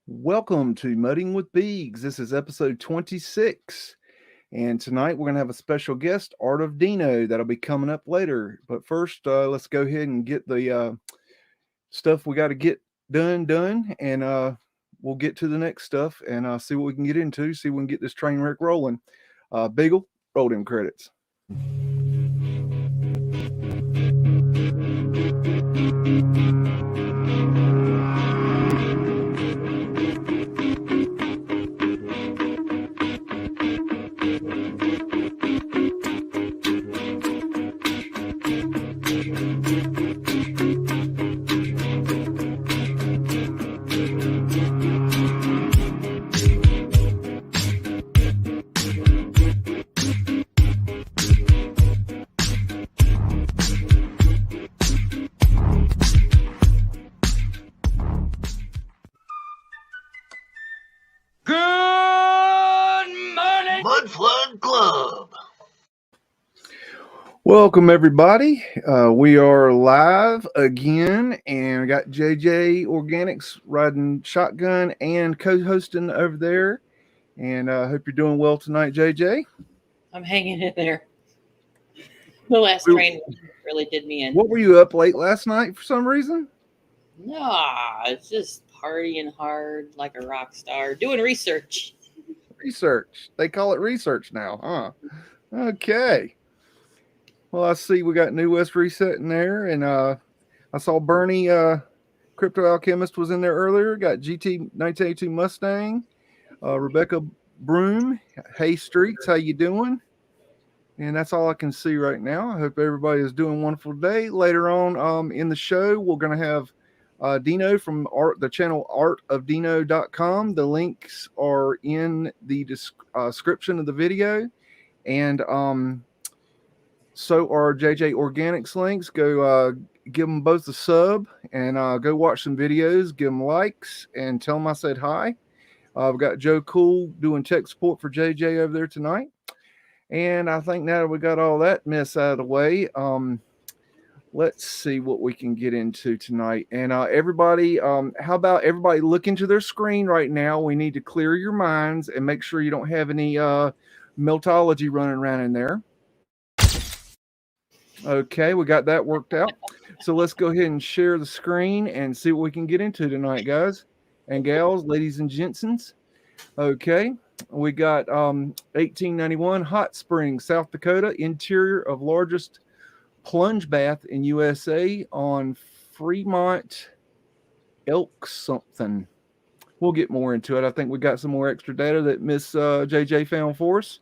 Welcome to Mudding with BEAGS. This is episode 26. And tonight we're going to have a special guest, Art of Dino, that'll be coming up later. But first, let's go ahead and get the stuff we got to get done. And we'll get to the next stuff and see what we can get into, see if we can get this train wreck rolling. Beagle, roll them credits. Mudflood Club. Welcome, everybody. We are live again, and we got JJ Organics riding shotgun and co-hosting over there. And I hope you're doing well tonight, JJ. I'm hanging in there. The last train really did me in. What were you up late last night for some reason? Nah, it's just partying hard like a rock star, doing research. Research. They call it research now, huh? Okay. Well, I see we got New West Reset in there, and I saw Bernie, Crypto Alchemist, was in there earlier. Got GT 1982 Mustang, Rebecca Broom. Hey Streets, how you doing? And that's all I can see right now. I hope everybody is doing a wonderful day. Later on in the show, we're going to have Dino from the channel artofdino.com. The links are in the description of the video. And so are JJ Organics links. Go give them both a sub and go watch some videos. Give them likes and tell them I said hi. We've got Joe Cool doing tech support for JJ over there tonight. And I think now that we got all that mess out of the way, let's see what we can get into tonight. And everybody, how about everybody look into their screen right now? We need to clear your minds and make sure you don't have any Meltology running around in there. Okay, we got that worked out. So let's go ahead and share the screen and see what we can get into tonight, guys and gals, ladies and gentsons. Okay, we got 1891 Hot Springs, South Dakota, interior of largest plunge bath in USA on Fremont Elk something. We'll get more into it. I think we got some more extra data that Miss JJ found for us.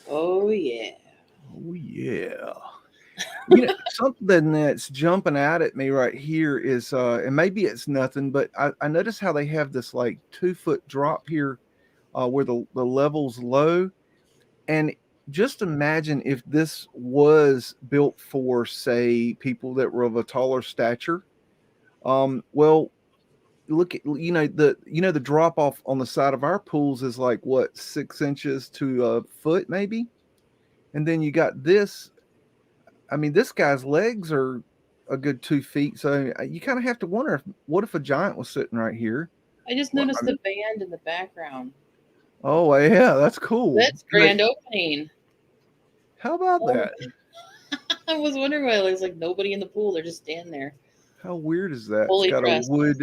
Oh yeah. Oh yeah. You know, something that's jumping out at me right here is and maybe it's nothing, but I notice how they have this like 2-foot drop here where the level's low. And just imagine if this was built for, say, people that were of a taller stature. Well, look at the drop off on the side of our pools is like what, 6 inches to a foot maybe, and then you got this. I mean, this guy's legs are a good 2 feet, so you kind of have to wonder what if a giant was sitting right here. I just noticed the band in the background. Oh yeah, that's cool. That's grand opening. How about that? I was wondering why there's like nobody in the pool. They're just standing there. How weird is that? Fully It's got dressed. a wood.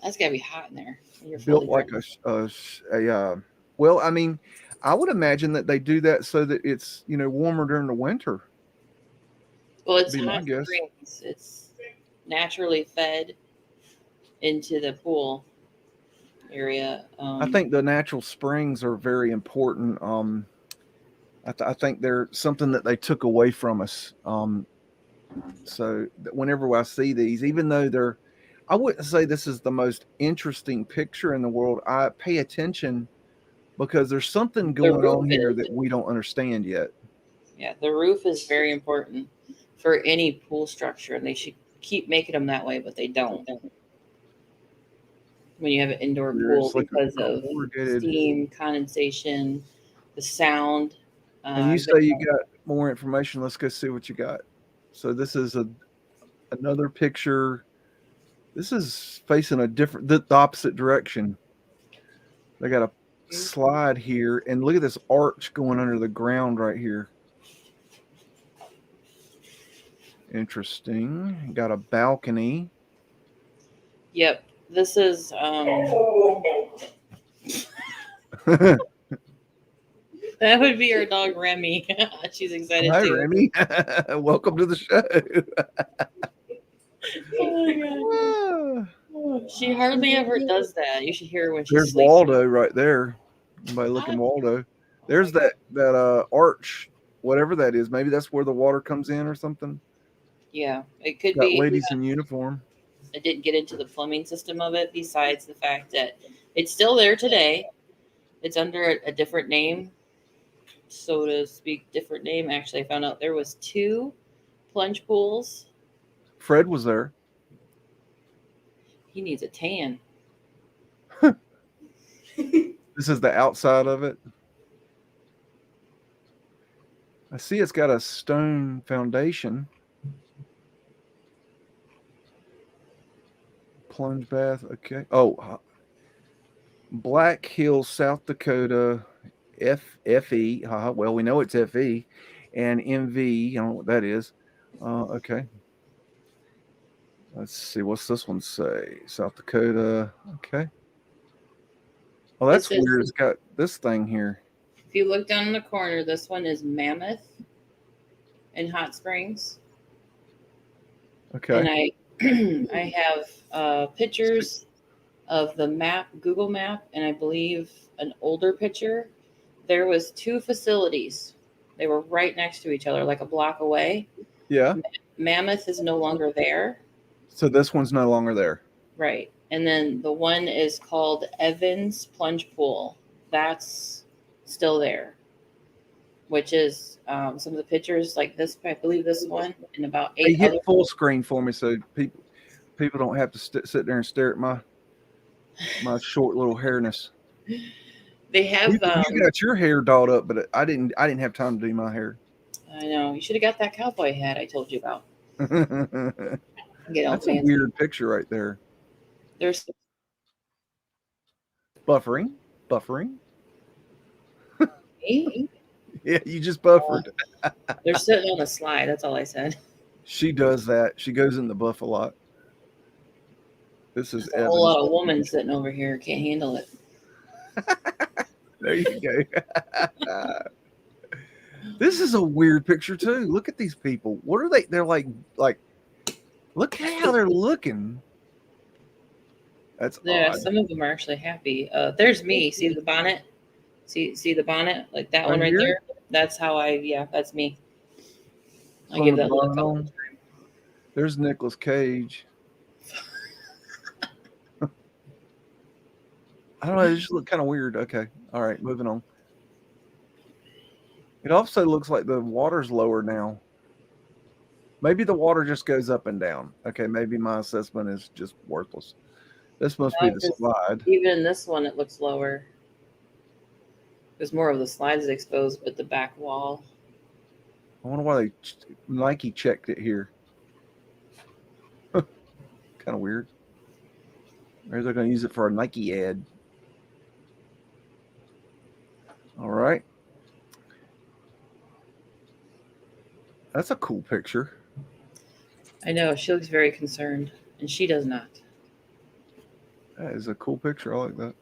That's gotta be hot in there. You're Built like a well, I mean, I would imagine that they do that so that it's warmer during the winter. Well, it's be my hot guess. springs. It's naturally fed into the pool area. I think the natural springs are very important. I think they're something that they took away from us. So that whenever I see these, even though I wouldn't say this is the most interesting picture in the world, I pay attention because there's something going on here that we don't understand yet. Yeah, the roof is very important for any pool structure, and they should keep making them that way, but they don't. When you have an indoor pool, because of steam, condensation, the sound. And you say you got more information. Let's go see what you got. So this is another picture. This is facing the opposite direction. They got a slide here, and look at this arch going under the ground right here. Interesting. Got a balcony. Yep. This is that would be our dog Remy. She's excited Hi, too. Remy. Welcome to the show. Oh my God. She hardly ever does that. You should hear her when she's There's sleeping. Waldo right there. Anybody looking Waldo? There's that arch, whatever that is. Maybe that's where the water comes in or something. Yeah, it could Got be. ladies in uniform. I didn't get into the plumbing system of it, besides the fact that it's still there today. It's under a different name, so to speak, different name. Actually, I found out there was 2 plunge pools. Fred was there. He needs a tan. This is the outside of it. I see it's got a stone foundation. Plunge bath. Okay. Oh, Black Hills, South Dakota, FE. Well, we know it's FE, and MV. I don't know what that is. Okay. Let's see. What's this one say? South Dakota. Okay. Oh, that's weird. It's got this thing here. If you look down in the corner, this one is Mammoth in Hot Springs. Okay. And I have pictures of the map, Google Map, and I believe an older picture. There was 2 facilities. They were right next to each other, like a block away. Yeah. Mammoth is no longer there. So this one's no longer there. Right. And then the one is called Evans Plunge Pool. That's still there, which is some of the pictures like this. I believe this one and about 8 Hey, hit full screen for me so people don't have to sit there and stare at my short little hairness. They have. You got your hair dolled up, but I didn't have time to do my hair. I know. You should have got that cowboy hat I told you about. That's a weird picture right there. There's buffering. Yeah, you just buffered. They're sitting on a slide. That's all I said. She does that. She goes in the buff a lot. This is a whole lot of women sitting over here can't handle it. There you go. This is a weird picture too. Look at these people. What are they? They're like. Look at how they're looking. That's odd. Some of them are actually happy. There's me. See the bonnet? See the bonnet? Like that one right there? That's how that's me. I give that look all the time. There's Nicolas Cage. I don't know. It just look kind of weird. Okay. All right. Moving on. It also looks like the water's lower now. Maybe the water just goes up and down. Okay. Maybe my assessment is just worthless. This must be the slide. Even in this one, it looks lower. There's more of the slides exposed, but the back wall. I wonder why Nike checked it here. Kind of weird. Maybe they're going to use it for a Nike ad. All right. That's a cool picture. I know. She looks very concerned, and she does not. That is a cool picture. I like that.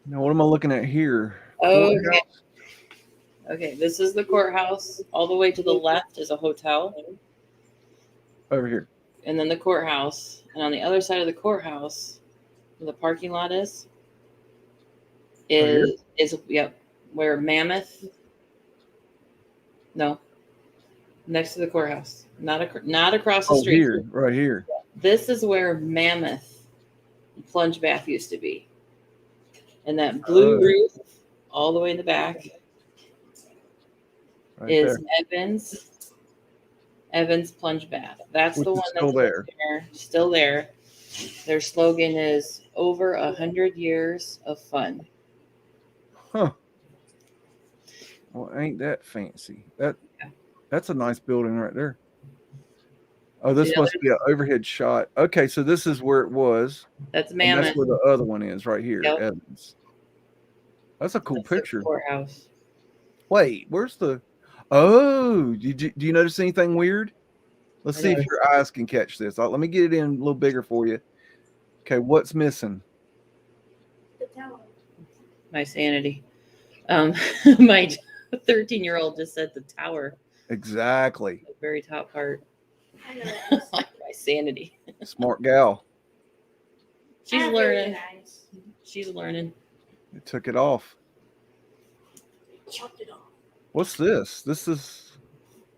Now, what am I looking at here? Oh, okay. This is the courthouse. All the way to the left is a hotel. Over here. And then the courthouse. And on the other side of the courthouse, where the parking lot is where Mammoth. No. Next to the courthouse. Not across the street. Here, right here. This is where Mammoth Plunge Bath used to be. And that blue roof all the way in the back is Evans Plunge Bath. That's the one that's still there. Their slogan is over 100 years of fun. Huh. Well, ain't that fancy? That's a nice building right there. Oh, See this the must be an others? overhead shot. Okay, so this is where it was, That's and that's Mammoth. where the other one is right here, Yep. Evans. That's a cool That's the picture. courthouse. Wait, where's the? Oh, do you notice anything weird? Let's I see if noticed your eyes can catch this. Let me get it in a little bigger for you. Okay, what's missing? my sanity. My 13-year-old just said the tower, Exactly. the very top part. My sanity. Smart gal. She's learning. She's learning. It took it off. Chopped it off. What's this? This is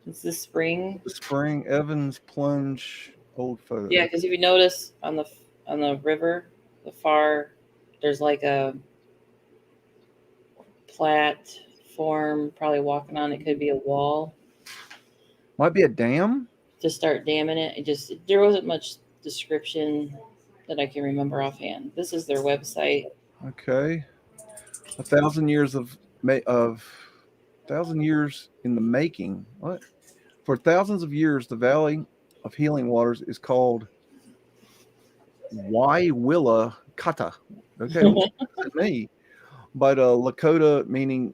It's the spring. the Spring Evans plunge old photo. Yeah, because if you notice on the river, the far, there's like a platform, probably walking on it. Could be a wall. Might be a dam. To start damming it. There wasn't much description that I can remember offhand. This is their website. Okay. 1,000 years of 1,000 years in the making. What? For thousands of years, the Valley of Healing Waters is called Waiwilla Kata. Okay, what does it mean? But Lakota, meaning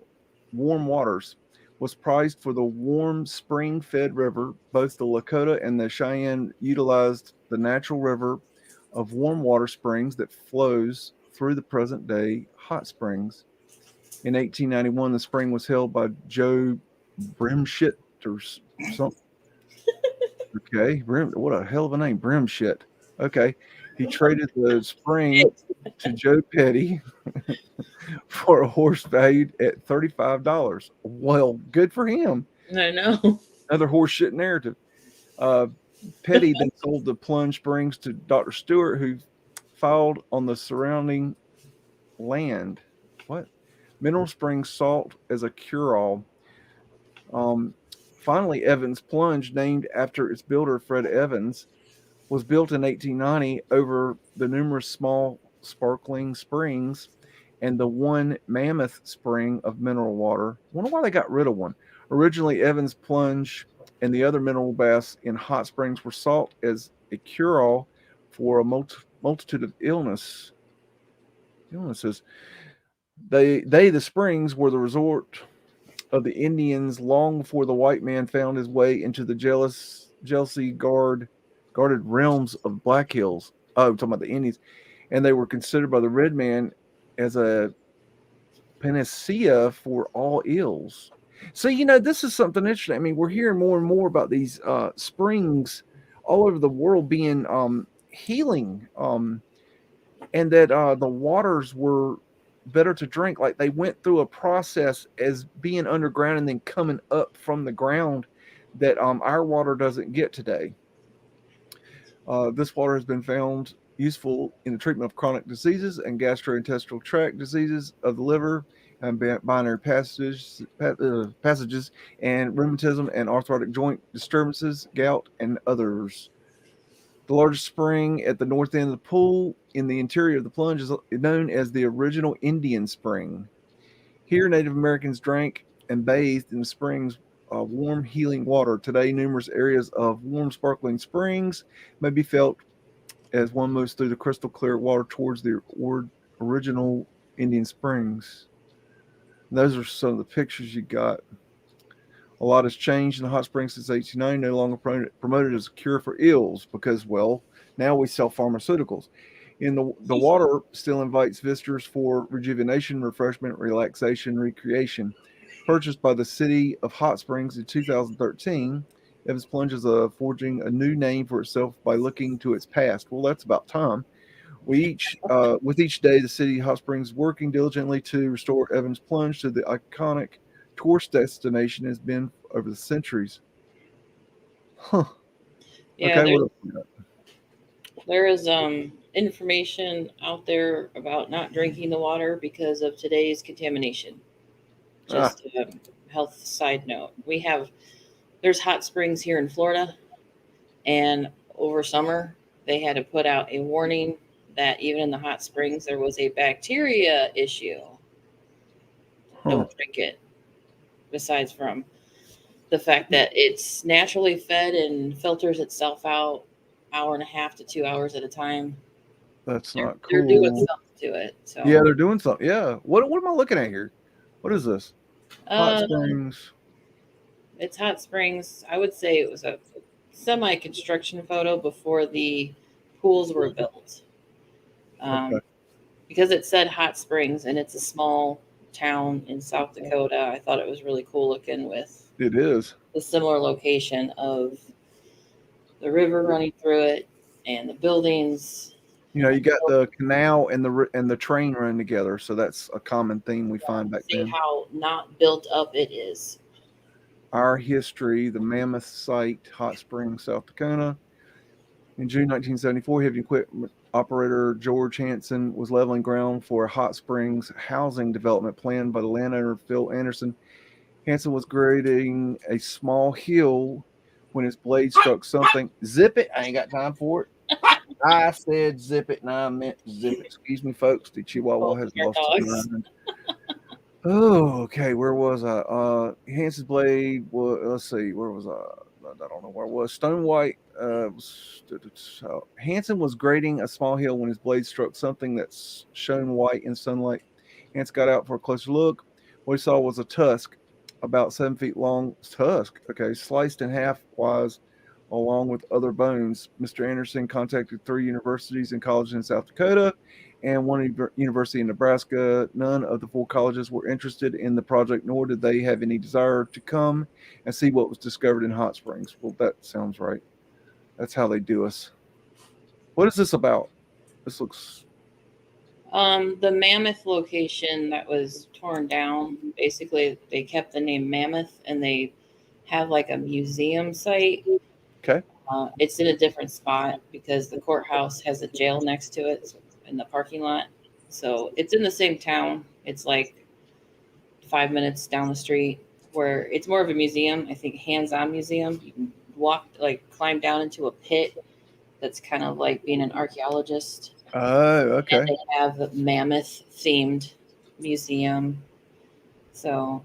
warm waters, was prized for the warm spring-fed river. Both the Lakota and the Cheyenne utilized the natural river of warm water springs that flows through the present-day hot springs. In 1891, the spring was held by Joe Brimshit or something. Okay, what a hell of a name, Brimshit. Okay, he traded the spring to Joe Petty for a horse valued at $35. Well, good for him. I know. Another horse shit narrative. Petty then sold the plunge springs to Dr. Stewart, who filed on the surrounding land. What? Mineral spring salt as a cure-all. Finally, Evans Plunge, named after its builder, Fred Evans, was built in 1890 over the numerous small sparkling springs and the one mammoth spring of mineral water. I wonder why they got rid of one. Originally, Evans Plunge and the other mineral baths in hot springs were sought as a cure-all for a multitude of illnesses. The springs, were the resort of the Indians long before the white man found his way into the guarded realms of Black Hills. Oh, I'm talking about the Indians. And they were considered by the red man as a panacea for all ills. So, this is something interesting. I mean, we're hearing more and more about these springs all over the world being healing, and that the waters were better to drink. Like they went through a process as being underground and then coming up from the ground that our water doesn't get today. This water has been found useful in the treatment of chronic diseases and gastrointestinal tract diseases of the liver and binary passages and rheumatism and arthritic joint disturbances, gout, and others. The largest spring at the north end of the pool in the interior of the plunge is known as the original Indian Spring. Here, Native Americans drank and bathed in the spring's warm, healing water. Today, numerous areas of warm, sparkling springs may be felt as one moves through the crystal clear water towards the original Indian Springs. And those are some of the pictures you got. A lot has changed in the hot springs since 1890, no longer promoted as a cure for ills because, well, now we sell pharmaceuticals. In the water still invites visitors for rejuvenation, refreshment, relaxation, recreation. Purchased by the city of Hot Springs in 2013, Evans Plunge is forging a new name for itself by looking to its past. Well, that's about time. With each day, the city of Hot Springs is working diligently to restore Evans Plunge to the iconic tourist destination has been over the centuries. Huh. Yeah, Okay, what else we got? there is information out there about not drinking the water because of today's contamination. Just a health side note. There's hot springs here in Florida, and over summer they had to put out a warning that even in the hot springs there was a bacteria issue. Don't drink it. Besides from the fact that it's naturally fed and filters itself out 1.5 to 2 hours at a time. That's not cool. They're doing something to it. So yeah, they're doing something. Yeah. What am I looking at here? What is this? Hot Springs. It's Hot Springs. I would say it was a semi-construction photo before the pools were built. Okay. Because it said Hot Springs and it's a small town in South Dakota, I thought it was really cool looking with It is. the similar location of the river running through it and the buildings. You know, you got the canal and the train run together, so that's a common theme we find back See then. how not built up it is. Our history, the Mammoth Site, Hot Springs, South Dakota. In June 1974, heavy equipment operator George Hansen was leveling ground for a hot springs housing development planned by the landowner Phil Anderson. Hansen was grading a small hill when his blade struck something. Zip it. I ain't got time for it. I said zip it, and I meant zip it. Excuse me, folks. The Chihuahua has lost his mind. Oh, okay. Where was I? Hansen's blade was, let's see, where was I? I don't know where it was. Stone White. Hansen was grading a small hill when his blade struck something that's shone white in sunlight. Hansen got out for a closer look. What he saw was a tusk, about 7 feet long. Tusk, okay, sliced in half wise, along with other bones. Mr. Anderson contacted 3 universities and colleges in South Dakota and one university in Nebraska. None of the 4 colleges were interested in the project, nor did they have any desire to come and see what was discovered in Hot Springs. Well, that sounds right. That's how they do us. What is this about? This looks... The Mammoth location that was torn down, basically they kept the name Mammoth and they have like a museum site. Okay. It's in a different spot because the courthouse has a jail next to it in the parking lot. So it's in the same town. It's like 5 minutes down the street where it's more of a museum. I think hands-on museum. You can walk, like climb down into a pit that's kind of like being an archaeologist. Oh, okay. And they have a mammoth themed museum. So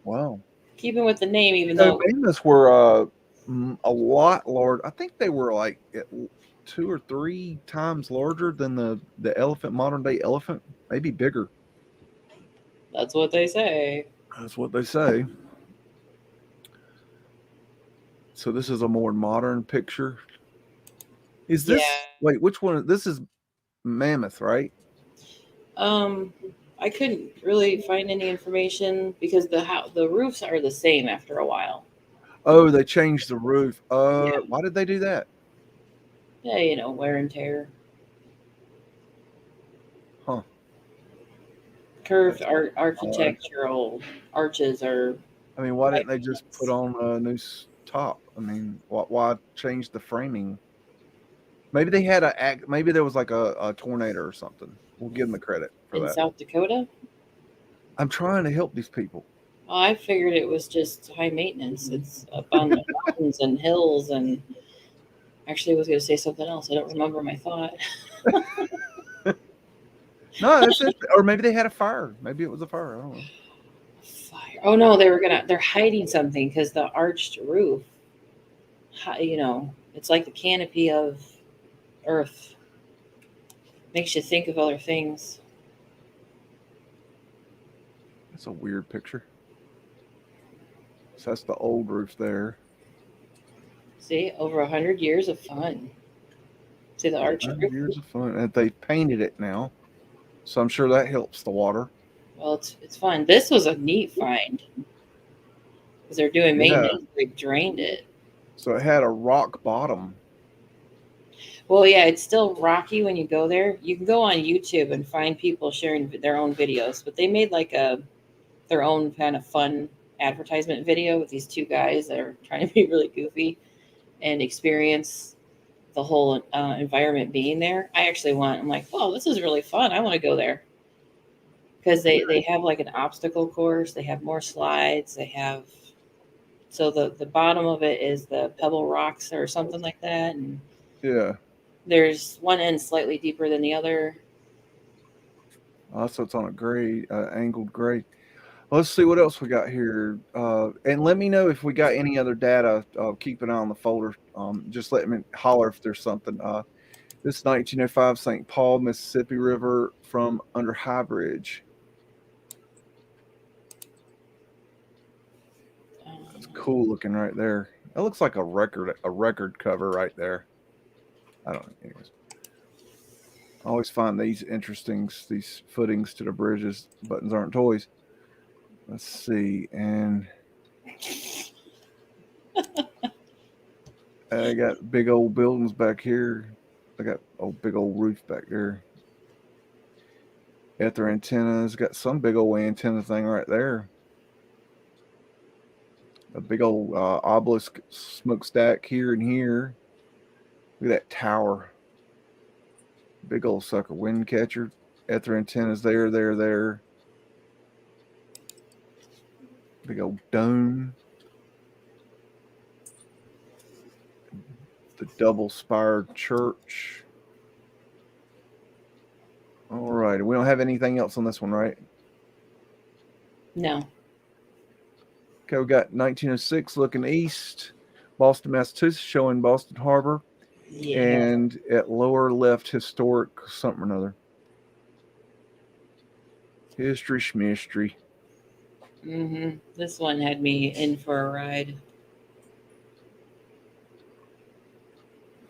Wow. keeping with the name, even though mammoths were a lot large. I think they were like 2 or 3 times larger than the elephant, modern day elephant, maybe bigger. that's what they say. That's what they say. So this is a more modern picture. Is this wait, which one? This is Mammoth, right? I couldn't really find any information because the roofs are the same after a while. Oh, they changed the roof. Why did they do that? Yeah, you know, wear and tear. Huh. Curved architectural arches are. I mean, why didn't they just put on a new top? I mean, why change the framing? Maybe they had maybe there was like a tornado or something. We'll give them the credit for that. In South Dakota? I'm trying to help these people. Oh, I figured it was just high maintenance. It's up on the mountains and hills, and actually I was going to say something else. I don't remember my thought. No, that's it. Or maybe they had a fire. Maybe it was a fire. I don't know. Fire. Oh no, they're hiding something because the arched roof, you know, it's like the canopy of Earth. Makes you think of other things. That's a weird picture. So that's the old roof there. See, over 100 years of fun. See the arched roof? Years of fun. And they painted it now. So I'm sure that helps the water. Well, it's fun. This was a neat find. Because they're doing maintenance. Yeah. They drained it. So it had a rock bottom. Well, yeah, it's still rocky when you go there. You can go on YouTube and find people sharing their own videos. But they made like their own kind of fun advertisement video with these 2 guys that are trying to be really goofy and experience the whole environment being there. I actually I'm like, oh, this is really fun. I want to go there. Because they have like an obstacle course. They have more slides. They have, so the bottom of it is the pebble rocks or something like that. And yeah, there's one end slightly deeper than the other. So it's on a grade, angled grade. Let's see what else we got here. And let me know if we got any other data. Keep an eye on the folder. Just let me holler if there's something. This 1905 St. Paul, Mississippi River from under High Bridge. That's cool looking right there. That looks like a record cover right there. I don't know. Anyways, I always find these interesting, these footings to the bridges. Buttons aren't toys. Let's see. And I got big old buildings back here. I got a big old roof back there. Ether antennas. Got some big old antenna thing right there. A big old obelisk smokestack here and here. Look at that tower. Big old sucker wind catcher. Ether antennas there. Big old dome. The double spired church. All right. We don't have anything else on this one, right? No. Okay, we got 1906 looking east, Boston, Massachusetts, showing Boston Harbor. Yeah. And at lower left, historic something or another. History schmistry. Mm-hmm. This one had me in for a ride.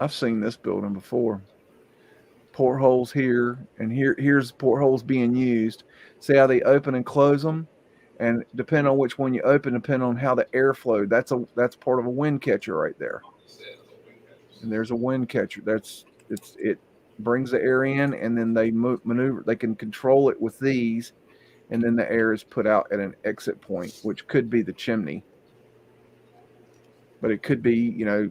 I've seen this building before. Portholes here, and here's portholes being used. See how they open and close them? And depending on which one you open, depending on how the air flowed, that's part of a wind catcher right there. And there's a wind catcher. It brings the air in, and then they maneuver. They can control it with these, and then the air is put out at an exit point, which could be the chimney. But it could be, it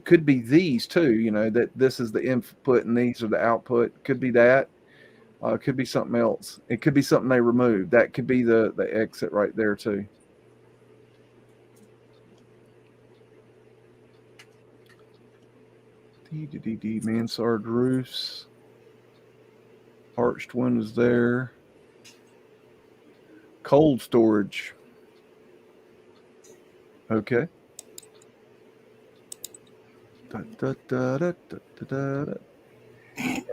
could be these too. That this is the input and these are the output. Could be that. It could be something else. It could be something they removed. That could be the exit right there too. Mansard roofs. Arched windows there. Cold storage. Okay. And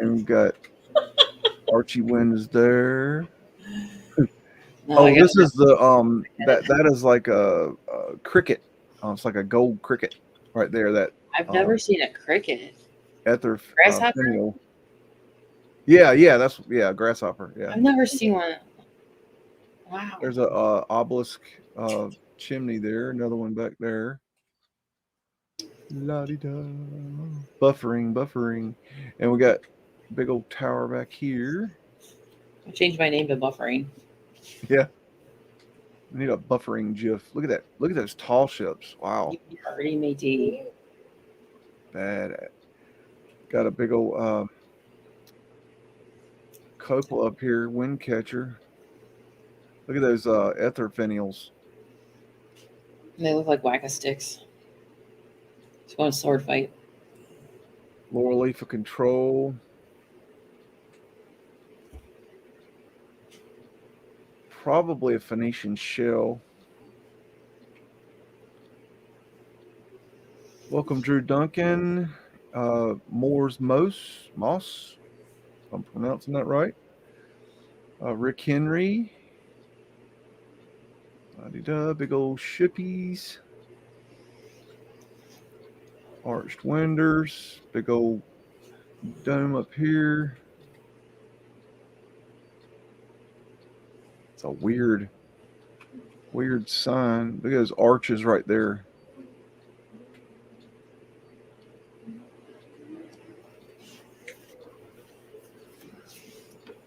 we've got Archie windows there. This is the that is like a cricket. It's like a gold cricket right there. That I've never seen a cricket. Ether Grasshopper. Yeah, grasshopper. Yeah, I've never seen one. Wow. There's a obelisk chimney there. Another one back there. La-di-da. Buffering, and we got a big old tower back here. I changed my name to Buffering. Yeah. We need a buffering GIF. Look at that. Look at those tall ships. Wow. You already matey. Bad. Got a big old cupola up here, wind catcher. Look at those ether finials. They look like whack-a-sticks. It's going to sword fight. Lower leaf of control. Probably a Phoenician shell. Welcome, Drew Duncan. Moore's Moss. If I'm pronouncing that right. Rick Henry. Big old shippies. Arched windows. Big old dome up here. It's a weird sign. Look at those arches right there.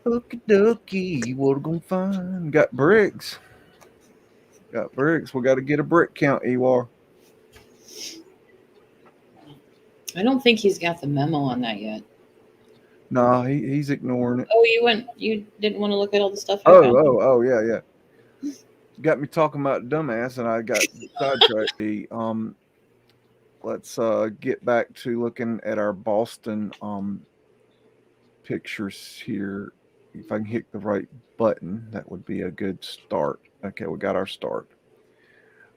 Okie dokie, what are we gonna find? Got bricks. We got to get a brick count, Ewar. I don't think he's got the memo on that yet. Nah, he's ignoring it. Oh, you didn't want to look at all the stuff. Oh, yeah. Got me talking about dumbass, and I got sidetracked. Let's get back to looking at our Boston pictures here. if I can hit the right button, that would be a good start. Okay, we got our start.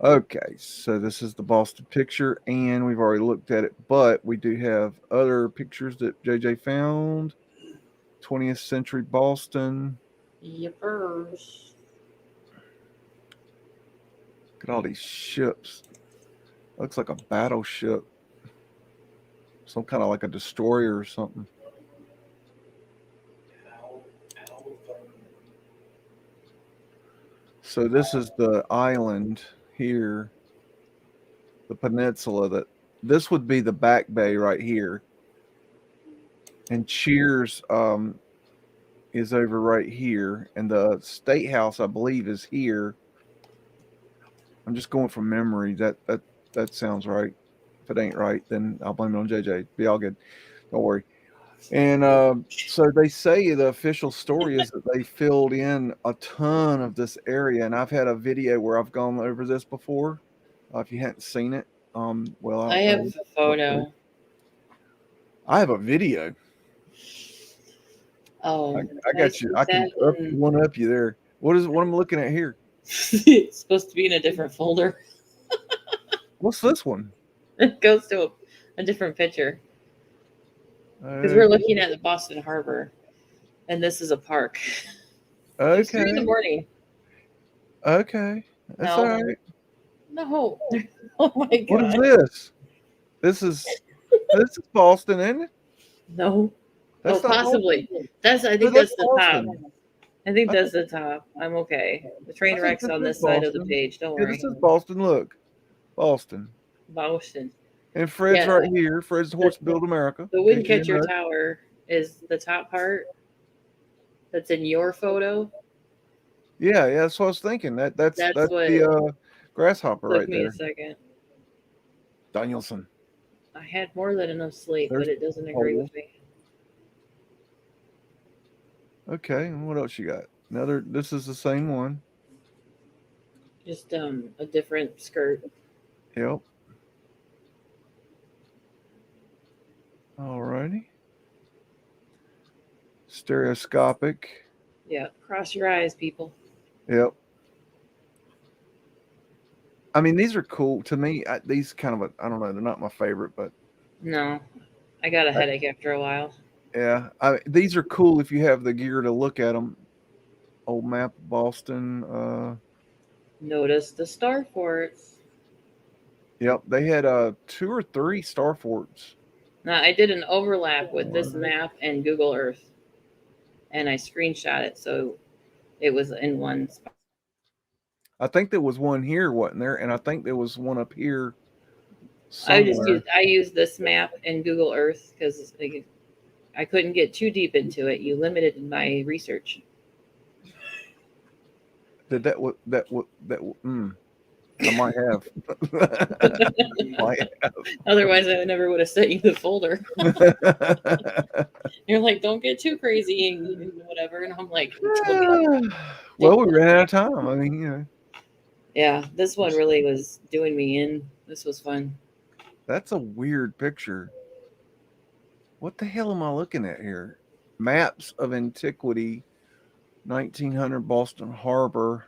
Okay, so this is the Boston picture, and we've already looked at it, but we do have other pictures that JJ found. 20th century Boston. Yippers. Look at all these ships. Looks like a battleship. Some kind of like a destroyer or something. So this is the island here, the peninsula. That this would be the back bay right here, and Cheers is over right here, and the State House, I believe, is here. I'm just going from memory. That sounds right. If it ain't right, then I'll blame it on JJ. Be all good. Don't worry. And so they say the official story is that they filled in a ton of this area, and I've had a video where I've gone over this before. If you hadn't seen it, well, I have a photo. I have a video. Oh, I got you. I can one up you there. What I'm looking at here? It's supposed to be in a different folder. What's this one? It goes to a different picture. Because we're looking at the Boston Harbor, and this is a park. Okay. It's 3 in the morning. Okay. That's all right. No. Oh my God. What is this? This is Boston, isn't it? No. That's oh, possibly. Boston. I think that's the Boston. top. I think that's the top. I'm okay. The train wreck's on this side of the page. Don't worry. This is Boston. Look. Boston. Boston. And Fred's right here. Fred's Horse Build America. The Windcatcher Tower is the top part that's in your photo. Yeah, that's what I was thinking. That's what the grasshopper right there. Took me a second. Danielson. I had more than enough sleep, but it doesn't agree with me. Okay, and what else you got? This is the same one. Just a different skirt. Yep. Alrighty. Stereoscopic. Yeah, cross your eyes, people. Yep. I mean, these are cool to me. These kind of I don't know. They're not my favorite, but no, I got a headache after a while. Yeah, these are cool if you have the gear to look at them. Old map of Boston. Notice the star forts. Yep, they had 2 or 3 star forts. Now I did an overlap with this map and Google Earth, and I screenshot it so it was in one spot. I think there was one here, wasn't there? And I think there was one up here. Somewhere. I used this map and Google Earth because I couldn't get too deep into it. You limited my research. I might have. Otherwise, I never would have sent you the folder. You're like, don't get too crazy and whatever. And I'm like, well, we ran out of time. I mean, Yeah, this one really was doing me in. This was fun. That's a weird picture. What the hell am I looking at here? Maps of Antiquity, 1900 Boston Harbor.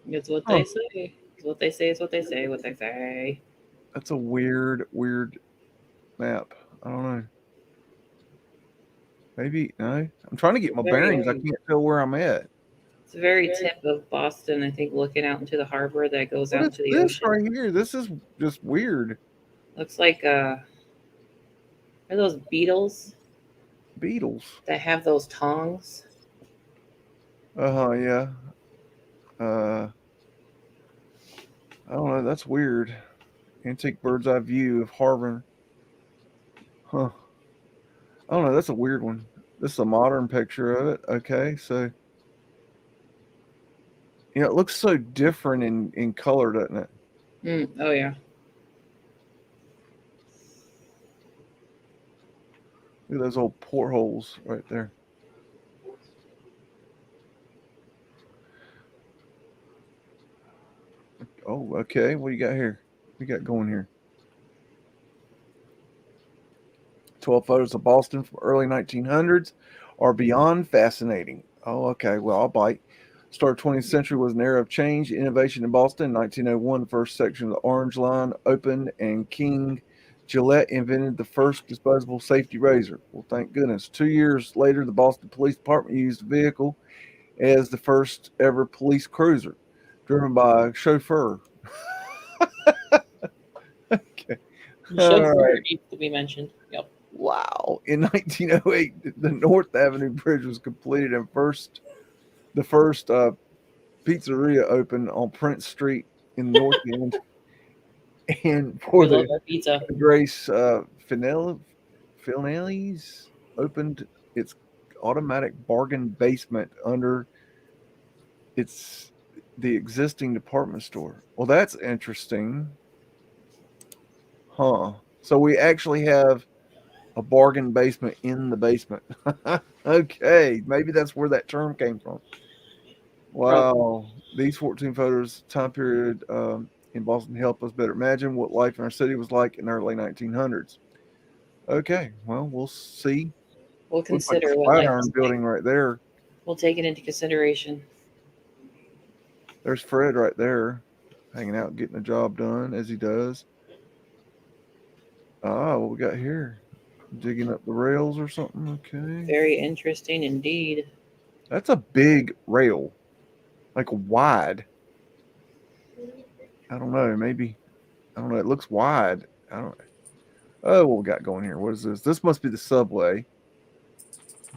It's what they say. It's what they say is what they say. What they say. That's a weird map. I don't know. Maybe no. I'm trying to get my bearings. I can't tell where I'm at. It's the very tip of Boston. I think looking out into the harbor that goes out into the ocean. This right here. This is just weird. Looks like are those beetles? Beetles that have those tongs. Yeah. I don't know. That's weird. Antique bird's eye view of Harbor. Huh. I don't know. That's a weird one. This is a modern picture of it. Okay, so it looks so different in color, doesn't it? Oh yeah. Look at those old portholes right there. Oh, okay. What do you got here? What you got going here? 12 photos of Boston from early 1900s. are beyond fascinating. Oh, okay. Well, I'll bite. Start 20th century was an era of change, innovation in Boston. In 1901, the first section of the Orange Line opened, and King Gillette invented the first disposable safety razor. Well, thank goodness. 2 years later, the Boston Police Department used the vehicle as the first ever police cruiser, driven by a chauffeur. Okay. The chauffeur needs to be mentioned. Yep. Wow. In 1908, the North Avenue Bridge was completed, and the first pizzeria opened on Prince Street in North End. And for We love the our pizza. Grace Finelli's opened its automatic bargain basement under the existing department store. Well, that's interesting. Huh. So we actually have a bargain basement in the basement. Okay, maybe that's where that term came from. Wow, these 14 photos, time period in Boston, help us better imagine what life in our city was like in the early 1900s. Okay, well, we'll see. We'll Looks like consider a what life Flatiron is like. building right there. We'll take it into consideration. There's Fred right there, hanging out, getting the job done as he does. Ah, what we got here? Digging up the rails or something. Okay. Very interesting indeed. That's a big rail, like wide. I don't know. Maybe, I don't know. It looks wide. I don't. Oh, what we got going here? What is this? This must be the subway.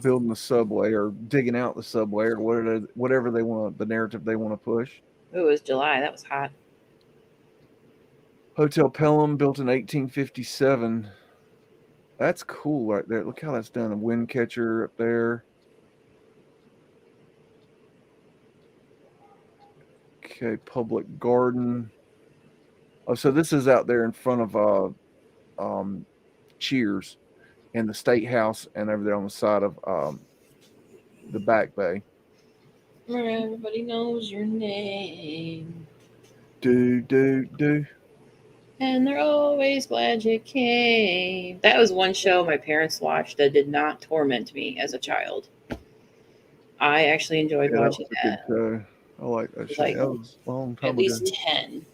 Building the subway or digging out the subway or whatever they want, the narrative they want to push. Ooh, it was July. That was hot. Hotel Pelham, built in 1857. That's cool right there. Look how that's done. A wind catcher up there. Okay, public garden. Oh, so this is out there in front of Cheers and the State House, and over there on the side of the Back Bay. Where everybody knows your name. Do. And they're always glad you came. That was one show my parents watched that did not torment me as a child. I actually enjoyed watching that. I like that show. Like, that was a long time at least ago. 10.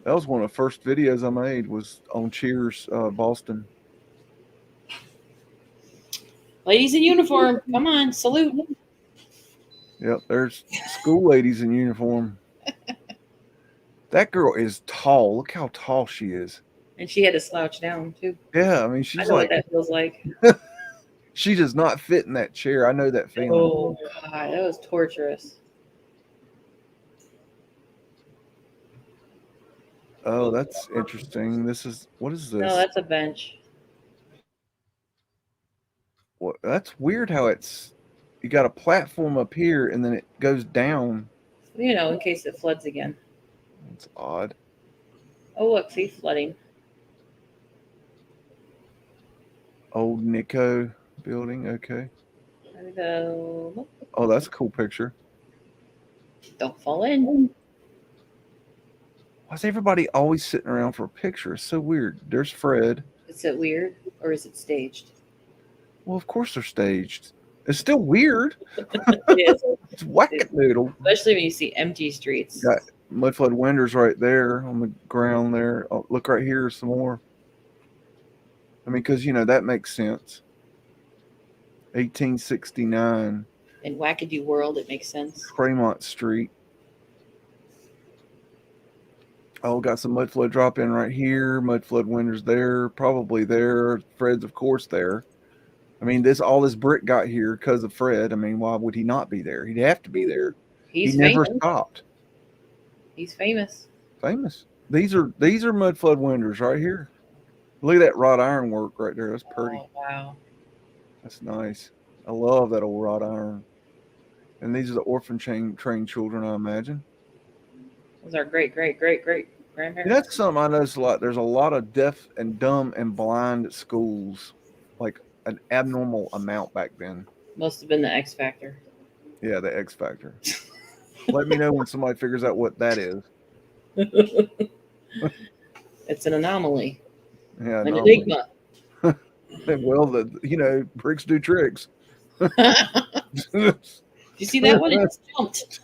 That was one of the first videos I made was on Cheers, Boston. Ladies in uniform, come on, salute. Yep, there's school ladies in uniform. That girl is tall. Look how tall she is. And she had to slouch down too. Yeah, I mean, I she's know like, what that feels like. she does not fit in that chair. I know that feeling. Oh God, that was torturous. Oh, that's interesting. What is this? No, that's a bench. What? That's weird how you got a platform up here and then it goes down. You know, in case it floods again. That's odd. Oh, look, see, flooding. Old Nico building. Okay. There we go. Oh, that's a cool picture. Don't fall in. Why is everybody always sitting around for a picture? It's so weird. There's Fred. Is it weird or is it staged? Well, of course they're staged. It's still weird. It is. It's wackadoodle. Especially when you see empty streets. Got Mudflood windows right there on the ground there. Oh, look right here, some more. I mean, because, that makes sense. 1869. In Wackadoo World, it makes sense. Fremont Street. Oh, got some Mudflood drop in right here. Mudflood windows there. Probably there. Fred's, of course, there. I mean, all this brick got here because of Fred. I mean, why would he not be there? He'd have to be there. He never famous. stopped. He's famous. Famous. These are Mudflood windows right here. Look at that wrought iron work right there. That's pretty. Oh, wow. That's nice. I love that old wrought iron. And these are the orphan trained children, I imagine. Those are great grandparents. That's something I noticed a lot. There's a lot of deaf and dumb and blind schools, like an abnormal amount back then. Must have been the X Factor. Yeah, the X Factor. Let me know when somebody figures out what that is. It's an anomaly. Yeah, An enigma. well, bricks do tricks. You see that one? It just jumped.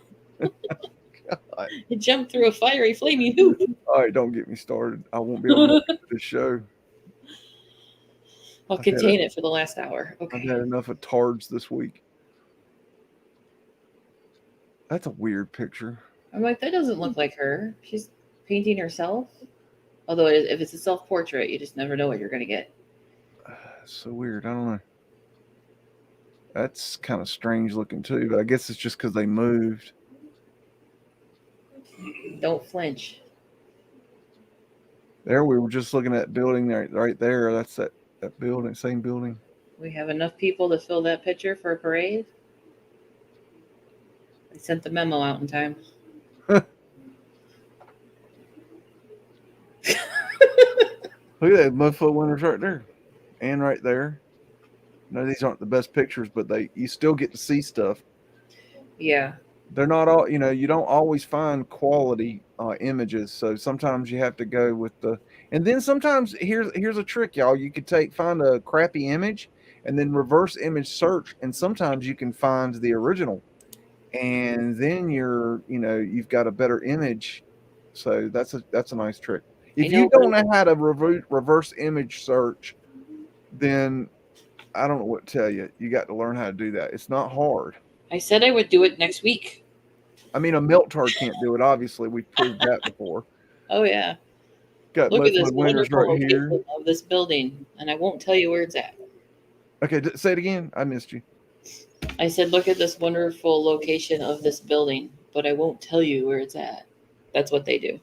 It jumped through a fiery, flaming hoop. All right, don't get me started. I won't be able to do this show. I'll contain it for the last hour. Okay. I've had enough of tards this week. That's a weird picture. I'm like, that doesn't look like her. She's painting herself. Although if it's a self-portrait, you just never know what you're going to get. So weird. I don't know. That's kind of strange looking too, but I guess it's just because they moved. Don't flinch. There, we were just looking at that building there, right there. That's that building, same building. We have enough people to fill that picture for a parade. I sent the memo out in time. Look at that Mudflood winners right there, and right there. No, these aren't the best pictures, but you still get to see stuff. Yeah. They're not all, you don't always find quality images, so sometimes you have to go with and then sometimes here's a trick, y'all. You could find a crappy image and then reverse image search, and sometimes you can find the original, and then you've got a better image. So that's a nice trick. If you don't know how to reverse image search, then I don't know what to tell you. You got to learn how to do that. It's not hard. I said I would do it next week. I mean, a Meltard can't do it. Obviously, we've proved that before. Oh yeah. Got Look at this winners wonderful right here. location of this building, and I won't tell you where it's at. Okay, say it again. I missed you. I said, look at this wonderful location of this building, but I won't tell you where it's at. That's what they do.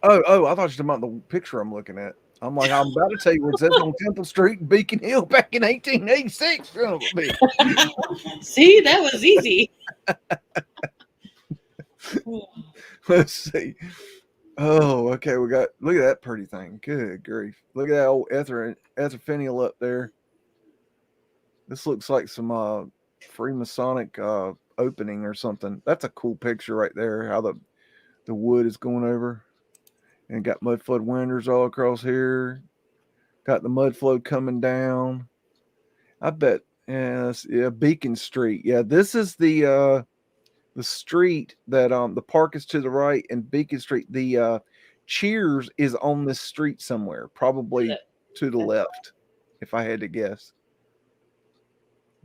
Oh, I thought you were talking about the picture I'm looking at. I'm like, I'm about to tell you where it says on Temple Street in Beacon Hill back in 1886. See, that was easy. Let's see. Oh, okay. Look at that pretty thing. Good grief. Look at that old Faneuil up there. This looks like some Freemasonic opening or something. That's a cool picture right there. How the wood is going over. And got Mudflood windows all across here. Got the Mudflood coming down. I bet, Beacon Street. Yeah, this is the street that the park is to the right, and Beacon Street. The Cheers is on this street somewhere, probably to the left, if I had to guess.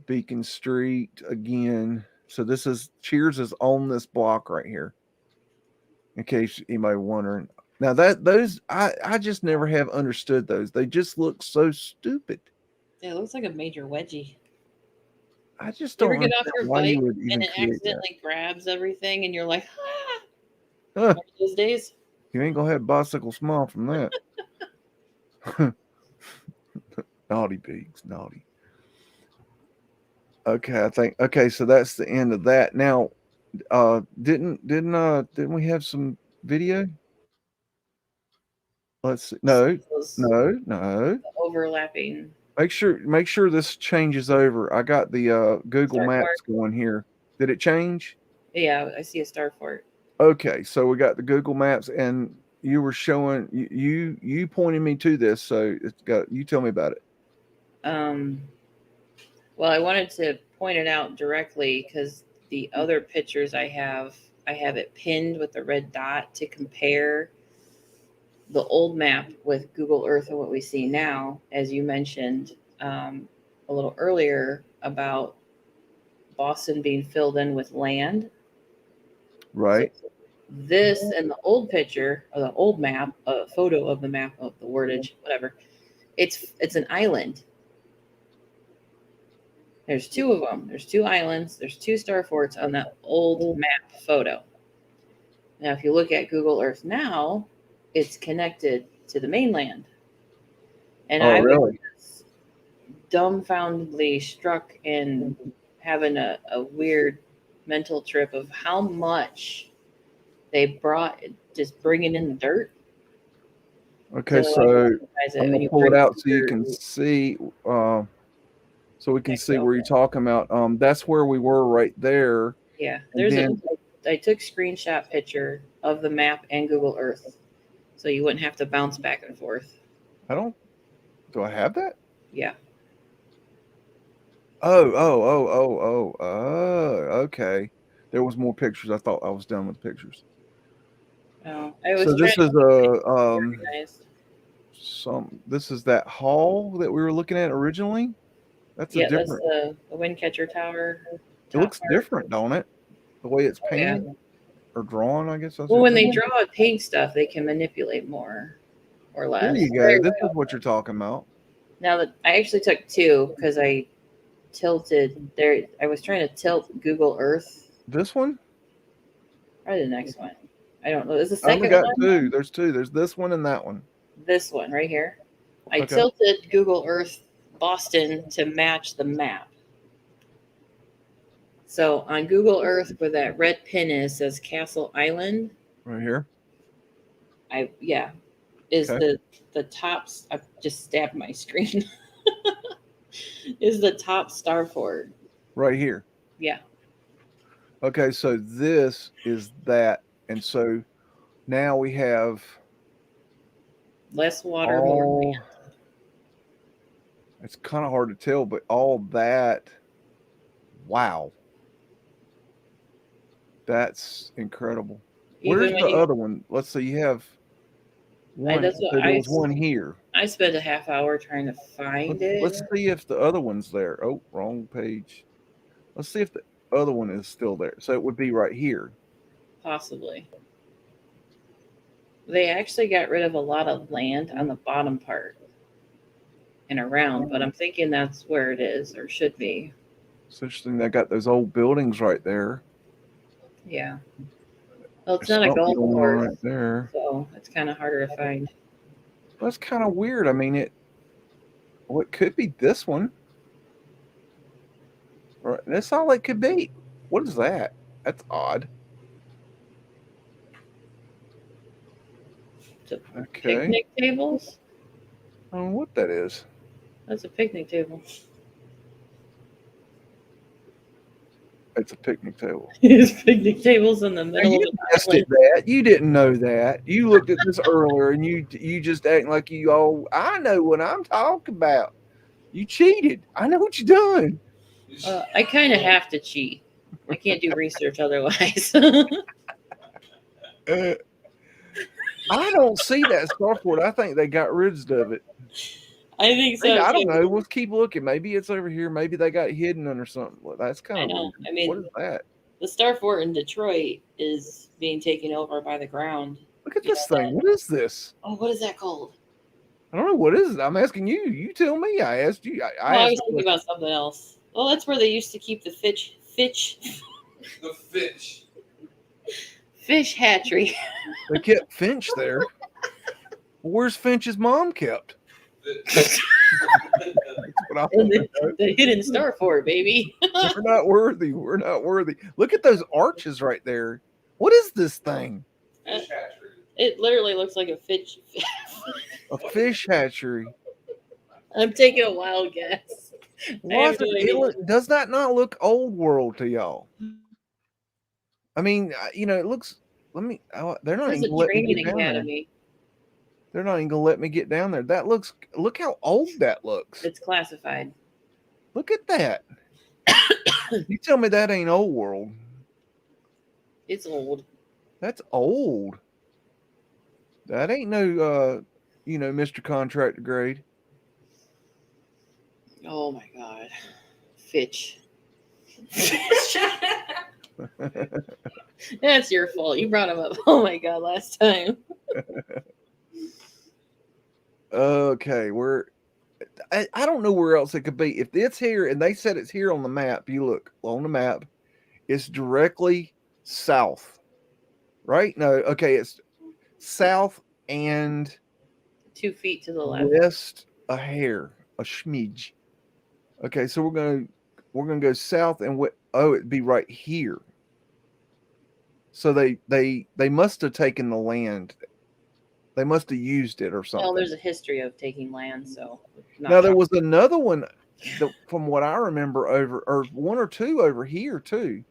Beacon Street again. So this is Cheers is on this block right here. In case anybody wondering. Now those I just never have understood those. They just look so stupid. Yeah, it looks like a major wedgie. I just don't get off your why bike you would even and it accidentally grabs everything, and you're like, ah. Those days. You ain't gonna have bicycle small from that. Naughty Beags, naughty. Okay, so that's the end of that. Now, didn't we have some video? Let's see. No. Overlapping. Make sure this changes over. I got the Google Maps going here. Did it change? Yeah, I see a star fort. Okay, so we got the Google Maps, and you were showing you pointed me to this, so you tell me about it. Well, I wanted to point it out directly because the other pictures I have it pinned with the red dot to compare the old map with Google Earth and what we see now, as you mentioned a little earlier about Boston being filled in with land. Right. So this and the old picture, or the old map, a photo of the map of the wordage, whatever. It's an island. There's two of them. There's two islands. There's two star forts on that old map photo. Now, if you look at Google Earth now, it's connected to the mainland. And I was dumbfoundedly struck in having a weird mental trip of how much they brought, just bringing in the dirt. Okay, so I'm going to pull it out so you can see, so we can see where you're talking about. That's where we were right there. Yeah, I took screenshot picture of the map and Google Earth, so you wouldn't have to bounce back and forth. Do I have that? Yeah. Okay. There was more pictures. I thought I was done with pictures. Oh, I was So trying this to is keep it a organized. this is that hall that we were looking at originally. That's a Yeah, that's different. the wind catcher tower. It looks part. different, don't it? The way it's Oh, yeah. painted or drawn, I guess. I Well, should when say. they draw and paint stuff, they can manipulate more or less. There you go. This is what you're talking about. Now that I actually took two because I tilted there. I was trying to tilt Google Earth. This one? Or the next one. I don't know. Is the I only second got one? two. There's two. There's this one and that one. This one right here. I Okay. tilted Google Earth Boston to match the map. So on Google Earth, where that red pin is, says Castle Island. Right here. Is Okay. the top. I've just stabbed my screen. Is the top star fort. Right here. Yeah. Okay, so this is that. And so now we have Less water, more land. It's kind of hard to tell, but all that, wow. That's incredible. Where's the other one? Let's see, you have one. That's what So there was one here. I spent a half hour trying to find it. Let's see if the other one's there. Oh, wrong page. Let's see if the other one is still there. So it would be right here. Possibly. They actually got rid of a lot of land on the bottom part and around, but I'm thinking that's where it is or should be. It's interesting. They got those old buildings right there. Yeah. Well, it's There's not a something golf going on course, right there. so it's kind of harder to find. That's kind of weird. I mean, it could be this one. Right. That's all it could be. What is that? That's odd. Okay. Picnic tables? I don't know what that is. That's a picnic table. It's a picnic table. There's picnic tables in the middle You of the guessed it that. You didn't know that. You looked at this earlier and you just acting like you all. I know what I'm talking about. You cheated. I know what you're doing. I kind of have to cheat. I can't do research otherwise. I don't see that starboard. I think they got rid of it. I think so. I don't know. We'll keep looking. Maybe it's over here. Maybe they got hidden under something. Well, that's kind of weird. I mean, what is that? The Star Fort in Detroit is being taken over by the ground. Look at this thing. What is this? Oh, what is that called? I don't know. What is it? I'm asking you. You tell me. I asked you. I was thinking about something else. Well, that's where they used to keep the fish. The fish. Fish hatchery. They kept Finch there. Where's Finch's mom kept? The hidden Star Fort, baby. We're not worthy. We're not worthy. Look at those arches right there. What is this thing? It literally looks like a fish. A fish hatchery. I'm taking a wild guess. Does that not look old world to y'all? I mean, it looks. They're not even let me get down there. They're not even gonna let me get down there. Look how old that looks. It's classified. Look at that. You tell me that ain't old world. It's old. That's old. That ain't no Mr. Contractor grade. Oh my God. Fish. That's your fault. You brought him up. Oh my God, last time. Okay, I don't know where else it could be. If it's here and they said it's here on the map, you look on the map, it's directly south. Right? No, okay, it's south and 2 feet to the left. West a hair, a schmidge. Okay, so we're gonna go south and it'd be right here. So they must have taken the land. They must have used it or something. Well, there's a history of taking land, so. Now there was another one, from what I remember, or one or two over here too,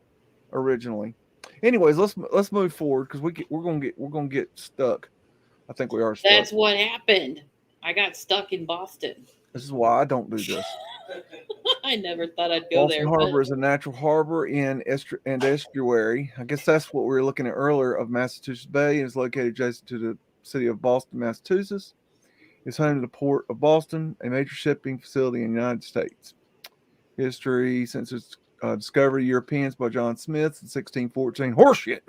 originally. Anyways, let's move forward because we're gonna get stuck. I think we are stuck. That's what happened. I got stuck in Boston. This is why I don't do this. I never thought I'd go Boston there. Harbor But is a natural harbor and estuary. I guess that's what we were looking at earlier of Massachusetts Bay. It is located adjacent to the city of Boston, Massachusetts. It's home to the Port of Boston, a major shipping facility in the United States. History: since its discovery of Europeans by John Smith in 1614. Horseshit!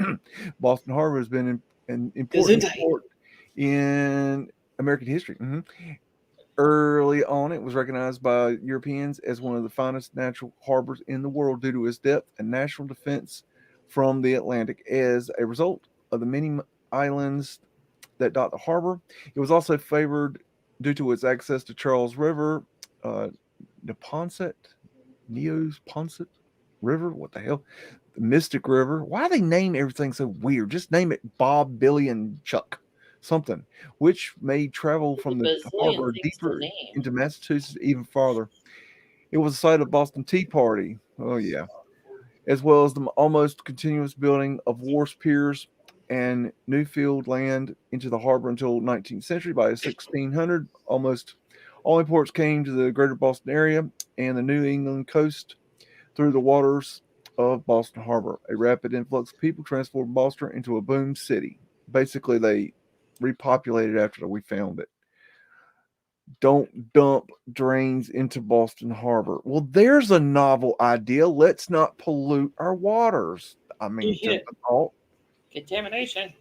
Boston Harbor has been an important port in American history. Early on, it was recognized by Europeans as one of the finest natural harbors in the world due to its depth and national defense from the Atlantic. As a result of the many islands that dot the harbor, it was also favored due to its access to Charles River, Neos Ponset River. What the hell? The Mystic River. Why do they name everything so weird? Just name it Bob, Billy, and Chuck. Something, which may travel from the harbor deeper into Massachusetts even farther. It was the site of Boston Tea Party. Oh, yeah. As well as the almost continuous building of wharf piers and Newfield land into the harbor until 19th century. By 1600, almost all imports came to the greater Boston area and the New England coast through the waters of Boston Harbor. A rapid influx of people transformed Boston into a boom city. Basically, they repopulated after we found it. Don't dump drains into Boston Harbor. Well, there's a novel idea. Let's not pollute our waters. I mean, just a thought. Contamination.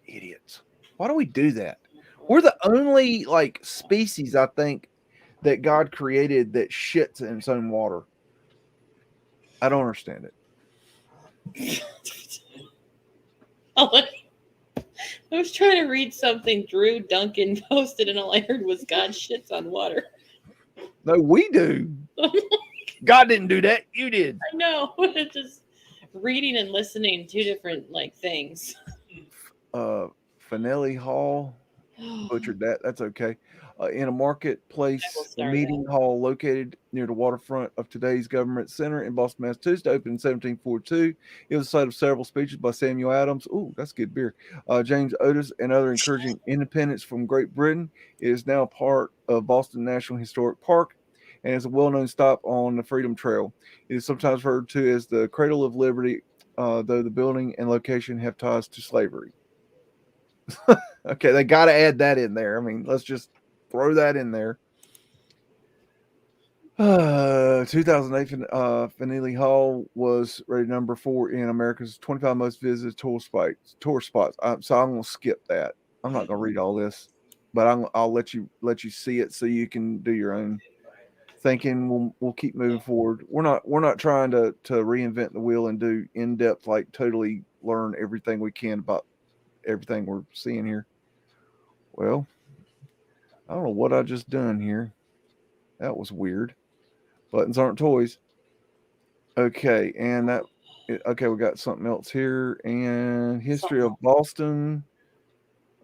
Idiots. Why do we do that? We're the only species, I think, that God created that shits in its own water. I don't understand it. I was trying to read something Drew Duncan posted, and all I heard was God shits on water. No, we do. God didn't do that. You did. I know. It's just reading and listening, two different things. Faneuil Hall. Butchered that. That's okay. In a marketplace, a meeting hall located near the waterfront of today's government center in Boston, Massachusetts, opened in 1742. It was the site of several speeches by Samuel Adams. Ooh, that's good beer. James Otis and other encouraging independence from Great Britain. It is now part of Boston National Historic Park and is a well-known stop on the Freedom Trail. It is sometimes referred to as the Cradle of Liberty, though the building and location have ties to slavery. Okay, they got to add that in there. I mean, let's just throw that in there. 2008, Faneuil Hall was rated number 4 in America's 25 most visited tour spots. So I'm going to skip that. I'm not going to read all this, but I'll let you see it so you can do your own thinking. We'll keep moving forward. We're not trying to reinvent the wheel and do in depth, totally learn everything we can about everything we're seeing here. Well, I don't know what I just done here. That was weird. Buttons aren't toys. Okay, and we got something else here. And history of Boston.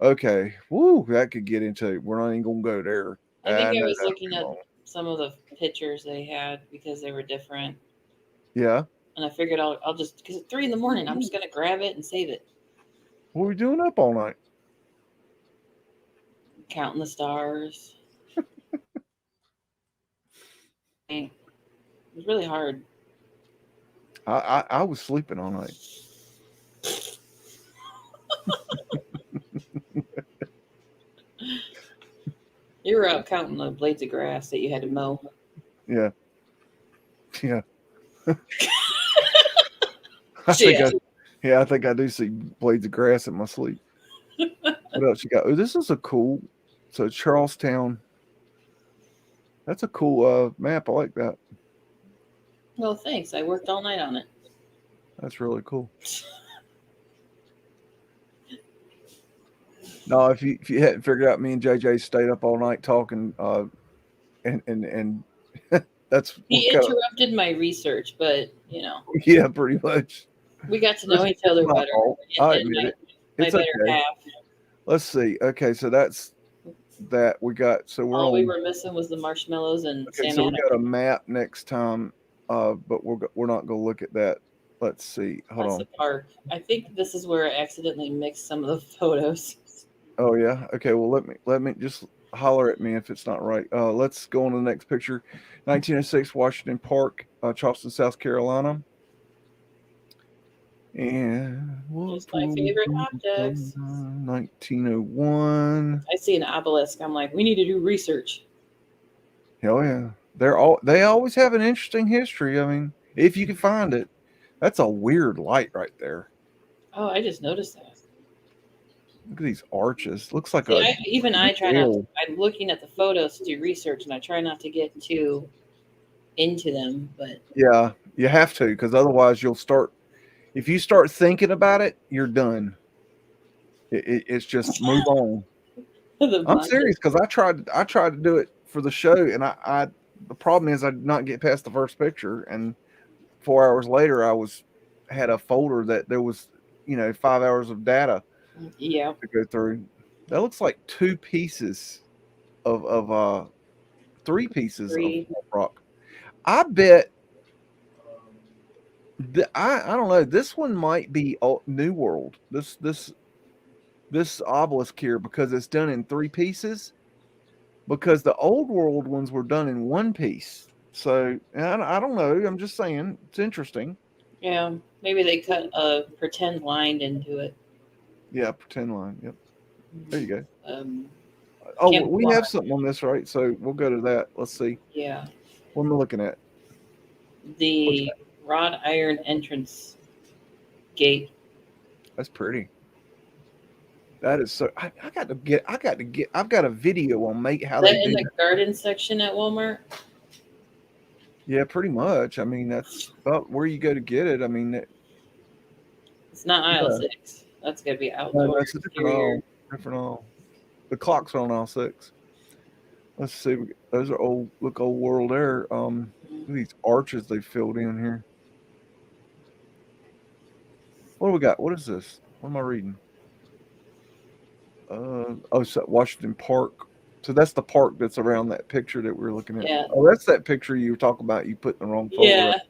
Okay. Woo, that could get into. We're not even gonna go there. I think I was looking at some of the pictures they had because they were different. Yeah. And I figured I'll just, because it's 3 a.m, I'm just gonna grab it and save it. What are we doing up all night? Counting the stars. It was really hard. I was sleeping all night. You were out counting the blades of grass that you had to mow. Yeah. Yeah. I think I do see blades of grass in my sleep. What else you got? Oh, this is a cool. So Charlestown. That's a cool map. I like that. Well, thanks. I worked all night on it. That's really cool. No, if you hadn't figured out, me and JJ stayed up all night talking, and that's he interrupted my research, but yeah, pretty much. We got to know each other better. I admit it. It's my better okay. half. Let's see. Okay, so that's that we got. So we're all we were missing was the marshmallows and okay. So we got a map next time, but we're not going to look at that. Let's see. Hold on. The park. I think this is where I accidentally mixed some of the photos. Oh yeah. Okay. Well, let me just Holler at me if it's not right. Let's go on to the next picture. 1906 Washington Park, Charleston, South Carolina. And It's my favorite objects. 1901. I see an obelisk. I'm like, we need to do research. Hell yeah. They always have an interesting history. I mean, if you can find it. That's a weird light right there. Oh, I just noticed that. Look at these arches. Looks like See, a I try not. whale. I'm looking at the photos to do research, and I try not to get too into them. But Yeah, you have to, because otherwise you'll start. If you start thinking about it, you're done. It's just move on. I'm serious, because I tried to do it for the show, and I the problem is I did not get past the first picture, and 4 hours later I had a folder that there was 5 hours of data yeah, to go through. That looks like two pieces of 3 pieces Three. of rock. I bet. I don't know. This one might be New World. This obelisk here, because it's done in 3 pieces. Because the old world ones were done in 1 piece. So I don't know. I'm just saying it's interesting. yeah. Maybe they cut a pretend line into it. Yeah, pretend line. Yep. There you go. We camouflage. have something on this, right? So we'll go to that. Let's see. Yeah, What am I looking at? the wrought iron entrance gate. That's pretty. That is so. I've got a video on how Is they that in do the that. garden section at Walmart? Yeah, pretty much. I mean, that's about where you go to get it. I mean, It's not aisle Yeah. 6. That's gonna be no, outdoor. that's a different exterior. aisle. Different aisle. The clocks are on aisle 6. Let's see. Those are old. Look, old world there. Look at these arches they filled in here. What do we got? What is this? What am I reading? So Washington Park. So that's the park that's around that picture that we were looking at. Yeah. Oh, that's that picture you were talking about. You put in the wrong folder. Yeah, Right?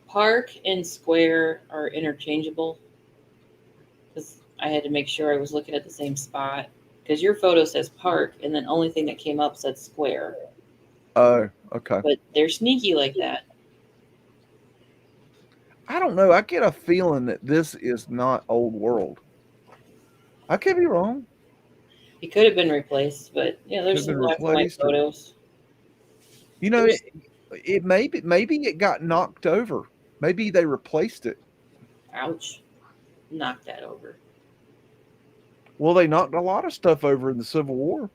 park and square are interchangeable. Because I had to make sure I was looking at the same spot. Because your photo says park, and then only thing that came up said square. Oh, okay. But they're sneaky like that. I don't know. I get a feeling that this is not old world. I could be wrong. It could have been replaced, but yeah, there's Could some have been black and white replaced or- photos. It maybe it got knocked over. Maybe they replaced it. Ouch. Knock that over. Well, they knocked a lot of stuff over in the Civil War,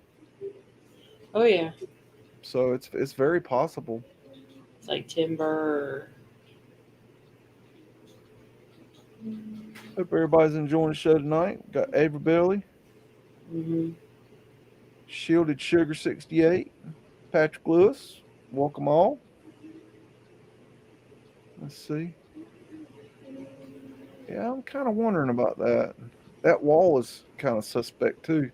Oh yeah. so it's very possible. It's like timber. Hope everybody's enjoying the show tonight. Got Avery Bailey, Mm-hmm. Shielded Sugar 68, Patrick Lewis. Welcome all. Let's see. Yeah, I'm kind of wondering about that. That wall is kind of suspect too.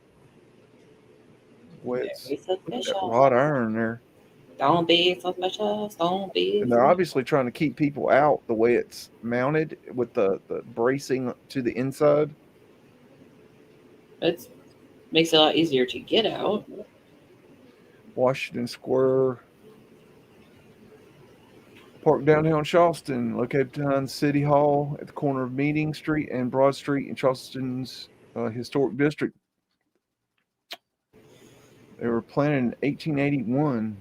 Way it's Very got suspicious. wrought iron there, Don't be suspicious. Don't be. and they're obviously trying to keep people out the way it's mounted with the bracing to the inside. It makes it a lot easier to get out. Washington Square Park downtown Charleston, located behind City Hall at the corner of Meeting Street and Broad Street in Charleston's historic district. They were planted in 1881.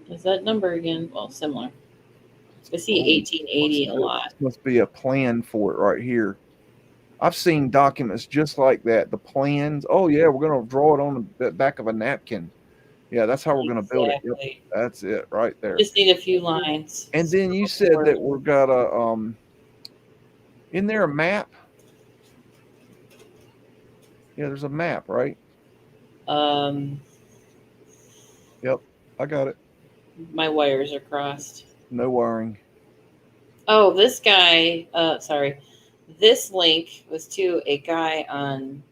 Is that number again? Well, similar. I see 1880 a lot. Must be a plan for it right here. I've seen documents just like that. The plans. Oh yeah, we're gonna draw it on the back of a napkin. Yeah, that's how we're gonna build it. Yep, Exactly. that's it right there. Just need a few lines. And then you said that we've got a in there a map. Yeah, there's a map, right? Yep, I got it. My wires are crossed. No wiring. Oh, this guy, sorry. This link was to a guy on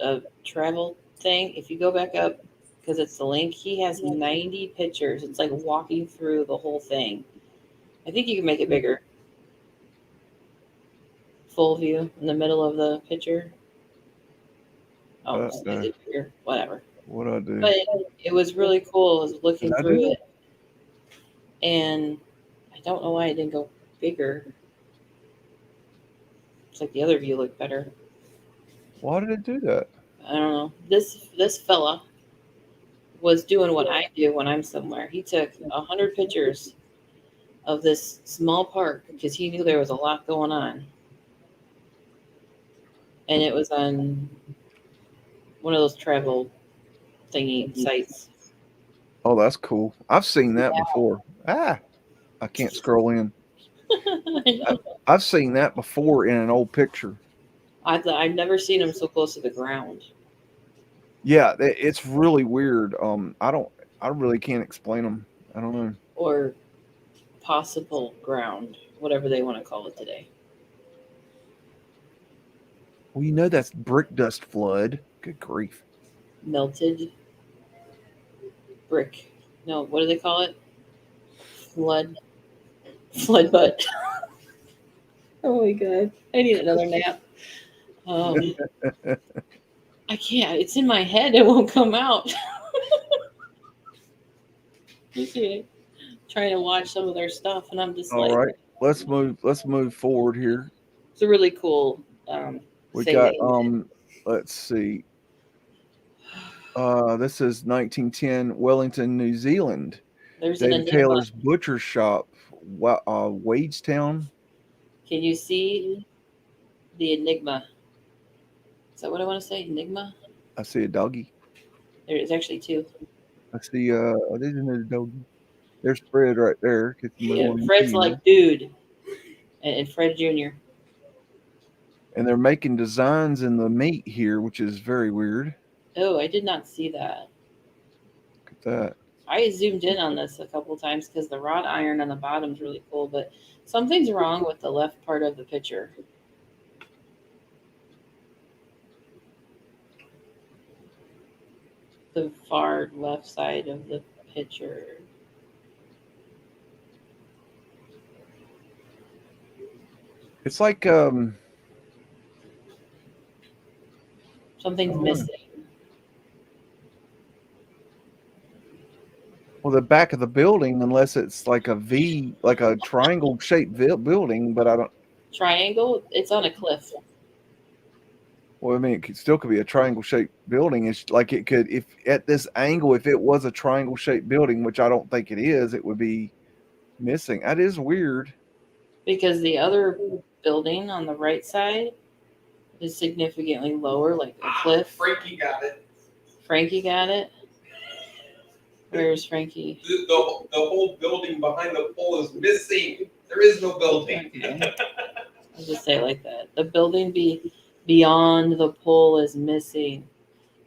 a travel thing. If you go back up, because it's the link, he has 90 pictures. It's like walking through the whole thing. I think you can make it bigger. Full view in the middle of the picture. Oh, Uh, is it bigger? Whatever. what I do? But it was really cool. I was looking Did I through do it, and I don't know why it didn't go bigger. It's like the other view looked better. Why did it do that? I don't know. This fella was doing what I do when I'm somewhere. He took 100 pictures of this small park because he knew there was a lot going on, and it was on one of those travel thingy sites. Oh, that's cool. I've seen that before. I can't scroll in. I know. I've seen that before in an old picture. I've never seen him so close to the ground. Yeah, it's really weird. I really can't explain them. I don't know. Or possible ground, whatever they want to call it today. Well, you know that's brick dust flood. Good grief. Melted brick. No, what do they call it? Flood butt. Oh my god. I need another nap. I can't. It's in my head. It won't come out. You see, trying to watch some of their stuff, and I'm just All like, right, let's move forward here. it's a really cool We thing. got that you did. let's see. This is 1910 Wellington, New Zealand. There's an David enigma. Taylor's butcher shop, Wadestown. Can you see the enigma? Is that what I want to say? Enigma? I see a doggy. There is actually two. I see there's another doggy. There's Fred right there. Yeah, Fred's like, dude. And Fred Jr. And they're making designs in the meat here, which is very weird. Oh, I did not see that. Look at that. I zoomed in on this a couple times because the wrought iron on the bottom is really cool, but something's wrong with the left part of the picture. The far left side of the picture. It's like Something's missing. well, the back of the building, unless it's like a V, like a triangle shaped building, but I don't. Triangle? It's on a cliff. Well, I mean, still could be a triangle shaped building. It's like it could, if at this angle, if it was a triangle shaped building, which I don't think it is, it would be missing. That is weird. Because the other building on the right side is significantly lower, like a cliff. Frankie got it. Frankie got it. Where's Frankie? The whole building behind the pole is missing. There is no building. Okay. I'll just say it like that. The building beyond the pole is missing.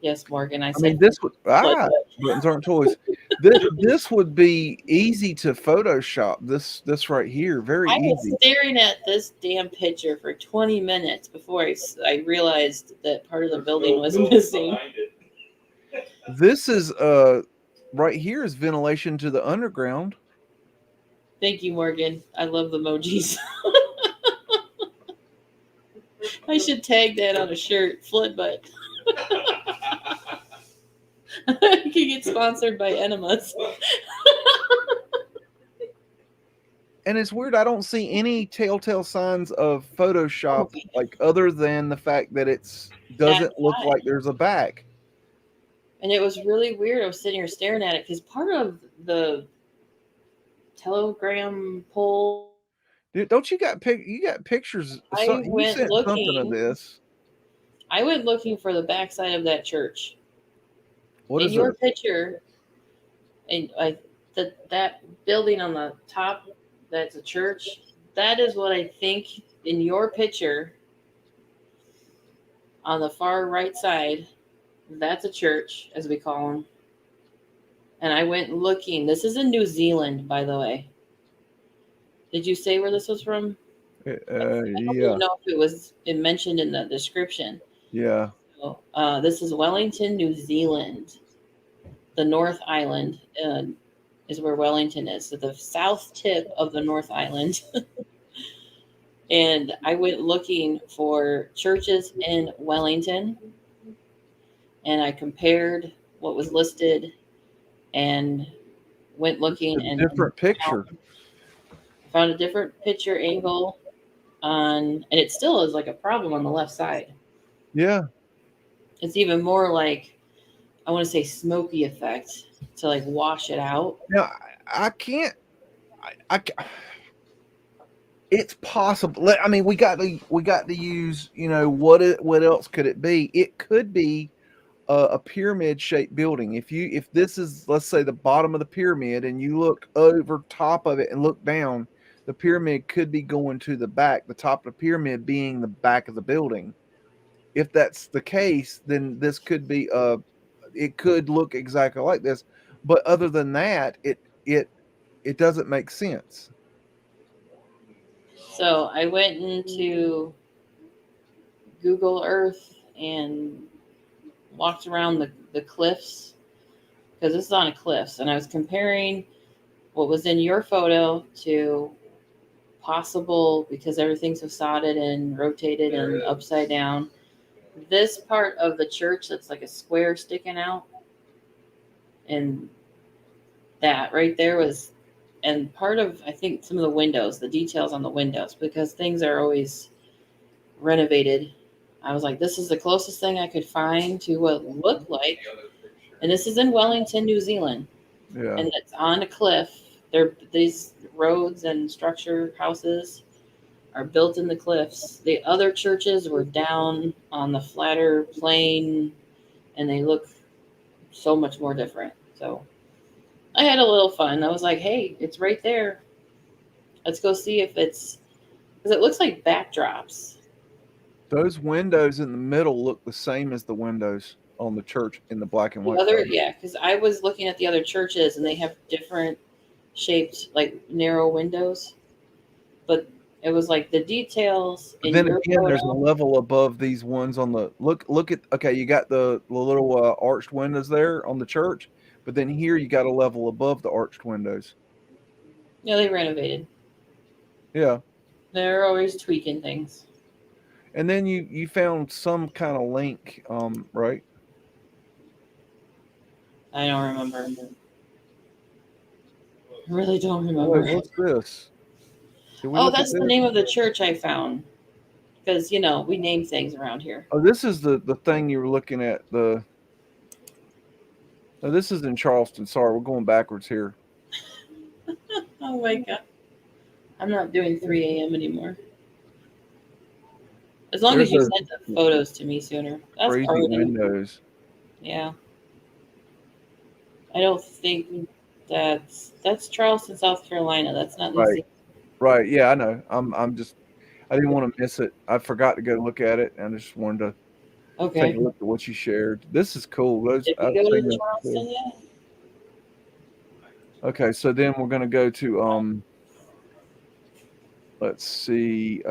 Yes, Morgan. I mean, said this would buttons aren't toys. This would be easy to Photoshop. This right here, very I was easy. staring at this damn picture for 20 minutes before I realized that part of the building was missing. This is right here is ventilation to the underground. Thank you, Morgan. I love the emojis. I should tag that on a shirt. Flood butt. I could get sponsored by enemas. And it's weird. I don't see any telltale signs of Photoshop, like other than the fact that it's doesn't look like there's a back. And it was really weird. I was sitting here staring at it because part of the telegram pole. Dude, don't you got pictures? You sent something of this. I went looking for the backside of that church. What in is your it? picture, and that building on the top, that's a church. That is what I think in your picture. On the far right side, that's a church, as we call them. And I went looking. This is in New Zealand, by the way. Did you say where this was from? I don't even know if it mentioned in the description. Yeah. So, this is Wellington, New Zealand. The North Island is where Wellington is. So the south tip of the North Island. And I went looking for churches in Wellington. and I compared what was listed and went looking A and different picture. found a different picture angle on, and it still is like a problem on the left side. Yeah. It's even more like, I want to say smoky effect to like wash it out. Now I can't. It's possible. I mean, we got to use. What else could it be? It could be a pyramid shaped building. If this is, let's say, the bottom of the pyramid, and you look over top of it and look down, the pyramid could be going to the back. The top of the pyramid being the back of the building. If that's the case, then this could be it could look exactly like this. But other than that, it doesn't make sense. So I went into Google Earth and walked around the cliffs, because this is on a cliffs, and I was comparing what was in your photo to possible, because everything's so sodded and rotated and upside down. This part of the church that's like a square sticking out, and that right there was, and part of, I think, some of the windows, the details on the windows, because things are always renovated. I was like, this is the closest thing I could find to what it looked like. And this is in Wellington, New Zealand. Yeah. And it's on a cliff. These roads and structure houses are built in the cliffs. The other churches were down on the flatter plain, and they look so much more different. So I had a little fun. I was like, hey, it's right there. Let's go see if it's, because it looks like backdrops. Those windows in the middle look the same as the windows on the church in the black and white. Yeah, because I was looking at the other churches, and they have different shaped, like narrow windows. But it was like the details. But then again, there's a level above these ones on the look at. Okay, you got the little arched windows there on the church, but then here you got a level above the arched windows. Yeah, they renovated. Yeah, they're always tweaking things. And then you found some kind of link, right? I don't remember. I really don't remember. Wait, what's this? Oh, that's the name of the church I found. Because, we name things around here. Oh, this is the thing you were looking at. No, this is in Charleston. Sorry, we're going backwards here. Oh, my God. I'm not doing 3 a.m. anymore. As long as you sent the photos to me sooner. That's crazy windows. Yeah. I don't think that's Charleston, South Carolina. That's not New Zealand. Right. Yeah, I know. I didn't want to miss it. I forgot to go look at it, and I just wanted to take a look at what you shared. This is cool. Did you go to Charleston yet? Okay, so then we're gonna go to let's see,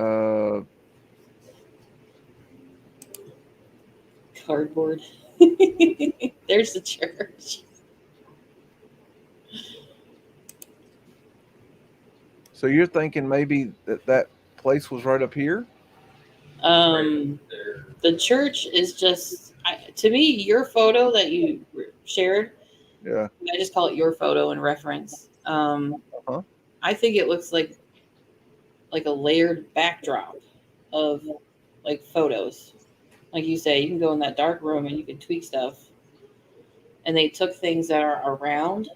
cardboard. There's the church. So you're thinking maybe that place was right up here? The church is just, to me, your photo that you shared. Yeah. I just call it your photo in reference. I think it looks like a layered backdrop of like photos. Like you say, you can go in that dark room and you can tweak stuff. And they took things that are around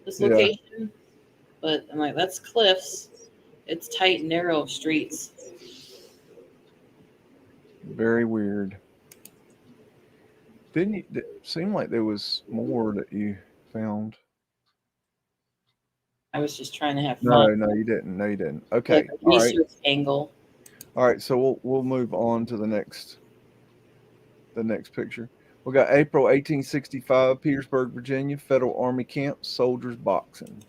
this location. Yeah. But I'm like, that's cliffs. It's tight, narrow streets. Very weird. It seemed like there was more that you found? I was just trying to have fun. No, you didn't. Okay. Like a research angle. All right, so we'll move on to the next picture. We got April 1865, Petersburg, Virginia, Federal Army camp, soldiers boxing.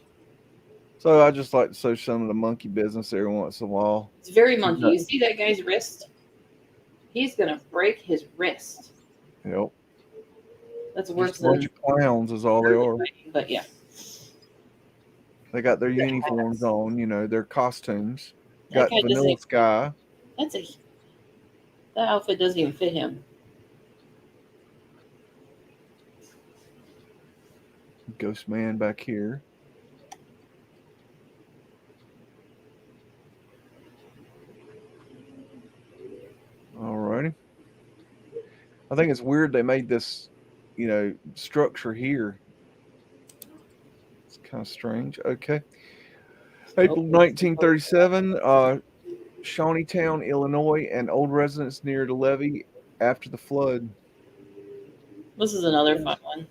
So I just like to show some of the monkey business every once in a while. It's very monkey. You see that guy's wrist? He's gonna break his wrist. Yep. That's worse than a bunch of clowns is all they are. But yeah. They got their uniforms on, their costumes. Got Vanilla Sky. That outfit doesn't even fit him. Ghost man back here. Alrighty. I think it's weird they made this, structure here. It's kind of strange. Okay. April 1937, Shawnee Town, Illinois, and old residents near the Levy after the flood. This is another fun one.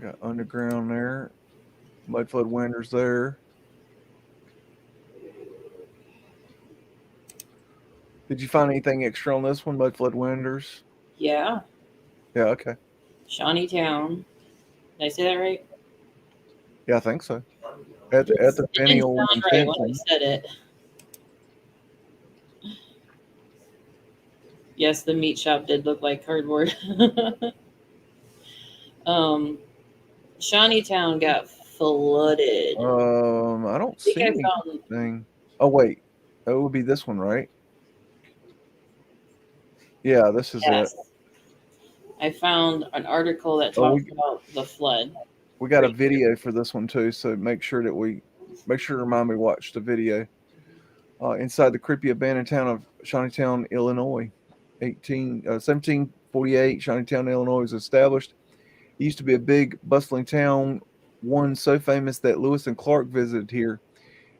Got underground there. Mudflood winters there. Did you find anything extra on this one, Mudflood winters? Yeah. Yeah, okay. Shawnee Town. Did I say that right? Yeah, I think so. At the It didn't Faneuil sound right when I said it. Yes, the meat shop did look like cardboard. Shawnee Town got flooded. I don't see I found anything. Oh wait, it would be this one, right? Yeah, this is it. I found an article that talks about the flood. We got a video for this one too, so make sure to remind me to watch the video. Inside the creepy abandoned town of Shawnee Town, Illinois, 1748. Shawnee Town, Illinois was established. It used to be a big, bustling town, one so famous that Lewis and Clark visited here.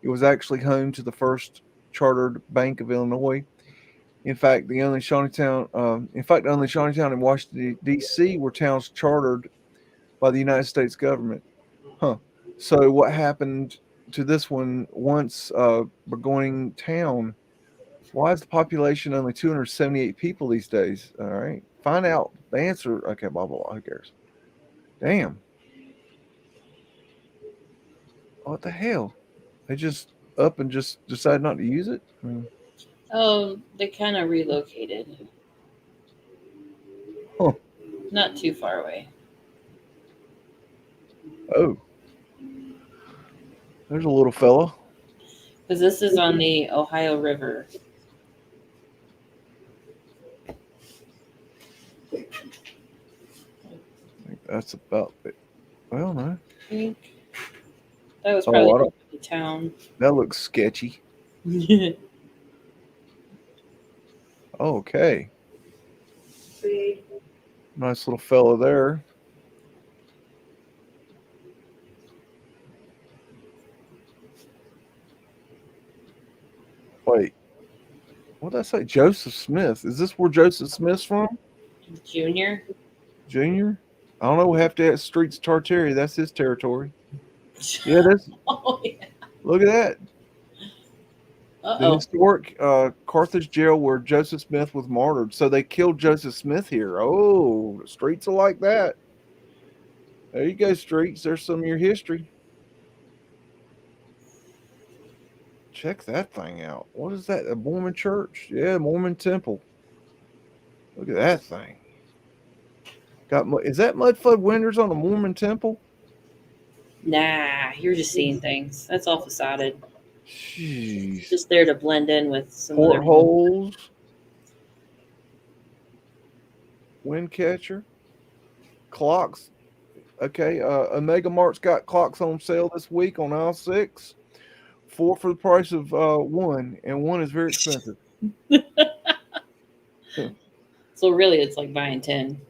It was actually home to the first chartered Bank of Illinois. In fact, the only Shawnee Town in Washington, D.C. were towns chartered by the United States government. So what happened to this one once Burgoyne Town? Why is the population only 278 people these days? All right. Find out the answer. Okay, blah, blah, blah. Who cares? Damn. What the hell? They just up and just decided not to use it? Oh, they kind of relocated. Huh. Not too far away. Oh. There's a little fella. Because this is on the Ohio River. I think that's about it. Well, no. I think that was probably the town. That looks sketchy. Okay. Nice little fella there. Wait. What did I say? Joseph Smith. Is this where Joseph Smith's from? Junior? Junior? I don't know. We have to ask Streets Tartaria. That's his territory. Yeah, that's. Oh, yeah. Look at that. Uh-oh. The historic Carthage jail where Joseph Smith was martyred. So they killed Joseph Smith here. Oh, the streets are like that. There you go, Streets. There's some of your history. Check that thing out. What is that? A Mormon church? Yeah, Mormon temple. Look at that thing. Is that Mudflood winters on a Mormon temple? Nah, you're just seeing things. That's all facaded. Jeez. Just there to blend in with some Portholes. Wind catcher. Clocks. Okay, Omega Mart's got clocks on sale this week on aisle 6. 4 for the price of 1, and 1 is very expensive. So really, it's like buying 10.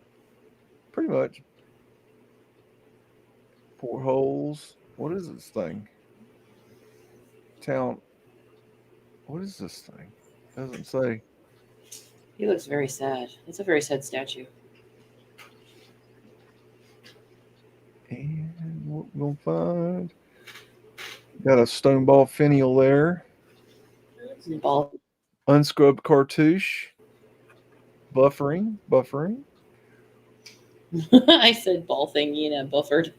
Pretty much. Portholes. What is this thing? Town. What is this thing? Doesn't say. He looks very sad. It's a very sad statue. And what we're going to find. Got a stone ball finial there. Ball. Unscrubbed cartouche. Buffering. I said ball thing, buffered.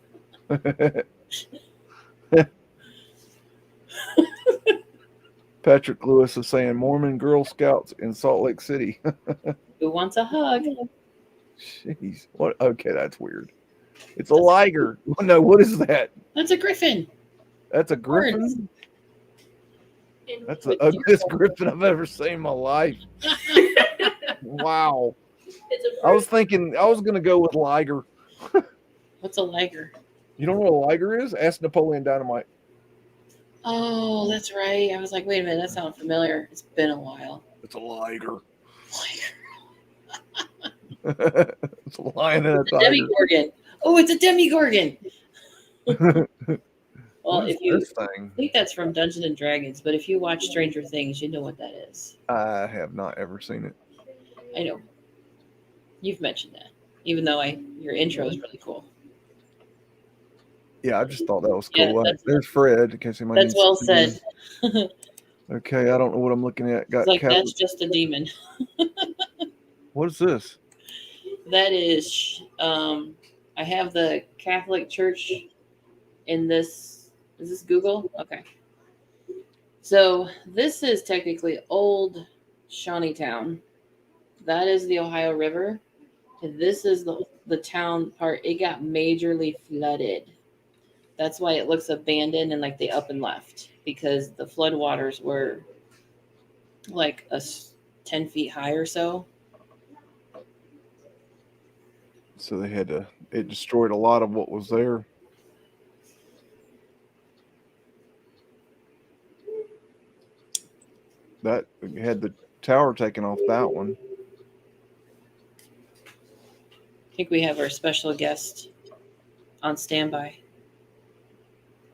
Patrick Lewis is saying Mormon Girl Scouts in Salt Lake City. Who wants a hug? Jeez. What? Okay, that's weird. It's a liger. No, what is that? That's a griffin. That's a griffin? Birds. That's the ugliest griffin I've ever seen in my life. Wow. It's a I was fruit. thinking I was gonna go with Liger. What's a liger? You don't know what a Liger is? Ask Napoleon Dynamite. Oh, that's right. I was like, wait a minute, that sounds familiar. It's been a while. It's a Liger. Liger. It's a lion and a It's a tiger. demigorgon. Oh, it's a demigorgon. Well, What is if you this thing? I think that's from Dungeons and Dragons, but if you watch Stranger Things, you know what that is. I have not ever seen it. I know. You've mentioned that. Even though your intro is really cool. Yeah, I just thought that was Yeah, cool. that's- There's Fred, in case anybody That's needs well to said. see. Okay, I don't know what I'm looking at. Got It's like Catholic- that's just a demon. What is this? That is I have the Catholic Church in this. Is this Google? Okay. So this is technically old Shawnee Town. That is the Ohio River. And this is the town part. It got majorly flooded. That's why it looks abandoned and like they up and left, because the floodwaters were like 10 feet high or so. So they had to. It destroyed a lot of what was there. That had the tower taken off that one. I think we have our special guest on standby.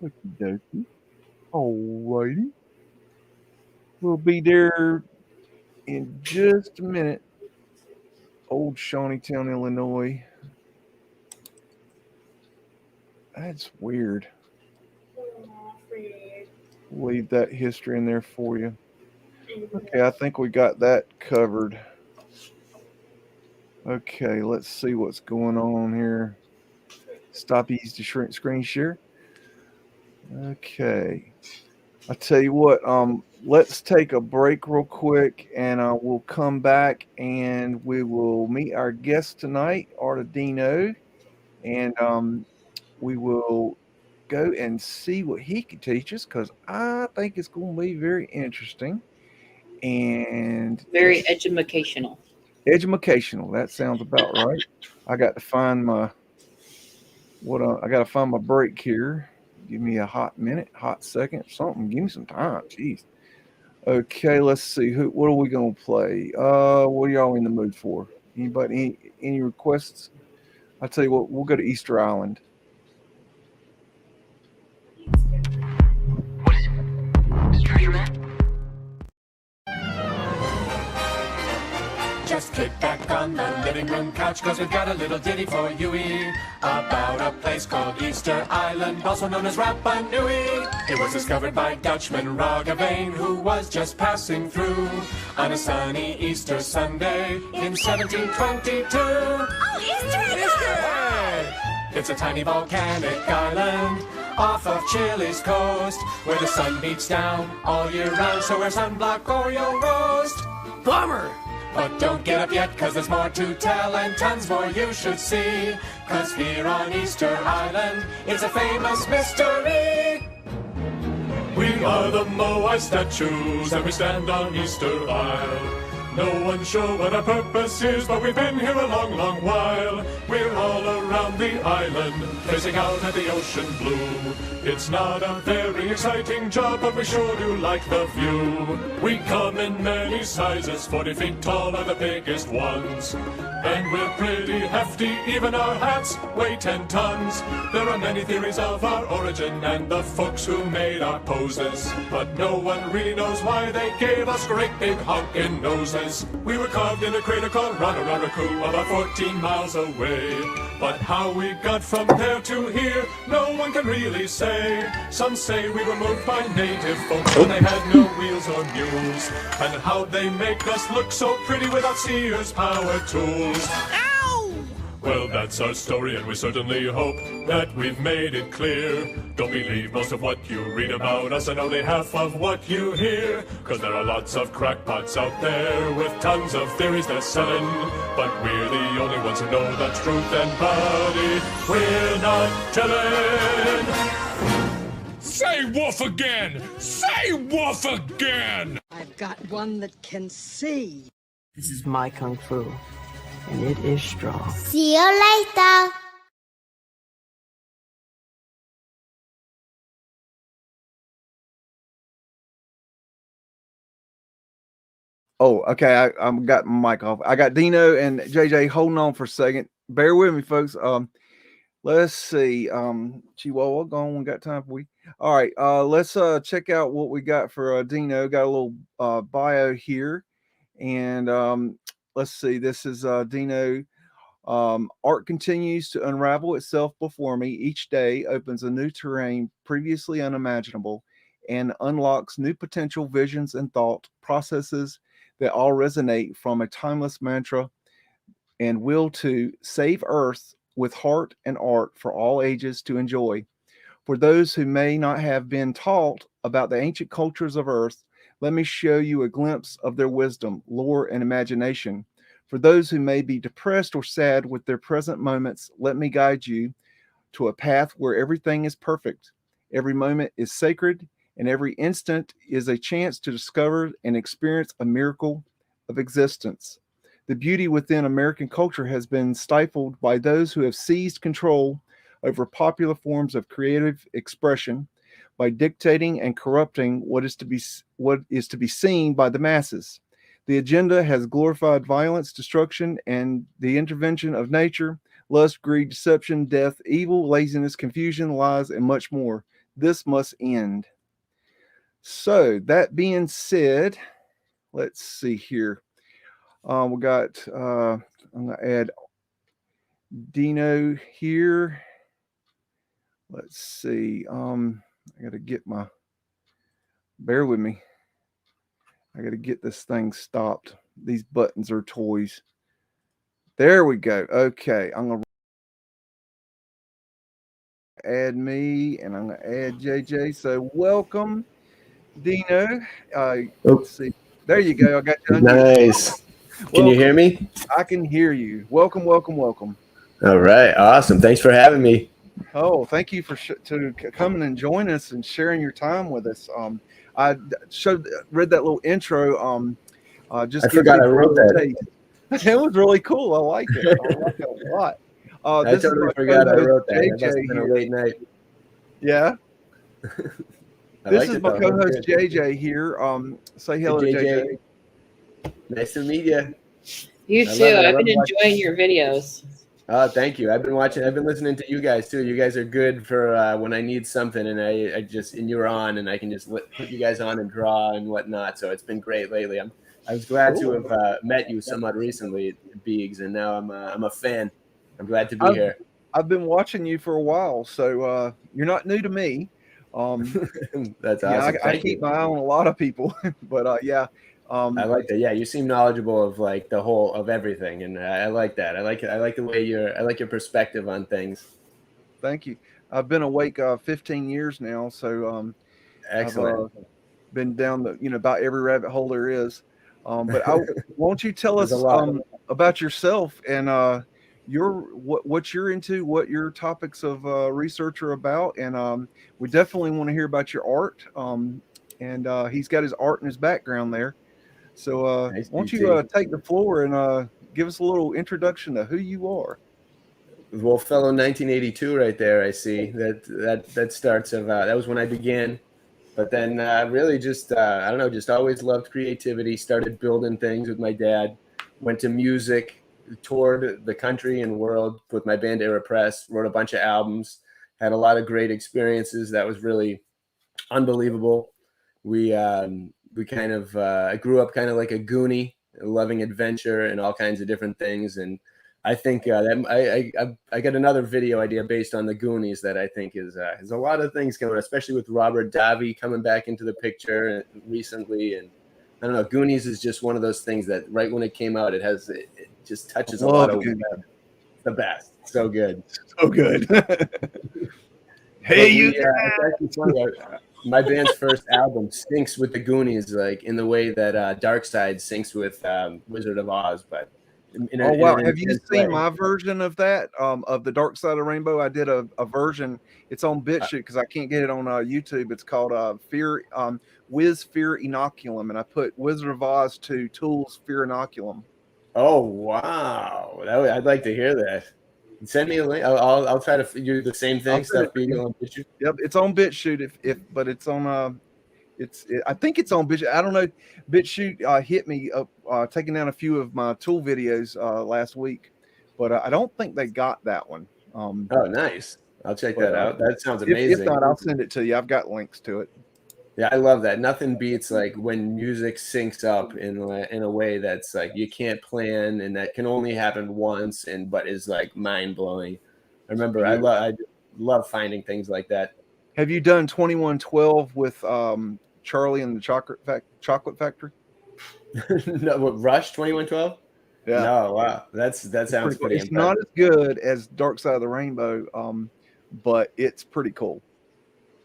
Okey-dokey. Alrighty. We'll be there in just a minute. Old Shawnee Town, Illinois. That's weird. We'll leave that history in there for you. Okay, I think we got that covered. Okay, let's see what's going on here. Stop easy to shrink screen share. Okay. I tell you what, let's take a break real quick and we'll come back and we will meet our guest tonight, Art of Dino, and we will go and see what he can teach us, because I think it's going to be very interesting and Very educational. educational. That sounds about right. I got to find my I got to find my break here. Give me a hot minute, hot second, something. Give me some time. Jeez. Okay, let's see. What are we gonna play? What are y'all in the mood for? Anybody? Any requests? I tell you what, we'll go to Easter Island. What is it? Is it treasure map? Just kick back on the living room couch, cause we've got a little ditty for you about a place called Easter Island, also known as Rapa Nui. It was discovered by Dutchman Roggeveen, who was just passing through on a sunny Easter Sunday in 1722. Oh, Easter! It's a tiny volcanic island off of Chile's coast, where the sun beats down all year round, so wear sunblock or you'll roast. Bummer! But don't get up yet, cause there's more to tell and tons more you should see. Cause here on Easter Island, it's a famous mystery. We are the Moai statues and we stand on Easter Isle. No one's sure what our purpose is, but we've been here a long, long while. We're all around the island, facing out at the ocean blue. It's not a very exciting job, but we sure do like the view. We come in many sizes, 40 feet tall are the biggest ones. And we're pretty hefty, even our hats weigh 10 tons. There are many theories of our origin and the folks who made our poses, but no one really knows why they gave us great big honkin' noses. We were carved in a crater called Ranararaku, about 14 miles away. But how we got from there to here, no one can really say. Some say we were moved by native folks when they had no wheels or mules. And how'd they make us look so pretty without Sears power tools? Ow! Well, that's our story, and we certainly hope that we've made it clear. Don't believe most of what you read about us and only half of what you hear. Cause there are lots of crackpots out there with tons of theories they're selling. But we're the only ones who know the truth, and buddy, we're not telling. Say woof again! Say woof again! I've got one that can see. This is my kung fu. and it is strong. See you later. Oh, okay. I'm got my mic off. I got Dino and JJ holding on for a second. Bear with me, folks. Let's see. Chihuahua gone. We got time for we. All right. Let's check out what we got for Dino. Got a little bio here, and let's see. This is Dino. Art continues to unravel itself before me. Each day opens a new terrain previously unimaginable, and unlocks new potential visions and thought processes that all resonate from a timeless mantra and will to save Earth with heart and art for all ages to enjoy. For those who may not have been taught about the ancient cultures of Earth, let me show you a glimpse of their wisdom, lore, and imagination. For those who may be depressed or sad with their present moments, let me guide you to a path where everything is perfect. Every moment is sacred, and every instant is a chance to discover and experience a miracle of existence. The beauty within American culture has been stifled by those who have seized control over popular forms of creative expression by dictating and corrupting what is to be seen by the masses. The agenda has glorified violence, destruction, and the intervention of nature, lust, greed, deception, death, evil, laziness, confusion, lies, and much more. This must end. So, that being said, let's see here. We got, I'm going to add Dino here. Let's see. I got to get bear with me. I got to get this thing stopped. These buttons are toys. There we go. Okay. I'm going to add me and I'm going to add JJ. So welcome, Dino. Let's see. There you go. I got you. Nice. Can you hear me? I can hear you. Welcome, welcome, welcome. All right. Awesome. Thanks for having me. Oh, thank you for coming and joining us and sharing your time with us. I read that little intro. I forgot I wrote that. It was really cool. I like it. I like it a lot. I totally forgot I wrote that. It must have been a late night. Yeah. This is my co-host JJ here. Say hello, JJ. Nice to meet you. You too. I've been enjoying your videos. Oh, thank you. I've been listening to you guys too. You guys are good for when I need something, and and you're on, and I can just put you guys on and draw and whatnot. So it's been great lately. I was glad to have met you somewhat recently at BEAGS, and now I'm a fan. I'm glad to be here. I've been watching you for a while, so you're not new to me. That's awesome. I keep my eye on a lot of people, but yeah. I like that. Yeah, you seem knowledgeable of like the whole of everything, and I like that. I like the way I like your perspective on things. Thank you. I've been awake 15 years now, so excellent. I've been down about every rabbit hole there is. But won't you tell us about yourself and what you're into, what your topics of research are about, and we definitely want to hear about your art. And he's got his art in his background there. So nice. Won't you take the floor and give us a little introduction to who you are? Well, fellow 1982 right there. I see that starts of that was when I began, but then really just I don't know, just always loved creativity. Started building things with my dad. Went to music, toured the country and world with my band Era Press. Wrote a bunch of albums. Had a lot of great experiences. That was really unbelievable. We kind of I grew up kind of like a Goonie, loving adventure and all kinds of different things. And I think that I got another video idea based on the Goonies that I think is a lot of things coming, especially with Robert Davi coming back into the picture recently. And I don't know, Goonies is just one of those things that right when it came out, it just touches a lot of the best. So good. So good. Hey, you. It's funny, my band's first album syncs with the Goonies, like in the way that Dark Side syncs with Wizard of Oz. But wow! Have you seen my version of that? Of the Dark Side of Rainbow? I did a version. It's on BitChute because I can't get it on YouTube. It's called Fear Inoculum, and I put Wizard of Oz to Tool's Fear Inoculum. Oh wow, I'd like to hear that. Send me a link. I'll try to do the same thing. I'll send Stuff it to being you. on BitChute. Yep, it's on BitChute but it's on I think it's on BitChute. I don't know. BitChute hit me up taking down a few of my tool videos last week, but I don't think they got that one. Oh, nice. I'll check But, that out. That sounds if amazing. not, I'll send it to you. I've got links to it. Yeah, I love that. Nothing beats like when music syncs up in a way that's like you can't plan and that can only happen once but is like mind blowing. I remember I love finding things like that. Have you done 2112 with Charlie and the Chocolate Factory? No, what, Rush 2112? Yeah. No, wow. That sounds pretty It's impressive. not as good as Dark Side of the Rainbow, but it's pretty cool.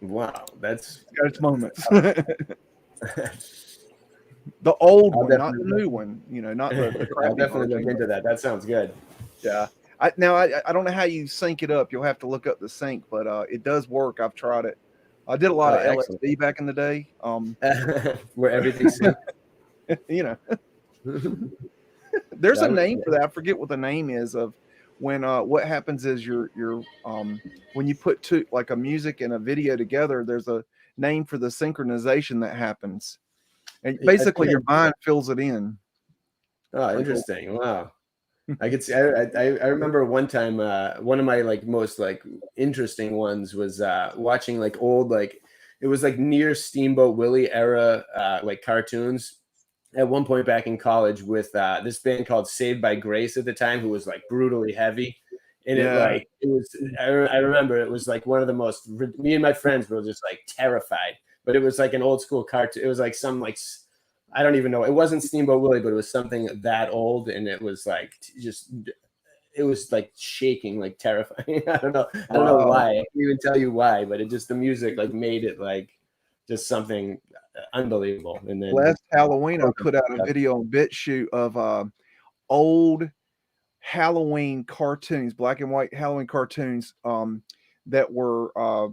Wow, It's got its moments. The old one, not the new one. You know, not the crappy I'll definitely version. look into that. That sounds good. Yeah. I don't know how you sync it up. You'll have to look up the sync, but it does work. I've tried it. I did a lot of excellent. LSD back in the day. Where everything's synced. You know, there's a name for that. I forget what the name is of when what happens is you're when you put like a music and a video together, there's a name for the synchronization that happens, and basically your mind fills it in. Oh, interesting. Wow. I could see. I remember one time one of my like most like interesting ones was watching like old like it was like near Steamboat Willie era like cartoons at one point back in college with this band called Saved by Grace at the time, who was like brutally heavy. And it was, I remember it was like one of the most, me and my friends were just like terrified, but it was like an old school cartoon. It was like some like, I don't even know. It wasn't Steamboat Willie, but it was something that old. And it was like, it was like shaking, like terrifying. I don't know why. I can't even tell you why, but it just, the music like made it like just something unbelievable. And then last Halloween, I put out a video on BitChute of old Halloween cartoons, black and white Halloween cartoons that were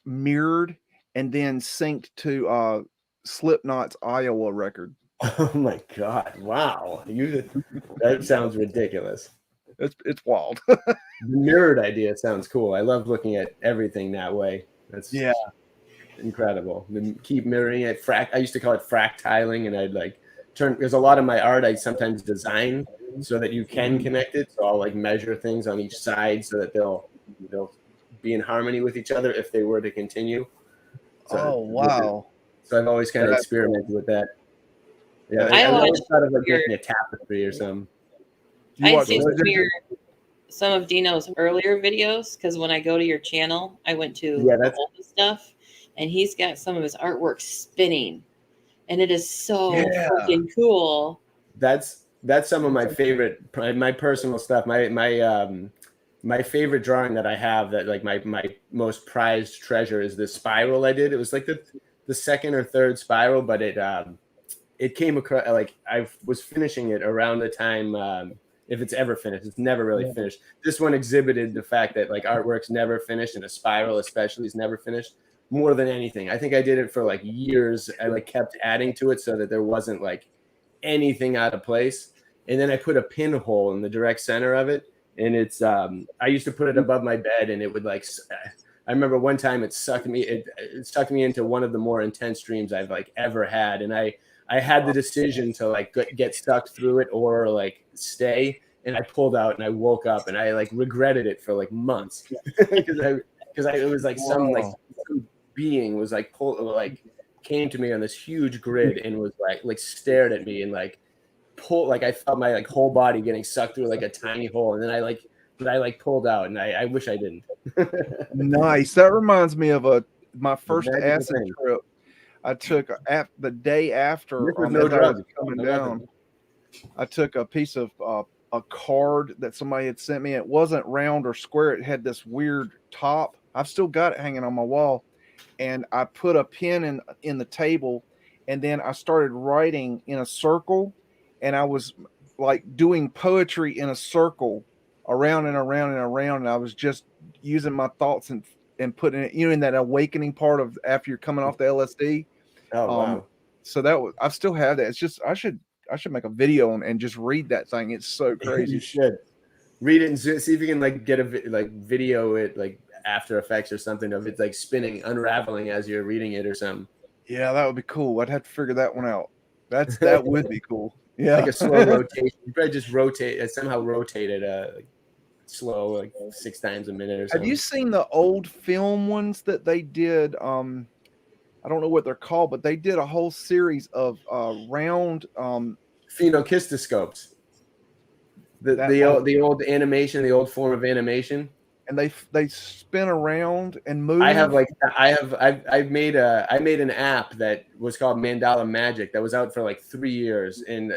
mirrored and then synced to Slipknot's Iowa record. Oh my God! Wow, that sounds ridiculous. It's wild. The mirrored idea sounds cool. I love looking at everything that way. That's incredible. Then keep mirroring it. I used to call it fractiling, and I'd like turn, because a lot of my art I sometimes design so that you can connect it. So I'll like measure things on each side so that they'll be in harmony with each other if they were to continue. So, wow! So I've always kind of experimented with that. Yeah, I always thought of like making a tapestry or something. I see some of Dino's earlier videos because when I go to your channel, I went to the oldest stuff, and he's got some of his artwork spinning, and it is so freaking cool. That's some of my favorite, my personal stuff. My favorite drawing that I have that like my most prized treasure is the spiral I did. It was like the second or third spiral, but it came across like I was finishing it around the time. If it's ever finished, it's never really finished. This one exhibited the fact that like artwork's never finished, and a spiral especially is never finished. More than anything, I think I did it for like years. I like kept adding to it so that there wasn't like anything out of place. And then I put a pinhole in the direct center of it, and it's I used to put it above my bed, and it would like. I remember one time it sucked me into one of the more intense dreams I've like ever had, and I had the decision to like get sucked through it or like stay, and I pulled out and I woke up and I like regretted it for like months because it was like some being was like came to me on this huge grid and was like stared at me and like pulled, like I felt my like whole body getting sucked through like a tiny hole, and then I pulled out, and I wish I didn't. Nice. That reminds me of my first acid trip. I took the day after coming down. I took a piece of a card that somebody had sent me. It wasn't round or square. It had this weird top. I've still got it hanging on my wall. And I put a pen in the table, and then I started writing in a circle, and I was like doing poetry in a circle around and around and around. And I was just using my thoughts and putting it, in that awakening part of after you're coming off the LSD. Oh, wow. So I still have that. It's just, I should should make a video and just read that thing. It's so You crazy. should read it and see if you can like get video it like After Effects or something of it like spinning, unraveling as you're reading it or something. Yeah, that would be cool. I'd have to figure that one out. That would be cool. Yeah, Like a slow rotation. You probably just somehow rotate it like slow, like 6 times a minute or something. Have you seen the old film ones that they did? I don't know what they're called, but they did a whole series of round phenokistoscopes. The old animation, the old form of animation. And they spin around and move. I made an app that was called Mandala Magic that was out for like 3 years, and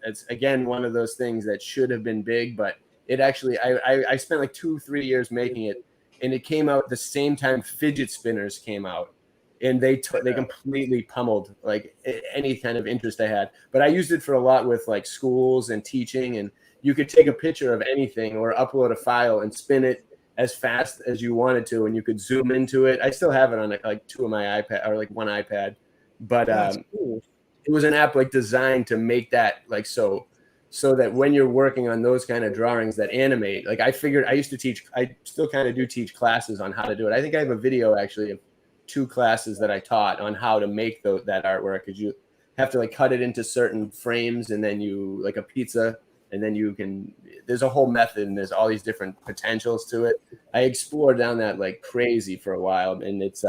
it's again one of those things that should have been big, but it actually I spent like 2-3 years making it, and it came out at the same time fidget spinners came out, and they completely pummeled like any kind of interest I had. But I used it for a lot with like schools and teaching, and you could take a picture of anything or upload a file and spin it as fast as you wanted to, and you could zoom into it. I still have it on like 2 of my iPad or like 1 iPad, but cool. It was an app like designed to make that like so that when you're working on those kind of drawings that animate, like I figured I used to teach, I still kind of do teach classes on how to do it. I think I have a video actually of 2 classes that I taught on how to make that artwork, because you have to like cut it into certain frames, and then you like a pizza, and then you can, there's a whole method, and there's all these different potentials to it. I explored down that like crazy for a while, and it's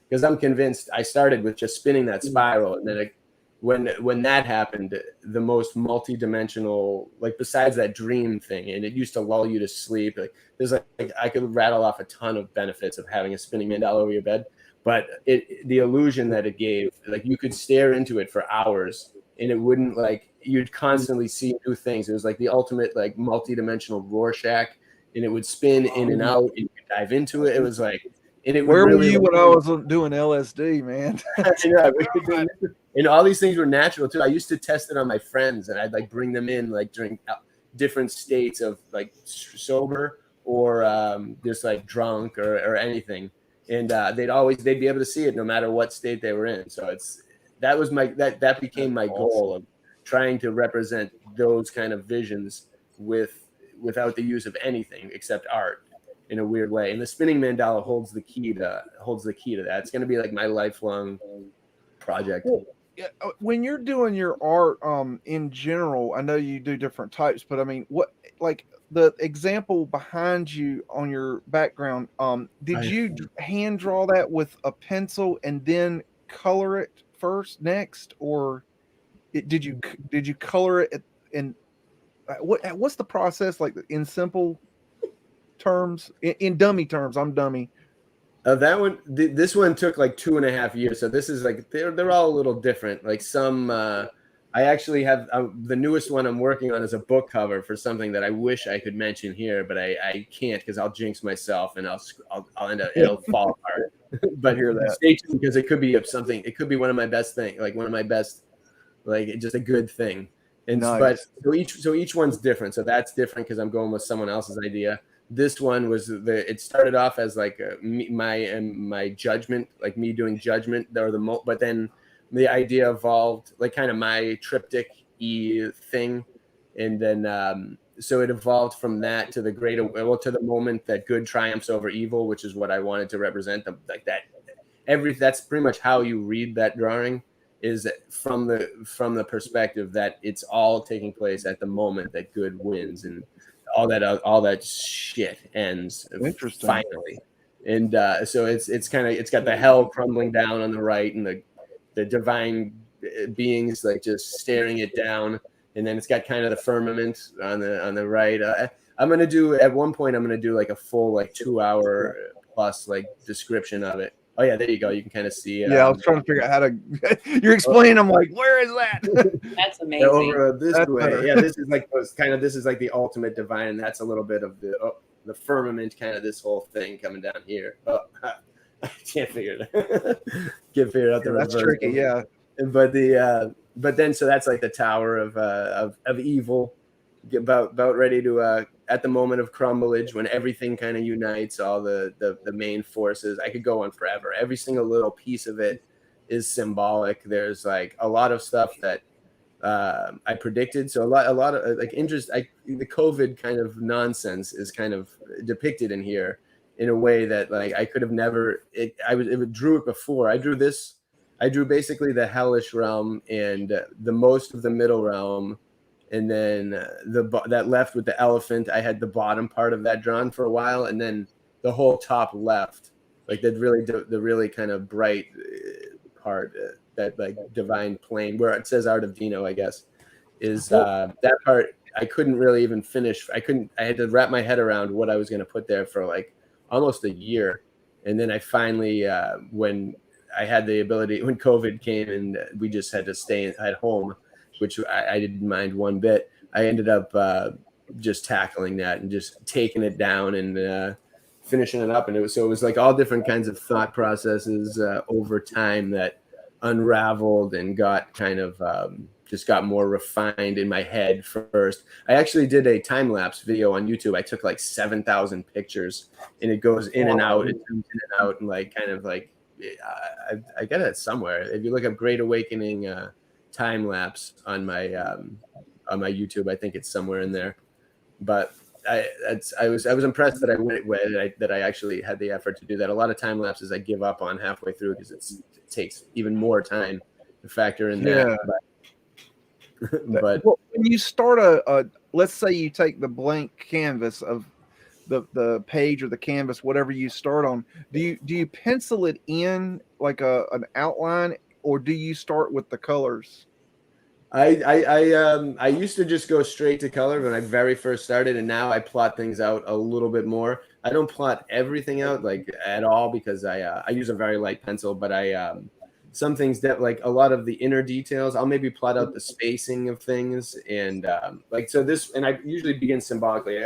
because I'm convinced I started with just spinning that spiral, and then when that happened, the most multi-dimensional, like besides that dream thing, and it used to lull you to sleep. Like there's like I could rattle off a ton of benefits of having a spinning mandala over your bed, but the illusion that it gave, like you could stare into it for hours, and it wouldn't like, you'd constantly see new things. It was like the ultimate like multi-dimensional Rorschach, and it would spin in and out, and you could dive into it. It was like, and it would Where really, were you when I was doing LSD, man? yeah, and all these things were natural too. I used to test it on my friends, and I'd like bring them in like during different states of like sober or just like drunk or anything, and they'd be able to see it no matter what state they were in. So that became my goal of trying to represent those kind of visions without the use of anything except art in a weird way. And the spinning mandala holds the key to that. It's going to be like my lifelong project. Well, yeah, when you're doing your art in general, I know you do different types, but I mean, what, like the example behind you on your background, did you hand draw that with a pencil and then color it next, or did you color it in what's the process like in simple terms, in dummy terms? I'm dummy. That one, this one took like 2.5 years. So this is like, they're all a little different. Like some, I actually have the newest one I'm working on is a book cover for something that I wish I could mention here, but I can't because I'll jinx myself and I'll end up, it'll fall apart. But hear that. Stay tuned, because it could be something. It could be one of my best things, like one of my best, like just a good thing. And nice. But so each one's different. So that's different because I'm going with someone else's idea. This one was it started off as like my judgment, like me doing judgment, but then the idea evolved like kind of my triptych thing, and then so it evolved from that to to the moment that good triumphs over evil, which is what I wanted to represent. Like that, that's pretty much how you read that drawing, is from the perspective that it's all taking place at the moment that good wins, and all that shit ends. Interesting. Finally. And so it's got the hell crumbling down on the right, and the divine beings like just staring it down, and then it's got kind of the firmament on the right. I'm gonna do like a full like 2-hour plus like description of it. Oh yeah, there you go. You can kind of see it. Yeah, I was trying to figure out how to. You're explaining. I'm like, where is that? That's amazing. Over this That's way. better. Yeah, this is like the ultimate divine, and that's a little bit of the firmament, kind of this whole thing coming down here. Oh, I can't figure it out. Can't figure out the That's reverse. tricky. Yeah. But then so that's like the tower of evil, about ready to at the moment of crumblage, when everything kind of unites, all the main forces. I could go on forever. Every single little piece of it is symbolic. There's like a lot of stuff that I predicted. So a lot of like interest. The COVID kind of nonsense is kind of depicted in here in a way that like I could have never. It drew it before. I drew this. I drew basically the hellish realm and the most of the middle realm, and then that left with the elephant. I had the bottom part of that drawn for a while, and then the whole top left, like the really kind of bright part, that like divine plane where it says Art of Dino, I guess, is that part. I couldn't really even finish. I had to wrap my head around what I was going to put there for like almost a year, and then I finally when I had the ability, when COVID came and we just had to stay at home, which I didn't mind one bit. I ended up just tackling that and just taking it down and finishing it up. And it was like all different kinds of thought processes over time that unraveled and got kind of just got more refined in my head first. I actually did a time lapse video on YouTube. I took like 7,000 pictures, and it goes in and out, it comes in and out, and like kind of like I got it somewhere. If you look up Great Awakening time lapse on my YouTube, I think it's somewhere in there. But I was impressed that I actually had the effort to do that. A lot of time lapses I give up on halfway through because it takes even more time to factor in that. But well, when you start let's say you take the blank canvas of the page or the canvas, whatever you start on, do you pencil it in like an outline, or do you start with the colors? I used to just go straight to color when I very first started, and now I plot things out a little bit more. I don't plot everything out like at all because I use a very light pencil, but some things that like a lot of the inner details, I'll maybe plot out the spacing of things and like so this, and I usually begin symbolically.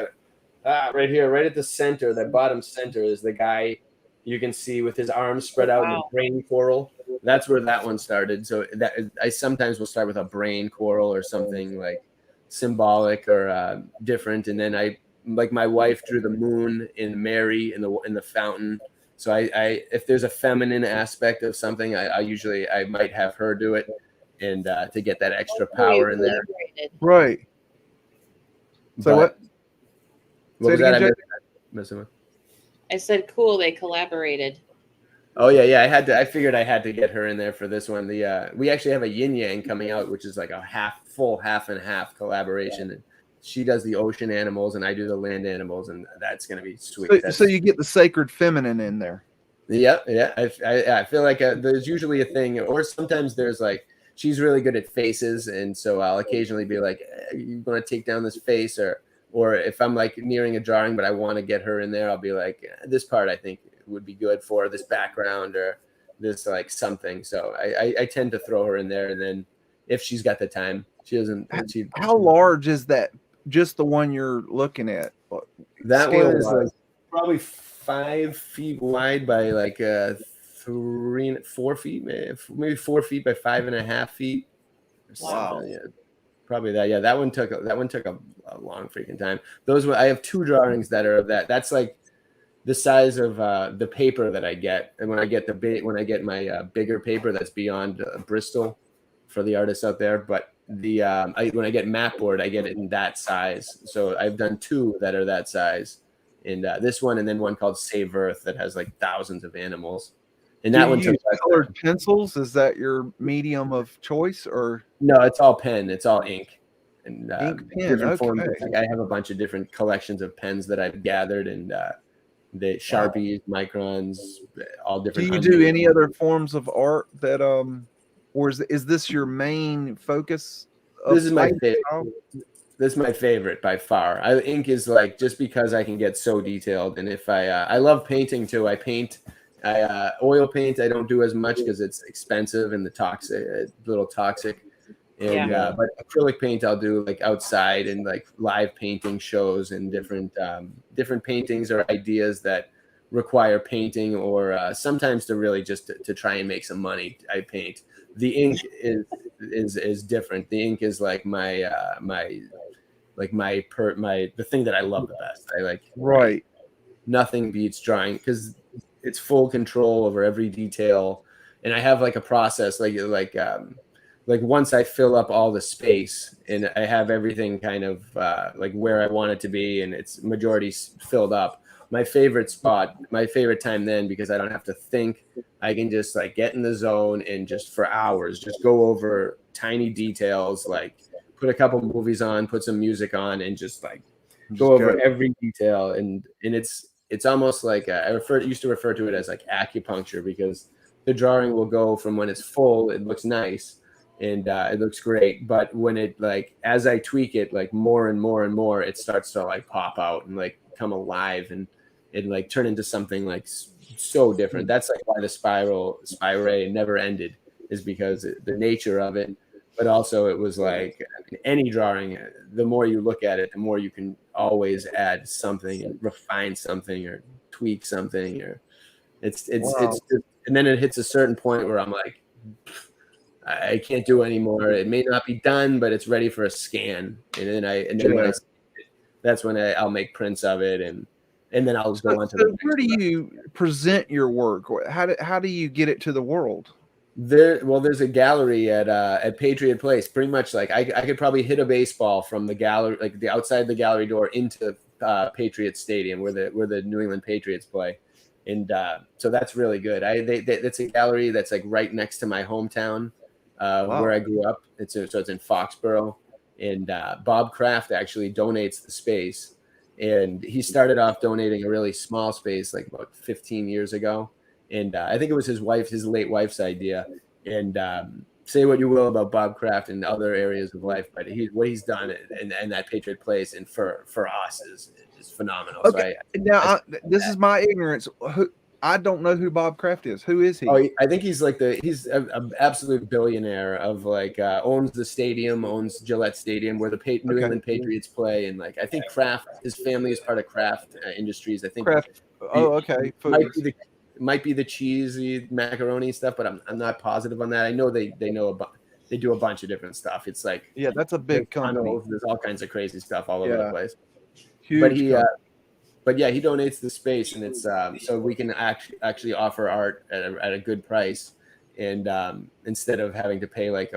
Right here, right at the center, that bottom center is the guy you can see with his arms spread out in the brain coral. That's where that one started. So that I sometimes will start with a brain coral or something like symbolic or different, and then I like my wife drew the moon in Mary in the fountain. So I if there's a feminine aspect of something, I usually might have her do it, and to get that extra power in there. Right. So what? What was that? I said, cool. They collaborated. Oh yeah. I figured I had to get her in there for this one. We actually have a yin yang coming out, which is like a full half and half collaboration. And she does the ocean animals, and I do the land animals, and that's gonna be sweet. So you get the sacred feminine in there. Yeah. I feel like there's usually a thing, or sometimes there's like she's really good at faces, and so I'll occasionally be like, "You want to take down this face?" Or if I'm like nearing a drawing, but I want to get her in there, I'll be like, this part I think would be good for this background or this like something. So I tend to throw her in there, and then if she's got the time, she doesn't. How large is that? Just the one you're looking at? That one is like probably 5 feet wide by like 4 feet, maybe 4 feet by 5.5 feet. Wow. Yeah. Probably that. Yeah, that one took a long freaking time. I have 2 drawings that are of that. That's like the size of the paper that I get, and when I get my bigger paper that's beyond Bristol for the artists out there. But when I get map board, I get it in that size. So I've done 2 that are that size, and this one, and then one called Save Earth that has like thousands of animals. And that one took colored pencils. Is that your medium of choice, or no? It's all pen. It's all ink. And ink pen. Okay. Like I have a bunch of different collections of pens that I've gathered, and the Sharpies, Microns, all different. Do you do any other forms of art that or is this your main focus? This is my favorite. This is my favorite by far. Ink is like just because I can get so detailed, and if I love painting too. I paint. Oil paint I don't do as much because it's expensive and the little toxic. And but acrylic paint I'll do like outside and like live painting shows and different paintings or ideas that require painting, or sometimes to really just to try and make some money. I paint. The ink is different. The ink is like the thing that I love the best. I like. Right. Nothing beats drawing because it's full control over every detail, and I have like a process like like once I fill up all the space and I have everything kind of like where I want it to be and it's majority filled up, my favorite spot, my favorite time then, because I don't have to think, I can just like get in the zone and just for hours, just go over tiny details, like put a couple movies on, put some music on, and just like go over every detail. And it's almost like used to refer to it as like acupuncture, because the drawing will go from when it's full, it looks nice and it looks great, but when it like as I tweak it like more and more and more, it starts to like pop out and like come alive and like turn into something like so different. That's like why the spirale never ended, is because the nature of it, but also it was like any drawing, the more you look at it, the more you can always add something and refine something or tweak something, or it's just, and then it hits a certain point where I'm like, I can't do anymore. It may not be done, but it's ready for a scan. And then when I see it, that's when I'll make prints of it, and then I'll go on to the. Where do you present your work? How do you get it to the world? There's a gallery at Patriot Place. Pretty much like I could probably hit a baseball from the gallery, like the outside the gallery door into Patriot Stadium where the New England Patriots play. And so that's really good. That's a gallery that's like right next to my hometown where I grew up. So it's in Foxborough, and Bob Kraft actually donates the space, and he started off donating a really small space like about 15 years ago, and I think it was his late wife's idea. And say what you will about Bob Kraft and other areas of life, but what he's done in that Patriot Place and for us is phenomenal. Okay. So this is my ignorance. I don't know who Bob Kraft is. Who is he? Oh, I think he's like he's an absolute billionaire of like owns the stadium, owns Gillette Stadium where the New England Patriots play, and like I think Kraft, his family is part of Kraft Industries. I think Kraft. Oh, okay. Might be the cheesy macaroni stuff, but I'm not positive on that. I know they do a bunch of different stuff. It's like that's a big company. There's all kinds of crazy stuff all over the place. Huge but he donates the space, and it's so we can actually offer art at a good price, and instead of having to pay like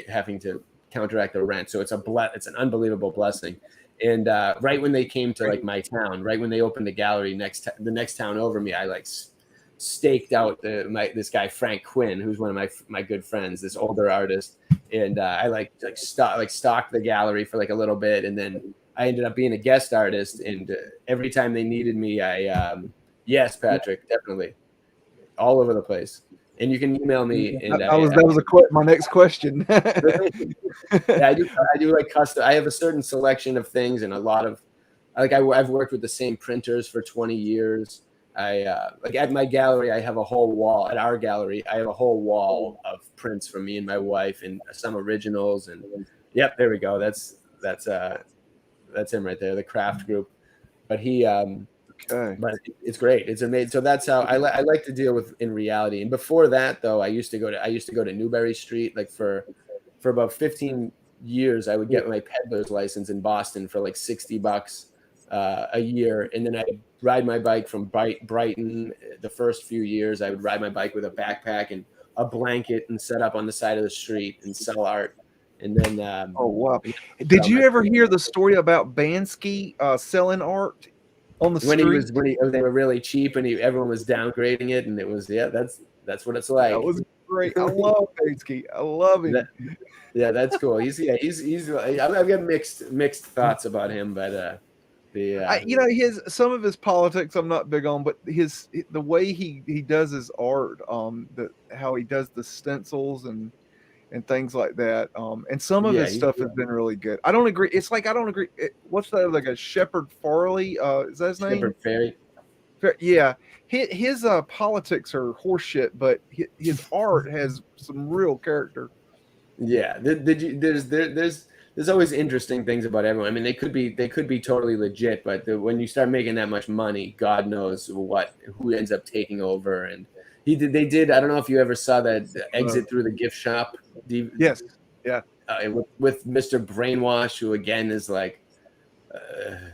having to counteract the rent. So it's an unbelievable blessing. And right when they came to like my town, right when they opened the gallery the next town over me, I like staked out this guy Frank Quinn, who's one of my good friends, this older artist, and I stalked the gallery for like a little bit, and then I ended up being a guest artist, and every time they needed me, yes, Patrick, definitely, all over the place. And you can email me. And that was my next question. I do like custom. I have a certain selection of things, and a lot of I've worked with the same printers for 20 years. Like at my gallery, I have a whole wall. At our gallery, I have a whole wall of prints from me and my wife, and some originals. And yep, there we go. That's him right there, the Kraft Group. But but it's great. It's amazing. So that's how I like to deal with in reality. And before that, though, I used to go to Newberry Street. Like for about 15 years, I would get my peddler's license in Boston for like $60 a year, and then I'd ride my bike from Brighton. The first few years, I would ride my bike with a backpack and a blanket and set up on the side of the street and sell art. And then oh wow! Did you ever hear the story about Bansky selling art on the street? They were really cheap, and everyone was downgrading it, and it was that's what it's like. That was great. I love Bansky. I love him. That's cool. He's I've got mixed thoughts about him, but some of his politics I'm not big on, but the way he does his art, how he does the stencils and things like that, and some of his stuff has been really good. I don't agree. It's like I don't agree. What's that? Like a Shepard Farley? Is that his name? Shepard Fairey. Yeah, his politics are horseshit, but his art has some real character. Yeah, there's always interesting things about everyone. I mean, they could be totally legit, but when you start making that much money, God knows who ends up taking over. And they did. I don't know if you ever saw that Exit Through the Gift Shop. Yes. Yeah. With Mr. Brainwash, who again is like,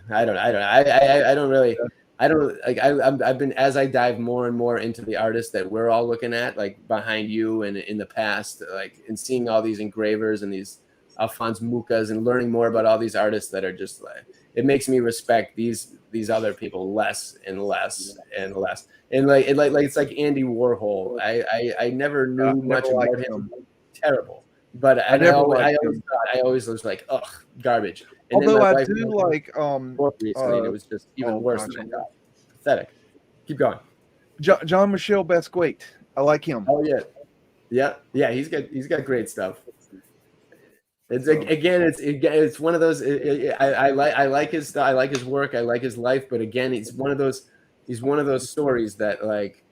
I don't really. I don't like. I've been, as I dive more and more into the artists that we're all looking at, like behind you and in the past, like, and seeing all these engravers and these Alphonse Mucas and learning more about all these artists that are just like, it makes me respect these other people less and less and less. And like it's like Andy Warhol. I never knew much about him. Terrible. But I always was like, ugh, garbage. And although I do like recently, and it was just even worse than I thought. Pathetic. Keep going. John Michel Basquiat. I like him. Oh yeah. He's got great stuff. It's it's one of those. I like his style. I like his work. I like his life. But again, he's one of those stories that like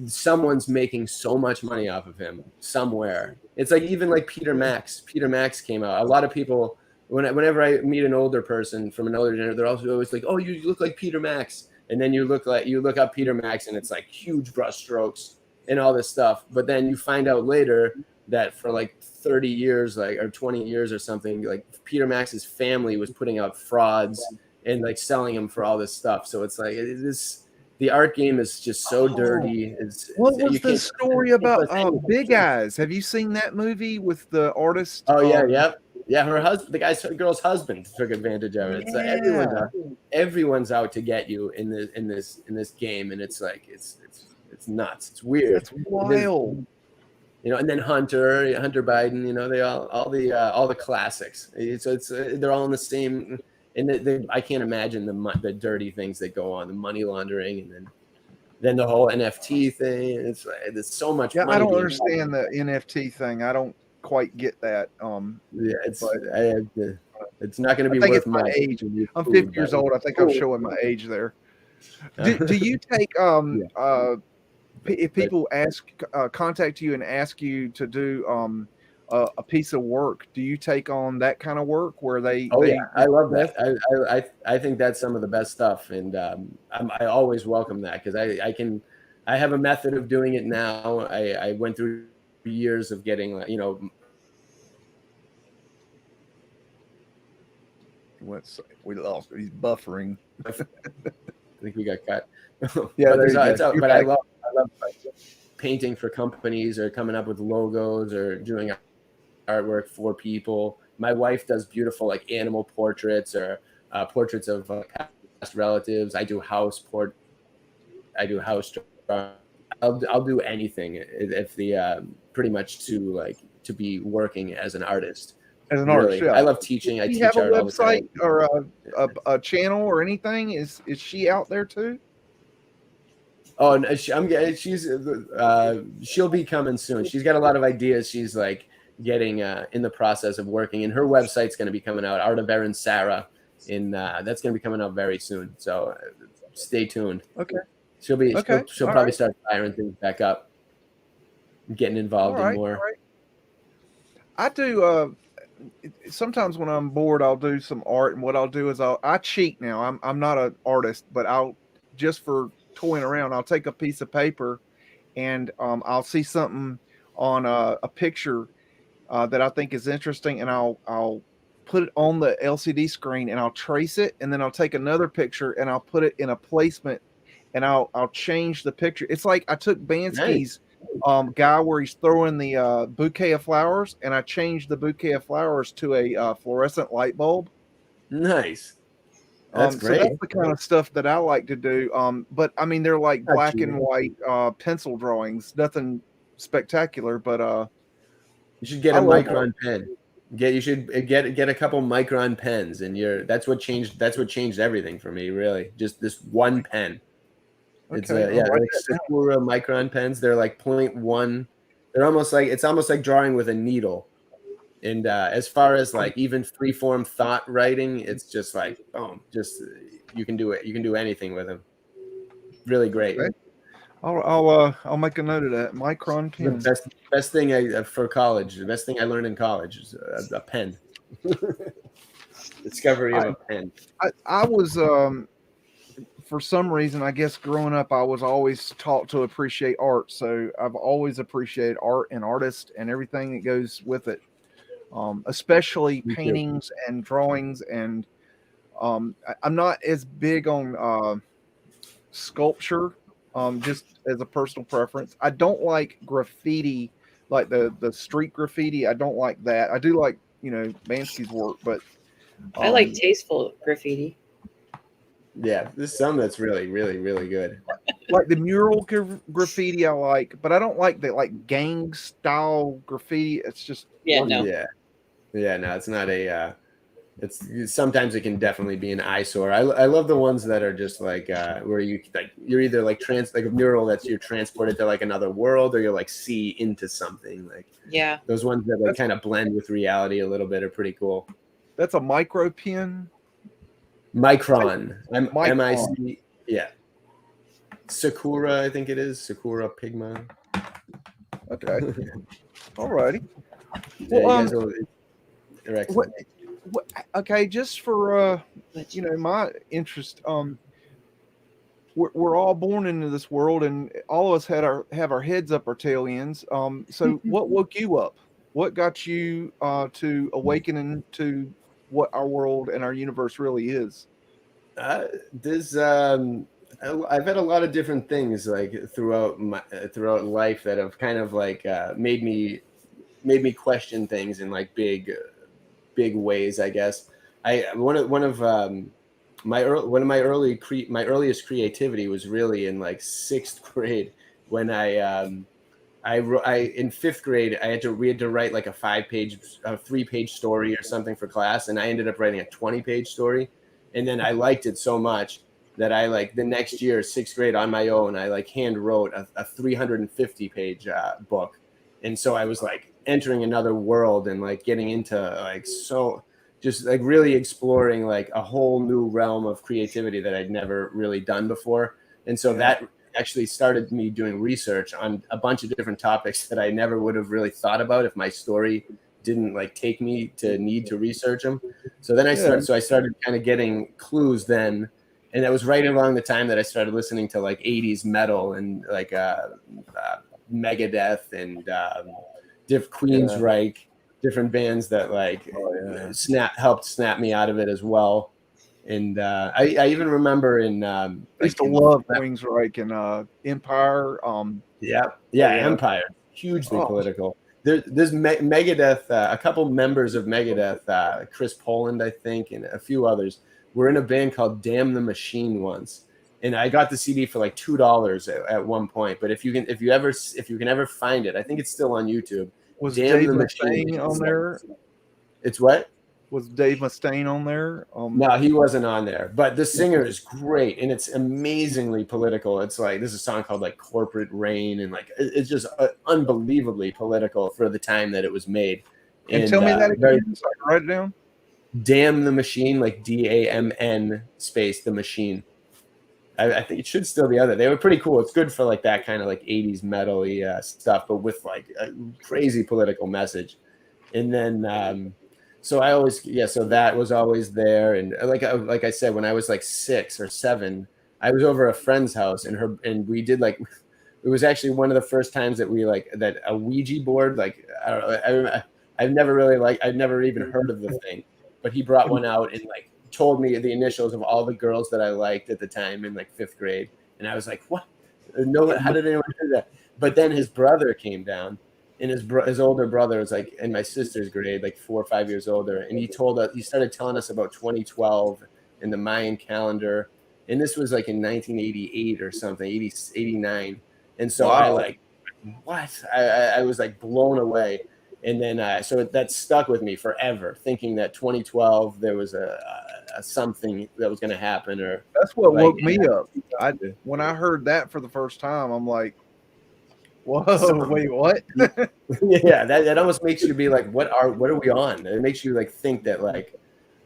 someone's making so much money off of him somewhere. It's like even like Peter Max. Peter Max came out. A lot of people, whenever I meet an older person from an older generation, they're also always like, "Oh, you look like Peter Max." And then you look up Peter Max, and it's like huge brush strokes and all this stuff. But then you find out later that for like 30 years, like, or 20 years or something, like Peter Max's family was putting out frauds and like selling them for all this stuff. So it's like the art game is just so dirty. What was the story about Big Eyes? Have you seen that movie with the artist? Oh yeah. Her husband, the girl's husband, took advantage of it. So everyone's out to get you in this game, and it's like it's nuts. It's weird. It's wild. And then Hunter Biden. They all the classics. So they're all in the same. And I can't imagine the dirty things that go on, the money laundering, and then the whole NFT thing. It's so much. Yeah, I don't understand the NFT thing. I don't quite get that. It's not going to be worth my age. I'm 50 years old. I think I'm showing my age there. Do you take if people contact you and ask you to do a piece of work, do you take on that kind of work where they? I love that. I think that's some of the best stuff, and I always welcome that because I have a method of doing it now. I went through years of getting we lost. He's buffering. I think we got cut. Yeah, but I love painting for companies or coming up with logos or doing artwork for people. My wife does beautiful like animal portraits or portraits of past relatives. I do house I'll do anything if pretty much to be working as an artist. As an artist, yeah. I love teaching. I teach have art a all the time. website or a channel or anything? Is she out there too? Oh, no, she'll be coming soon. She's got a lot of ideas. She's like getting in the process of working, and her website's going to be coming out. Art of Erin Sarah, that's going to be coming out very soon. So stay tuned. Okay. She'll probably start firing things back up, getting involved in more. Right. I do. Sometimes when I'm bored, I'll do some art, and what I'll do is I cheat now. I'm not an artist, but I'll just for toying around, I'll take a piece of paper and I'll see something on a picture that I think is interesting, and I'll put it on the LCD screen and I'll trace it, and then I'll take another picture and I'll put it in a placement, and I'll change the picture. It's like I took Bansky's guy where he's throwing the bouquet of flowers, and I changed the bouquet of flowers to a fluorescent light bulb. Nice. That's great. So that's the kind of stuff that I like to do. But I mean, they're like black and white pencil drawings, nothing spectacular. But you should get a Micron pen. You should get a couple Micron pens, and that's what changed everything for me. Really, just this one pen. It's like Sakura Micron pens. They're like 0.1. They're almost like drawing with a needle. And as far as like even freeform thought writing, it's just like boom, just you can do it. You can do anything with them. Really great. Okay. I'll make a note of that. Micron pen. The best thing for college. The best thing I learned in college is a pen. Discovery of a pen. I was for some reason, I guess growing up, I was always taught to appreciate art. So I've always appreciated art and artists and everything that goes with it. Especially paintings and drawings and I'm not as big on sculpture, just as a personal preference. I don't like graffiti, like the street graffiti. I don't like that. I do like Bansky's work, but I like tasteful graffiti. Yeah, there's some that's really, really, really good. like the mural graffiti I like, but I don't like the like gang style graffiti. It's just Yeah, no. Yeah, no, it's not a. It's sometimes it can definitely be an eyesore. I love the ones that are just like where you're either like like a mural that's you're transported to like another world, or you're like see into something. Like Yeah, those ones that like kind of blend with reality a little bit are pretty cool. That's a micro pen. Micron. Micron. M-I-C. Yeah. Sakura, I think it is. Sakura Pigma. Okay. Alrighty. Yeah, Well, you're excellent. okay, just for my interest, we're all born into this world, and all of us have our heads up our tail ends. So what woke you up? What got you to awakening to what our world and our universe really is? I've had a lot of different things like throughout life that have kind of like made me question things in like big ways, I guess. One of my earliest creativity was really in like 6th grade when I in 5th grade we had to write like a 3-page story or something for class, and I ended up writing a 20-page story, and then I liked it so much that I like the next year, 6th grade, on my own, I like hand wrote a 350-page book. And so I was like entering another world and like getting into like just like really exploring like a whole new realm of creativity that I'd never really done before. And so that actually started me doing research on a bunch of different topics that I never would have really thought about if my story didn't like take me to need to research them. So then I started kind of getting clues then. And that was right around the time that I started listening to like 80s metal and like Megadeth and Queensryche, different bands that like helped snap me out of it as well. And I even remember I used to love Queensryche and Empire. Empire, hugely political. There's Megadeth, a couple members of Megadeth, Chris Poland, I think, and a few others. We're in a band called Damn the Machine once, and I got the CD for like $2 at one point. But if you can ever find it, I think it's still on YouTube. Was Dave Mustaine on there? It's what? Was Dave Mustaine on there? No, he wasn't on there. But the singer is great, and it's amazingly political. It's like there's a song called like Corporate Rain, and like it's just unbelievably political for the time that it was made. And tell me that again, so I can write it down. Damn the Machine, like DAMN space the Machine. I think it should still be out there. They were pretty cool. It's good for like that kind of like 80s metal-y stuff, but with like a crazy political message. And then so that was always there. And like I said, when I was like 6 or 7, I was over a friend's house and we did like, it was actually one of the first times that we like that a Ouija board, like I've never even heard of the thing. But he brought one out and like told me the initials of all the girls that I liked at the time in like 5th grade. And I was like, what? No, how did anyone do that? But then his brother came down, and his older brother was like in my sister's grade, like 4 or 5 years older. And he started telling us about 2012 and the Mayan calendar. And this was like in 1988 or something, 89. And so I like, what? I was like blown away. And then, so that stuck with me forever, thinking that 2012 there was a something that was going to happen. Or that's what woke me up. When I heard that for the first time, I'm like, "Whoa, wait, what?" Yeah, that almost makes you be like, "What are we on?" It makes you like think that like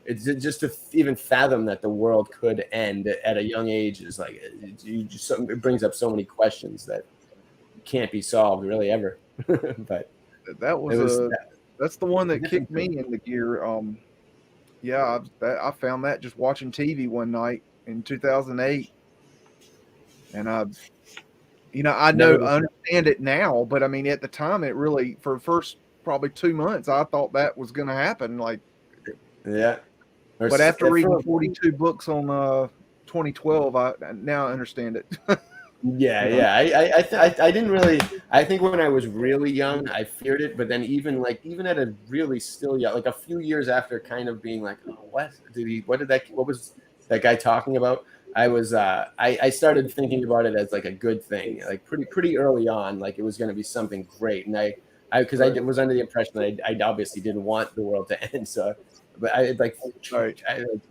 it's just to even fathom that the world could end at a young age is like it brings up so many questions that can't be solved really ever. But. That's the one that kicked me into gear. I found that just watching TV one night in 2008, and I understand it now, but I mean at the time it really, for the first probably 2 months, I thought that was going to happen. Like, yeah, But after reading 42 books on 2012, I now understand it. Yeah. I didn't really. I think when I was really young, I feared it. But then even at a really still young, like a few years after, kind of being like, oh, what was that guy talking about? I started thinking about it as like a good thing, like pretty early on, like it was going to be something great. And I was under the impression that I obviously didn't want the world to end. So, but it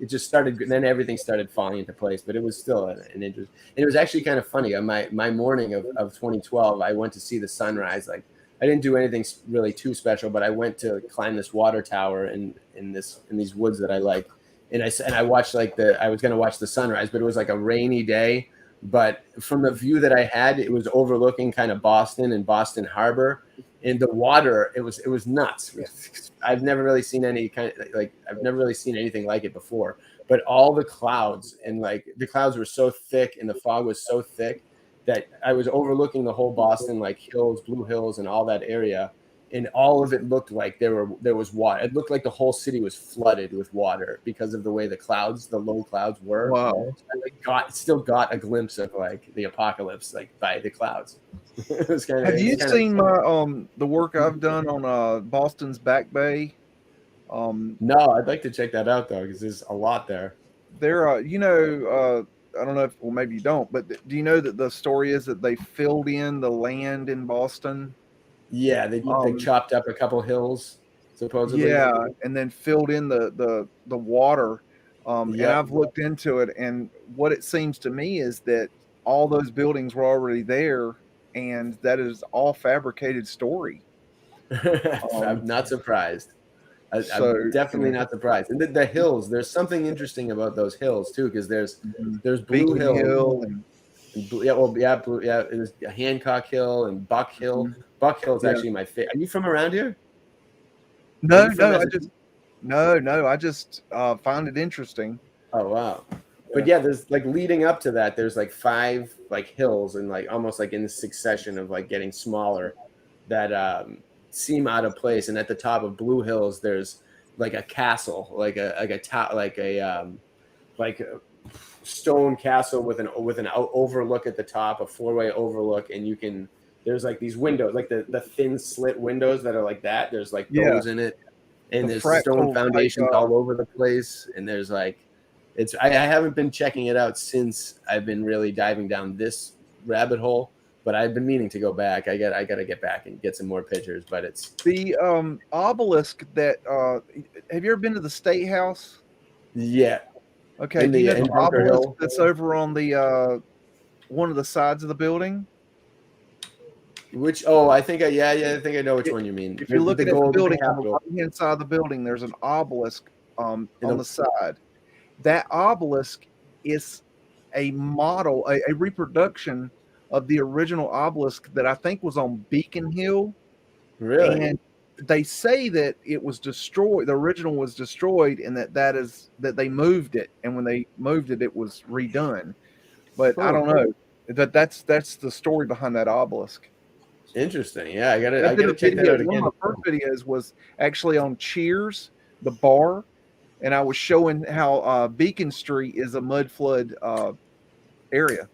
just started, and then everything started falling into place. But it was still an interest. And it was actually kind of funny. On my morning of 2012, I went to see the sunrise. Like I didn't do anything really too special, but I went to climb this water tower in these woods that I like. And I watched I was going to watch the sunrise, but it was like a rainy day. But from the view that I had, it was overlooking kind of Boston and Boston Harbor, and the water. It was nuts. I've never really seen I've never really seen anything like it before. But all the clouds and the clouds were so thick and the fog was so thick that I was overlooking the whole Boston, like hills, Blue Hills, and all that area. And all of it looked like there was water. It looked like the whole city was flooded with water because of the way the low clouds were. Wow! So still got a glimpse of like the apocalypse, like by the clouds. It was kind of. Have you seen my the work I've done on Boston's Back Bay? No, I'd like to check that out though, because there's a lot there. There, I don't know if, well, maybe you don't, but do you know that the story is that they filled in the land in Boston? Yeah, they chopped up a couple hills, supposedly. Yeah, and then filled in the water. And I've looked into it, and what it seems to me is that all those buildings were already there, and that is all fabricated story. I'm not surprised. I'm definitely not surprised. And the hills, there's something interesting about those hills too, because there's Blue Hill and there's Hancock Hill and Buck Hill. Mm-hmm. Buck Hill is actually my favorite. Are you from around here? No, I just found it interesting. Oh wow. But yeah, there's like leading up to that, there's like 5 like hills and like almost like in the succession of like getting smaller that seem out of place. And at the top of Blue Hills, there's like a castle, like a stone castle with an overlook at the top, a 4-way overlook, and there's like these windows, like the thin slit windows that are like that. There's like those in it, and there's stone foundations all over the place. And there's like, I haven't been checking it out since I've been really diving down this rabbit hole, but I've been meaning to go back. I gotta get back and get some more pictures. But it's the obelisk that. Have you ever been to the State House? Yeah. Okay. Do you know the obelisk that's over on the one of the sides of the building? Which I think I know which one you mean. If you're looking at the building on the right-hand side of the building, there's an obelisk on the side. That obelisk is a model, a reproduction of the original obelisk that I think was on Beacon Hill. Really? And they say that it was destroyed. The original was destroyed, and that they moved it. And when they moved it, it was redone. But I don't know. That's the story behind that obelisk. Interesting. Yeah, I gotta check that out again. One of my first videos was actually on Cheers, the bar, and I was showing how Beacon Street is a mudflood area.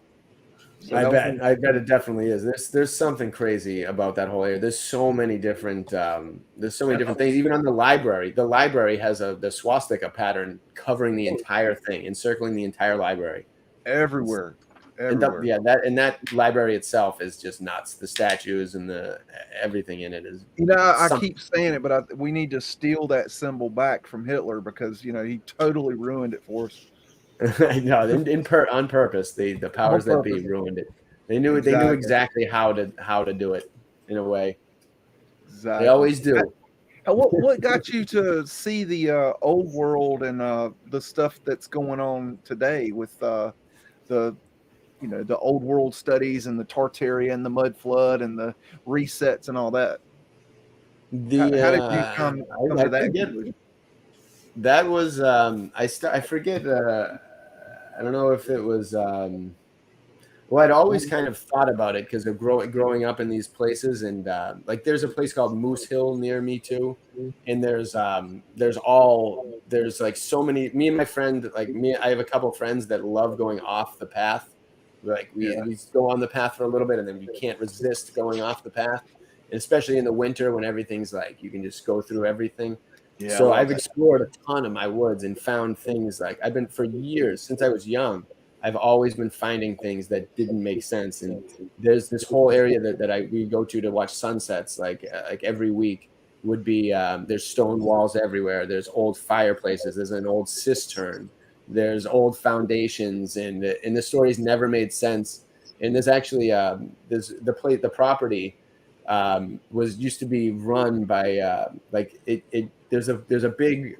So I bet it definitely is. There's something crazy about that whole area. There's so many different things. Even on the library has the swastika pattern covering the entire thing, encircling the entire library. Everywhere. And that library itself is just nuts. The statues and everything in it is. I keep saying it, but we need to steal that symbol back from Hitler because he totally ruined it for us. I know, on purpose. The powers that be ruined it. They knew exactly how to do it in a way. Exactly. They always do. What got you to see the old world and the stuff that's going on today with the old world studies and the Tartaria and the Mudflood and the resets and all that? How did you come to that? That was I forget. I don't know if it was. Well, I'd always kind of thought about it because of growing up in these places, and like there's a place called Moose Hill near me too, and there's like so many. Me and my friend, like me, I have a couple friends that love going off the path. Like we go on the path for a little bit, and then we can't resist going off the path, and especially in the winter when everything's like you can just go through everything. Yeah, So I've explored a ton of my woods and found things like I've been for years since I was young. I've always been finding things that didn't make sense, and there's this whole area that we go to watch sunsets like every week would be there's stone walls everywhere. There's old fireplaces. There's an old cistern. There's old foundations, and the stories never made sense. And there's actually there's the property was used to be run by there's a big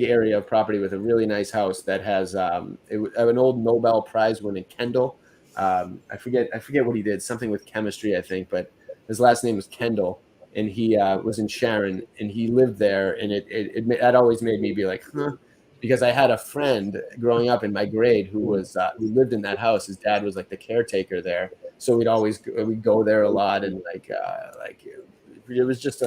area of property with a really nice house that has an old Nobel Prize winning Kendall. I forget what he did, something with chemistry, I think, but his last name was Kendall, and he was in Sharon, and he lived there, and it always made me be like, huh, because I had a friend growing up in my grade who lived in that house. His dad was like the caretaker there, so we'd go there a lot, and it was just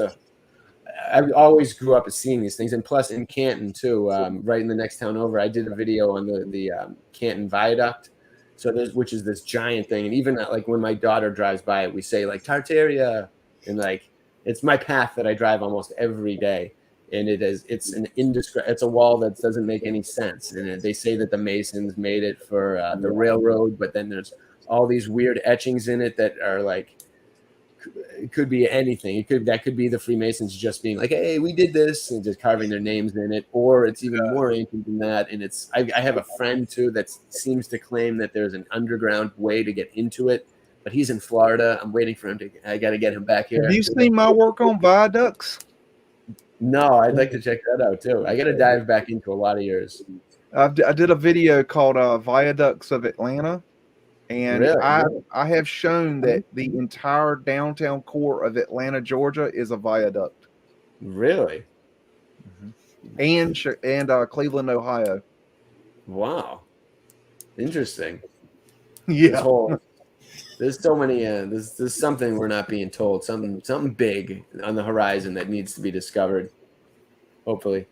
I always grew up seeing these things, and plus in Canton too, right in the next town over, I did a video on the Canton Viaduct, which is this giant thing, and even like when my daughter drives by it, we say like Tartaria, and like it's my path that I drive almost every day, and it's a wall that doesn't make any sense, and they say that the Masons made it for the railroad, but then there's all these weird etchings in it that are like. It could be anything. That could be the Freemasons just being like, "Hey, we did this," and just carving their names in it, or it's even more ancient than that. And I have a friend too that seems to claim that there's an underground way to get into it, but he's in Florida. I'm waiting for him to. I got to get him back here. Have you seen my work on viaducts? No, I'd like to check that out too. I got to dive back into a lot of yours. I did a video called "Viaducts of Atlanta." And Really? I have shown that the entire downtown core of Atlanta, Georgia, is a viaduct. Really? And Cleveland, Ohio. Wow. Interesting. Yeah. There's so many. There's something we're not being told. Something big on the horizon that needs to be discovered. Hopefully.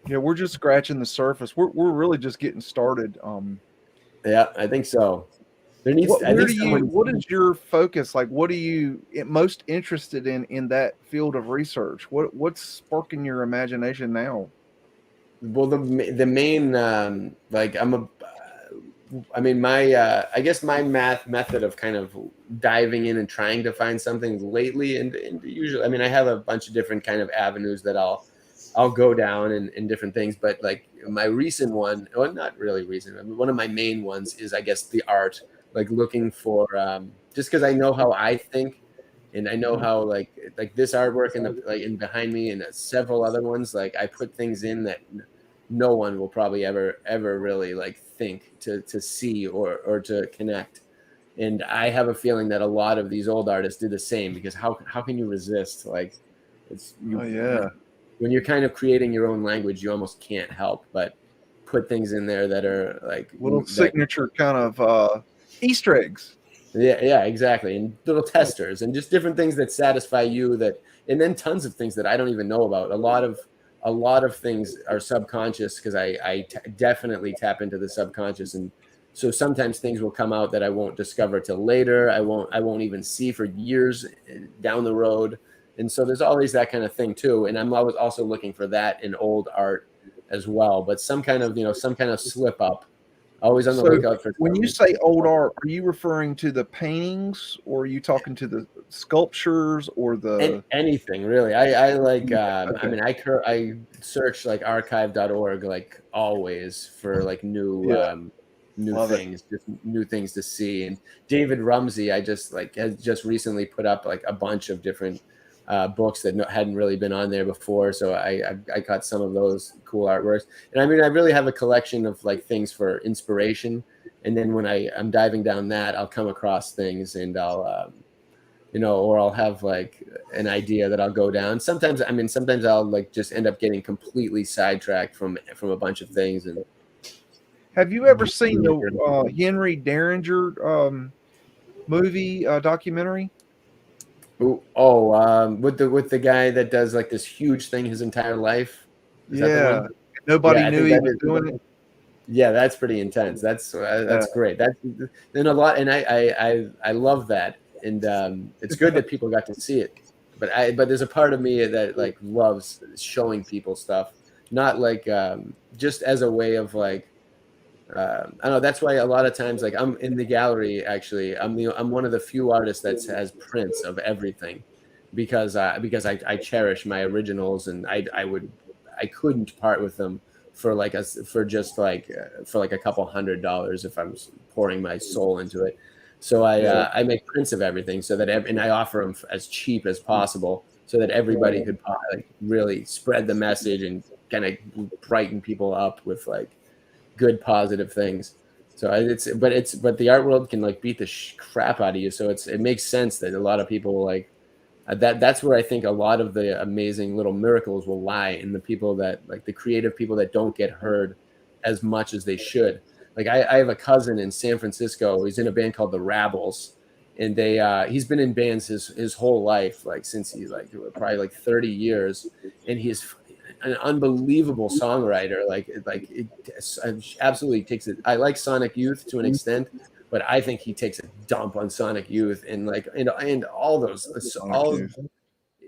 Yeah, we're just scratching the surface. We're really just getting started. Yeah, I think so. What is your focus? Like, what are you most interested in that field of research? What's sparking your imagination now? Well, the main I guess my math method of kind of diving in and trying to find something lately, and usually, I mean, I have a bunch of different kind of avenues that I'll go down and different things, but like my recent one, well, not really recent, I mean, one of my main ones is, I guess, the art. Like looking for just because I know how I think, and I know how like this artwork and behind me and several other ones, like I put things in that no one will probably ever really like think to see or to connect. And I have a feeling that a lot of these old artists did the same, because how can you resist? Like when you're kind of creating your own language, you almost can't help but put things in there that are like little signature kind of Easter eggs. Yeah, exactly. And little testers and just different things that satisfy you, and then tons of things that I don't even know about. A lot of things are subconscious, because I definitely tap into the subconscious. And so sometimes things will come out that I won't discover till later. I won't even see for years down the road. And so there's always that kind of thing too. And I'm always also looking for that in old art as well, but some kind of slip up. Always on the lookout for. When you say old art, are you referring to the paintings, or are you talking to the sculptures, or anything really? I like. I mean, I search like archive.org like always for like new things, just new things to see. And David Rumsey, has just recently put up like a bunch of different books that hadn't really been on there before, so I got some of those cool artworks. And I mean, I really have a collection of like things for inspiration, and then when I'm diving down that, I'll come across things, and I'll or I'll have like an idea that I'll go down. Sometimes I'll like just end up getting completely sidetracked from a bunch of things. And have you ever seen the Henry Derringer movie documentary? With the guy that does like this huge thing his entire life. Is that the Yeah. one? Nobody Yeah, I knew think he that was is. doing it. Yeah, that's pretty intense. That's great. That's then a lot, and I love that, and it's good that people got to see it. But there's a part of me that like loves showing people stuff, not like just as a way of like I don't know. That's why a lot of times like I'm in the gallery. Actually, I'm one of the few artists that has prints of everything, because I cherish my originals, and I couldn't part with them for like for just like for like a couple $100 if I'm pouring my soul into it. So I make prints of everything so that and I offer them as cheap as possible so that everybody could like really spread the message and kind of brighten people up with like good positive things. So but the art world can like beat the crap out of you. So it makes sense that a lot of people like that's where I think a lot of the amazing little miracles will lie, in the people that like the creative people that don't get heard as much as they should. Like I have a cousin in San Francisco. He's in a band called the Rabbles, and he's been in bands his whole life, like since he's like probably like 30 years, and he's an unbelievable songwriter. Like it absolutely takes it. I like Sonic Youth to an extent, but I think he takes a dump on Sonic Youth and like and all those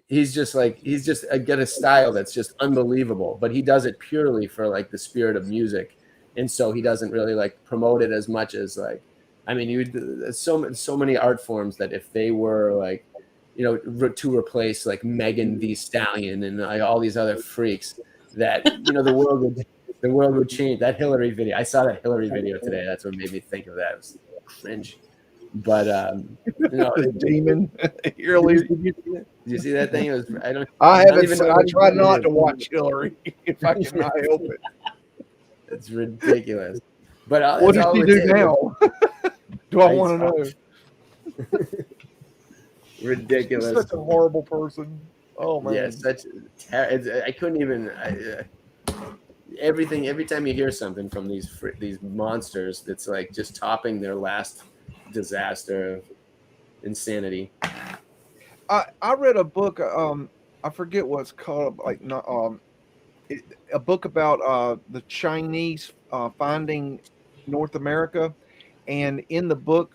he's just got a style that's just unbelievable, but he does it purely for like the spirit of music, and so he doesn't really like promote it as much as like, I mean, there's so many art forms that if they were like, to replace like Megan Thee Stallion and like all these other freaks, that the world would change. That Hillary video, I saw that Hillary video today. That's what made me think of that. It was cringe. But The demon. did you see that thing? It was I don't haven't. even know I what try it not is. to watch Hillary if I can not help it. It's ridiculous. But What that's does all he it do takes. now? Do I want to know? Ridiculous. He's such a horrible person. Oh man. Yeah, I couldn't even. Everything. Every time you hear something from these monsters, it's like just topping their last disaster of insanity. I read a book. I forget what it's called. Like a book about the Chinese finding North America, and in the book,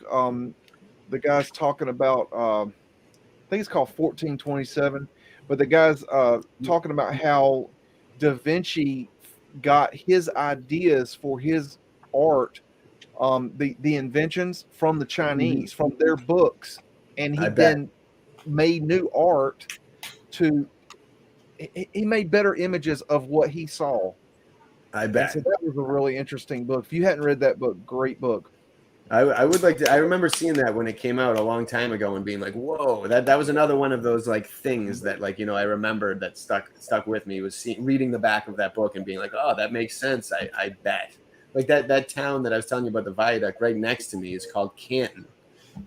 the guy's talking about. I think it's called 1427, but the guy's talking about how Da Vinci got his ideas for his art, the inventions from the Chinese, from their books, and he I bet. then made new art to. He made better images of what he saw. I And bet. so that was a really interesting book. If you hadn't read that book, great book. I would like to. I remember seeing that when it came out a long time ago and being like, "Whoa!" That was another one of those like things that like I remembered that stuck with me, was reading the back of that book and being like, "Oh, that makes sense." I bet. Like that town that I was telling you about, the viaduct right next to me, is called Canton,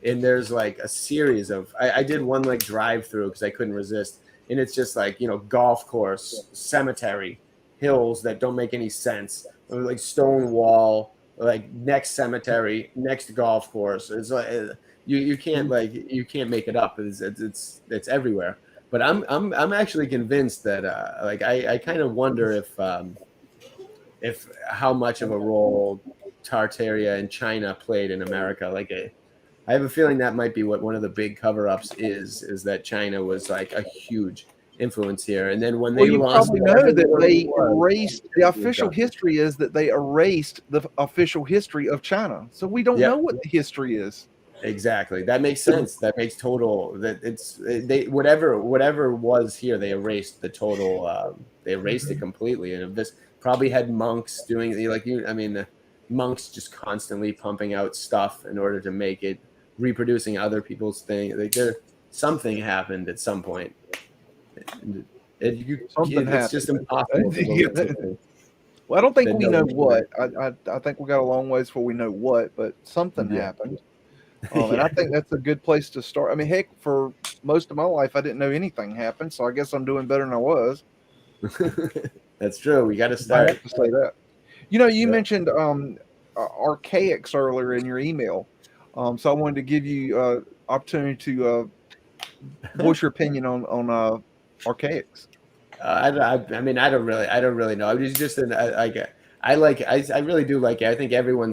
and there's like a series of. I did one like drive through because I couldn't resist, and it's just like golf course, cemetery, hills that don't make any sense, like stone wall. Like next cemetery, next golf course. It's like you can't make it up. It's everywhere. But I'm actually convinced that I kind of wonder if how much of a role Tartaria and China played in America. Like I have a feeling that might be what one of the big cover-ups is that China was like a huge influence here, and then when they you lost, probably know that they erased the official history is that they erased the official history of China, so we don't know what the history is. Exactly, that makes sense. That makes total. That they whatever was here, they erased the total. They erased it completely, and this probably had monks doing the monks just constantly pumping out stuff in order to make it, reproducing other people's thing. Like something happened at some point. It's just impossible to believe. Well, I don't think we know what. I think we got a long ways before we know what, but something happened. And I think that's a good place to start. I mean, heck, for most of my life, I didn't know anything happened, so I guess I'm doing better than I was. That's true. We got to start. I have to say that. You mentioned archaics earlier in your email. So I wanted to give you opportunity to voice your opinion on archaics. I mean, I don't really know. It's just I really do like it. I think everyone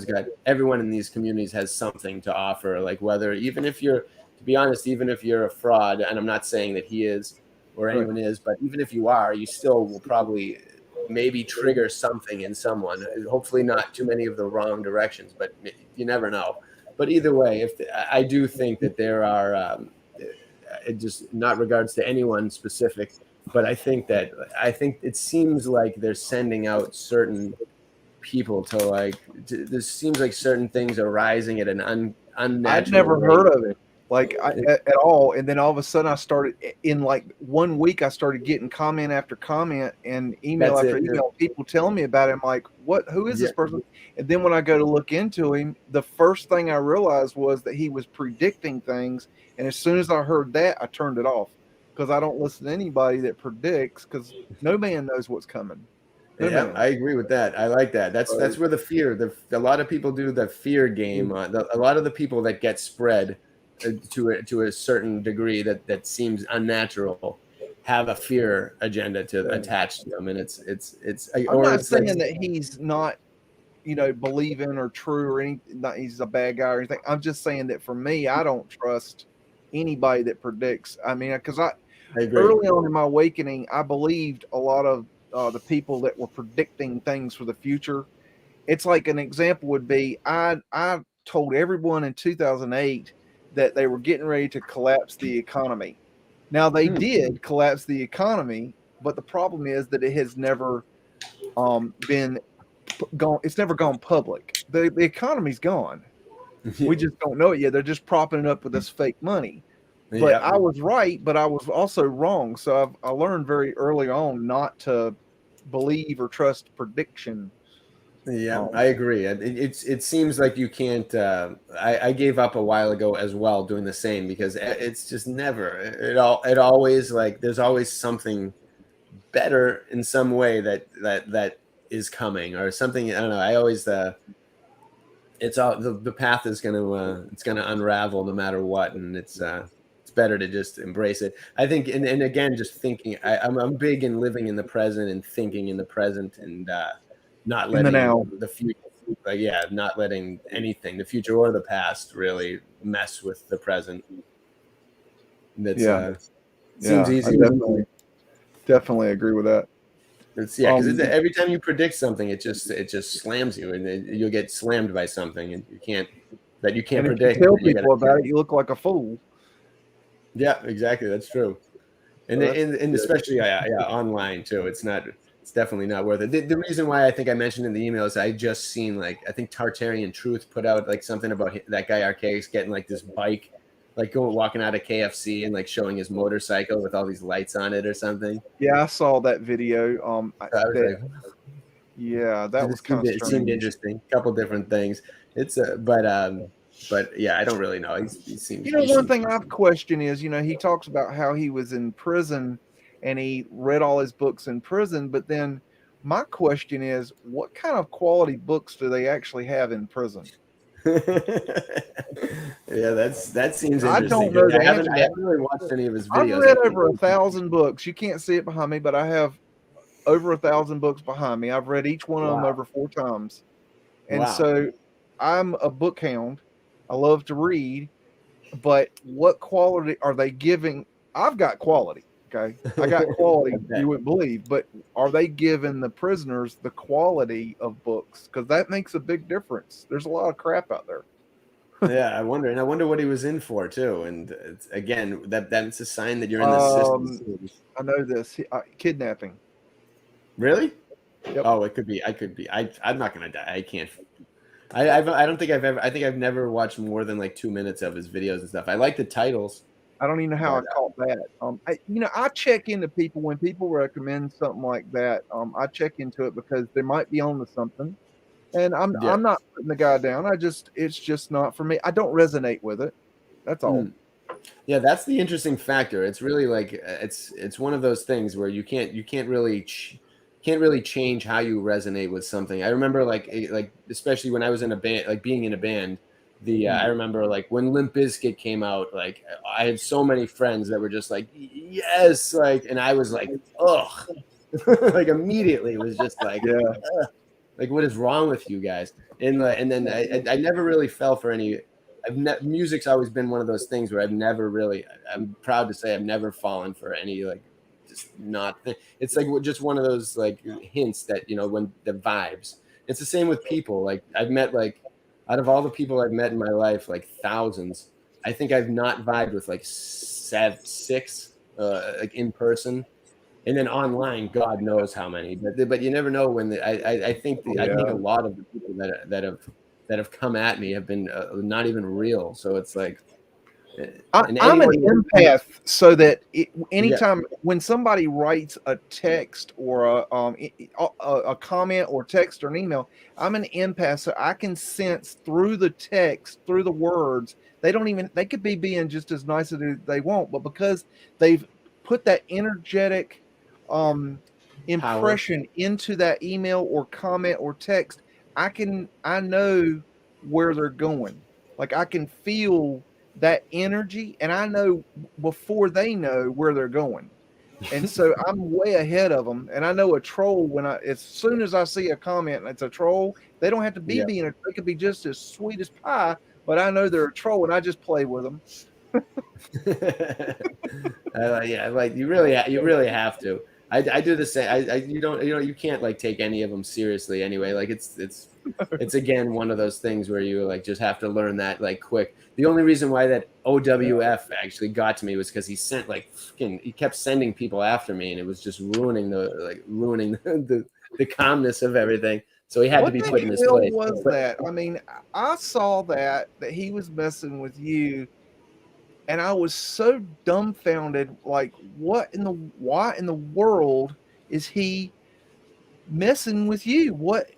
in these communities has something to offer. Like whether even if you're, to be honest, even if you're a fraud, and I'm not saying that he is or Right. anyone is, but even if you are, you still will probably maybe trigger something in someone. Hopefully, not too many of the wrong directions, but you never know. But either way, I do think that there are, it just not regards to anyone specific, but I think it seems like they're sending out certain people to this seems like certain things are rising at an unnatural I'd never rate. heard of it, like at all. And then all of a sudden, I started in like 1 week. I started getting comment after comment and email That's after it. email. People telling me about it. I'm like, what? Who is this Yeah. person? And then when I go to look into him, the first thing I realized was that he was predicting things. And as soon as I heard that, I turned it off because I don't listen to anybody that predicts because no man knows what's coming. No Yeah, man. I agree with that. I like that. That's where the fear. A lot of people do the fear game. A lot of the people that get spread to a certain degree that seems unnatural have a fear agenda to attach to them, and it's I'm or not it's like saying that he's not, believing or true or anything, not he's a bad guy or anything. I'm just saying that for me, I don't trust anybody that predicts. I mean, because I agree. early on in my awakening, I believed a lot of the people that were predicting things for the future. It's like an example would be I told everyone in 2008 that they were getting ready to collapse the economy. Now they did collapse the economy, but the problem is that it has never been gone. It's never gone public. The economy's gone. We just don't know it yet. They're just propping it up with this fake money. But Yeah. I was right, but I was also wrong. So I learned very early on not to believe or trust prediction. Yeah, I agree. It seems like you can't. I gave up a while ago as well, doing the same because it's just never. It always like there's always something better in some way that is coming or something. I don't know. I always it's all the path is it's gonna unravel no matter what, and it's better to just embrace it. I think, and again, just thinking. I'm big in living in the present and thinking in the present and. Not In the letting now. the future, not letting anything, the future or the past, really mess with the present. That's seems easy. I definitely agree with that. It's because every time you predict something, it just slams you, and you'll get slammed by something, and you can't And if predict. you tell people about it, you look like a fool. Yeah, exactly. That's true. And especially online too. It's definitely not worth it. The reason why I think I mentioned in the email is I just seen I think Tartarian Truth put out something about that guy Archaics getting this bike, walking out of KFC and showing his motorcycle with all these lights on it or something. Yeah, I saw that video. That was kind of it seemed interesting. A couple different things. It's but yeah, I don't really know. He seems. One thing I've questioned is, he talks about how he was in prison and he read all his books in prison. But then my question is, what kind of quality books do they actually have in prison? Yeah, that seems interesting. I don't know the answer. I haven't really watched any of his videos. I've read over 1,000 books. You can't see it behind me, but I have over 1,000 books behind me. I've read each one of them over 4 times. And so I'm a book hound. I love to read, but what quality are they giving? I've got quality. Okay. I got quality you wouldn't believe, but are they giving the prisoners the quality of books? Because that makes a big difference. There's a lot of crap out there. Yeah, I wonder what he was in for too. And again, that's a sign that you're in the system. I know this. Kidnapping. Really? Yep. Oh, it could be. I'm not gonna die. I can't. I don't think I've ever. I think I've never watched more than 2 minutes of his videos and stuff. I like the titles. I don't even know how I caught that. I check into people when people recommend something like that. I check into it because they might be on to something, and I'm not putting the guy down. It's just not for me. I don't resonate with it. That's all. Yeah, that's the interesting factor. It's really it's one of those things where you can't really change how you resonate with something. I remember like especially when I was in a band, being in a band, I remember like when Limp Bizkit came out, like I had so many friends that were just like, yes, like, and I was like, ugh, like immediately it was just like, Yeah. ugh. Like what is wrong with you guys? And then I never really fell for any. Music's always been one of those things where I've never really. I'm proud to say I've never fallen for any like just not. It's like just one of those like hints that when the vibes. It's the same with people. Like I've met like. Out of all the people I've met in my life, like thousands, I think I've not vibed with like six, like in person, and then online, God knows how many. But you never know when. I think I think a lot of the people that have come at me have been not even real. So it's like I'm an empath, so that anytime when somebody writes a text or a comment or text or an email, I'm an empath, so I can sense through the text, through the words. They could be being just as nice as they want, but because they've put that energetic impression into that email or comment or text, I know where they're going. Like I can feel that energy, and I know before they know where they're going, and so I'm way ahead of them. And I know a troll as soon as I see a comment and it's a troll, they don't have to be they could be just as sweet as pie, but I know they're a troll, and I just play with them. Like you really have to. I do the same. You can't like take any of them seriously anyway. Like it's again one of those things where you like just have to learn that like quick. The only reason why that OWF actually got to me was because he sent he kept sending people after me, and it was just ruining the calmness of everything. So he had to be put in his place. What was that? I mean, I saw that he was messing with you. And I was so dumbfounded, like, why in the world is he messing with you? What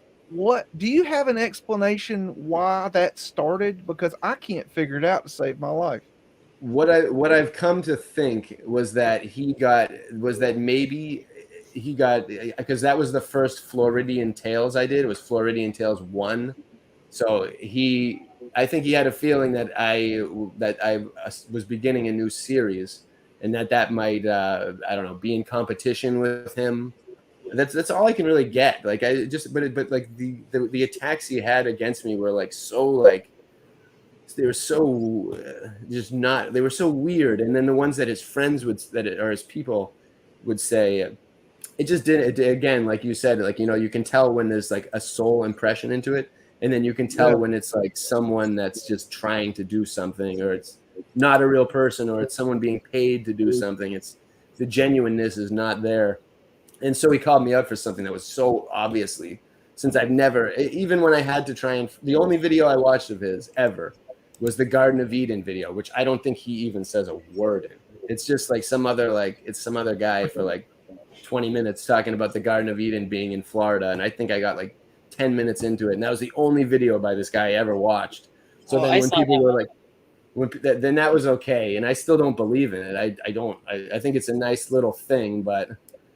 do you have an explanation why that started? Because I can't figure it out to save my life. What I've come to think was that maybe he got, because that was the first Floridian Tales I did. It was Floridian Tales 1. So I think he had a feeling that I was beginning a new series, and that might I don't know, be in competition with him. That's all I can really get. Like but like the attacks he had against me were like so like they were so they were so weird. And then the ones that his friends or his people would say, it just didn't. Again, like you said, like you can tell when there's like a soul impression into it. And then you can tell when it's like someone that's just trying to do something, or it's not a real person, or it's someone being paid to do something. It's the genuineness is not there. And so he called me out for something that was so obviously, since I've never, even when I had to try and, the only video I watched of his ever was the Garden of Eden video, which I don't think he even says a word in. It's just like some other guy for like 20 minutes talking about the Garden of Eden being in Florida. And I think I got like 10 minutes into it, and that was the only video by this guy I ever watched. So then when people were like, then that was okay, and I still don't believe in it. I think it's a nice little thing, but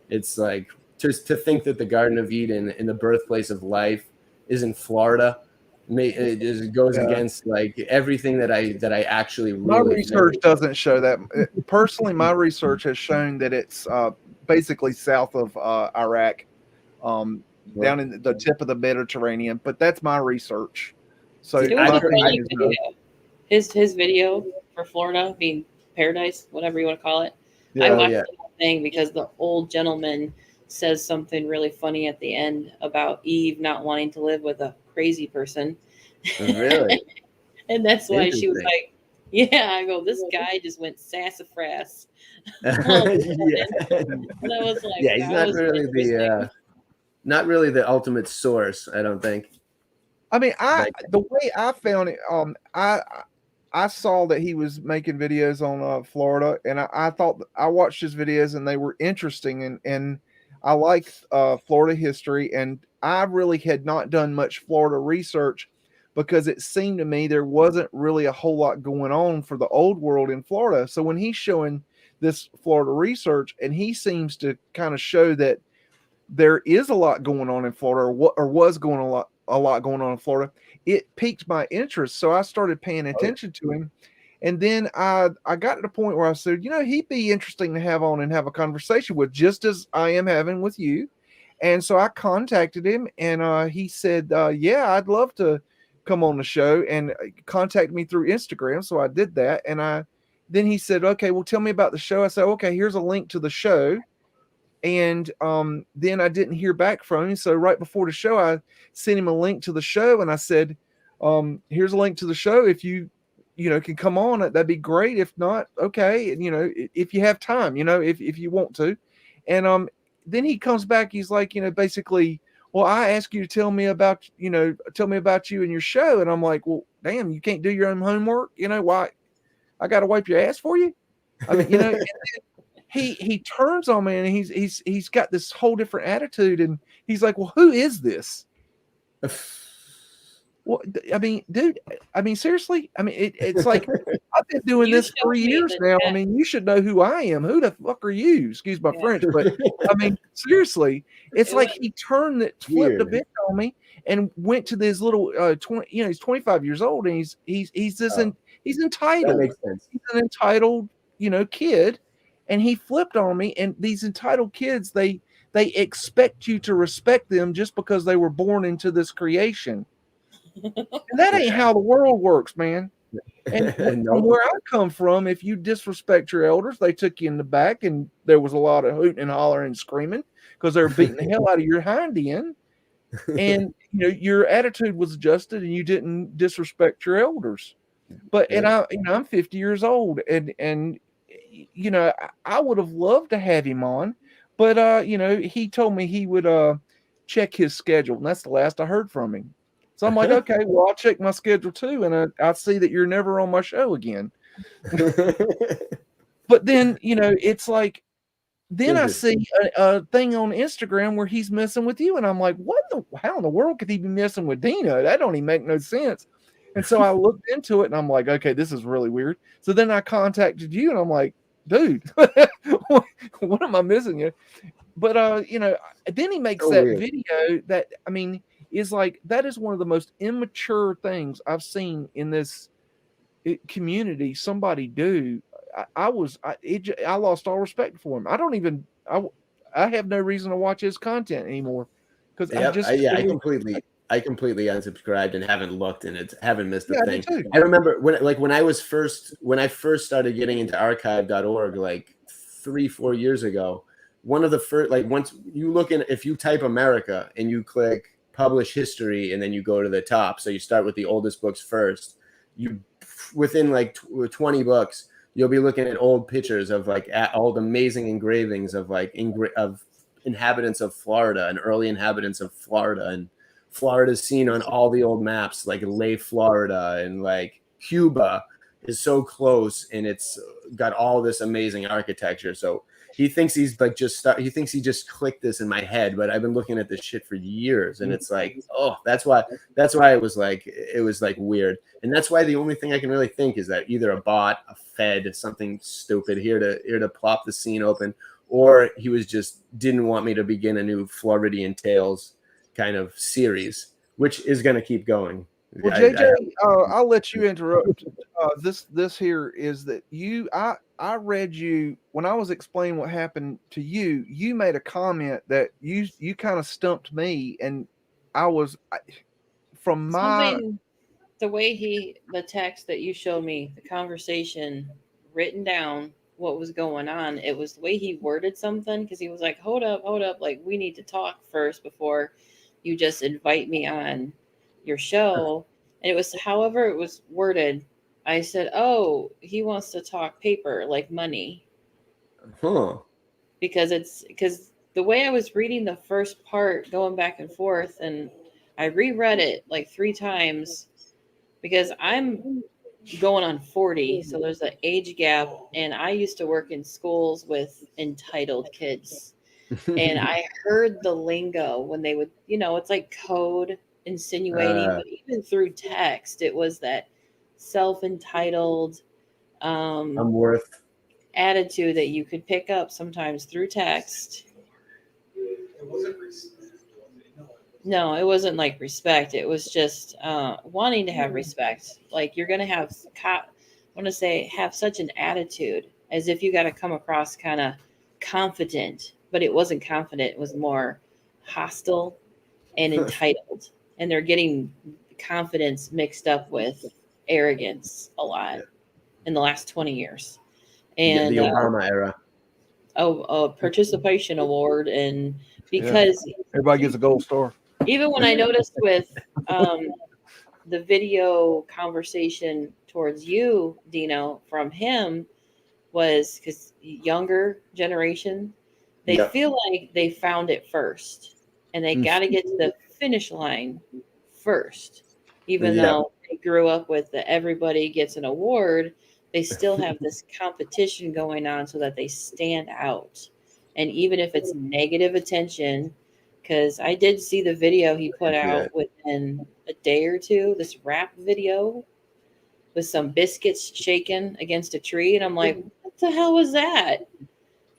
it's like just to think that the Garden of Eden and the birthplace of life is in Florida, it just goes against like everything that I actually really. My research doesn't show that. Personally, my down has shown that it's basically south of Iraq. Down in the tip of the Mediterranean, but that's my research. So it was a funny video. His video for Florida being paradise, whatever you want to call it. I watched the whole thing because the old gentleman says something really funny at the end about Eve not wanting to live with a crazy person. Really? And that's why she was like, yeah, I go, this guy just went sassafras. And I was like, he's not really the ultimate source, I don't think. I mean, the way I found it, I saw that he was making videos on Florida, and I thought I watched his videos and they were interesting, and I like Florida history, and I really had not done much Florida research because it seemed to me there wasn't really a whole lot going on for the old world in Florida. So when he's showing this Florida research, and he seems to kind of show that there is a lot going on in Florida, or was going a lot going on in Florida, it piqued my interest. So I started paying attention to him. And then I got to the point where I said, he'd be interesting to have on and have a conversation with, just as I am having with you. And so I contacted him, and he said, yeah, I'd love to come on the show, and contact me through Instagram. So I did that. And then he said, okay, well, tell me about the show. I said, okay, here's a link to the show. And then I didn't hear back from him. So right before the show, I sent him a link to the show, and I said, here's a link to the show. If you can come on it, that'd be great. If not, okay. And, if you have time, if you want to. And then he comes back, he's like, basically, well, I asked you to tell me about you and your show. And I'm like, well, damn, you can't do your own homework. Why? I got to wipe your ass for you. I mean, and then he turns on me, and he's got this whole different attitude. And he's like, well, who is this? Well, I mean, dude, seriously, it's like, I've been doing this 3 years now. I mean, you should know who I am. Who the fuck are you? Excuse my French, but seriously, it's like he flipped a bit on me and went to this little 20. He's 25 years old, and he's entitled. That makes sense. He's an entitled, kid, and he flipped on me. And these entitled kids, they expect you to respect them just because they were born into this creation. And that ain't how the world works, man. And from where I come from, if you disrespect your elders, they took you in the back, and there was a lot of hooting and hollering and screaming because they were beating the hell out of your hind end. And your attitude was adjusted, and you didn't disrespect your elders. But and I'm 50 years old, and I would have loved to have him on, but he told me he would check his schedule, and that's the last I heard from him. So I'm like, okay, well, I'll check my schedule too, and I see that you're never on my show again. But then, it's like, then I see a thing on Instagram where he's messing with you, and I'm like, how in the world could he be messing with Dino? That don't even make no sense. And so I looked into it, and I'm like, okay, this is really weird. So then I contacted you, and I'm like, dude, what am I missing here? But then he makes that video that, is like, that is one of the most immature things I've seen in this community somebody do. I lost all respect for him. I have no reason to watch his content anymore, because I completely unsubscribed and haven't looked, and haven't missed a thing. I remember when I first started getting into archive.org like 3-4 years ago. One of the first, once you look in, if you type America and you click publish history, and then you go to the top, so you start with the oldest books first, within 20 books, you'll be looking at old pictures of old amazing engravings of of inhabitants of Florida and early inhabitants of Florida, and Florida's seen on all the old maps, like Ley, Florida, and Cuba is so close, and it's got all this amazing architecture. So he thinks he just clicked this in my head, but I've been looking at this shit for years, and it's like, oh, that's why it was weird. And that's why the only thing I can really think is that either a bot, a fed, something stupid here to plop the scene open, or he was just didn't want me to begin a new Floridian Tales kind of series, which is going to keep going. Well, JJ, I'll let you interrupt. This here is that I read you when I was explaining what happened to you. You made a comment that you kind of stumped me, and the way the text that you showed me, the conversation written down, what was going on. It was the way he worded something, because he was like, hold up, like, we need to talk first before you just invite me on your show. And it was however it was worded. I said, oh, he wants to talk paper, like money. Because the way I was reading the first part, going back and forth, and I reread it like 3 times, because I'm going on 40, so there's an age gap, and I used to work in schools with entitled kids. And I heard the lingo when they would, it's like code insinuating, but even through text, it was that self-entitled I'm worth attitude that you could pick up sometimes through text. No, it wasn't like respect. It was just wanting to have respect. Like you're gonna have, I want to say, have such an attitude as if you got to come across kind of confident, but it wasn't confident. It was more hostile and entitled, and they're getting confidence mixed up with arrogance a lot in the last 20 years. And the Obama era. A participation award, and because everybody gets a gold star. even when I noticed with the video conversation towards you, Dino, from him was because younger generation, they feel like they found it first and they got to get to the finish line first. Even though they grew up with the everybody gets an award, they still have this competition going on so that they stand out. And even if it's negative attention, because I did see the video he put out within a day or two, this rap video with some biscuits shaken against a tree. And I'm like, what the hell was that?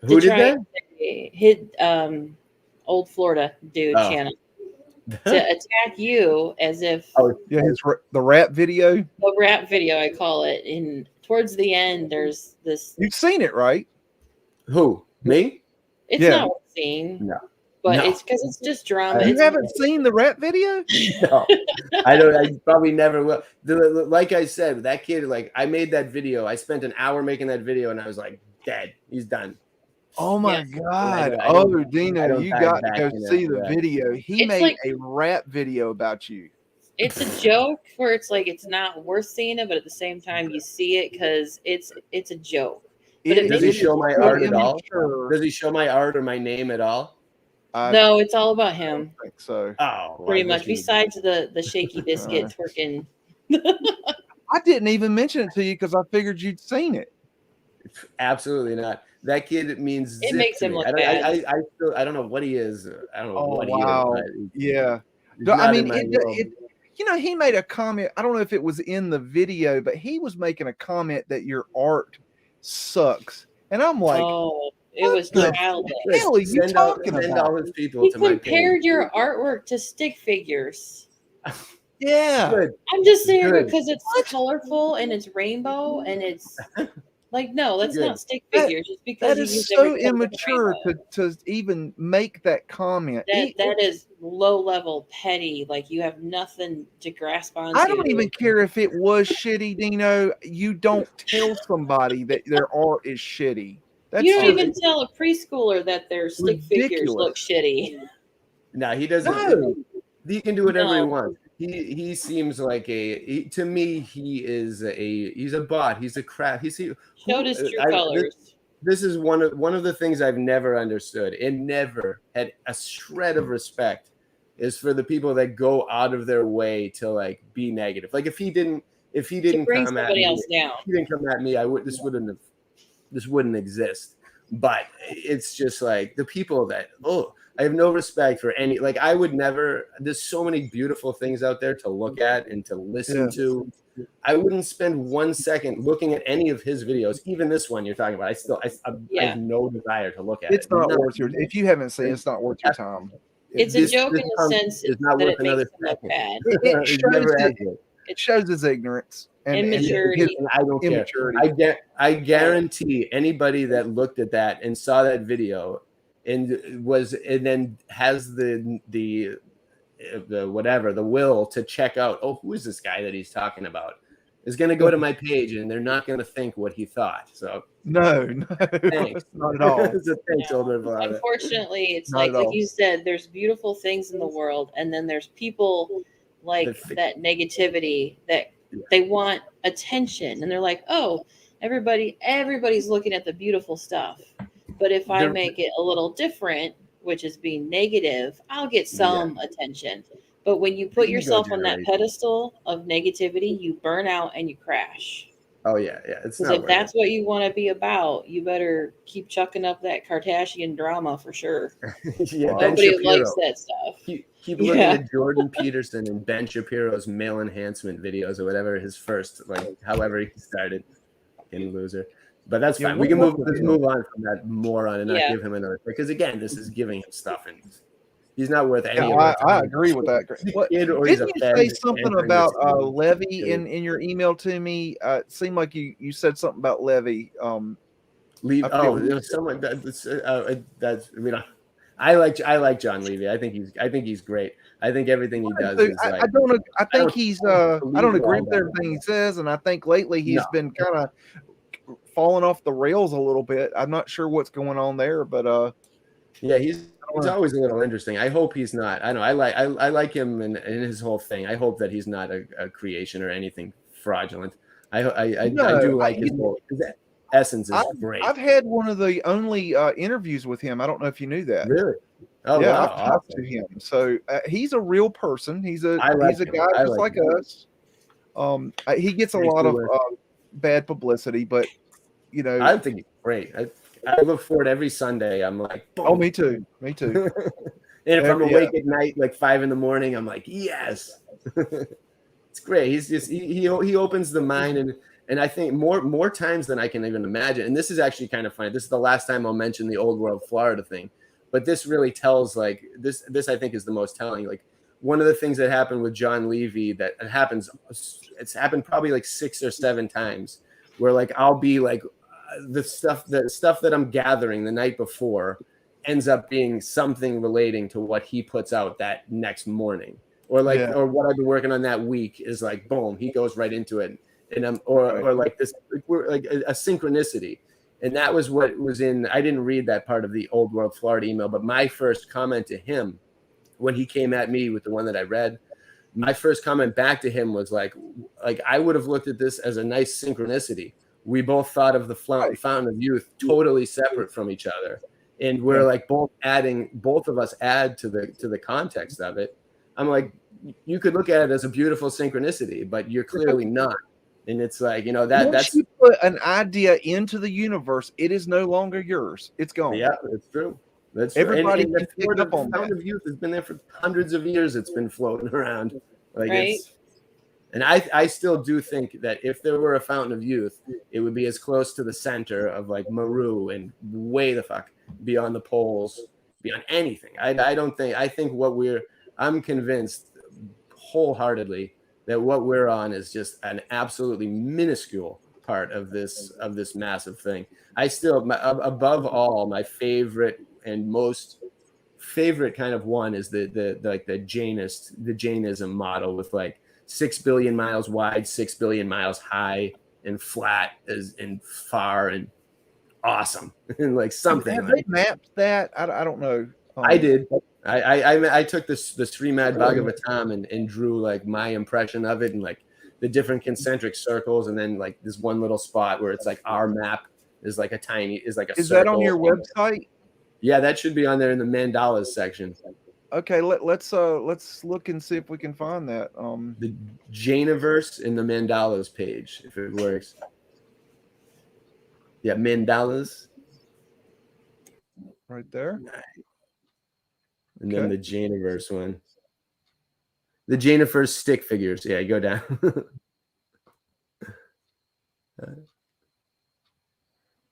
Who did that? Hit old Florida dude channel to attack you as if the rap video. The rap video, I call it. And towards the end, there's this. You've seen it, right? Who? Me? It's not worth seeing. No. But it's because it's just drama. You haven't seen the rap video? No, I don't. I probably never will. Like I said, that kid. Like I made that video. I spent an hour making that video, and I was like, dead. He's done. Oh my God! Dino, you got to go see the video. He made a rap video about you. It's a joke where it's like it's not worth seeing it, but at the same time you see it because it's a joke. Does he show my art at all? Does he show my art or my name at all? No, it's all about him. I think so. Oh, pretty much. Besides the shaky biscuit twerking. I didn't even mention it to you because I figured you'd seen it. Absolutely not. That kid means it makes him look bad. I don't know what he is. I don't know what he is. Yeah. I mean, he made a comment. I don't know if it was in the video, but he was making a comment that your art sucks, and I'm like, it was childish. What the hell are you talking about? He compared your artwork to stick figures. Yeah. I'm just saying because it's colorful and it's rainbow and it's like, no, that's not stick figures. Just because that is so immature to even make that comment. That is low level petty. Like you have nothing to grasp onto. I don't even care if it was shitty, Dino. You don't tell somebody that their art is shitty. You don't even tell a preschooler that their stick figures look shitty. No, he doesn't. No. He can do whatever he wants. He seems like to me, he's a bot. He's a crap. Showed his true colors. This is one of the things I've never understood and never had a shred of respect is for the people that go out of their way to like be negative. Like if he didn't bring come at somebody me, else down. If he didn't come at me, this wouldn't exist. But it's just like the people that I have no respect for any. Like I would never. There's so many beautiful things out there to look at and to listen to. I wouldn't spend 1 second looking at any of his videos, even this one you're talking about. I have no desire to look at it. It's not worth your. If you haven't seen, it's not worth your time. It's a joke in the sense it's not worth another second. It shows his ignorance and immaturity. I don't care. I guarantee anybody that looked at that and saw that video and then has the will to check out, who is this guy that he's talking about, is going to go to my page and they're not going to think what he thought. So no, thanks. Not at all. Unfortunately, it's like you said, there's beautiful things in the world, and then there's people like that negativity that they want attention, and they're like, everybody's looking at the beautiful stuff. But if I make it a little different, which is being negative, I'll get some attention. But when you put yourself on that pedestal of negativity, you burn out and you crash. Oh yeah. It's not if that's what you want to be about, you better keep chucking up that Kardashian drama for sure. Nobody likes that stuff. Keep looking at Jordan Peterson and Ben Shapiro's male enhancement videos or whatever his first, however he started. Any loser. But that's fine. Let's move on from that moron and not give him another. Because again, this is giving him stuff, and He's not worth any Yeah, of our I time. agree with that. He's a What kid or he's didn't a you fed say something entering about the city. Levy in your email to me? It seemed like you said something about Levy. Leave. I forget Oh, what there was someone that's I mean, I like John Levy. I think he's great. I think everything he does is like. I don't. I think I don't believe agree all with that. everything he says, and I think lately he's No. been kind of falling off the rails a little bit. I'm not sure what's going on there, but Yeah, he's always a little interesting. I hope he's not. I know I like him and his whole thing. I hope that he's not a creation or anything fraudulent. I do like his essence is great. I've had one of the only interviews with him. I don't know if you knew that. Really? Oh yeah, wow, I've talked to him. So he's a real person. He's a I like he's a him. guy I just like like us. He gets a lot of bad publicity, but you know, I think he's great. I look forward every Sunday. I'm like, boom. oh, me too. And if I'm awake at night, like 5 a.m, I'm like, yes. It's great. He's just he opens the mind and I think more times than I can even imagine. And this is actually kind of funny. This is the last time I'll mention the Old World Florida thing, but this really tells like this I think is the most telling. Like one of the things that happened with John Levy it's happened probably like 6 or 7 times where like I'll be like the stuff that I'm gathering the night before ends up being something relating to what he puts out that next morning, or like or what I've been working on that week is like boom, he goes right into it, and or like this, we're like a synchronicity, and that was what was in. I didn't read that part of the Old World Florida email, but my first comment to him when he came at me with the one that I read, my first comment back to him was like I would have looked at this as a nice synchronicity. We both thought of the Fountain of Youth totally separate from each other, and we're like both of us add to the context of it. I'm like, you could look at it as a beautiful synchronicity, but you're clearly not. And it's like, you know, that's you put an idea into the universe, it is no longer yours. It's gone. Yeah, it's true. That's everybody true. And the Fountain of Youth has been there for hundreds of years. It's been floating around. Like it's. And I still do think that if there were a Fountain of Youth, it would be as close to the center of like Maru and way the fuck beyond the poles, beyond anything. I think I'm convinced wholeheartedly that what we're on is just an absolutely minuscule part of this massive thing. I still, above all, my favorite and most favorite kind of one is the Jainism model with like 6 billion miles wide, 6 billion miles high, and flat and far and awesome, and like something. Have they mapped that? I don't know. I did. I took the Srimad Bhagavatam and drew like my impression of it and like the different concentric circles, and then like this one little spot where it's like our map is like a Is circle. that on your website? Yeah, that should be on there in the mandalas section. Okay, let's look and see if we can find that. The Jainiverse in the mandalas page, if it works. Yeah, mandalas. Right there. And then the Jainiverse one. The Jainiverse stick figures. Yeah, go down.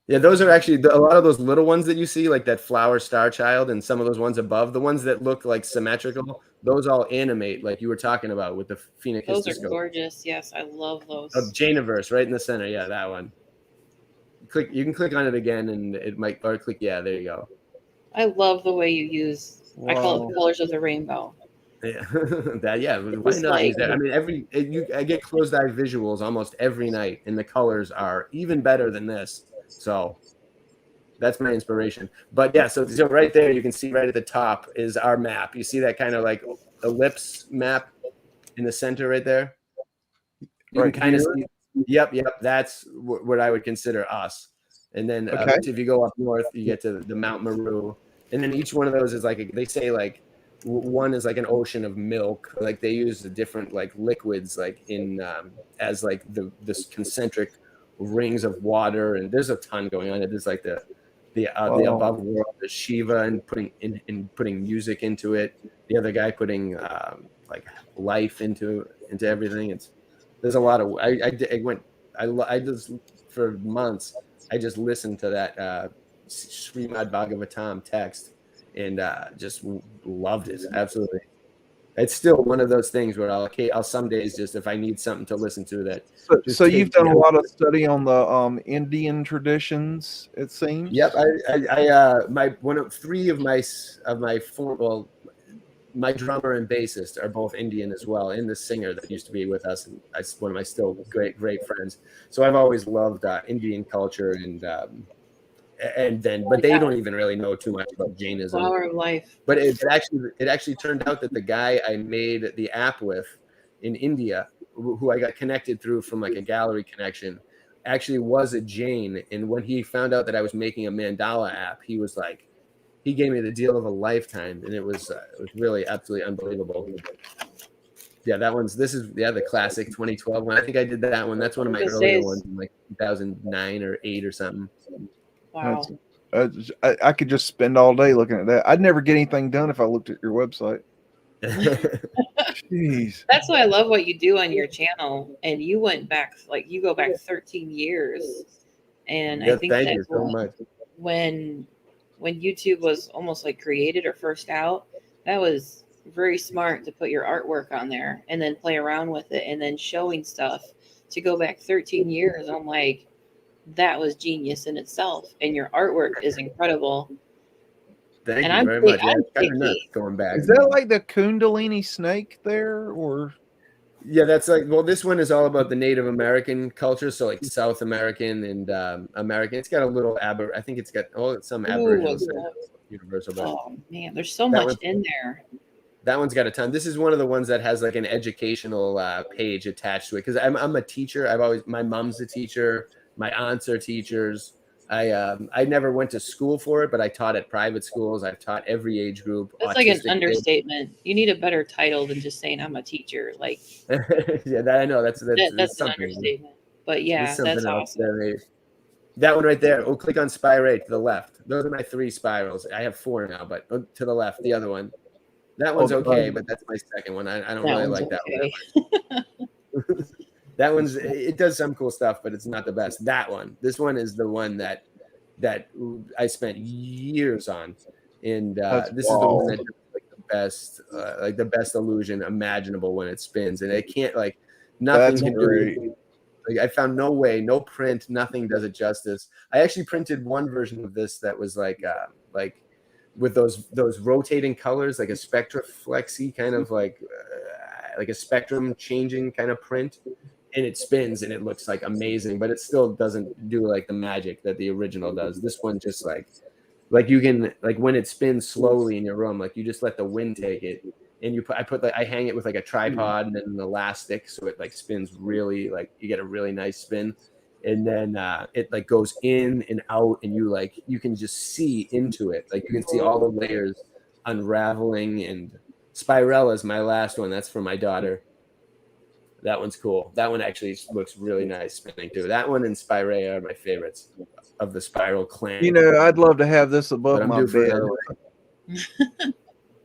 Yeah, those are actually a lot of those little ones that you see, like that flower star child, and some of those ones above, the ones that look like symmetrical, those all animate, like you were talking about with the phoenix. Those are gorgeous. Yes, I love those. Oh, Jainiverse, right in the center. Yeah, that one. You can click on it again, and it might, or click. Yeah, there you go. I love the way you use. Wow. I call it colors of the rainbow. Yeah, why not? I mean, I get closed eye visuals almost every night, and the colors are even better than this. So that's my inspiration. But yeah, so right there, you can see right at the top is our map. You see that kind of like ellipse map in the center right there? You can kind of see. Yep. That's what I would consider us. And then if you go up north, you get to the Mount Meru. And then each one of those is like, they say like, one is like an ocean of milk. Like they use the different like liquids like in as like this concentric rings of water, and there's a ton going on. There's like the above world, the Shiva, and putting music into it. The other guy putting like life into everything. There's a lot of I just for months I just listened to that Srimad Bhagavatam text, and just loved it. Absolutely. It's still one of those things where I'll some days just if I need something to listen to that. So you've done a lot of study on the Indian traditions, it seems. Yep, three of my my drummer and bassist are both Indian as well, and the singer that used to be with us, and one of my still great friends. So I've always loved Indian culture, but they don't even really know too much about Jainism. Flower of life. But it actually turned out that the guy I made the app with in India, who I got connected through from like a gallery connection, actually was a Jain. And when he found out that I was making a mandala app, he was like, he gave me the deal of a lifetime, and it was really absolutely unbelievable. Yeah, this is the classic 2012 one. I think I did that one. That's one of my earlier ones, in like 2009 or 8 or something. Wow. I could just spend all day looking at that. I'd never get anything done if I looked at your website. Jeez. That's why I love what you do on your channel. And you went back, like you go back 13 years. And I think thank you so much. When YouTube was almost like created or first out, that was very smart to put your artwork on there and then play around with it and then showing stuff to go back 13 years. I'm like, that was genius in itself. And your artwork is incredible. Thank you very much. Yeah, it's kind of nuts going back. Is that like the Kundalini snake there, or? Yeah, that's like, well, this one is all about the Native American culture, so like South American and American. It's got a little I think it's got some Aboriginal universal. Oh man, there's so much in there. That one's got a ton. This is one of the ones that has like an educational page attached to it because I'm a teacher. My mom's a teacher. My aunts are teachers. I never went to school for it, but I taught at private schools. I've taught every age group. That's like an understatement. You need a better title than just saying I'm a teacher. Like, yeah, that I know. That's an understatement. But yeah, that's awesome. That one right there. Oh, click on Spirate to the left. Those are my 3 spirals. I have 4 now, but to the left, the other one. That one's okay, but that's my second one. I don't really like that one. That one's, it does some cool stuff, but it's not the best. This one is the one that I spent years on, and this is the one that does like the best illusion imaginable when it spins, and it can't like nothing can do it. Like I found no print, nothing does it justice. I actually printed one version of this that was like with those rotating colors, like a spectraflexy kind of like a spectrum changing kind of print. And it spins and it looks like amazing, but it still doesn't do like the magic that the original does. This one just like you can like when it spins slowly in your room, like you just let the wind take it, and I hang it with like a tripod and then an elastic, so it like spins really like you get a really nice spin, and then it like goes in and out, and you can just see into it, like you can see all the layers unraveling. And Spirella is my last one. That's for my daughter. That one's cool. That one actually looks really nice spinning too. That one and Spirea are my favorites of the Spiral clan. You know, I'd love to have this above my bed.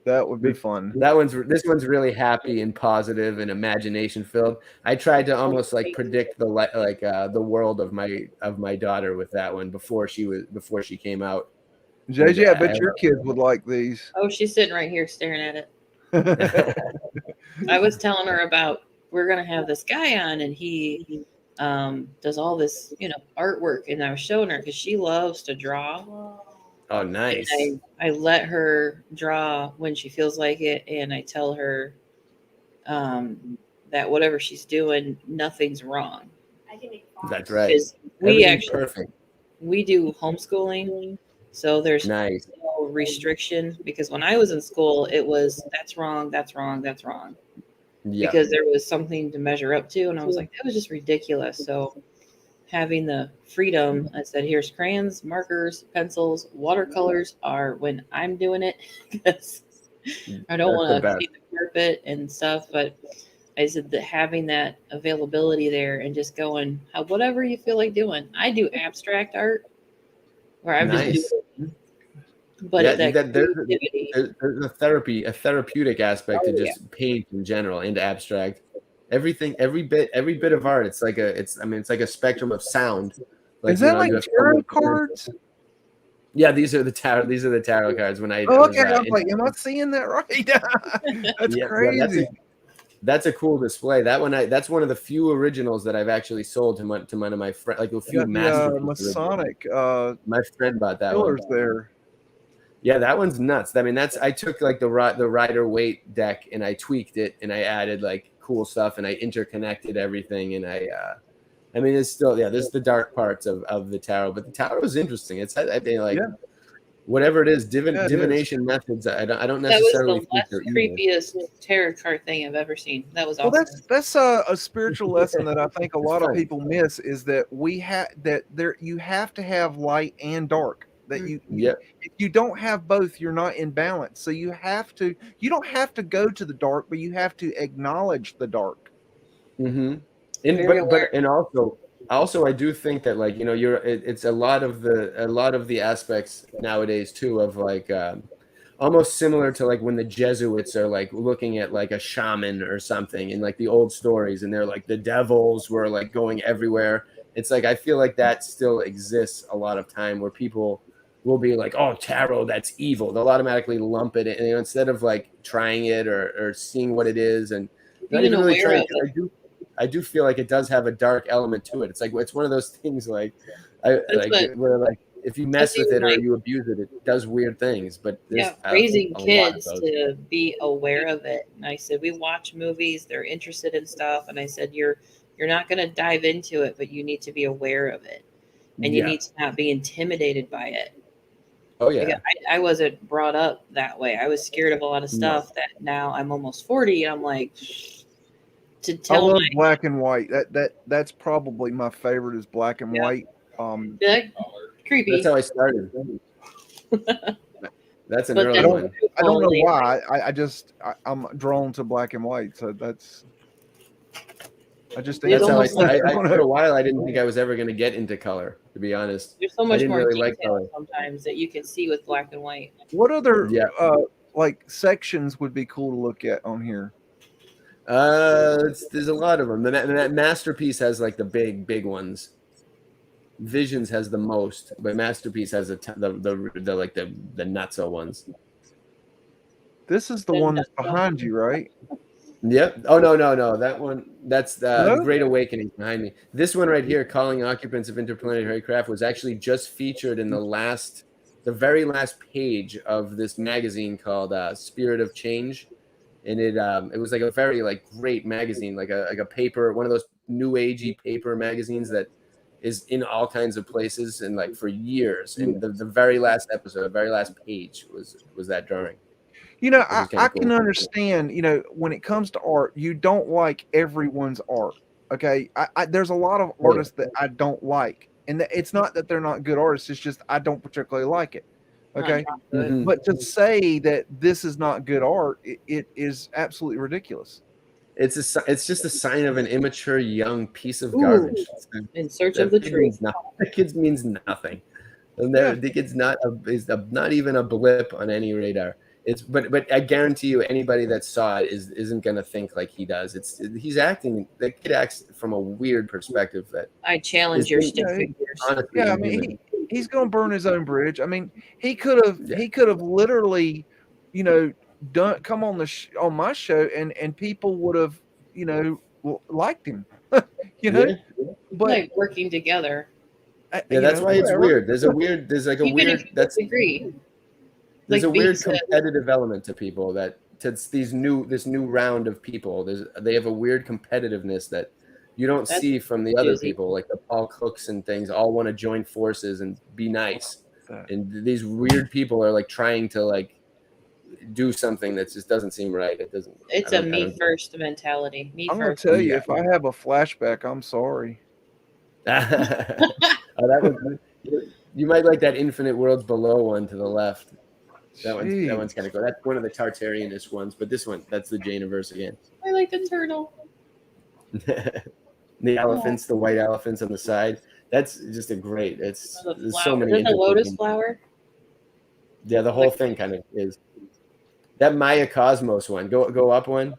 That would be fun. This one's really happy and positive and imagination filled. I tried to almost like predict the world of my daughter with that one before she came out. JJ, I bet your kids would like these. Oh, she's sitting right here staring at it. I was telling her about, we're going to have this guy on, and he does all this, artwork. And I was showing her because she loves to draw. Oh, nice. I let her draw when she feels like it. And I tell her that whatever she's doing, nothing's wrong. That's right. We do homeschooling. So there's no restriction, because when I was in school, it was, that's wrong, that's wrong, that's wrong. Yeah. Because there was something to measure up to, and I was like, that was just ridiculous. So having the freedom, I said, here's crayons, markers, pencils, watercolors are when I'm doing it, because I don't want to see the carpet and stuff. But I said that having that availability there and just going, whatever you feel like doing. I do abstract art where I'm just doing. But there's a therapeutic aspect to just paint in general and abstract. Everything, every bit of art. It's like a spectrum of sound. Is that like tarot cards? Yeah, these are the tarot. These are the tarot cards. When I Oh, was, okay, I'm like, am I seeing that right? That's yeah, crazy. that's a cool display. That one, that's one of the few originals that I've actually sold to one of my friends. Like a few Got the masterpieces. Masonic My friend bought that one. pillars there. Yeah, that one's nuts. I mean, I took like the Rider Waite deck and I tweaked it and I added like cool stuff and I interconnected everything and I mean, it's still, yeah, there's the dark parts of the tarot, but the tarot is interesting. It's, I think, like, whatever it is, divination methods, I don't necessarily That was the less creepiest tarot card thing I've ever seen. That was awesome. Well, that's a spiritual lesson that I think a lot of people miss is that you have to have light and dark. That if you don't have both, you're not in balance. So you don't have to go to the dark, but you have to acknowledge the dark. Mm-hmm. And also I do think that, like, you know, it's a lot of the aspects nowadays too of like almost similar to like when the Jesuits are like looking at like a shaman or something in like the old stories and they're like the devils were like going everywhere. It's like I feel like that still exists a lot of time where people will be like, oh, tarot, that's evil. They'll automatically lump it in, and, you know, instead of like trying it or seeing what it is and not even really trying. I do feel like it does have a dark element to it. It's like it's one of those things like where like if you mess with it or you abuse it, it does weird things. But raising kids to be aware of it. And I said, we watch movies, they're interested in stuff, and I said, you're not going to dive into it, but you need to be aware of it, and you need to not be intimidated by it. Oh yeah, like, I wasn't brought up that way. I was scared of a lot of stuff that now I'm almost 40, and I'm like. I love black and white. That's probably my favorite is black and white. Creepy. That's how I started. That's an early one. I don't know why. I'm drawn to black and white. So that's how I started. For a while, I didn't think I was ever going to get into color. To be honest, there's so much more detail sometimes that you can see with black and white. What other like sections would be cool to look at on here? There's a lot of them. That Masterpiece has like the big ones. Visions has the most, but Masterpiece has the nutso ones. This is the one that's behind you, right? Yep. Oh no. That one, that's the Great Awakening behind me. This one right here, Calling Occupants of Interplanetary Craft, was actually just featured in the very last page of this magazine called Spirit of Change. And it was like a very like great magazine, like a paper, one of those new agey paper magazines that is in all kinds of places and like for years. And the very last episode, the very last page was that drawing. You know, I can understand, you know, when it comes to art, you don't like everyone's art. Okay. There's a lot of artists that I don't like. And it's not that they're not good artists. It's just I don't particularly like it. Okay. Mm-hmm. But to say that this is not good art, it is absolutely ridiculous. It's just a sign of an immature young piece of garbage. In search of the truth. The kids means nothing. And the kid's not even a blip on any radar. But I guarantee you, anybody that saw it isn't gonna think like he does. He's acting. The kid acts from a weird perspective. That I challenge your stick figures. Honestly, I mean, he's gonna burn his own bridge. I mean, he could have literally, you know, come on on my show and people would have, you know, liked him. You know, but like working together. That's why it's weird. There's a weird competitive element to people this new round of people. They have a weird competitiveness that you don't see from the other people, like the Paul Cooks and things. All want to join forces and be nice, and these weird people are like trying to like do something that just doesn't seem right. It's a me first mentality. I'm gonna tell you, if I have a flashback, I'm sorry. You might like that Infinite Worlds Below one to the left. That one's kind of cool. That's one of the Tartarianist ones, but this one, that's the Janiverse again. I like the turtle. The elephants, the white elephants on the side. That's just a great. There's so many. Is it a lotus flower? Yeah, the whole thing kind of is. That Maya Cosmos one. Go up one.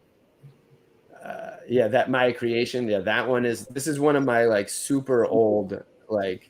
That Maya Creation. Yeah, that one is. This is one of my like super old like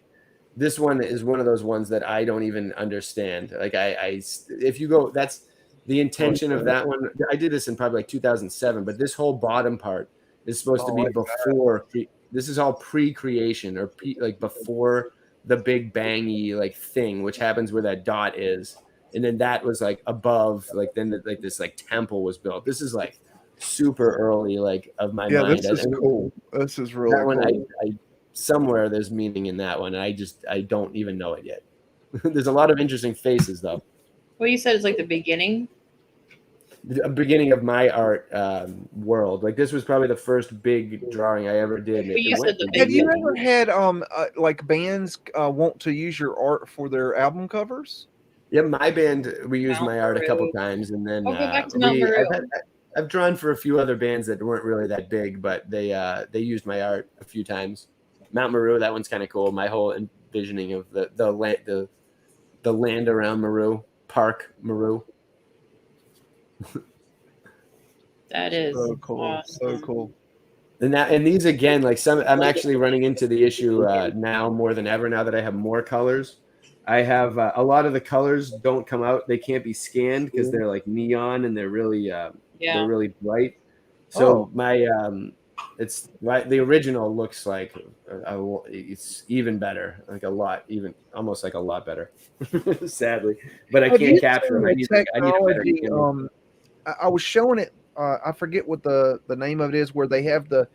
This one is one of those ones that I don't even understand. Like if you go, that's the intention of that one. I did this in probably like 2007, but this whole bottom part is supposed to be before. This is all pre-creation or like before the big bangy like thing, which happens where that dot is, and then that was like above, like then like this like temple was built. This is like super early, like of my mind. This is cool. This is really that one. cool. I somewhere there's meaning in that one. I don't even know it yet. There's a lot of interesting faces though. Well, you said it's like the beginning. The beginning of my art world. Like this was probably the first big drawing I ever did. Have you ever had like bands want to use your art for their album covers? Yeah, my band, we used my art a couple times, and then I've drawn for a few other bands that weren't really that big, but they used my art a few times. Mount Meru, that one's kind of cool. My whole envisioning of the land around Meru, Park Meru. That is so cool. Awesome. So cool. And these again, like I'm actually running into the issue now more than ever. Now that I have more colors, I have a lot of the colors don't come out. They can't be scanned because they're like neon and they're really they're really bright. So my it's right. The original looks like it's even better, like a lot, even almost like a lot better. Sadly, but I can't capture them. I need a better I was showing it. I forget what the name of it is, where they have the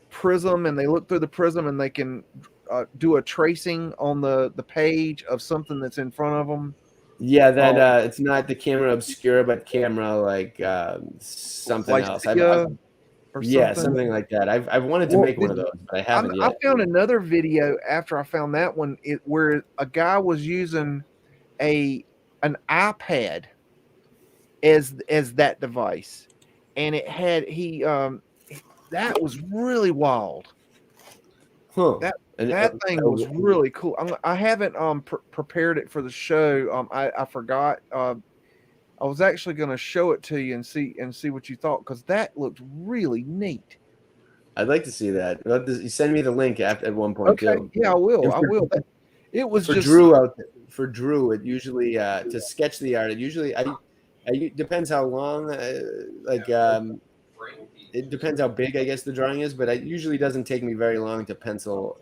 prism and they look through the prism and they can do a tracing on the page of something that's in front of them. Yeah, that it's not the camera obscura, but camera like something like else. Something like that. I've wanted to make one of those, but I haven't yet. I found another video after I found that one where a guy was using an iPad as that device, and it had that was really wild. That thing was really cool. I haven't prepared it for the show. I forgot. I was actually going to show it to you and see what you thought, because that looked really neat. I'd like to see that. You send me the link at one point. Okay, too. yeah, I will. It was for just Drew out there. For Drew, it usually to sketch the art. It usually it depends how long. It depends how big I guess the drawing is, but it usually doesn't take me very long to pencil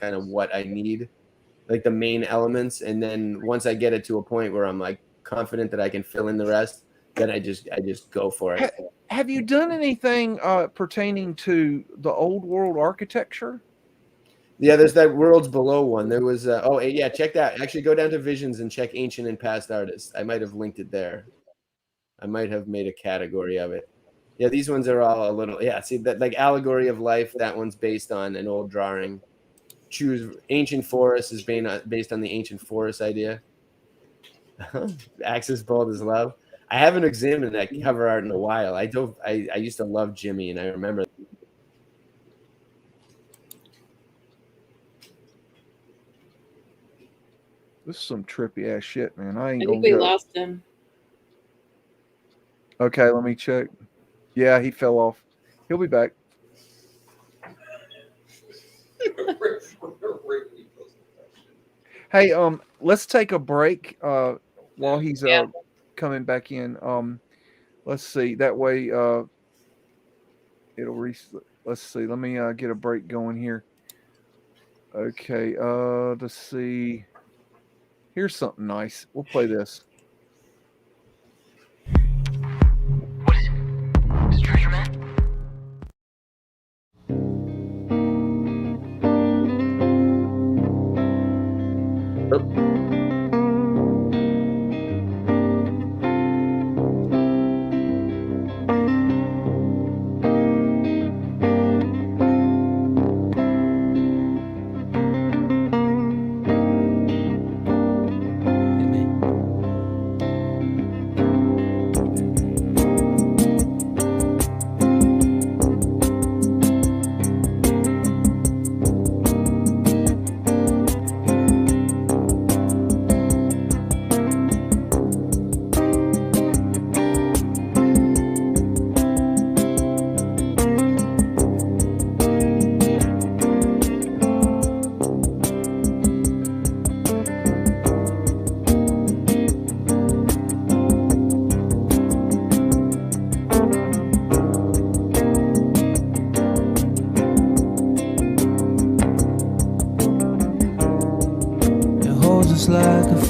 kind of what I need, like the main elements, and then once I get it to a point where I'm like confident that I can fill in the rest, then I just go for it. Have you done anything pertaining to the old world architecture? Yeah, there's that Worlds Below one. There was check that. Actually, go down to Visions and check Ancient and Past Artists. I might have linked it there. I might have made a category of it. Yeah, these ones are all a little see that like Allegory of Life. That one's based on an old drawing. Choose Ancient Forest is based on the Ancient Forest idea. Axis Bold as Love. I haven't examined that cover art in a while. I used to love Jimmy, and I remember. This is some trippy ass shit, man. I think we lost him. Okay, let me check. Yeah, he fell off. He'll be back. Hey, let's take a break while he's coming back in. Let's see. That way it'll let's see. Let me get a break going here. Okay, let's see. Here's something nice. We'll play this. What is it? Is it treasure map?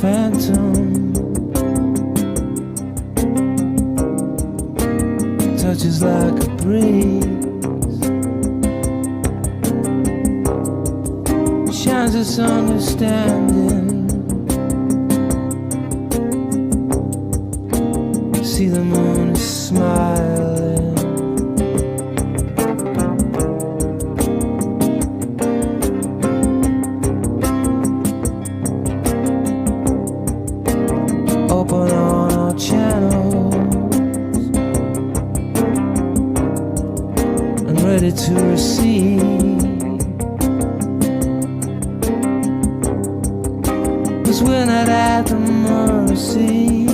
phantom touches like a breeze, shines its understanding. See the moon is smiling. Open on our channels and ready to receive. 'Cause we're not at the mercy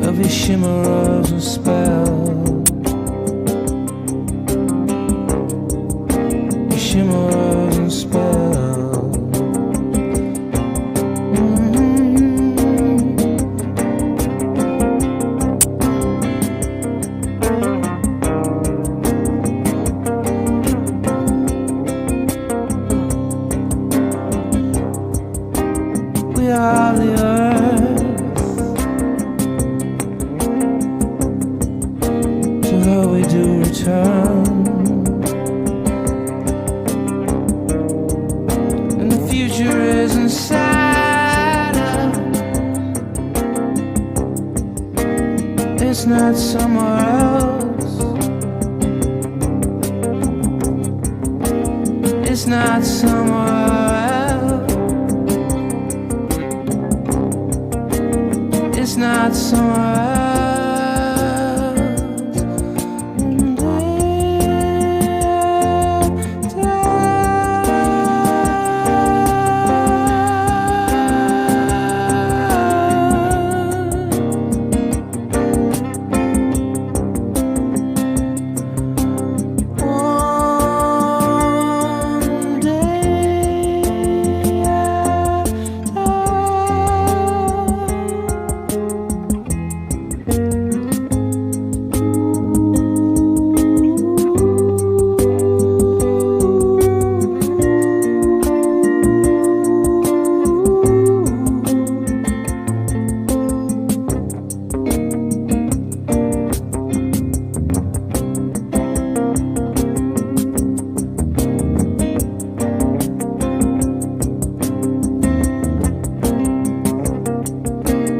of your chimeras and spells. Your chimeras and spells. We are the earth, to her we do return, and the future is inside us. It's not somewhere else. It's not somewhere else. It's not somewhere else.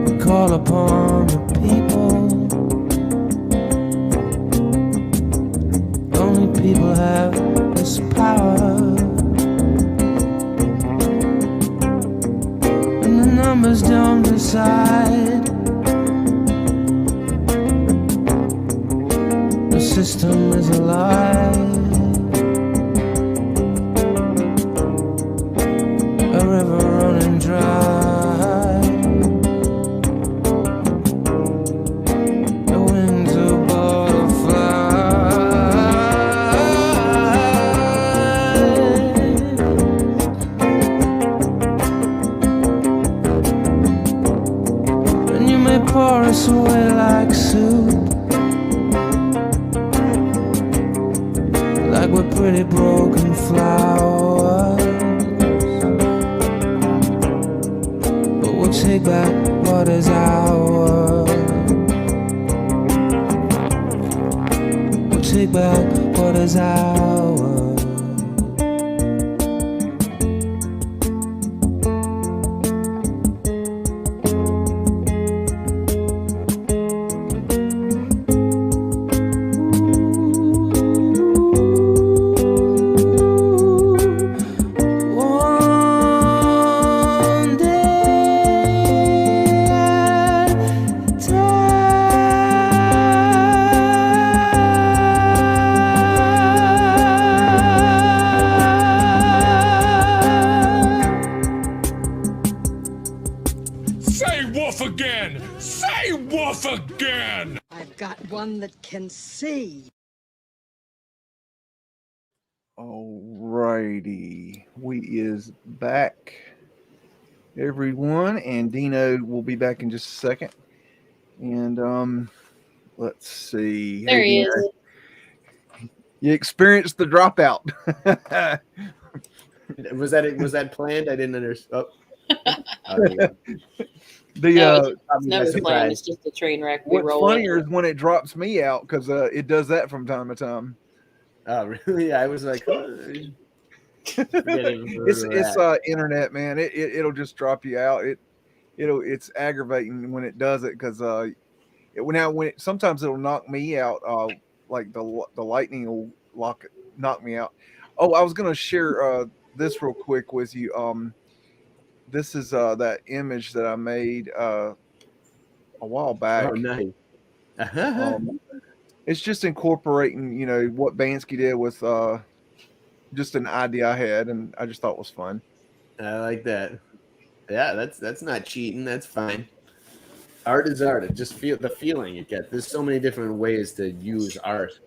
One call upon the people. Only people have this power, and the numbers don't decide. The system is a lie. A river running dry. The wings of butterflies. And you may pour us away like soup, like we're pretty broken flowers. But we'll take back what is ours. We'll take back what is ours. One day at a time. Say woof again! Say woof again! I've got one that can see. Alrighty, we is back, everyone, and Dino will be back in just a second. And let's see. There he Dino, is. you experienced the dropout. Was that planned? I didn't understand. Oh, there you go. The No, it's Probably never by planned. It's surprise. just a train wreck. We what's roll funnier in. is when it drops me out because it does that from time to time. Oh, really? I was like, forgetting where we were It's at. internet, man. It'll just drop you out. It's aggravating when it does it because sometimes it'll knock me out. Like the lightning will knock me out. Oh, I was gonna share this real quick with you. This is that image that I made a while back. Oh, nice. It's just incorporating, what Bansky did with just an idea I had, and I just thought it was fun. I like that. Yeah, that's not cheating. That's fine. Art is art. It just feel the feeling it gets. There's so many different ways to use art,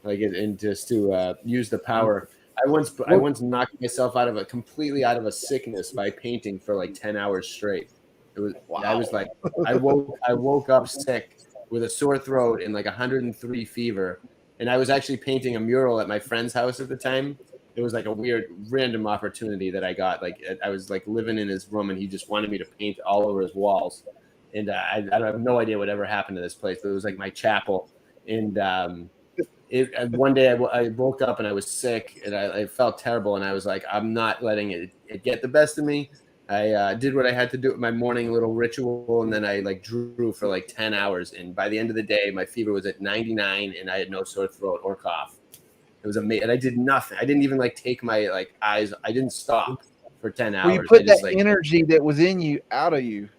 like it, and just to use the power. I once knocked myself completely out of a sickness by painting for like 10 hours straight. It was I was like I woke up sick with a sore throat and like 103 fever, and I was actually painting a mural at my friend's house at the time. It was like a weird random opportunity that I got. Like I was like living in his room and he just wanted me to paint all over his walls. And I have no idea what ever happened to this place, but it was like my chapel. And one day I woke up and I was sick and I felt terrible. And I was like, I'm not letting it get the best of me. I did what I had to do with my morning little ritual. And then I like drew for like 10 hours. And by the end of the day, my fever was at 99 and I had no sore throat or cough. It was amazing. And I did nothing. I didn't even like take my like eyes. I didn't stop for 10 hours. Well, you put just, that energy that was in you out of you.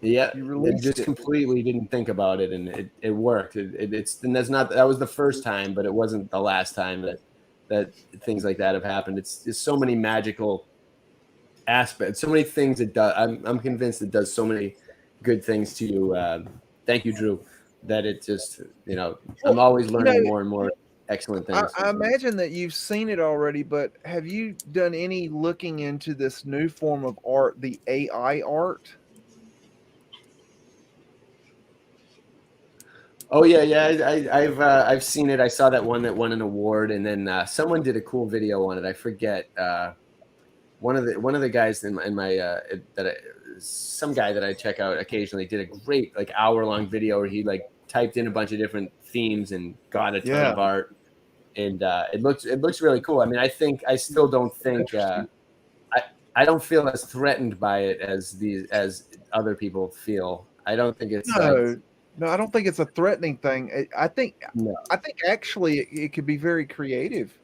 Yeah, you it just completely didn't think about it, and it worked. That was the first time, but it wasn't the last time that things like that have happened. It's so many magical aspects, so many things it does. I'm convinced it does so many good things to you. Thank you, Drew. That it just I'm always learning more and more excellent things. I imagine that you've seen it already, but have you done any looking into this new form of art, the AI art? Oh yeah. I've seen it. I saw that one that won an award, and then someone did a cool video on it. I forget. One of the guys in my some guy that I check out occasionally did a great like hour-long video where he like typed in a bunch of different themes and got a ton of art, and it looks really cool. I mean, I still don't think I don't feel as threatened by it as other people feel. I don't think it's No, I don't think it's a threatening thing. I think actually it could be very creative.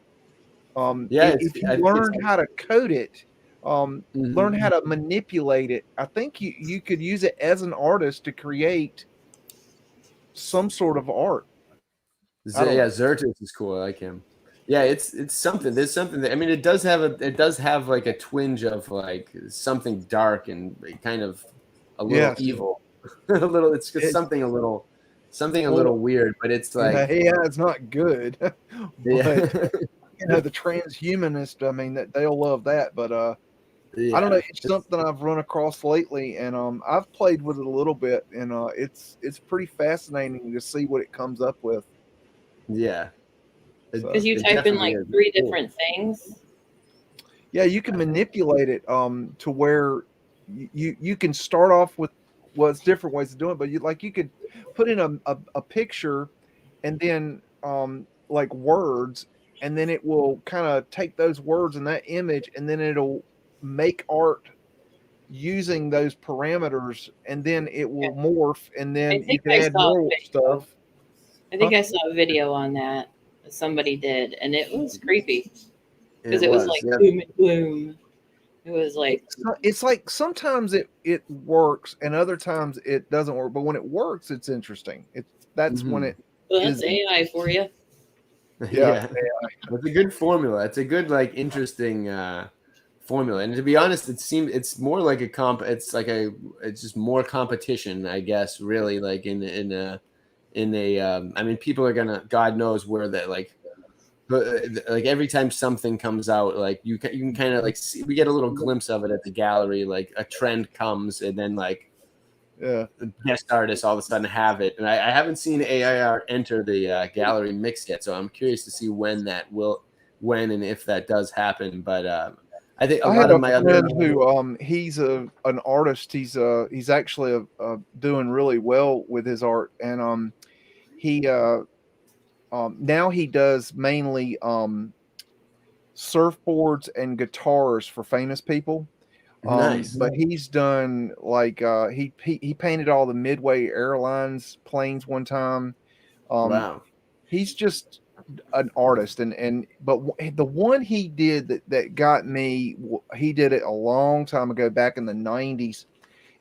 If you learn how to code it, learn how to manipulate it, I think you could use it as an artist to create some sort of art. Zertis is cool. I like him. Yeah, it's something. There's something that, I mean, it does have like a twinge of like something dark and kind of a little evil. It's just something a little weird, but it's like it's not good. But, yeah. the transhumanist, I mean, that they'll love that, but I don't know. It's something I've run across lately, and I've played with it a little bit, and it's pretty fascinating to see what it comes up with. Yeah, because you type in like 3 different things. Yeah, you can manipulate it to where you can start off with it's different ways of doing it, but you could put in a picture and then like words, and then it will kind of take those words and that image, and then it'll make art using those parameters, and then it will morph, and then you can add more stuff. I think I saw a video on that somebody did, and it was creepy because it was like doom and gloom. It was like it's like sometimes it works and other times it doesn't work, but when it works, it's interesting. That's when it. Well, that's AI for you. Yeah, it's a good formula. It's a good like interesting formula, and to be honest, it's more like it's just more competition, I guess. Really, like in a I mean, people are gonna, God knows where that like every time something comes out, like you can kind of like see, we get a little glimpse of it at the gallery, like a trend comes and then like guest artists all of a sudden have it, and I haven't seen AI art enter the gallery mix yet, so I'm curious to see when and if that does happen. But I think a I lot had of a my other friend who he's an artist. He's actually doing really well with his art, and he now he does mainly surfboards and guitars for famous people. Nice. But he's done like he painted all the Midway Airlines planes one time. Wow. He's just an artist, but the one he did that got me, he did it a long time ago, back in the 90s,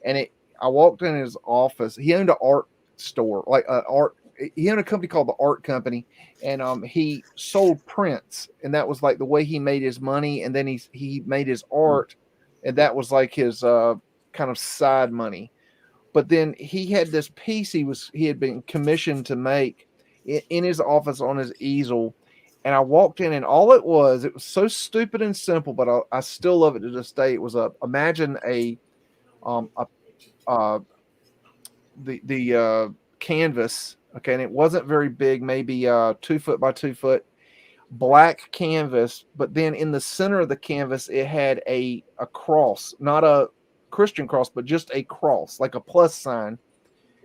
and I walked in his office. He owned an art store, like art. He owned a company called the Art Company, and he sold prints, and that was like the way he made his money. And then he made his art, and that was like his kind of side money. But then he had this piece he had been commissioned to make in his office on his easel, and I walked in, and all it was so stupid and simple, but I still love it to this day. It was imagine the canvas, okay, and it wasn't very big, maybe 2 foot by 2 foot, black canvas, but then in the center of the canvas it had a cross, not a Christian cross, but just a cross, like a plus sign.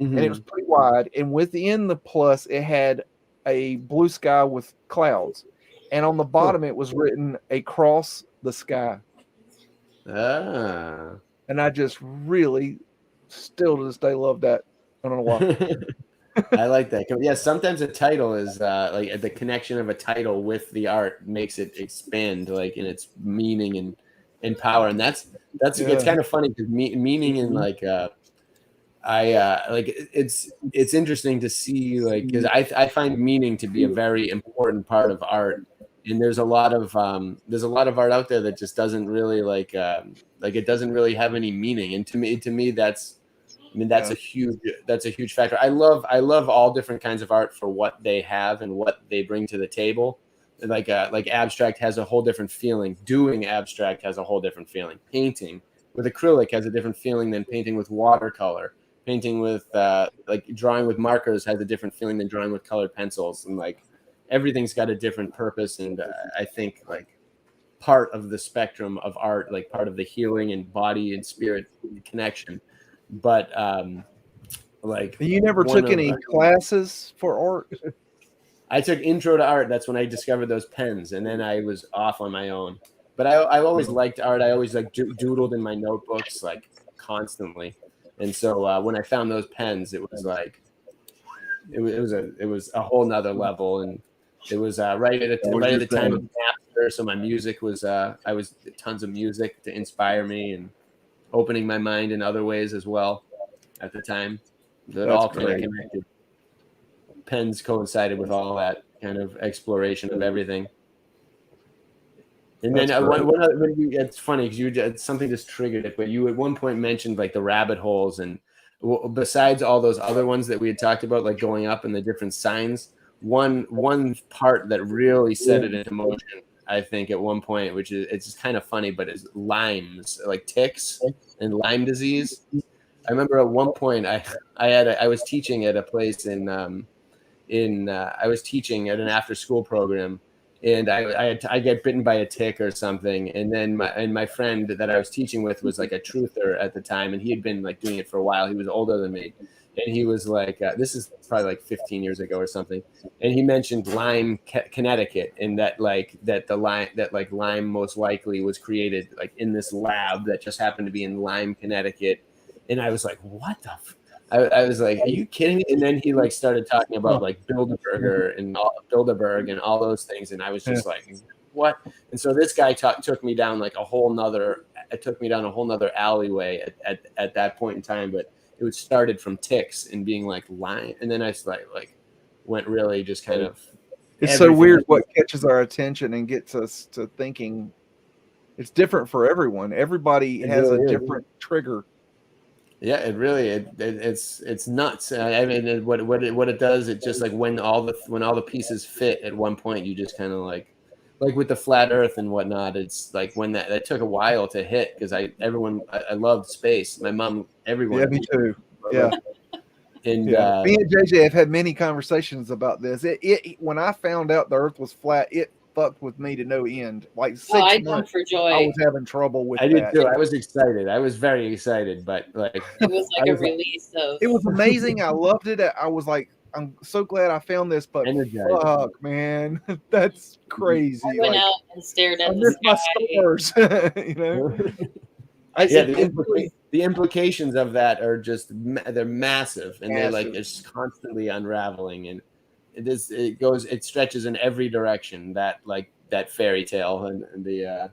And it was pretty wide, and within the plus it had a blue sky with clouds, and on the bottom it was written across the sky. And I just really still to this day love that. I don't know why. I like that. Yeah, sometimes a title is like the connection of a title with the art makes it expand, like in its meaning and power, and that's it's kind of funny because meaning and like I like it's interesting to see, like, because I find meaning to be a very important part of art, and there's a lot of art out there that just doesn't really like it doesn't really have any meaning, and to me that's a huge factor. I love all different kinds of art for what they have and what they bring to the table. Like abstract has a whole different feeling. Doing abstract has a whole different feeling. Painting with acrylic has a different feeling than painting with watercolor. Painting with like drawing with markers has a different feeling than drawing with colored pencils, and like everything's got a different purpose. And I think like part of the spectrum of art, like part of the healing and body and spirit connection. But like, you never took any classes for art? I took intro to art. That's when I discovered those pens, and then I was off on my own. But I always liked art. I always like doodled in my notebooks like constantly. And so when I found those pens, it was like it was a whole nother level, and it was right at the time of Napster. So my music was I was tons of music to inspire me and opening my mind in other ways as well at the time. That all kind of connected. Pens coincided with all that kind of exploration of everything. And then it's funny because something just triggered it, but you at one point mentioned like the rabbit holes, and besides all those other ones that we had talked about, like going up and the different signs, one part that really set it into motion, I think at one point, which is, it's just kind of funny, but is limes, like ticks and Lyme disease. I remember at one point I was teaching at a place I was teaching at an after school program, and I get bitten by a tick or something, and then my friend that I was teaching with was like a truther at the time, and he had been like doing it for a while. He was older than me, and he was like, this is probably like 15 years ago or something, and he mentioned Lyme, Connecticut, and that Lyme most likely was created like in this lab that just happened to be in Lyme, Connecticut, and I was like, what the. I was like, are you kidding me? And then he like started talking about like Bilderberg and all those things. And I was just like, what? And so this guy took me down like a whole nother alleyway at that point in time. But it was started from ticks and being like Lyme. And then I like went really just kind of. It's so weird what catches our attention and gets us to thinking. It's different for everyone. Everybody has a different trigger. Yeah, it really it's nuts. I mean, what it does, it just like when all the pieces fit at one point, you just kind of like with the flat Earth and whatnot. It's like when that took a while to hit because I loved space. My mom, everyone. Yeah, me too. Yeah. And me and JJ have had many conversations about this. It when I found out the Earth was flat, fucked with me to no end. Like 6 Oh, I jumped months, for I joy. was having trouble with I did that. too. I was excited. I was very excited, but like It was like I a was, release of. It was amazing. I loved it. I was like, I'm so glad I found this, but energized. fuck, man, that's crazy. I went Like, out and stared I at the missed my sky. stars. You know, Yeah, it the implications of that are just they're massive, and they're like Massive. they're just constantly unraveling, and it stretches in every direction. That fairy tale and the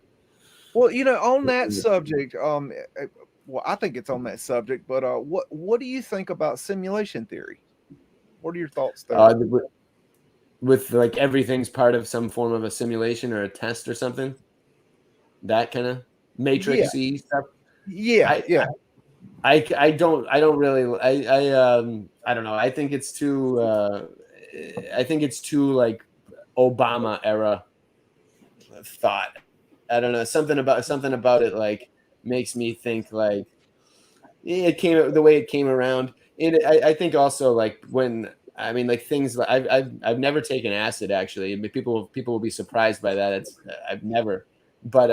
Well, you know, on that subject, well, I think it's on that subject, but what do you think about simulation theory? What are your thoughts there? with like everything's part of some form of a simulation or a test or something, that kind of matrixy stuff. Yeah, I don't really I don't know. I think it's too like Obama era thought. I don't know, something about it like makes me think like it came the way it came around. I think also like when I mean like things like I've never taken acid actually. I mean, people will be surprised by that. I've never. But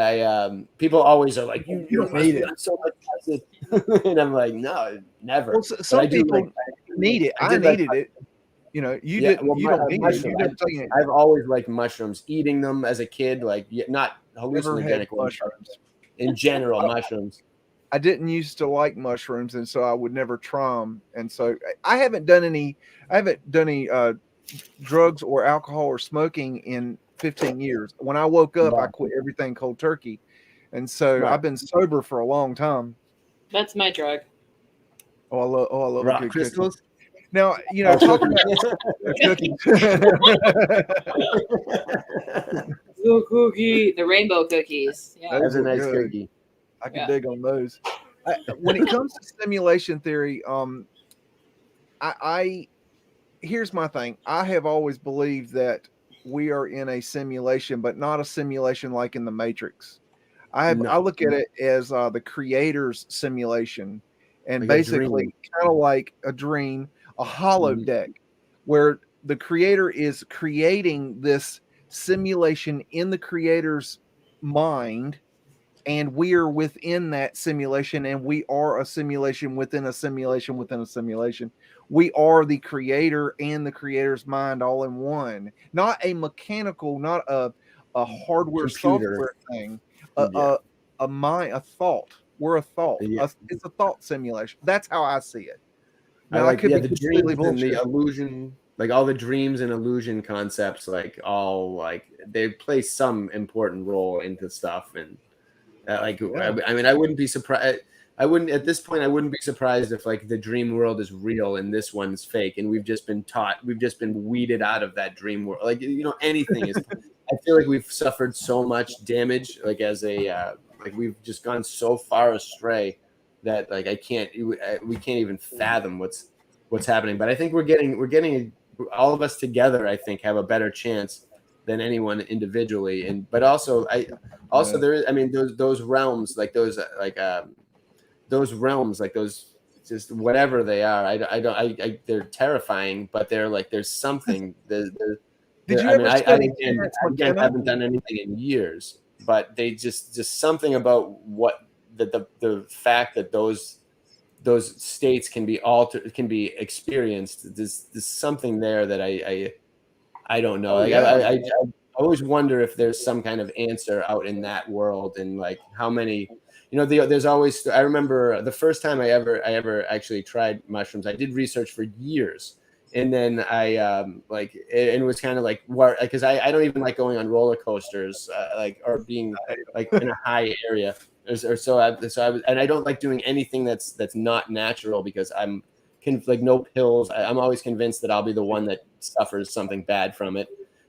people always are like, you don't need it. So much acid. And I'm like, no, never. Well, some people need it. I needed it. You know, you didn't. Well, you don't need it. You didn't take it. I've always liked mushrooms. Eating them as a kid, like not Never had hallucinogenic ones, mushrooms. in general, mushrooms. I didn't used to like mushrooms, and so I would never try them. And so I haven't done any drugs or alcohol or smoking in 15 years. When I woke up, I quit everything cold turkey, and so I've been sober for a long time. That's my drug. I love Rock good crystals. cookies. Now, you know, talking about cookies. The cookie, the rainbow cookies. Yeah. That's a nice good. cookie. I can dig on those. When it comes to simulation theory, I here's my thing. I have always believed that we are in a simulation, but not a simulation like in the Matrix. I look at it as the creator's simulation, and like basically kind of like a dream, a holodeck, where the creator is creating this simulation in the creator's mind, and we are within that simulation, and we are a simulation within a simulation within a simulation. We are the creator and the creator's mind all in one, not a mechanical, not a hardware Computer. software thing, a mind, a thought. We're a thought. It's a thought simulation. That's how I see it. Now, I like could be the completely dreams and the bullshit. illusion, like all the dreams and illusion concepts, like all like they play some important role into stuff. And I mean, I wouldn't be surprised. I wouldn't at this point. I wouldn't be surprised if like the dream world is real and this one's fake, and we've just been weeded out of that dream world. Like, you know, anything is. I feel like we've suffered so much damage, like as a like we've just gone so far astray that like we can't even fathom what's happening. But I think we're getting all of us together. I think have a better chance than anyone individually. And but also there is, I mean, those realms, like those realms, like those, just whatever they are, they're terrifying, but they're like there's something. Did you ever study I haven't done anything in years, but they just something about what the fact that those states can be altered, can be experienced. There's something there that I don't know. I always wonder if there's some kind of answer out in that world, and like how many. You know, there's always. I remember the first time I ever actually tried mushrooms. I did research for years, and then I and it was kind of like because I don't even like going on roller coasters, or being like in a high area, so I was, and I don't like doing anything that's not natural because I'm like no pills. I'm always convinced that I'll be the one that suffers something bad from it,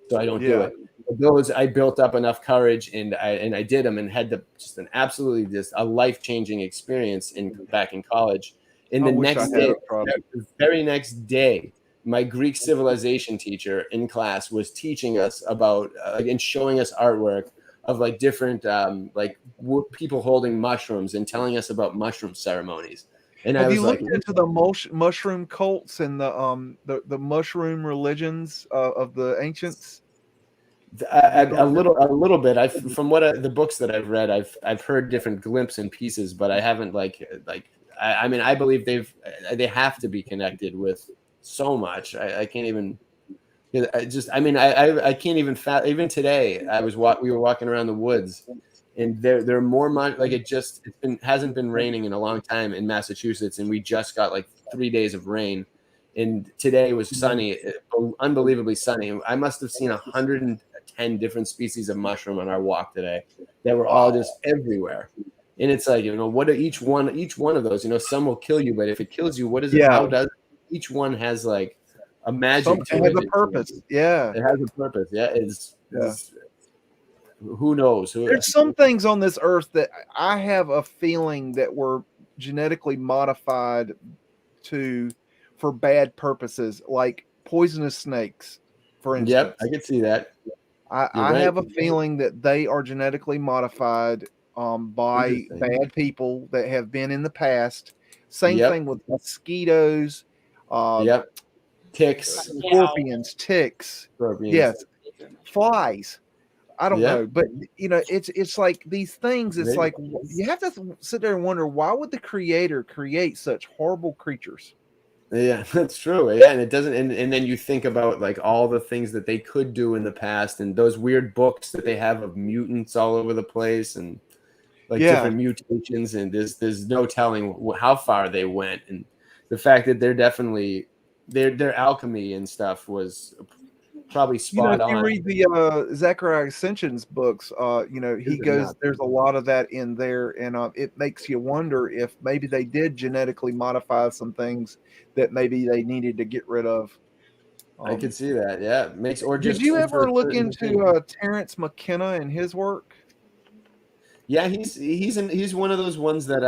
so I don't do it. Those I built up enough courage and I did them and had just a life-changing experience back in college. And the very next day, my Greek civilization teacher in class was teaching us about and showing us artwork of like different people holding mushrooms and telling us about mushroom ceremonies. And have you looked into the mushroom cults and the mushroom religions of the ancients? A little bit. From the books that I've read, I've heard different glimpses and pieces, but I haven't I mean, I believe they have to be connected with so much. I can't even. I can't even. Even today, we were walking around the woods, and there are more like hasn't been raining in a long time in Massachusetts, and we just got like 3 days of rain, and today was sunny, unbelievably sunny. I must have seen 110 different species of mushroom on our walk today that were all just everywhere. And it's like, what are each one of those, some will kill you, but if it kills you, what is it? How does it? Each one has like a magic to it. It has a purpose. Yeah. It has a purpose. Yeah. It's who knows? There's some things on this earth that I have a feeling that were genetically modified for bad purposes, like poisonous snakes, for instance. Yep, I can see that. I have a feeling that they are genetically modified by bad people that have been in the past. Same thing with mosquitoes. Ticks, scorpions, ticks. Yes, flies. I don't know, but it's like these things. It's like you have to sit there and wonder, why would the creator create such horrible creatures? Yeah, that's true. Yeah, and it doesn't. And then you think about like all the things that they could do in the past, and those weird books that they have of mutants all over the place, and like different mutations, and there's no telling how far they went, and the fact that they're definitely their alchemy and stuff was probably spot on. If you read the Zachariah Ascension's books, there's a lot of that in there, and it makes you wonder if maybe they did genetically modify some things that maybe they needed to get rid of. I could see that. Yeah, did you ever look into Terrence McKenna and his work? Yeah, he's one of those ones that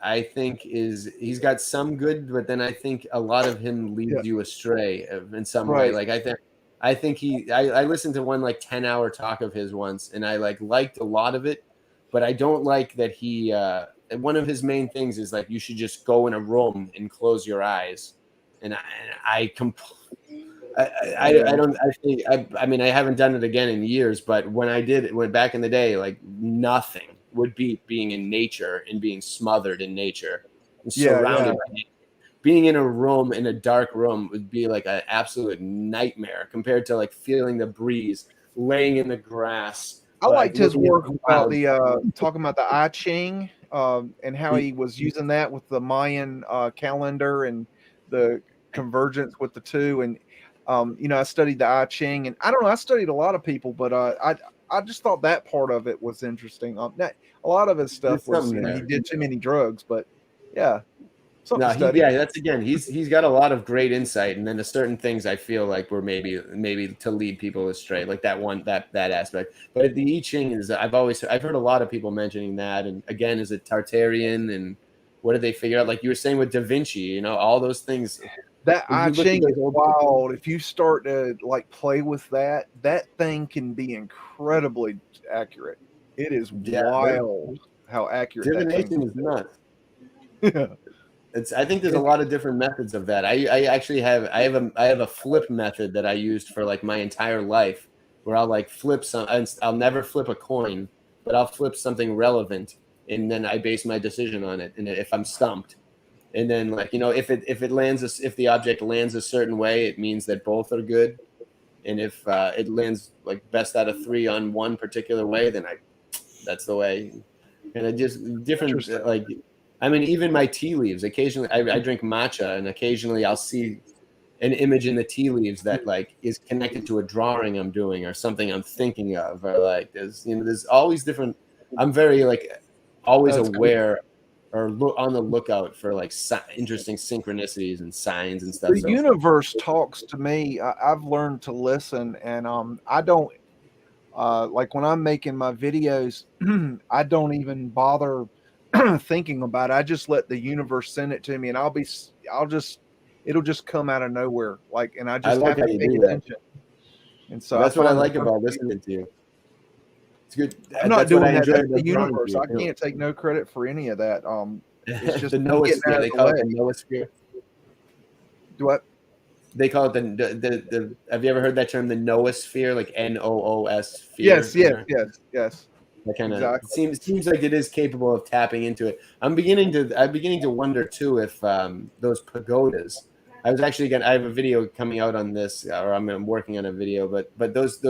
I think he's got some good, but then I think a lot of him leads you astray in some way. Like I think I listened to one like 10-hour talk of his once, and I liked a lot of it, but I don't like that he one of his main things is like you should just go in a room and close your eyes, and I mean I haven't done it again in years, but when I did it back in the day, like nothing would beat being in nature and being smothered in nature and surrounded by nature. Being in a room, in a dark room, would be like an absolute nightmare compared to like feeling the breeze, laying in the grass. I liked his work about talking about the I Ching and how he was using that with the Mayan calendar and the convergence with the two. And I studied the I Ching, and I don't know, I studied a lot of people, but I just thought that part of it was interesting. A lot of his stuff was he did too many drugs, but yeah. That's again. He's got a lot of great insight, and then there's certain things I feel like were maybe to lead people astray, like that aspect. But the I Ching is I've heard a lot of people mentioning that, and again, is it Tartarian, and what did they figure out? Like you were saying with Da Vinci, all those things. That I Ching is wild. If you start to play with that thing can be incredibly accurate. It is wild how accurate divination is nuts. Yeah. I think there's a lot of different methods of that. I actually have a flip method that I used for like my entire life, where I'll flip I'll never flip a coin, but I'll flip something relevant, and then I base my decision on it. And if I'm stumped, and then if the object lands a certain way, it means that both are good, and if it lands best out of 3 on one particular way, then that's the way. And I just different even my tea leaves. Occasionally, I drink matcha, and occasionally I'll see an image in the tea leaves that is connected to a drawing I'm doing or something I'm thinking of, or there's always different. I'm very always aware or on the lookout for interesting synchronicities and signs and stuff. The universe talks to me. I've learned to listen, and I don't when I'm making my videos, I don't even bother thinking about it. I just let the universe send it to me, and it'll just come out of nowhere. And I just have to pay attention. And so that's what I like about listening to you. It's good. I'm not doing that. That's the universe. I can't take no credit for any of that. It's just the noosphere. They call it the noosphere. What? they call it the have you ever heard that term, the noosphere, like NOOS sphere? Yes, yes. That kind of Exactly. seems like it is capable of tapping into it. I'm beginning to wonder too if those pagodas. I was actually I have a video coming out on this, or I'm working on a video, but those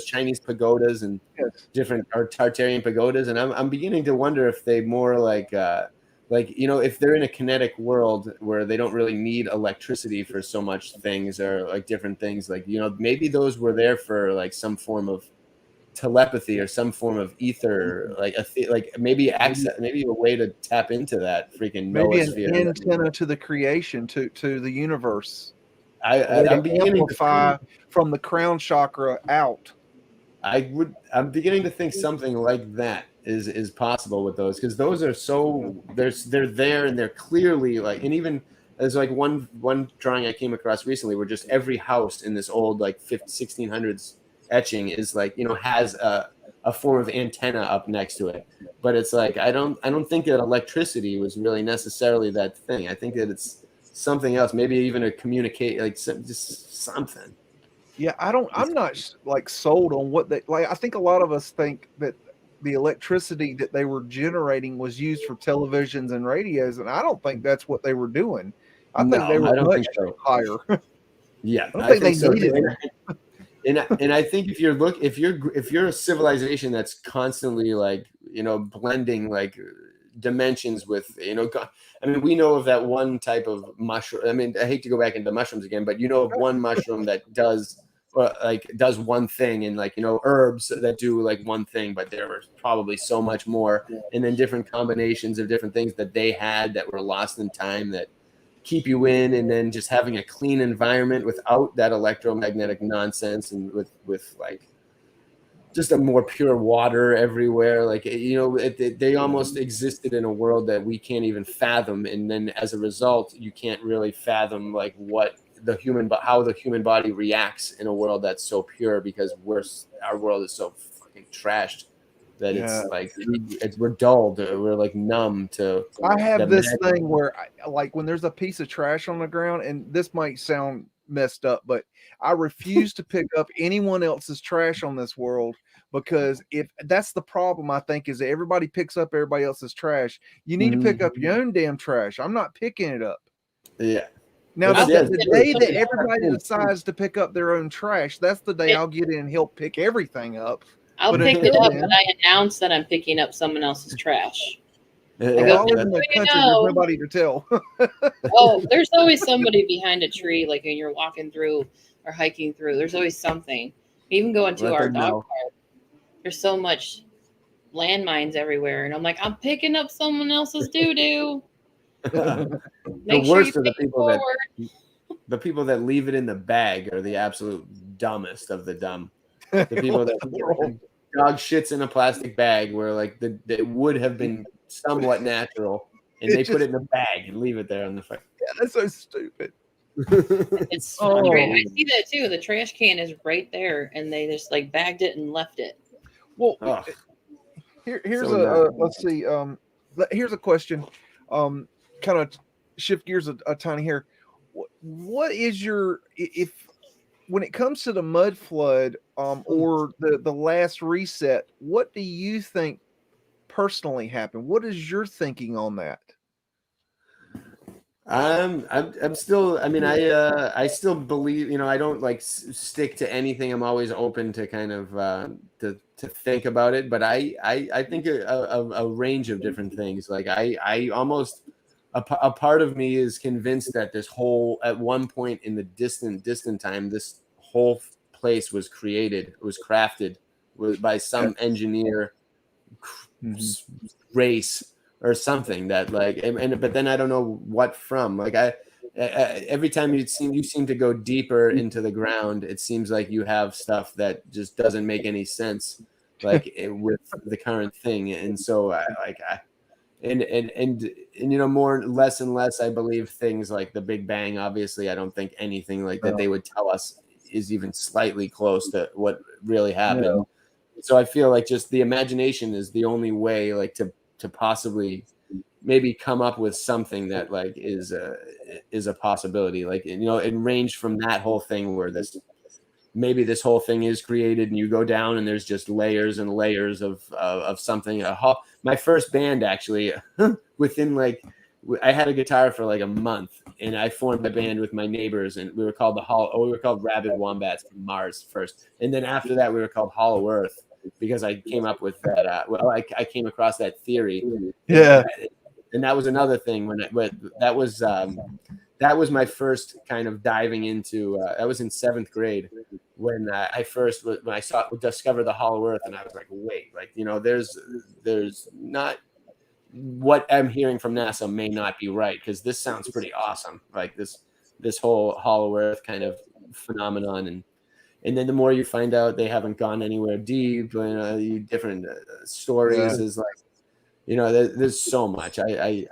Chinese pagodas and Yes. different or Tartarian pagodas, and I'm beginning to wonder if they more like if they're in a kinetic world where they don't really need electricity for so much things, or like different things, like maybe those were there for like some form of telepathy or some form of ether, like maybe a way to tap into that freaking Maybe an noosphere. antenna to the creation, to the universe. I'm beginning amplify from the crown chakra out. I'm beginning to think something like that is possible with those, because those are so they're there and they're clearly like, and even there's like one drawing I came across recently where just every house in this old like 1600s etching is like has a form of antenna up next to it, but it's like I don't think that electricity was really necessarily that thing. I think that it's something else, maybe even a communicate, like just something. Yeah, I'm not like sold on what they like. I think a lot of us think that the electricity that they were generating was used for televisions and radios, and I don't think that's what they were doing. I think they were much higher. Yeah, I don't think they needed it. And I think if you're a civilization that's constantly like blending like dimensions with I mean, we know of that one type of mushroom. I mean, I hate to go back into mushrooms again, but of one mushroom that does one thing, and like herbs that do like one thing, but there was probably so much more, and then different combinations of different things that they had that were lost in time that keep you in, and then just having a clean environment without that electromagnetic nonsense, and with like just a more pure water everywhere. Like they almost existed in a world that we can't even fathom, and then as a result you can't really fathom like how the human body reacts in a world that's so pure, because our world is so fucking trashed that it's like we're dulled, we're like numb to. I have this thing where like when there's a piece of trash on the ground, and this might sound messed up, but I refuse to pick up anyone else's trash on this world, because if that's the problem, I think, is that everybody picks up everybody else's trash. You need to pick up your own damn trash. I'm not picking it up. Yeah. Now, the day that everybody decides to pick up their own trash, that's the day I'll get in and help pick everything up. I'll pick it up, but I announce that I'm picking up someone else's trash. I live in the country, there's nobody to tell. Oh, there's always somebody behind a tree, like when you're walking through or hiking through. There's always something. Even going to our dog park, there's so much landmines everywhere, and I'm like, I'm picking up someone else's doo-doo. The worst are the people that leave it in the bag are the absolute dumbest of the dumb. The people that dog shits in a plastic bag where like it would have been somewhat natural, and they put it in a bag and leave it there on the front. Yeah, that's so stupid. It's I see that too. The trash can is right there, and they just like bagged it and left it. Well, here's let's see. Here's a question. Kind of shift gears a tiny here. What is your, when it comes to the mud flood or the last reset, what do you think personally happened? What is your thinking on that? I'm still, I mean, I still believe, I don't like stick to anything. I'm always open to kind of to think about it, but I think a range of different things. Like I almost, a part of me is convinced that this whole, at one point in the distant time, this whole place was created, it was crafted by some engineer race or something that like, but then I don't know what from. Like every time you seem to go deeper into the ground, it seems like you have stuff that just doesn't make any sense, like with the current thing. And so more less and less I believe things like the Big Bang. Obviously, I don't think anything like that they would tell us is even slightly close to what really happened. No. So I feel like just the imagination is the only way, like to possibly maybe come up with something that like is a possibility. Like, you know, it ranged from that whole thing where maybe this whole thing is created and you go down and there's just layers and layers of something. My first band actually within like, I had a guitar for like a month and I formed a band with my neighbors and we were called we were called Rabid Wombats from Mars first. And then after that we were called Hollow Earth because I came up with that. I came across that theory. Yeah. And that was another thing that was my first kind of diving into, that was in 7th grade when I discovered the Hollow Earth. And I was like, wait, like, you know, there's not, what I'm hearing from NASA may not be right, because this sounds pretty awesome. Like this whole Hollow Earth kind of phenomenon, and then the more you find out they haven't gone anywhere deep, different stories is like, you know, there's so much. I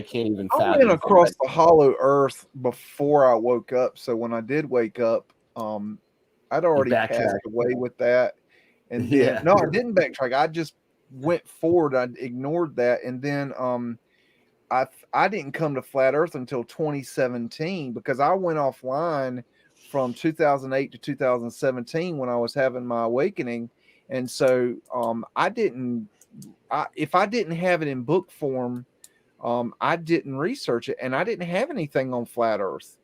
can't even fathom. I went across the Hollow Earth before I woke up, so when I did wake up, I'd already passed away with that. And then no, I didn't backtrack. I just went forward. I ignored that, and then I didn't come to Flat Earth until 2017 because I went offline from 2008 to 2017 when I was having my awakening, and so if I didn't have it in book form, I didn't research it, and I didn't have anything on Flat Earth,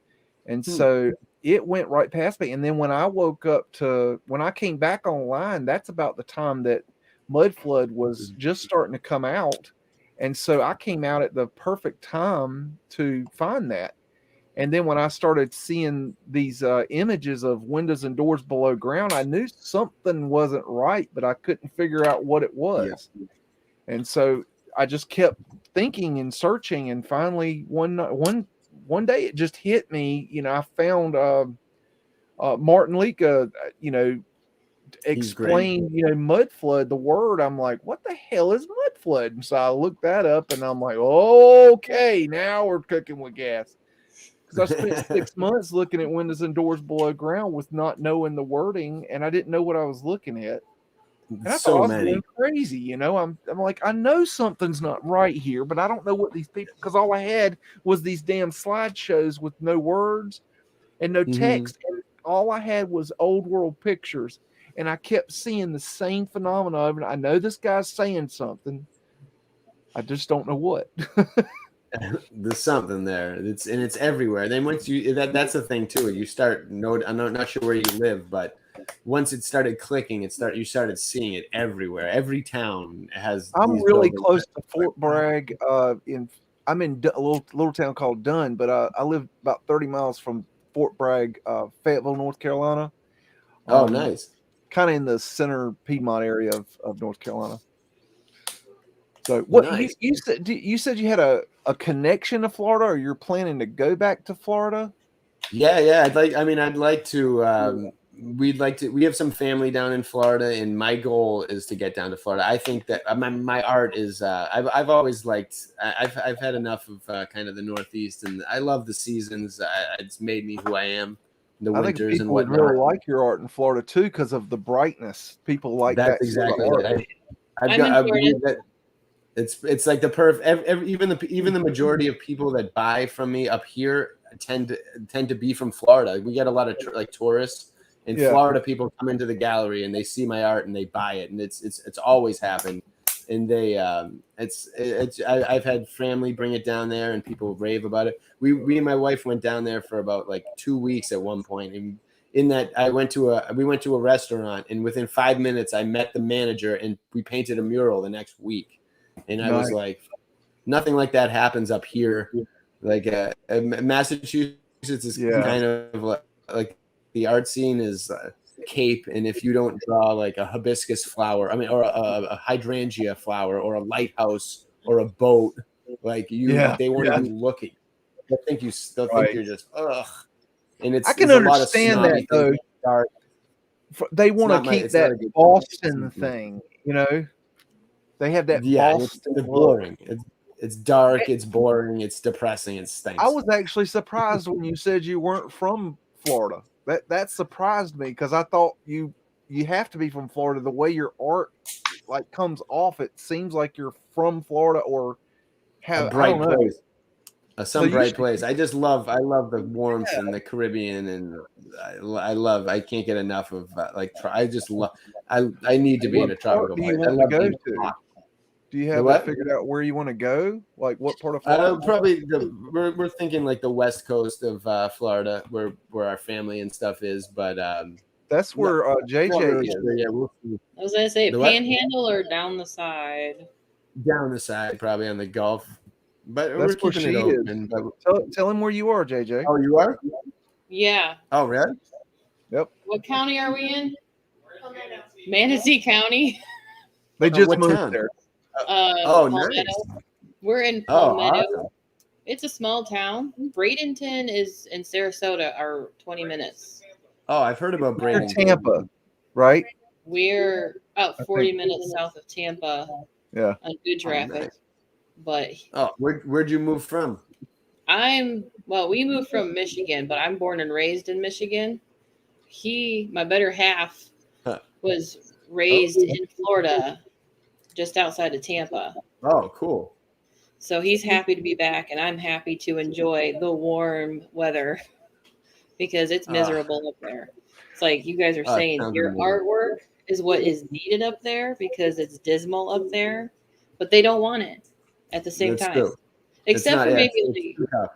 and so it went right past me. And then when I woke up when I came back online, that's about the time that Mudflood was just starting to come out. And so I came out at the perfect time to find that. And then when I started seeing these images of windows and doors below ground, I knew something wasn't right, but I couldn't figure out what it was. Yeah. And so I just kept thinking and searching. And finally, one day it just hit me. You know, I found Martin Lika, you know, explain, you know, Mudflood, the word. I'm like, what the hell is Mudflood? And so I looked that up and I'm like, okay, now we're cooking with gas. Because I spent 6 months looking at windows and doors below ground with not knowing the wording, and I didn't know what I was looking at. And I thought I was going crazy, you know. I'm like, I know something's not right here, but I don't know what these people, because all I had was these damn slideshows with no words and no text, and all I had was old world pictures. And I kept seeing the same phenomenon. I know this guy's saying something. I just don't know what. There's something there. It's everywhere. Then once that's the thing too. You start I'm not sure where you live, but once it started clicking, you started seeing it everywhere. Every town has. I'm really close to Fort Bragg. I'm in a little town called Dunn, but I live about 30 miles from Fort Bragg, Fayetteville, North Carolina. Oh, nice. Kind of in the center Piedmont area of North Carolina. So what nice. you said you had a connection to Florida, or you're planning to go back to Florida? Yeah. I'd like to. We have some family down in Florida, and my goal is to get down to Florida. I think that my art is. I've always liked. I've had enough of kind of the Northeast, and I love the seasons. It's made me who I am. The winters think people and whatnot. would really like your art in Florida too because of the brightness. People like that's that exactly sort of art. It's like the even the majority of people that buy from me up here tend to be from Florida. We get a lot of tourists, and Florida people come into the gallery and they see my art and they buy it, and it's always happened. And they I've had family bring it down there and people rave about it. We and my wife went down there for about like 2 weeks at one point, and in that we went to a restaurant, and within 5 minutes I met the manager and we painted a mural the next week. And I was like, nothing like that happens up here. Like Massachusetts is kind of like the art scene is Cape, and if you don't draw like a hibiscus flower, or a hydrangea flower, or a lighthouse, or a boat, like they won't even look at you. They'll think you're just ugh. And I can understand that though. They want to keep that Boston thing, you know. They have that Boston. It's boring. It's dark. It's boring. It's depressing. It stinks. I was actually surprised when you said you weren't from Florida. That surprised me because I thought you have to be from Florida. The way your art like comes off, it seems like you're from Florida, or have, A I bright don't know. place. So Some you bright should, place. I love the warmth in the Caribbean, and I can't get enough of I just love. I need to be in a what part tropical do you place. I want to love go being to? hot. Do you The have what? figured out where you want to go? Like what part of Florida? Probably we're thinking like the west coast of Florida, where our family and stuff is. But That's not, where not JJ really is. sure. Yeah, we'll see. I was gonna say The what? Panhandle or down the side. Down the side, probably on the Gulf. But we're That's where keeping it she is. open. But, Tell him where you are, JJ. oh, you are? Yeah. Oh, really? Yep. What county are we in? Manatee County. They just what moved town? there. Oh, Palmetto. nice. We're in Oh, Palmetto. awesome. It's a small town. Bradenton is in Sarasota are 20 minutes. Oh, I've heard about Near Bradenton. Tampa, right? We're about I 40 think- minutes south of Tampa Yeah. on good traffic. nice. But Oh, where'd you move from? we moved from Michigan, but I'm born and raised in Michigan. My better half, was raised in Florida, just outside of Tampa. Oh, cool. So he's happy to be back, and I'm happy to enjoy the warm weather because it's miserable up there. It's like you guys are saying, sounds your amazing. artwork is what is needed up there because it's dismal up there, but they don't want it at the same That's time. true. Except not- for yeah, maybe it's too tough.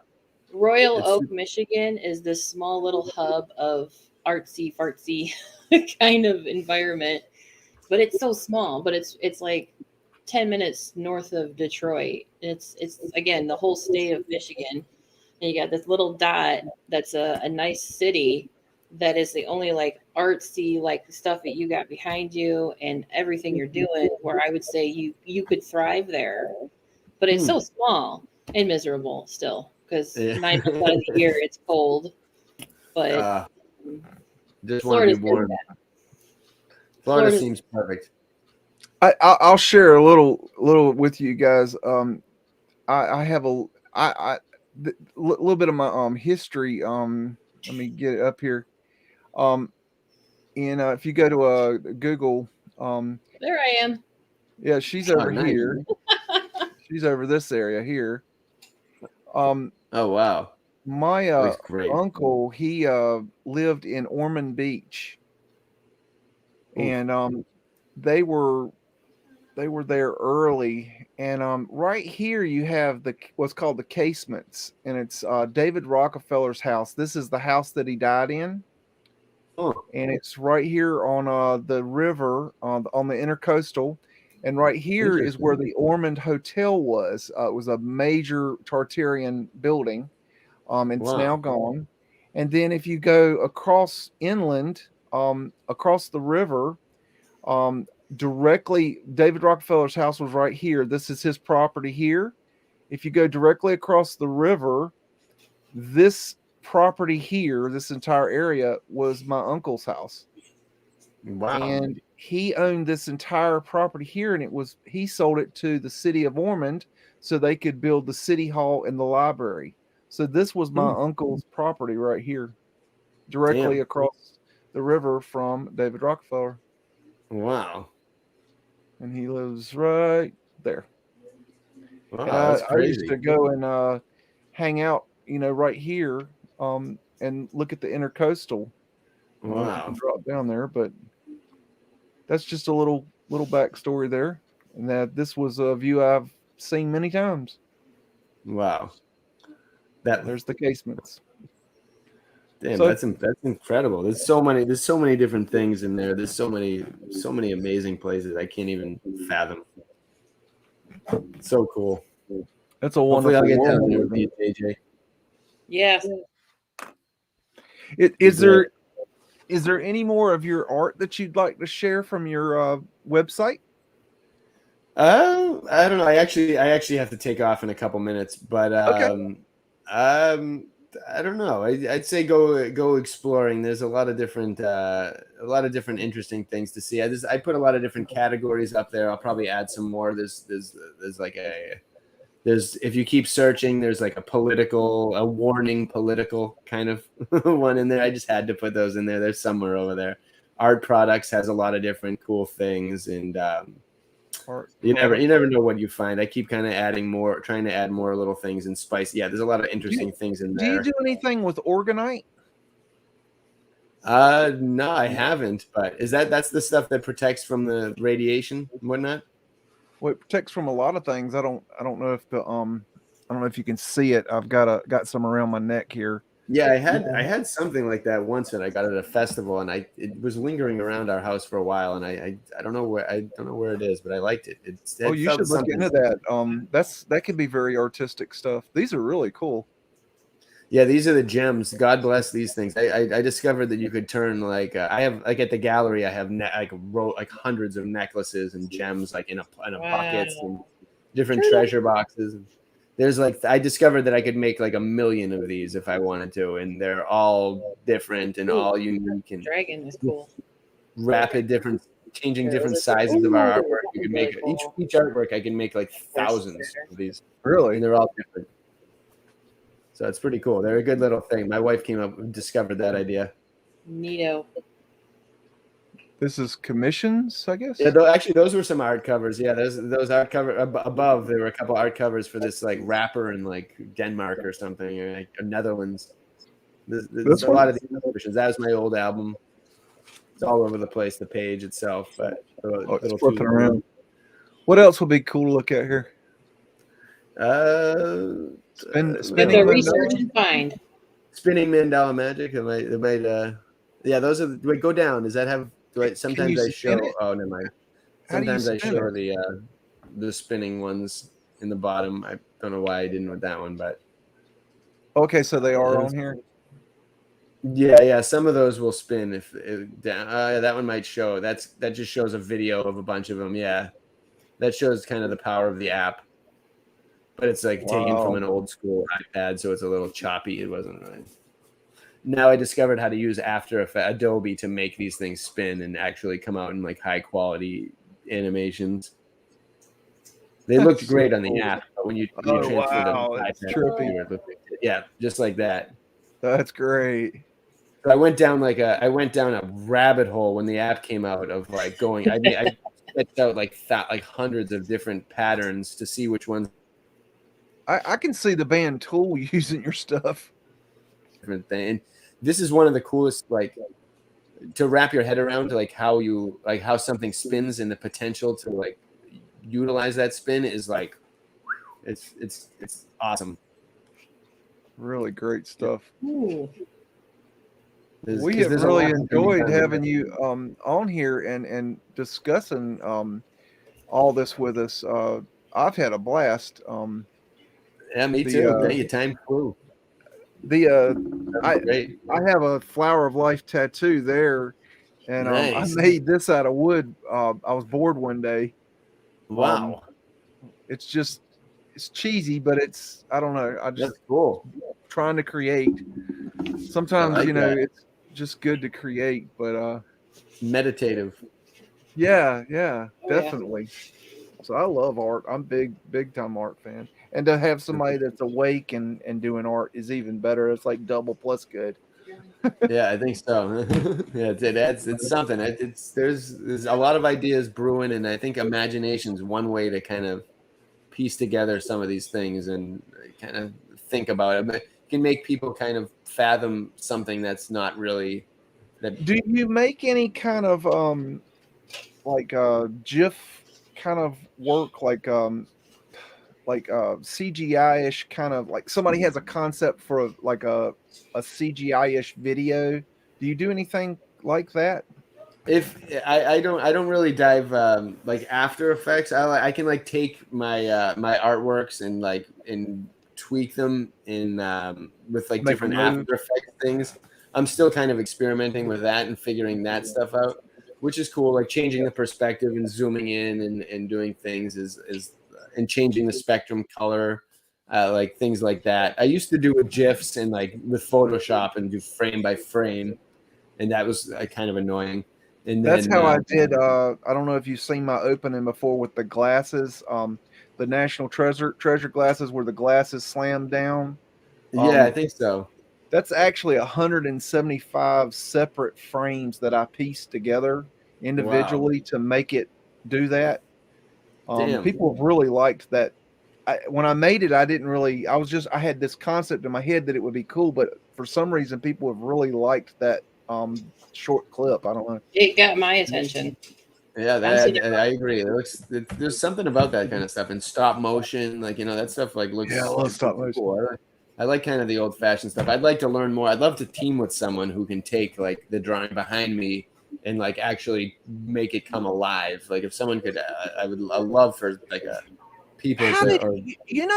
Royal It's- Oak, Michigan is this small little hub of artsy fartsy kind of environment, but it's so small. But it's like 10 minutes north of Detroit. It's again the whole state of Michigan, and you got this little dot that's a nice city that is the only like artsy like stuff that you got behind you and everything you're doing. Where I would say you could thrive there, but it's so small and miserable still because 9 months out of the year it's cold. But just want to be warm. Florida Florida's- seems perfect. I'll share a little with you guys. I have a little bit of my history. Let me get it up here. If you go to Google, there I am. yeah, she's Oh, over nice. here. She's over this area here. Oh, wow. My Looks great. uncle, he lived in Ormond Beach, and they were there early. And right here you have what's called the casements, and it's David Rockefeller's house. This is the house that he died in. Oh. And it's right here on the river on the intercoastal, and right here is where the Ormond Hotel was. It was a major Tartarian building. It's now gone. And then if you go across inland, across the river, directly, David Rockefeller's house was right here. This is his property here. If you go directly across the river, this property here, this entire area was my uncle's house. Wow. And he owned this entire property here, and he sold it to the city of Ormond so they could build the city hall and the library. So this was my uncle's property right here, directly across the river from David Rockefeller. Wow. And he lives right there. Wow, And that's I crazy. used to go and hang out, right here, and look at the intercoastal. Wow. Drop down there, but that's just a little backstory there, and that this was a view I've seen many times. Wow. There's the casements. Damn, So- that's incredible. There's so many different things in there. There's so many amazing places I can't even fathom. So cool. That's a Hopefully wonderful. I'll get down world. there with you, JJ. Yes. Is there any more of your art that you'd like to share from your website? I don't know. I actually have to take off in a couple minutes, but I don't know. I'd say go exploring. There's a lot of different interesting things to see. I put a lot of different categories up there. I'll probably add some more. There's if you keep searching, there's like a warning political kind of one in there. I just had to put those in there. There's somewhere over there. Art products has a lot of different cool things, and Art You product. never know what you find. I keep kind of trying to add more little things and spice. Yeah, there's a lot of interesting things in Do you there. do anything with organite? No, I haven't. But that's the stuff that protects from the radiation and whatnot? Well, it protects from a lot of things. I don't know if I don't know if you can see it. I've got some around my neck here. Yeah, I had something like that once that I got at a festival, and it was lingering around our house for a while, and I don't know where it is, but I liked it. It You should look into that. That can be very artistic stuff. These are really cool. Yeah, these are the gems. God bless these things. I discovered that you could turn I have at the gallery I have hundreds of necklaces and gems in a buckets and different treasure boxes. There's I discovered that I could make 1 million of these if I wanted to, and they're all different and all unique and Dragon is cool. changing different sizes of our artwork. You can make each artwork. I can make thousands of these. Really, and they're all different. So it's pretty cool. They're a good little thing. My wife came up and discovered that idea. Neato. This is commissions, I guess. Yeah, actually, those were some art covers. Yeah, those art cover above. There were a couple art covers for this rapper in Denmark or something, or Netherlands. There's a lot of these versions. That was my old album. It's all over the place. The page itself, but it's flipping around. What else would be cool to look at here? Spinning research and find. Spinning mandala magic. It might. Yeah, those are. Do I go down? Does that have? Sometimes I show. Oh, never mind. Sometimes I show the spinning ones in the bottom. I don't know why I didn't with that one, but okay, so they are on here. Yeah. Some of those will spin if down. That one might show. That just shows a video of a bunch of them. Yeah, that shows kind of the power of the app. But it's taken from an old school iPad, so it's a little choppy. It wasn't right. Now I discovered how to use Adobe to make these things spin and actually come out in high quality animations. They looked great on the app, but when you transfer the iPad, yeah, just like that. That's great. So I went down a rabbit hole when the app came out of going. I sketched out hundreds of different patterns to see which ones. I can see the band Tool using your stuff. Different thing. And this is one of the coolest, to wrap your head around how something spins and the potential to utilize that spin is it's awesome. Really great stuff. Ooh. We have really enjoyed having you on here and discussing all this with us. I've had a blast. Yeah, me too. Your time flew. I have a Flower of Life tattoo there, and nice. I made this out of wood. I was bored one day. Wow. It's cheesy, but I don't know. That's cool. Trying to create. Sometimes that. It's just good to create, but meditative. Yeah, definitely. So I love art. I'm big time art fan. And to have somebody that's awake and doing art is even better. It's double plus good. Yeah, I think so. Yeah, it's something. There's a lot of ideas brewing, and I think imagination's one way to kind of piece together some of these things and kind of think about it. It can make people kind of fathom something that's not really. Do you make any kind of GIF kind of work, CGI-ish kind of somebody has a concept for a CGI-ish video? Do you do anything like that? If I don't really dive After Effects. I can take my my artworks and tweak them in with different After Effects things. I'm still kind of experimenting with that and figuring that stuff out, which is cool. Changing the perspective and zooming in and doing things is and changing the spectrum color, things like that. I used to do with GIFs and with Photoshop and do frame by frame, and that was kind of annoying. And that's how I did. I don't know if you've seen my opening before with the glasses, the National Treasure glasses where the glasses slam down. Yeah, I think so. That's actually 175 separate frames that I pieced together individually to make it do that. Damn. People have really liked that. When I made it, I didn't really. I had this concept in my head that it would be cool, but for some reason, people have really liked that short clip. I don't know. It got my attention. Yeah, seen I agree. There's something about that kind of stuff and stop motion, like that stuff like looks. Yeah, I love stop motion. Cool. I like kind of the old fashioned stuff. I'd like to learn more. I'd love to team with someone who can take like the drawing behind me and like actually make it come alive. Like if someone could, I love for like a people.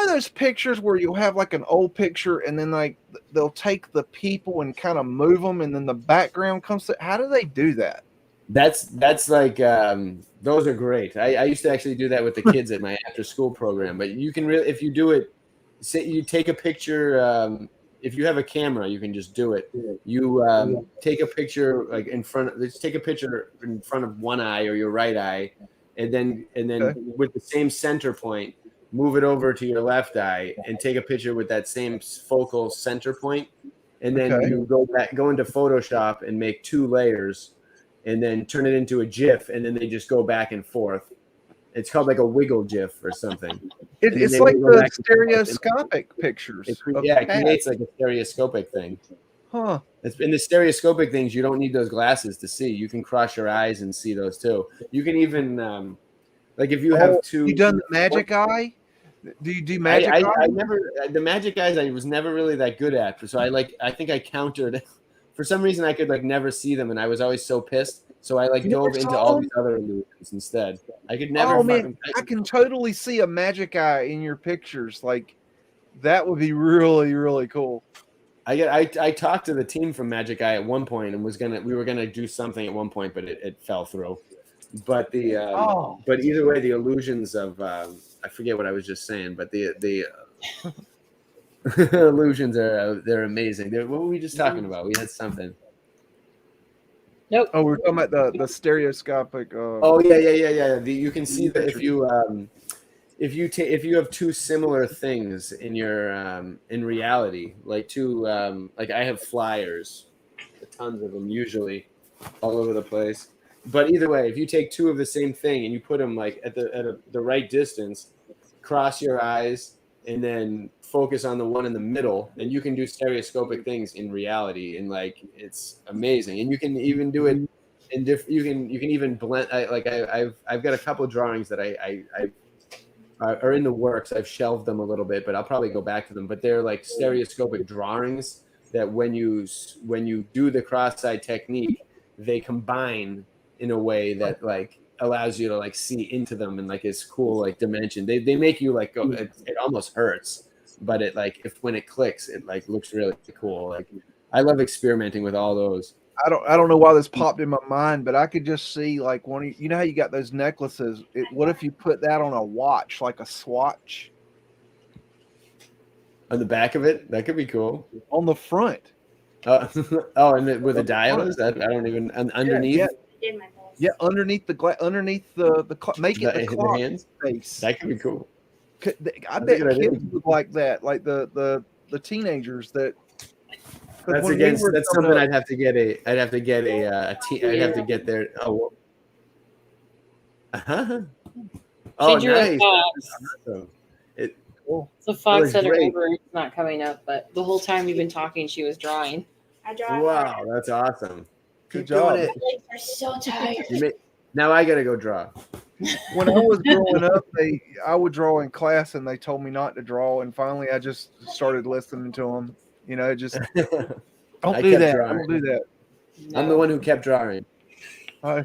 Those pictures where you'll have like an old picture and then like they'll take the people and kind of move them and then the background comes to. How do they do that? That's like those are great. I used to actually do that with the kids at my after school program. But you can really, if you do it, say you take a picture. If you have a camera, you can just do it. You take a picture like in front. Let's take a picture in front of one eye or your right eye, and then with the same center point, move it over to your left eye and take a picture with that same focal center point, and then you go into Photoshop and make 2 layers. And then turn it into a GIF, and then they just go back and forth. It's called like a wiggle GIF or something. It's like the stereoscopic pictures. It creates like a stereoscopic thing. Huh. In the stereoscopic things, you don't need those glasses to see. You can cross your eyes and see those too. You can even, like if you have 2. You done the magic eye? Do you do magic eye? I never, the magic eyes I was never really that good at. So I think I countered. For some reason, I could like never see them, and I was always so pissed. So I like dove into all these other illusions instead. I could never. Oh man, I can totally see a magic eye in your pictures. Like that would be really, really cool. I talked to the team from Magic Eye at one point, and we were gonna do something at one point, but it fell through. But but either way, the illusions of I forget what I was just saying, but the illusions they're amazing. What were we just talking about? We had something. Nope. Oh, we're talking about the stereoscopic. Oh yeah. You can see that if you have 2 similar things in your in reality, like 2 like I have flyers, tons of them usually, all over the place. But either way, if you take 2 of the same thing and you put them like at the right distance, cross your eyes, and then focus on the one in the middle, and you can do stereoscopic things in reality, and like it's amazing. And you can even do it in you can even blend. I've got a couple of drawings that I are in the works. I've shelved them a little bit, but I'll probably go back to them. But they're like stereoscopic drawings that when you do the cross-eye technique, they combine in a way that like allows you to like see into them and like it's cool like dimension. They make you like go. It almost hurts, but it like when it clicks, it like looks really cool. Like I love experimenting with all those. I don't know why this popped in my mind, but I could just see like you know how you got those necklaces. What if you put that on a watch, like a swatch? On the back of it, that could be cool. On the front. And with a dial is that? I don't even underneath. Yeah, underneath the make it the clock face. That could be cool. I bet kids would like that, like the teenagers that. That's something I'd have to get their. Oh. Uh-huh. Oh, nice. Awesome. So Fox said her number is not coming up, but the whole time we've been talking, she was drawing. I draw. Wow, that's awesome. Good job. My legs are so tired. Now I gotta go draw. When I was growing up, I would draw in class, and they told me not to draw. And finally, I just started listening to them. You know, just don't do that. Drawing. Don't do that. No. I'm the one who kept drawing. I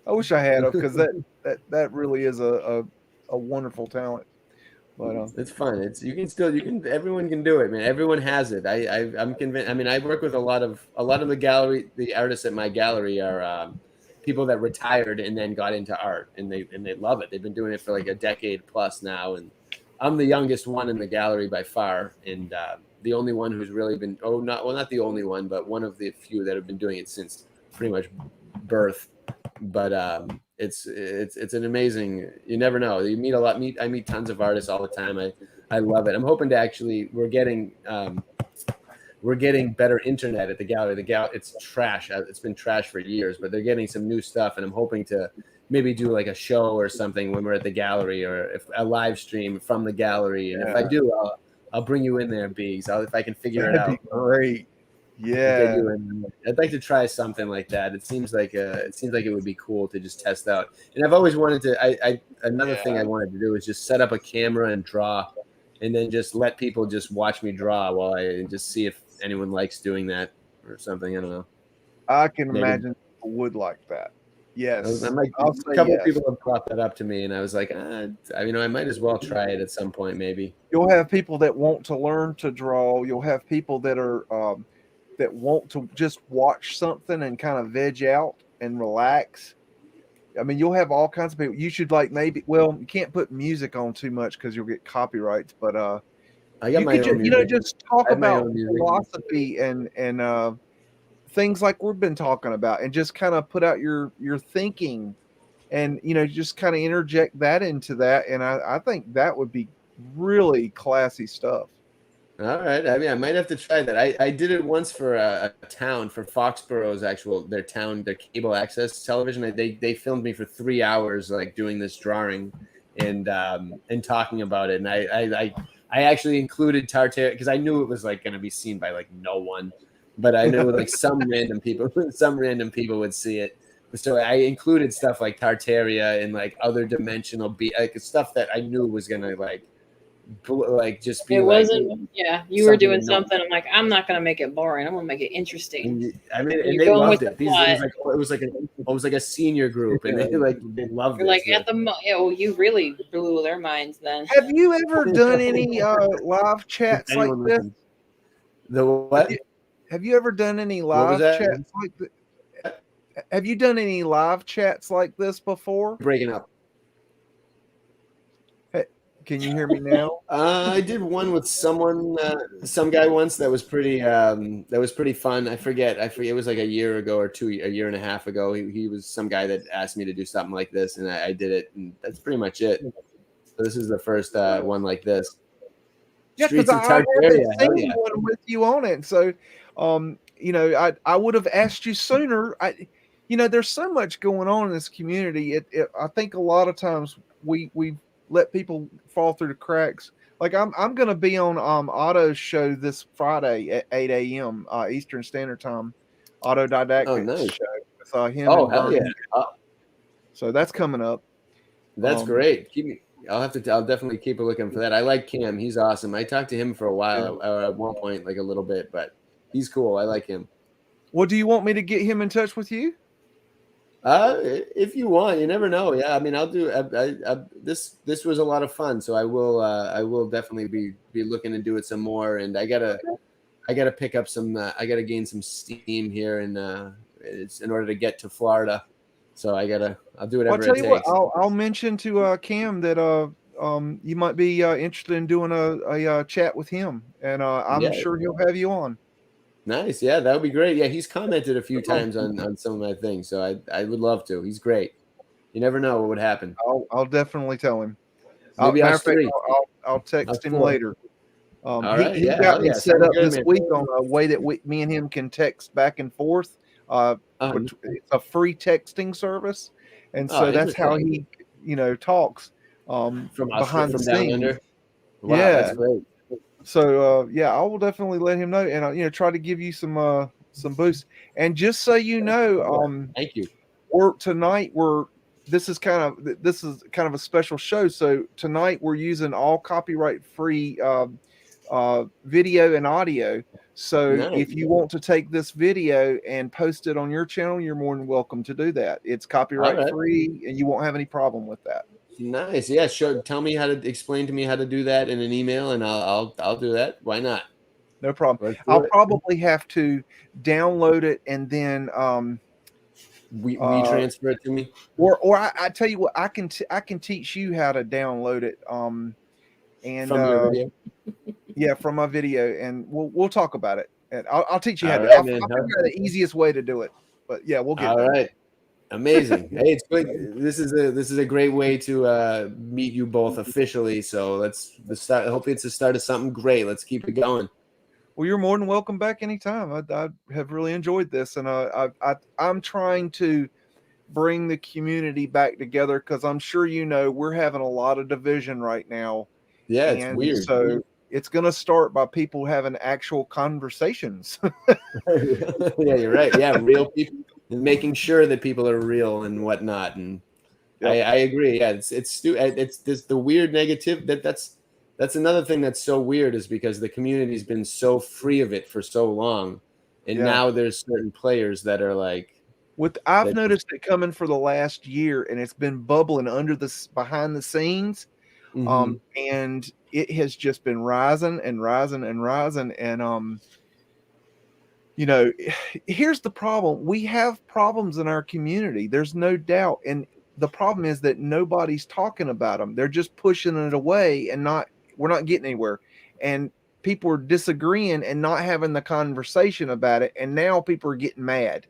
wish I had it because that really is a wonderful talent. But it's fun. Everyone can do it, man. Everyone has it. I'm convinced. I mean, I work with a lot of the artists at my gallery are people that retired and then got into art, and they love it. They've been doing it for like a decade plus now, and I'm the youngest one in the gallery by far, and the only one who's really been not the only one, but one of the few that have been doing it since pretty much birth. But it's an amazing. You never know. You meet a lot. I meet tons of artists all the time. I love it. I'm hoping to actually. We're getting better internet at the gallery. It's trash. It's been trash for years, but they're getting some new stuff, and I'm hoping to maybe do like a show or something when we're at the gallery, or if a live stream from the gallery. And if I do, I'll bring you in there, Beags. If I can figure it That'd out. be great. Get Yeah. you in there. I'd like to try something like that. It seems like it would be cool to just test out. And I've always wanted to. Another thing I wanted to do is just set up a camera and draw, and then just let people just watch me draw while and just see if anyone likes doing that or something. I don't know. I can imagine people would like that. Yes. A couple of people have brought that up to me, and I was like, I might as well try it at some point, maybe. You'll have people that want to learn to draw. You'll have people that are that want to just watch something and kind of veg out and relax. I mean, you'll have all kinds of people. You should you can't put music on too much because you'll get copyrights. But I got my own music. Just talk about philosophy and things like we've been talking about, and just kind of put out your thinking, and just kind of interject that into that. And I think that would be really classy stuff. All right. I mean, I might have to try that. I did it once for a town, for Foxborough's their cable access television. They filmed me for 3 hours, like doing this drawing and talking about it. And I actually included Tartaria because I knew it was like going to be seen by like no one, but I knew like some random people would see it. So I included stuff like Tartaria and like other dimensional stuff that I knew was going to just be. It wasn't. Yeah, you were doing something. I'm like, I'm not gonna make it boring. I'm gonna make it interesting. I mean, and they loved it. It was like a senior group, and they loved it. You're like you really blew their minds then. Have you ever done any live chats like this? The what? Have you ever done any live chats like this? Have you done any live chats like this before? Breaking up. Can you hear me now? I did one with some guy once that was pretty fun. I forget. It was like a year ago or a year and a half ago. He was some guy that asked me to do something like this, and I did it, and that's pretty much it. So this is the first one like this. Yeah, because I haven't seen one with you on it. So, I would have asked you sooner. There's so much going on in this community. I think a lot of times we let people fall through the cracks. Like I'm going to be on Otto's show this Friday at 8 a.m. Eastern Standard Time. Autodidactic show with him. Oh, hell yeah! So that's coming up. That's great. I'll definitely keep a looking for that. I like Cam. He's awesome. I talked to him for a while at one point, like a little bit, but he's cool. I like him. Well, do you want me to get him in touch with you? If you want, you never know. Yeah, I mean, I'll do. This was a lot of fun, so I will definitely be looking to do it some more. And I gotta pick up some. I gotta gain some steam here, and it's in order to get to Florida. So I'll do whatever I'll tell it you takes. what. I'll mention to Cam that you might be interested in doing a chat with him, and I'm sure he'll have you on. Nice. Yeah, that would be great. Yeah, he's commented a few times on some of my things, so I would love to. He's great. You never know what would happen. I'll definitely tell him. Maybe I'll text him later. He got me set up this week on a way that me and him can text back and forth. It's a free texting service, and so that's how he talks from behind the scenes. Wow, that's great. So I will definitely let him know, and try to give you some boost. And just so you know, thank you. Tonight this is kind of a special show. So tonight we're using all copyright free video and audio. So if you want to take this video and post it on your channel, you're more than welcome to do that. It's copyright free, and you won't have any problem with that. Nice. Yeah, sure. Explain to me how to do that in an email, and I'll do that. Why not? No problem. I'll probably have to download it and then we transfer it to me. Or I tell you what, I can teach you how to download it. And from your video. Yeah, from my video, and we'll talk about it. And I'll teach you how to. I'll figure out the easiest way to do it. But yeah, we'll get all there. right. Amazing. Hey, it's good. This is a great way to meet you both officially. So let's start. Hopefully, it's the start of something great. Let's keep it going. Well, you're more than welcome back anytime. I have really enjoyed this, and I'm trying to bring the community back together, because I'm sure we're having a lot of division right now. Yeah, it's and weird. So it's going to start by people having actual conversations. Yeah, you're right. Yeah, real people, and making sure that people are real and whatnot. And Yep. I agree. Yeah, it's this the weird negative that's another thing that's so weird, is because the community's been so free of it for so long, and now there's certain players that are like. I've noticed it coming for the last year, and it's been bubbling under behind the scenes. And it has just been rising and rising and rising. And here's the problem. We have problems in our community. There's no doubt. And the problem is that nobody's talking about them. They're just pushing it away, and we're not getting anywhere. And people are disagreeing and not having the conversation about it. And now people are getting mad.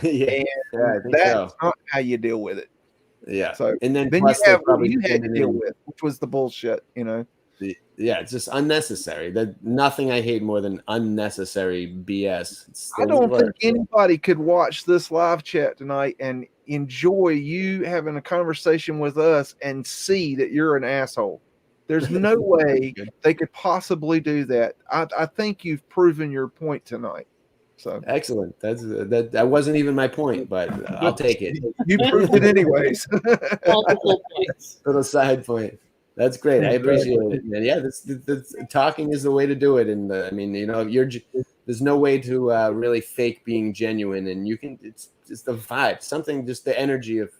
Yeah, I think that's not how you deal with it. Yeah. So and then you plus have what probably you had to deal with, which was the bullshit, Yeah, it's just unnecessary. That nothing I hate more than unnecessary BS. I don't think anybody could watch this live chat tonight and enjoy you having a conversation with us and see that you're an asshole. There's no way they could possibly do that. I think you've proven your point tonight. So excellent. That wasn't even my point, but I'll take it. You proved it anyways. Multiple points. Little side point. That's great. I appreciate it. And yeah, this talking is the way to do it. And I mean, there's no way to really fake being genuine, and it's just the vibe, something, just the energy of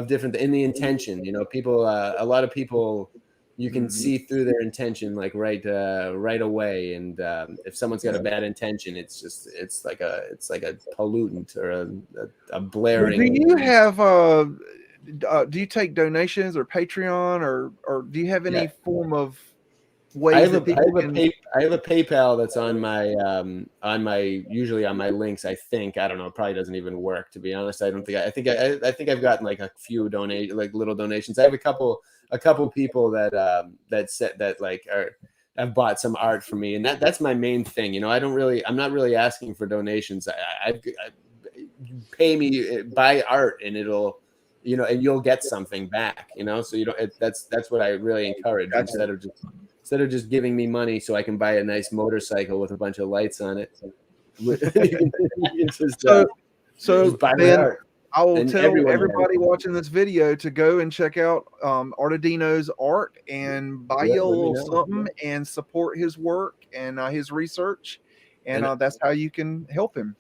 different in the intention. People, a lot of people, you can see through their intention like right away. And if someone's got a bad intention, it's like a pollutant or a blaring. Do you have do you take donations or Patreon or do you have any form of way? I have a PayPal that's on my usually on my links. I think, I don't know, it probably doesn't even work, to be honest. I think I've gotten like a few little donations. I have a couple people that said that like have bought some art for me, and that's my main thing. I'm not really asking for donations. I pay me, buy art, and it'll, and you'll get something back. So that's what I really encourage, instead of just giving me money so I can buy a nice motorcycle with a bunch of lights on it. So then art. I will And tell everybody watching this video to go and check out Art of Dino's art and buy you a little something and support his work and his research. And that's how you can help him.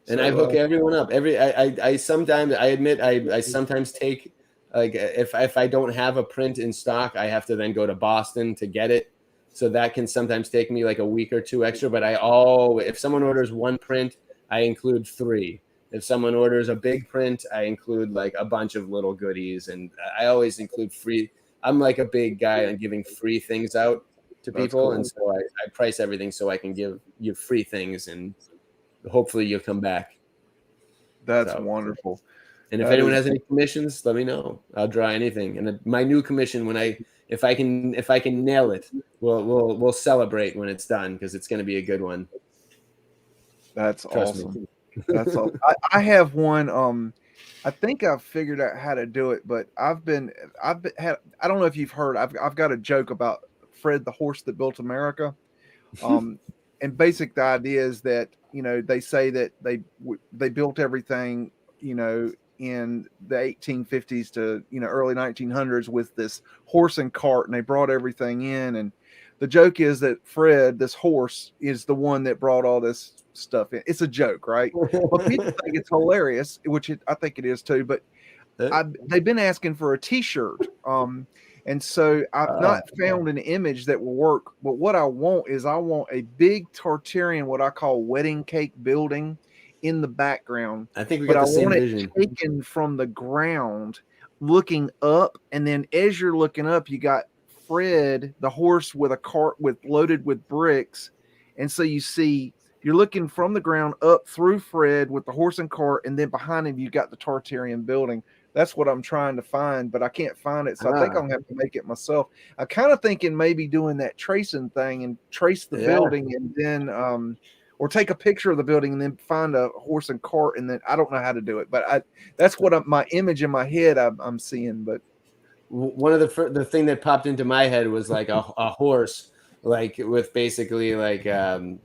And I hook everyone up. I sometimes take, like, if I don't have a print in stock, I have to then go to Boston to get it. So that can sometimes take me like a week or two extra. But if someone orders one print, I include 3. If someone orders a big print, I include like a bunch of little goodies, and I always include free. I'm like a big guy on giving free things out to people, cool. And so I price everything so I can give you free things, and hopefully you'll come back. That's wonderful. And if anyone has any commissions, let me know. I'll draw anything. And my new commission, if I can nail it, we'll celebrate when it's done, because it's going to be a good one. That's Trust awesome. me. That's all. I have one. I think I've figured out how to do it, but I don't know if you've heard. I've got a joke about Fred the horse that built America. And basic the idea is that they say that they built everything in the 1850s to early 1900s with this horse and cart, and they brought everything in. And the joke is that Fred, this horse, is the one that brought all this stuff in. It's a joke, right? But people think it's hilarious, which I think it is too. But they've been asking for a T-shirt, and so I've not found an image that will work. But what I want is a big Tartarian, what I call wedding cake building, in the background. I think we got the same vision. Taken from the ground, looking up, and then as you're looking up, you got Fred the horse with a cart loaded with bricks, and so you're looking from the ground up through Fred with the horse and cart, and then behind him you got the Tartarian building. That's what I'm trying to find, but I can't find it, so I think I'm gonna have to make it myself. I'm kind of thinking maybe doing that tracing thing and trace the building, and then or take a picture of the building and then find a horse and cart, and then I don't know how to do it, but that's what my image in my head I'm seeing. But one of the thing that popped into my head was like a horse, like with basically like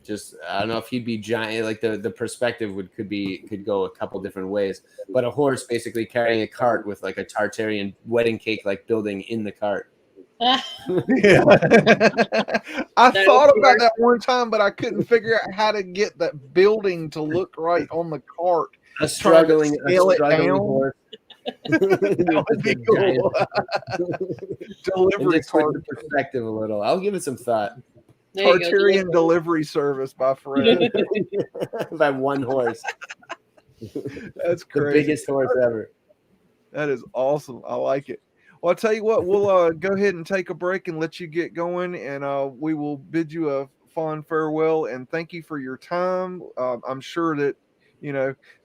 just I don't know if he'd be giant, like the perspective could go a couple different ways, but a horse basically carrying a cart with like a Tartarian wedding cake like building in the cart. yeah. I thought about that one time, but I couldn't figure out how to get that building to look right on the cart. A struggling horse. That would be cool. Delivery cart perspective a little. I'll give it some thought. Tartarian delivery service by Fred. By one horse. That's crazy. The biggest horse ever. That is awesome. I like it. Well, I'll tell you what, we'll go ahead and take a break and let you get going, and we will bid you a fond farewell and thank you for your time. I'm sure that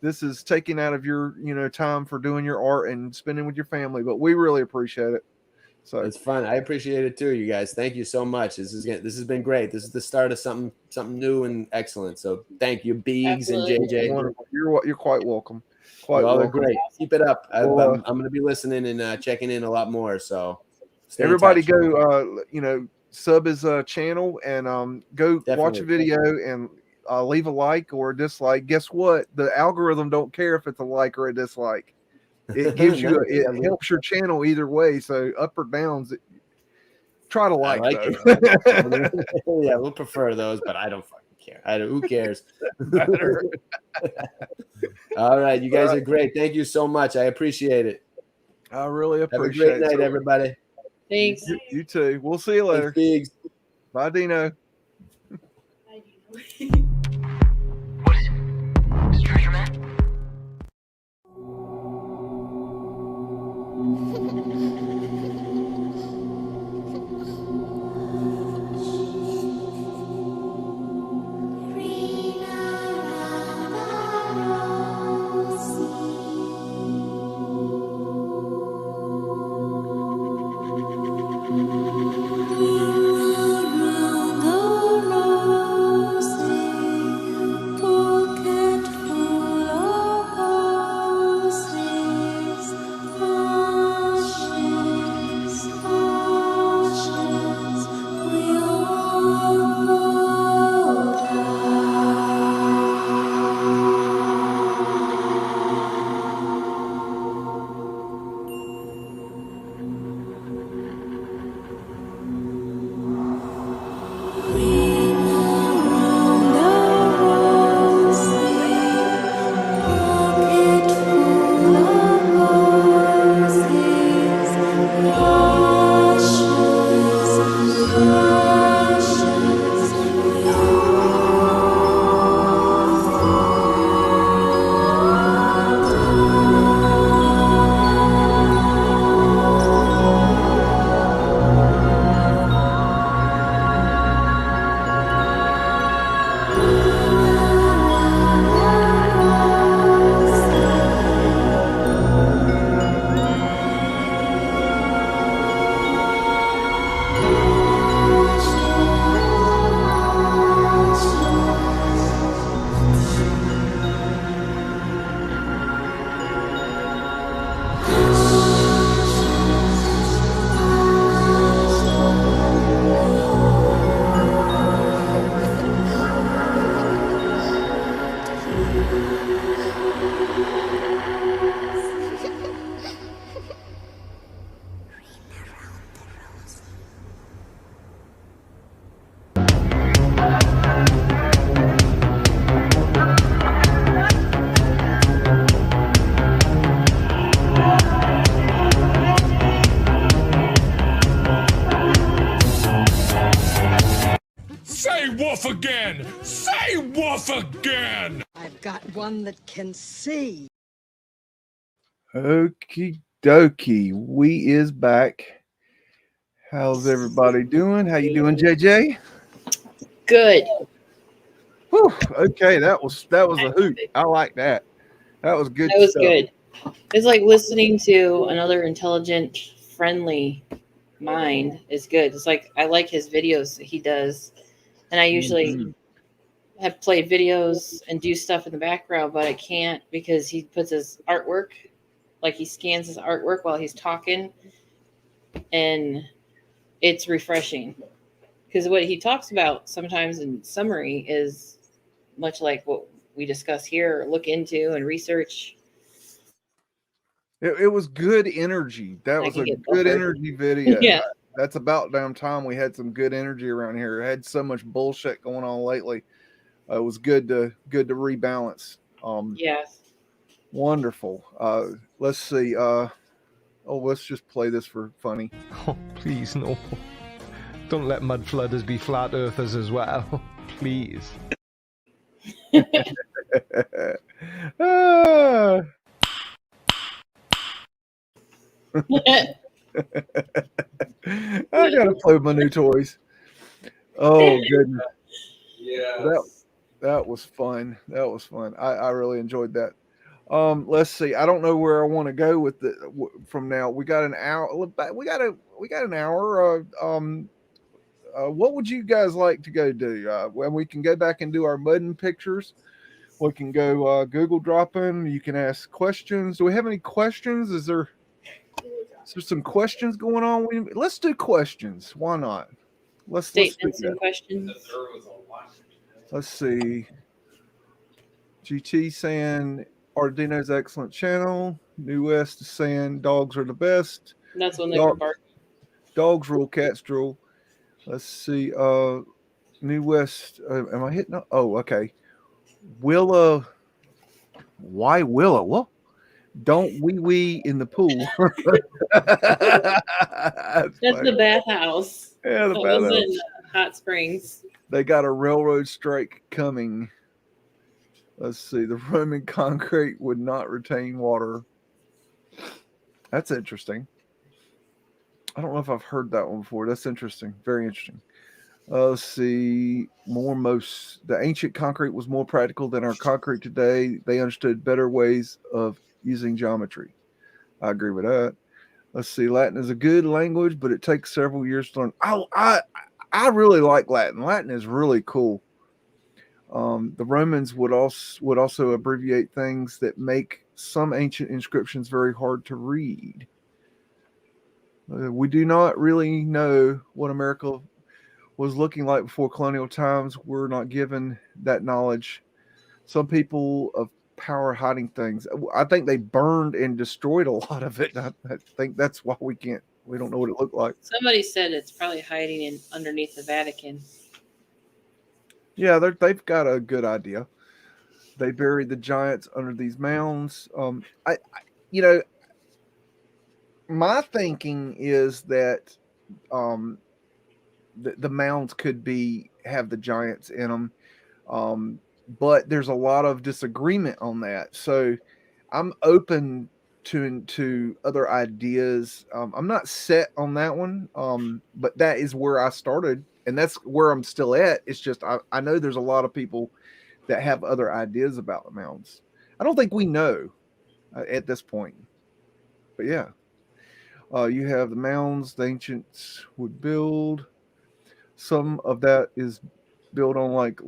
this is taking out of your time for doing your art and spending with your family, but we really appreciate it. So it's fun. I appreciate it too, you guys. Thank you so much. This has been great. This is the start of something new and excellent. So thank you, BEAGS and JJ. Wonderful. You're quite welcome. You all are great. Keep it up. I'm going to be listening and checking in a lot more. So everybody go sub his channel and go watch a video and leave a like or a dislike. Guess what? The algorithm don't care if it's a like or a dislike. It gives you it helps your channel either way. So up or downs, try to like it. Yeah, we'll prefer those, but I don't fucking care. Who cares? All right, you guys are great. Thank you so much. I appreciate it. I really appreciate it. Have a great night, everybody. Thanks. You too. We'll see you later. Thanks, bye, Dino. What is it? Is it treasure map? Woof again! Say woof again! I've got one that can see. Okie dokie. We is back. How's everybody doing? How you doing, JJ? Good. Whew, okay, that was a hoot. I like that. That was good. That was stuff. good. It's like listening to another intelligent, friendly mind is good. It's like I like his videos that he does. And I usually have played videos and do stuff in the background, but I can't because he puts his artwork, like he scans his artwork while he's talking, and it's refreshing. Because what he talks about sometimes in summary is much like what we discuss here, or look into and research. It was good energy. That was a good energy video. Yeah. That's about damn time we had some good energy around here. It had so much bullshit going on lately. It was good to rebalance. Yes. Wonderful. Let's see. Let's just play this for funny. Oh, please no. Don't let mudflooders be flat earthers as well. Please. I gotta play with my new toys. Oh goodness. Yeah. That was fun. That was fun. I really enjoyed that. Let's see. I don't know where I want to go with from now. We got an hour. We got an hour. What would you guys like to go do? When we can go back and do our MUDDIN pictures. We can go Google dropping. You can ask questions. Do we have any questions? Is there some questions going on? Let's do questions. Why not? Statements and questions. Let's see. GT saying Art of Dino's excellent channel. New West is saying dogs are the best. That's when they were barking. Dogs rule, cats drool. Let's see. New West. Am I hitting? Oh, okay. Willa. Why Willa? What? Don't wee in the pool. That's the bathhouse. Yeah, the that bathhouse. was in Hot Springs. They got a railroad strike coming. Let's see. The Roman concrete would not retain water. That's interesting. I don't know if I've heard that one before. That's interesting. Very interesting. Let's see. The ancient concrete was more practical than our concrete today. They understood better ways of using geometry. I agree with that. Let's see. Latin is a good language, but it takes several years to learn. I really like Latin. Latin is really cool. The Romans would also abbreviate things that make some ancient inscriptions very hard to read. We do not really know what America was looking like before colonial times. We're not given that knowledge. Some people of power hiding things. I think they burned and destroyed a lot of it. I think that's why we don't know what it looked like. Somebody said it's probably hiding underneath the Vatican. Yeah, they've got a good idea. They buried the giants under these mounds. My thinking is that the mounds could have the giants in them, but there's a lot of disagreement on that. So I'm open to other ideas. I'm not set on that one, but that is where I started, and that's where I'm still at. It's just I know there's a lot of people that have other ideas about the mounds. I don't think we know at this point, but yeah. You have the mounds the ancients would build. Some of that is built on like a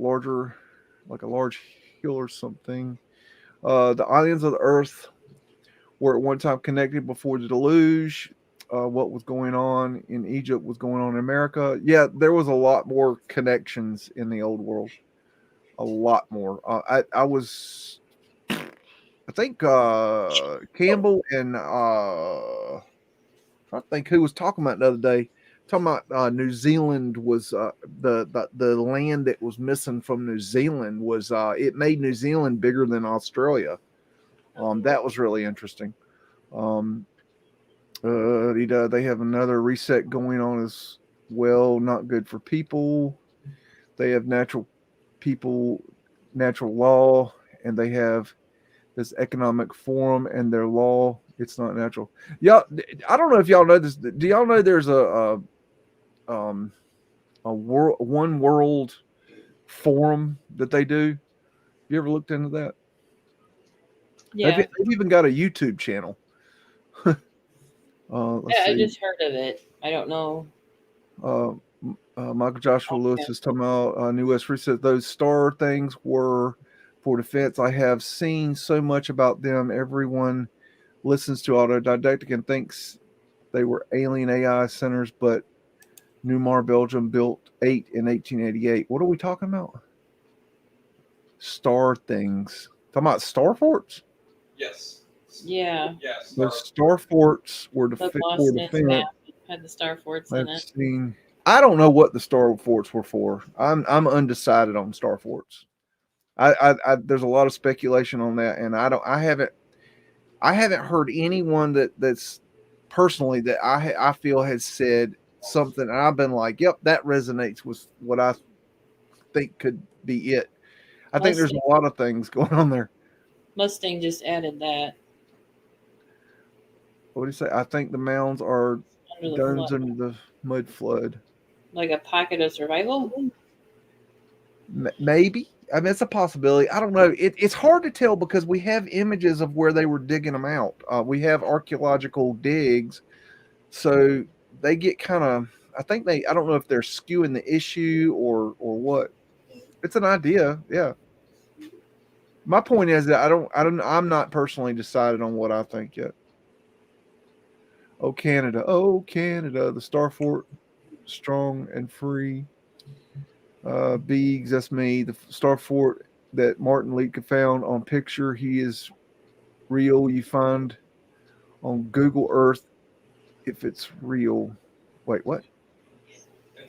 large hill or something. The islands of the earth were at one time connected before the deluge. What was going on in Egypt was going on in America. Yeah, there was a lot more connections in the old world. A lot more. I think Campbell and I think who was talking about the other day, talking about New Zealand was the land that was missing from New Zealand was it made New Zealand bigger than Australia. That was really interesting. They have another reset going on as well. Not good for people. They have natural law, and they have this economic forum and their law. It's not natural. Yeah, I don't know if y'all know this. Do y'all know there's a one world forum that they do? You ever looked into that? Yeah, they've even got a YouTube channel. I just heard of it. I don't know. Michael Joshua Lewis is talking about New West Reset. Those star things were for defense. I have seen so much about them. Everyone listens to Autodidactic and thinks they were alien AI centers, but Newmar, Belgium built 8 in 1888. What are we talking about? Star things. Talking about star forts? Yes. Yeah. Yes. The star forts were The for Boston defense. map had the star forts in I've it. seen. I don't know what the star forts were for. I'm undecided on star forts. There's a lot of speculation on that, and I haven't heard anyone that's personally that I feel has said something, and I've been like, yep, that resonates with what I think could be it. I think there's a lot of things going on there. Mustang just added that. What do you say? I think the mounds are Under the domes flood. under the mud flood. Like a pocket of survival? Maybe. I mean, it's a possibility. I don't know. It's hard to tell because we have images of where they were digging them out. We have archaeological digs, so they get kind of. I don't know if they're skewing the issue or what. It's an idea, yeah. My point is that I'm not personally decided on what I think yet. Oh Canada, the Star Fort, strong and free. BEAGS, that's me. The Star Fort that Martin Leake found on picture, he is real. You find on Google Earth if it's real. Wait, what?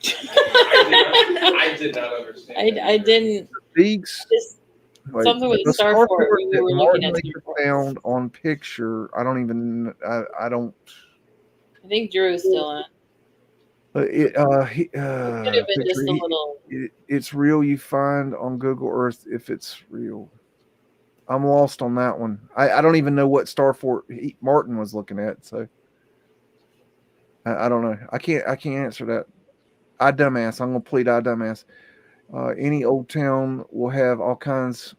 I did not understand. I didn't. BEAGS. Wait, something with the Star Fort. We were looking at Leake found on picture. I don't. I think Drew is still on. It could have been just a little. It's real. You find on Google Earth if it's real. I'm lost on that one. I don't even know what Star Fort Martin was looking at. So I don't know. I can't answer that. I dumbass. I'm gonna plead I dumbass. Any old town will have all kinds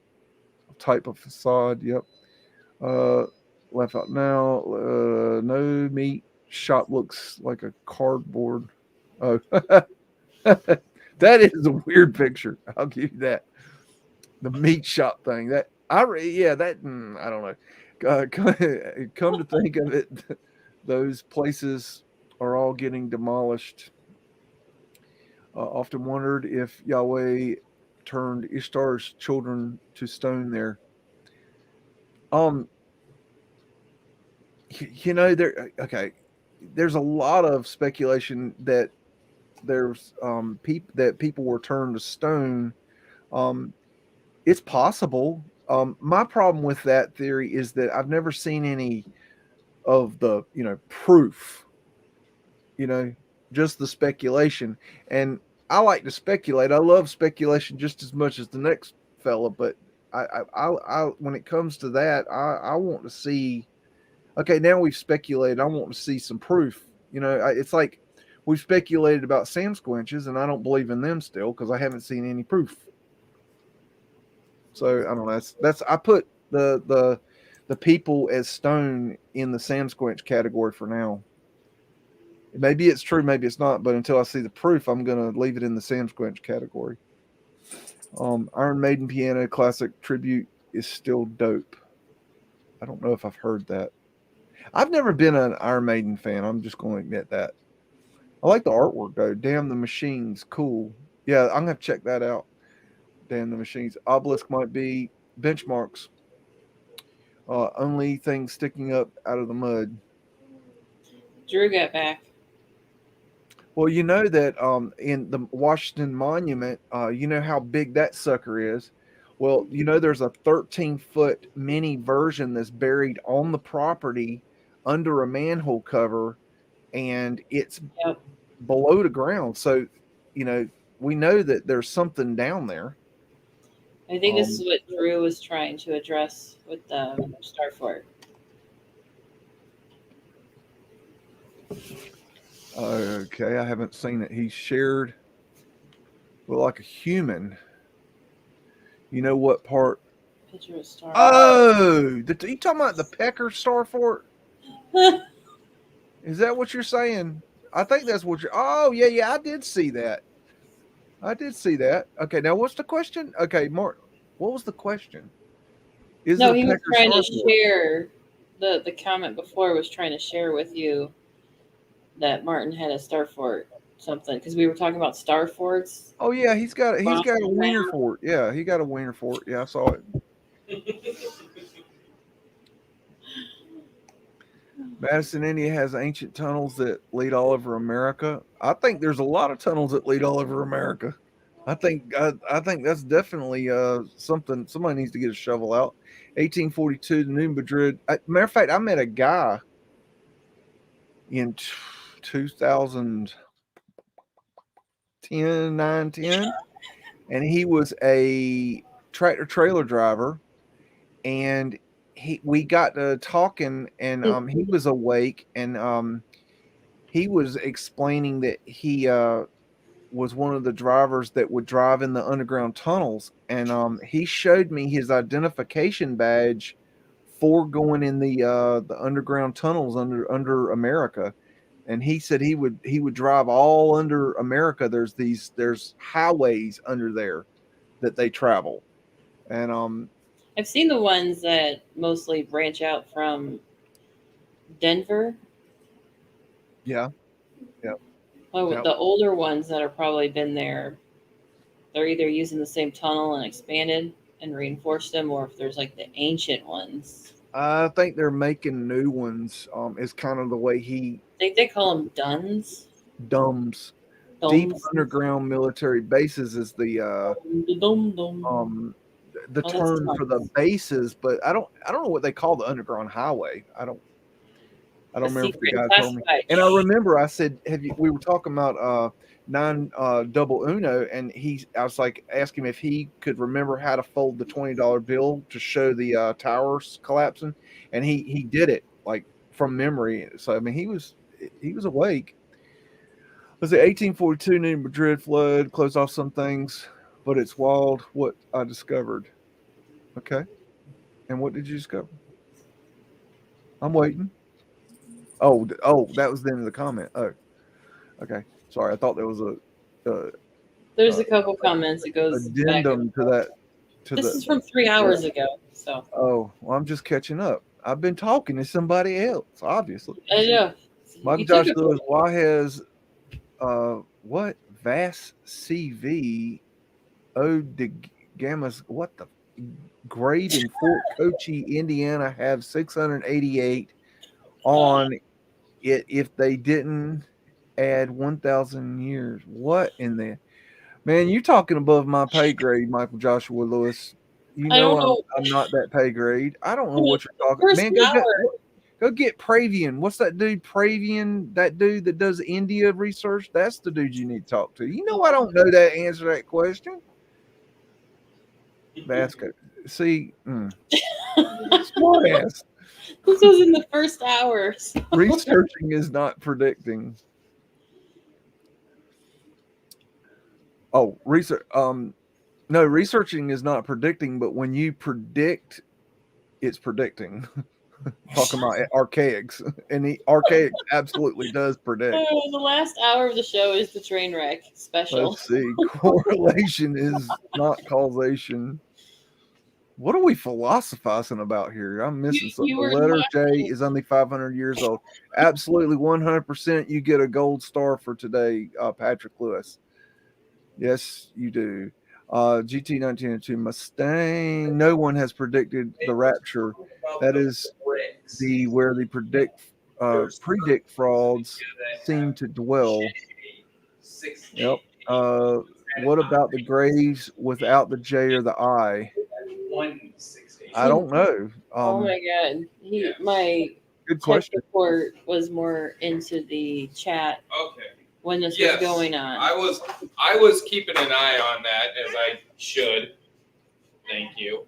of type of facade. Yep. Left out now. No meat shop looks like a cardboard. Oh, that is a weird picture. I'll give you that. The meat shop thing. I don't know. Come to think of it, those places are all getting demolished. Often wondered if Yahweh turned Ishtar's children to stone there. There's a lot of speculation that there's people were turned to stone. It's possible. My problem with that theory is that I've never seen any of the proof. Just the speculation, and I like to speculate. I love speculation just as much as the next fella, but I when it comes to that, I want to see. Okay, now we've speculated. I want to see some proof. It's like we've speculated about Sam Squinches, and I don't believe in them still because I haven't seen any proof. So I don't know. That's I put the people as stone in the Sam Squinch category for now. Maybe it's true, maybe it's not, but until I see the proof, I'm going to leave it in the Sam Squinch category. Iron Maiden piano classic tribute is still dope. I don't know if I've heard that. I've never been an Iron Maiden fan. I'm just going to admit that. I like the artwork though. Damn the Machines, cool. Yeah, I'm going to have to check that out. Damn the Machines. Obelisk might be benchmarks. Only thing sticking up out of the mud. Drew got back. Well, you know that in the Washington Monument, you know how big that sucker is. Well, there's a 13-foot mini version that's buried on the property under a manhole cover, and it's below the ground. So, we know that there's something down there. I think this is what Drew was trying to address with the Star Fort. Okay, I haven't seen it. He shared like a human. You know what part? Picture of Star. Oh, you talking about the Pecker Star Fort? Is that what you're saying? I think that's what you're. Oh yeah, I did see that. Okay, now what's the question? Okay, Mark, what was the question? Is No, it a he was pecker trying to starfort? share the comment before was trying to share with you that Martin had a star fort something because we were talking about star forts. Oh yeah, he's got a wiener fort. Yeah, he got a wiener fort. Yeah, I saw it. Madison, India has ancient tunnels that lead all over America. I think there's a lot of tunnels that lead all over America. I think that's definitely something somebody needs to get a shovel out. 1842, the New Madrid. Matter of fact, I met a guy in 2010, 9, 10, and he was a tractor trailer driver, and we got to talking, and he was awake, and he was explaining that he was one of the drivers that would drive in the underground tunnels, and he showed me his identification badge for going in the underground tunnels under America. And he said he would drive all under America. There's highways under there that they travel, and I've seen the ones that mostly branch out from Denver. yeah. Oh, Yep. the older ones that have probably been there, they're either using the same tunnel and expanded and reinforced them, or if there's like the ancient ones. I think they're making new ones. Is kind of the way he I think they call them duns. dumbs. Deep underground military bases is the term for the bases, but I don't know what they call the underground highway. I don't remember if the guy told me. And I remember I said, we were talking about 9 Uno, and I was like, ask him if he could remember how to fold the $20 bill to show the towers collapsing, and he did it like from memory. So I mean, he was awake. Was it 1842 New Madrid flood closed off some things, but it's wild what I discovered. Okay. And what did you discover? I'm waiting. Oh, that was the end of the comment. Oh, okay. Sorry, I thought there was There's a couple comments. It goes addendum back to that. This is from 3 hours ago. So. Oh, well, I'm just catching up. I've been talking to somebody else, obviously. I know. Michael Josh Lewis, why has what Vass CV O de Gammas, what the grade in Fort Kochi, Indiana, have 688 on it if they didn't add 1,000 years? What in the man? You're talking above my pay grade, Michael Joshua Lewis. You know I'm not that pay grade. I don't know what you're talking. Man, go get Pravian. What's that dude? Pravian, that dude that does India research. That's the dude you need to talk to. You know I don't know that answer to that question. That's good. See, smart ass. This was in the first hour. So. Researching is not predicting. Oh, research. No, researching is not predicting, but when you predict, it's predicting. Talking about archaics, and the archaic absolutely does predict. The last hour of the show is the train wreck special. Let's see. Correlation is not causation. What are we philosophizing about here? I'm missing something. The letter J is only 500 years old. Absolutely 100%. You get a gold star for today, Patrick Lewis. Yes, you do. GT 1902 Mustang. No one has predicted the rapture. That is where the predict frauds seem to dwell. Yep. What about the graves without the J or the I? I don't know. Oh my god! My good question. Report was more into the chat. Okay. When this was going on, I was keeping an eye on that, as I should. Thank you.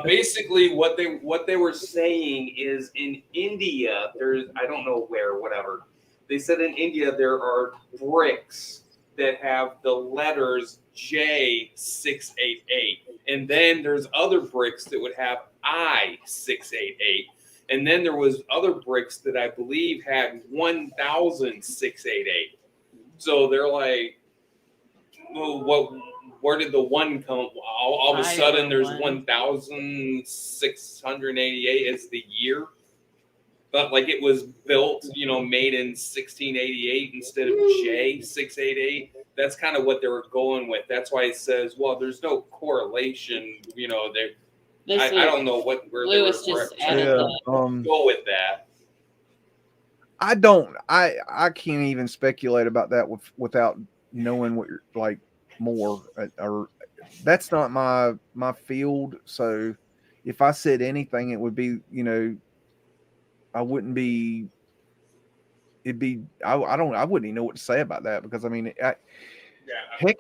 Basically, what they were saying is in India, there's, I don't know where, whatever. They said in India there are bricks that have the letters J688, and then there's other bricks that would have I688. And then there was other bricks that I believe had 1,688. So they're like, well, where did the one come? All of a sudden, there's 1,688 is the year. But like it was built, made in 1688 instead of J688. That's kind of what they were going with. That's why it says, well, there's no correlation. I don't know where Lewis they were just added that. Go with that. I can't even speculate about that without knowing what you're like more. Or that's not my field. So if I said anything, it would be I wouldn't be. It'd be I wouldn't even know what to say about that because I mean, heck,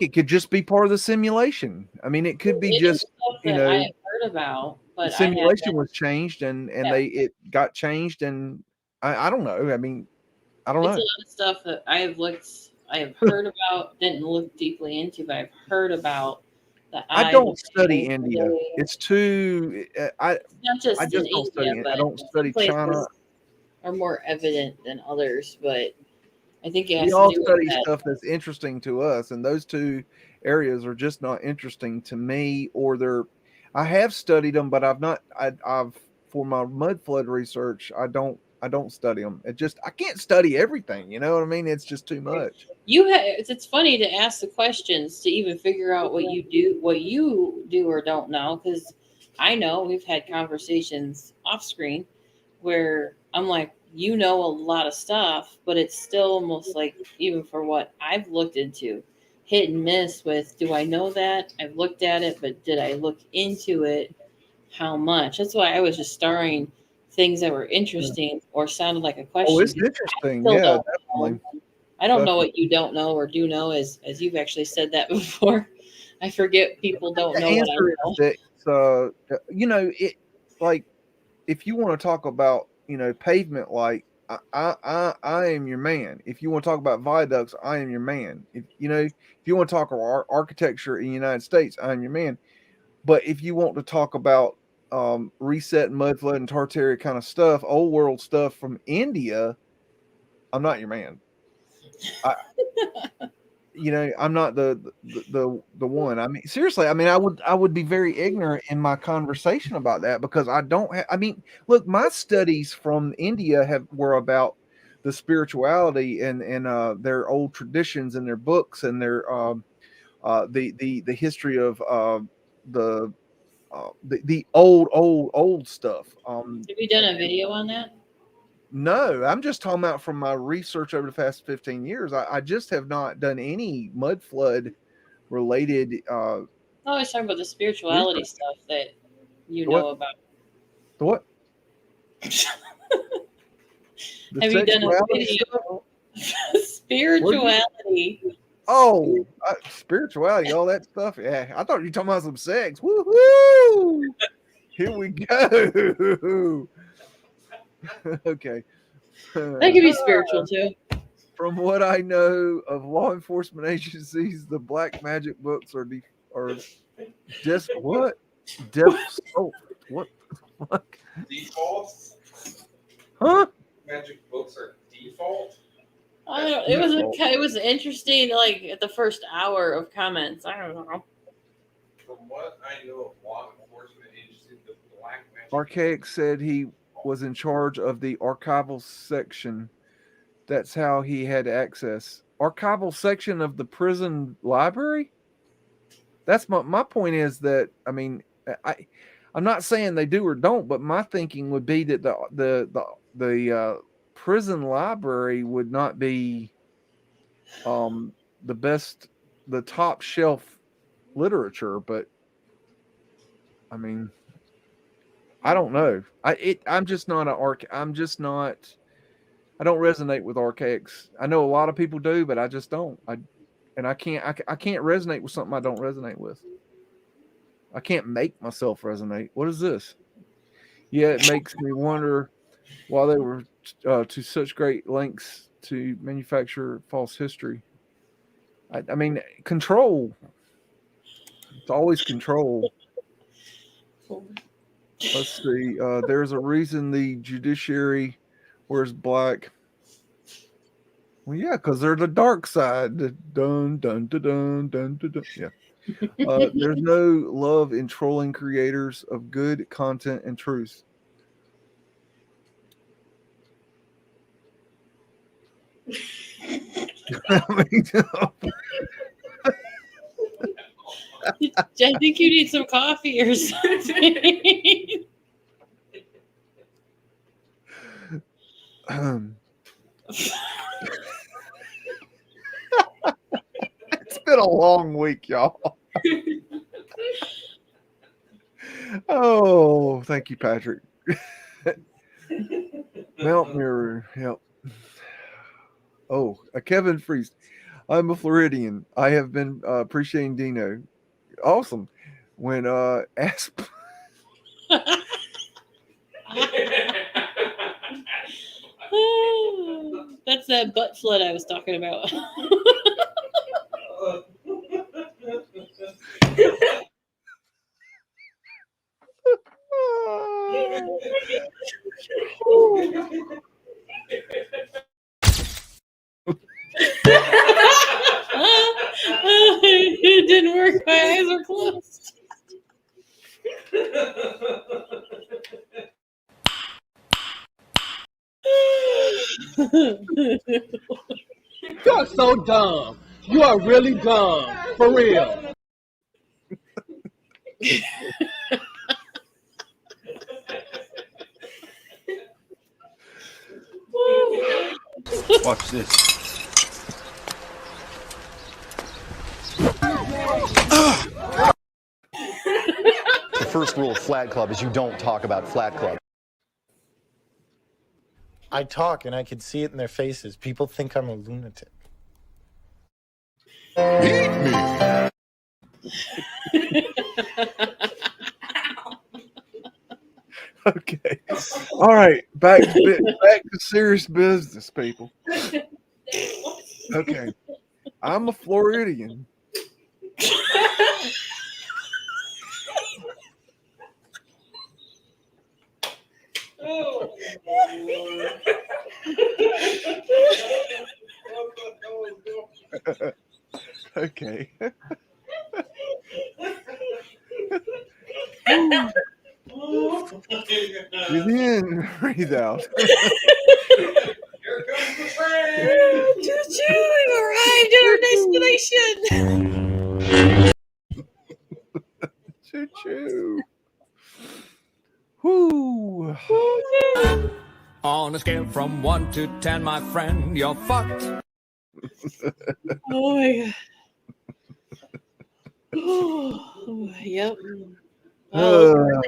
it could just be part of the simulation. I mean, it could be I have heard about, but the simulation was changed and it got changed and I don't know. I mean, I don't know. It's a lot of stuff that I have heard about, didn't look deeply into, but I've heard about. I don't study India. It's too. Not just I just don't study it. I don't study China. Are more evident than others, but I think it has we all to do study with that. stuff that's interesting to us, and those two areas are just not interesting to me. I have studied them, but I've not. I've for my Mudflood research, I don't study them. I can't study everything. You know what I mean? It's just too much. It's funny to ask the questions to even figure out what you do or don't know, because I know we've had conversations off screen where I'm like, a lot of stuff, but it's still almost like, even for what I've looked into, hit and miss with, do I know that? I've looked at it, but did I look into it? How much? That's why I was just starring things that were interesting or sounded like a question. Oh, it's interesting. Yeah, definitely. I don't know what you don't know or do know, as you've actually said that before. I forget people don't know what I know. It like if you want to talk about pavement, like I am your man. If you want to talk about viaducts, I am your man. If you want to talk about architecture in the United States, I am your man. But if you want to talk about reset, Mudflood, and Tartaria kind of stuff, old world stuff from India, I'm not your man. I'm not the one. I mean, seriously. I mean, I would be very ignorant in my conversation about that because I don't. I mean, look, my studies from India were about the spirituality and their old traditions and their books and their the history of the old stuff. Have you done a video on that? No, I'm just talking about from my research over the past 15 years. I just have not done any Mudflood related. I was talking about the spirituality stuff that know about. The what? Have you done a video? Spirituality. Oh, spirituality, all that stuff. Yeah, I thought you were talking about some sex. Woo-hoo! Here we go. Okay. That could be spiritual too. From what I know of law enforcement agencies, the black magic books are just what? What the fuck? Default? Huh? Magic books are default? I don't know. It was interesting, like at the first hour of comments. I don't know. From what I know of law enforcement agencies, the black magic. Archaic said he was in charge of the archival section. That's how he had access. Archival section of the prison library? That's my point is that, I mean, I'm not saying they do or don't, but my thinking would be that the prison library would not be the top shelf literature, but I mean, I don't know. I don't resonate with archaics. I know a lot of people do, but I just don't. I can't resonate with something I don't resonate with. I can't make myself resonate. What is this? Yeah, it makes me wonder why they were to such great lengths to manufacture false history. I mean, control. It's always control. Let's see. There's a reason the judiciary wears black. Well, yeah, because they're the dark side. Dun dun dun dun dun dun. Dun. Yeah. There's no love in trolling creators of good content and truth. I think you need some coffee or something. It's been a long week, y'all. Oh, thank you, Patrick. Mount Mirror, yep. Oh, Kevin Freeze. I'm a Floridian. I have been appreciating Dino. Awesome. When Asp. That's that butt flood I was talking about. It didn't work. My eyes were closed. You're so dumb. You are really dumb. For real. Watch this. The first rule of Flat Club is you don't talk about Flat Club. I talk and I can see it in their faces. People think I'm a lunatic. Eat me. Okay. All right. Back to serious business, people. Okay. I'm a Floridian. Oh, Okay. Breathe in, breathe out. Here comes the train. Choo-choo, we've arrived at our destination. Choo-choo. Whoo. On a scale from 1 to 10, my friend, you're fucked. Oh my god. Oh, yep. Oh,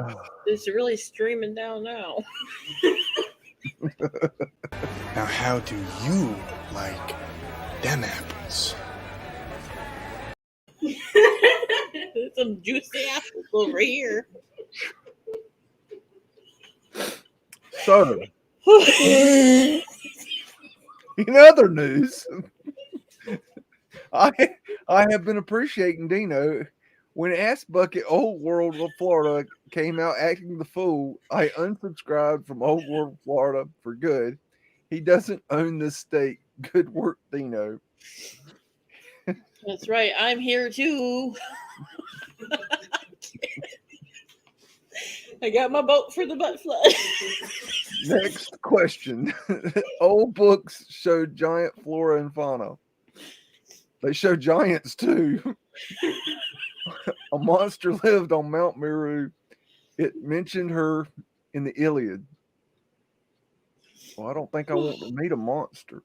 it's really streaming down now. Now, how do you like them apples? Some juicy apples over here. So, in other news, I have been appreciating Dino. When Ass Bucket Old World of Florida came out acting the fool, I unsubscribed from Old World of Florida for good. He doesn't own this state. Good work, Dino. That's right. I'm here too. I got my boat for the butt flood. Next question. Old books show giant flora and fauna. They show giants too. A monster lived on Mount Meru. It mentioned her in the Iliad. Well, I don't think I want to meet a monster.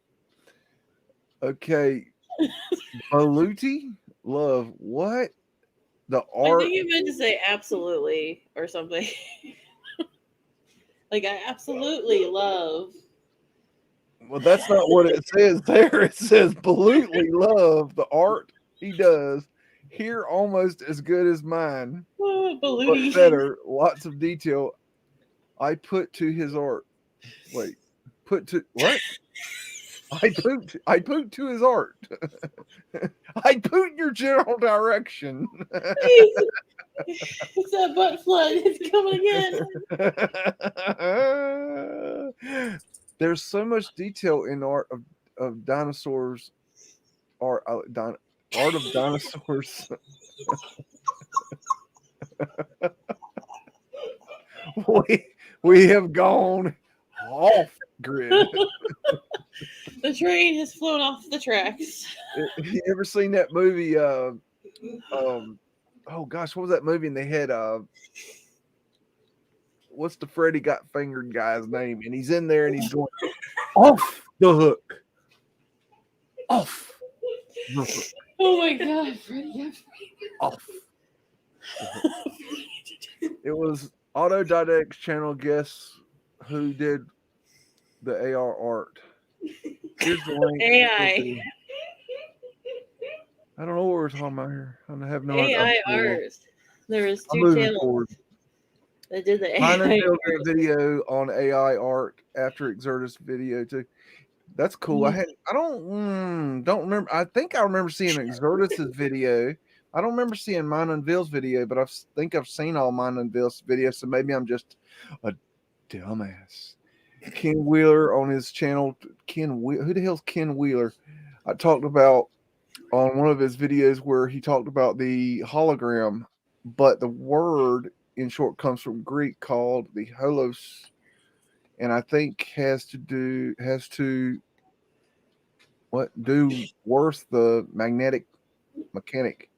Okay. Baluti? Love. What? The I art. think you meant to say absolutely or something. Like, I absolutely love. Well, that's not what it says there. It says Baluti love the art he does. Here almost as good as mine. Oh, But Baluti. better. Lots of detail. I put to his art. Wait. Put to what? I pooped to his art. I pooped in your general direction. It's that butt flood. It's coming again. There's so much detail in art of dinosaurs. Art of dinosaurs. we have gone off grid. The train has flown off the tracks. You ever seen that movie? Oh gosh, what was that movie? And they had what's the Freddy Got Fingered guy's name? And he's in there and he's going off the hook. Off the hook. Oh my God, Freddy! Off. It was Autodidact's channel. Guess who did the AR art? Here's the link. AI. I don't know what we're talking about here. I have no AI idea. art. There was two channels that did the AI art. A video on AI art after Exertus video too. That's cool. I don't remember. I think I remember seeing Exertus's video. I don't remember seeing Mine Unveil's video, but I think I've seen all Mine Unveil's videos, so maybe I'm just a dumbass. Ken Wheeler on his channel. Who the hell's Ken Wheeler? I talked about on one of his videos where he talked about the hologram, but the word in short comes from Greek called the holos, and I think has to do worth the magnetic mechanic.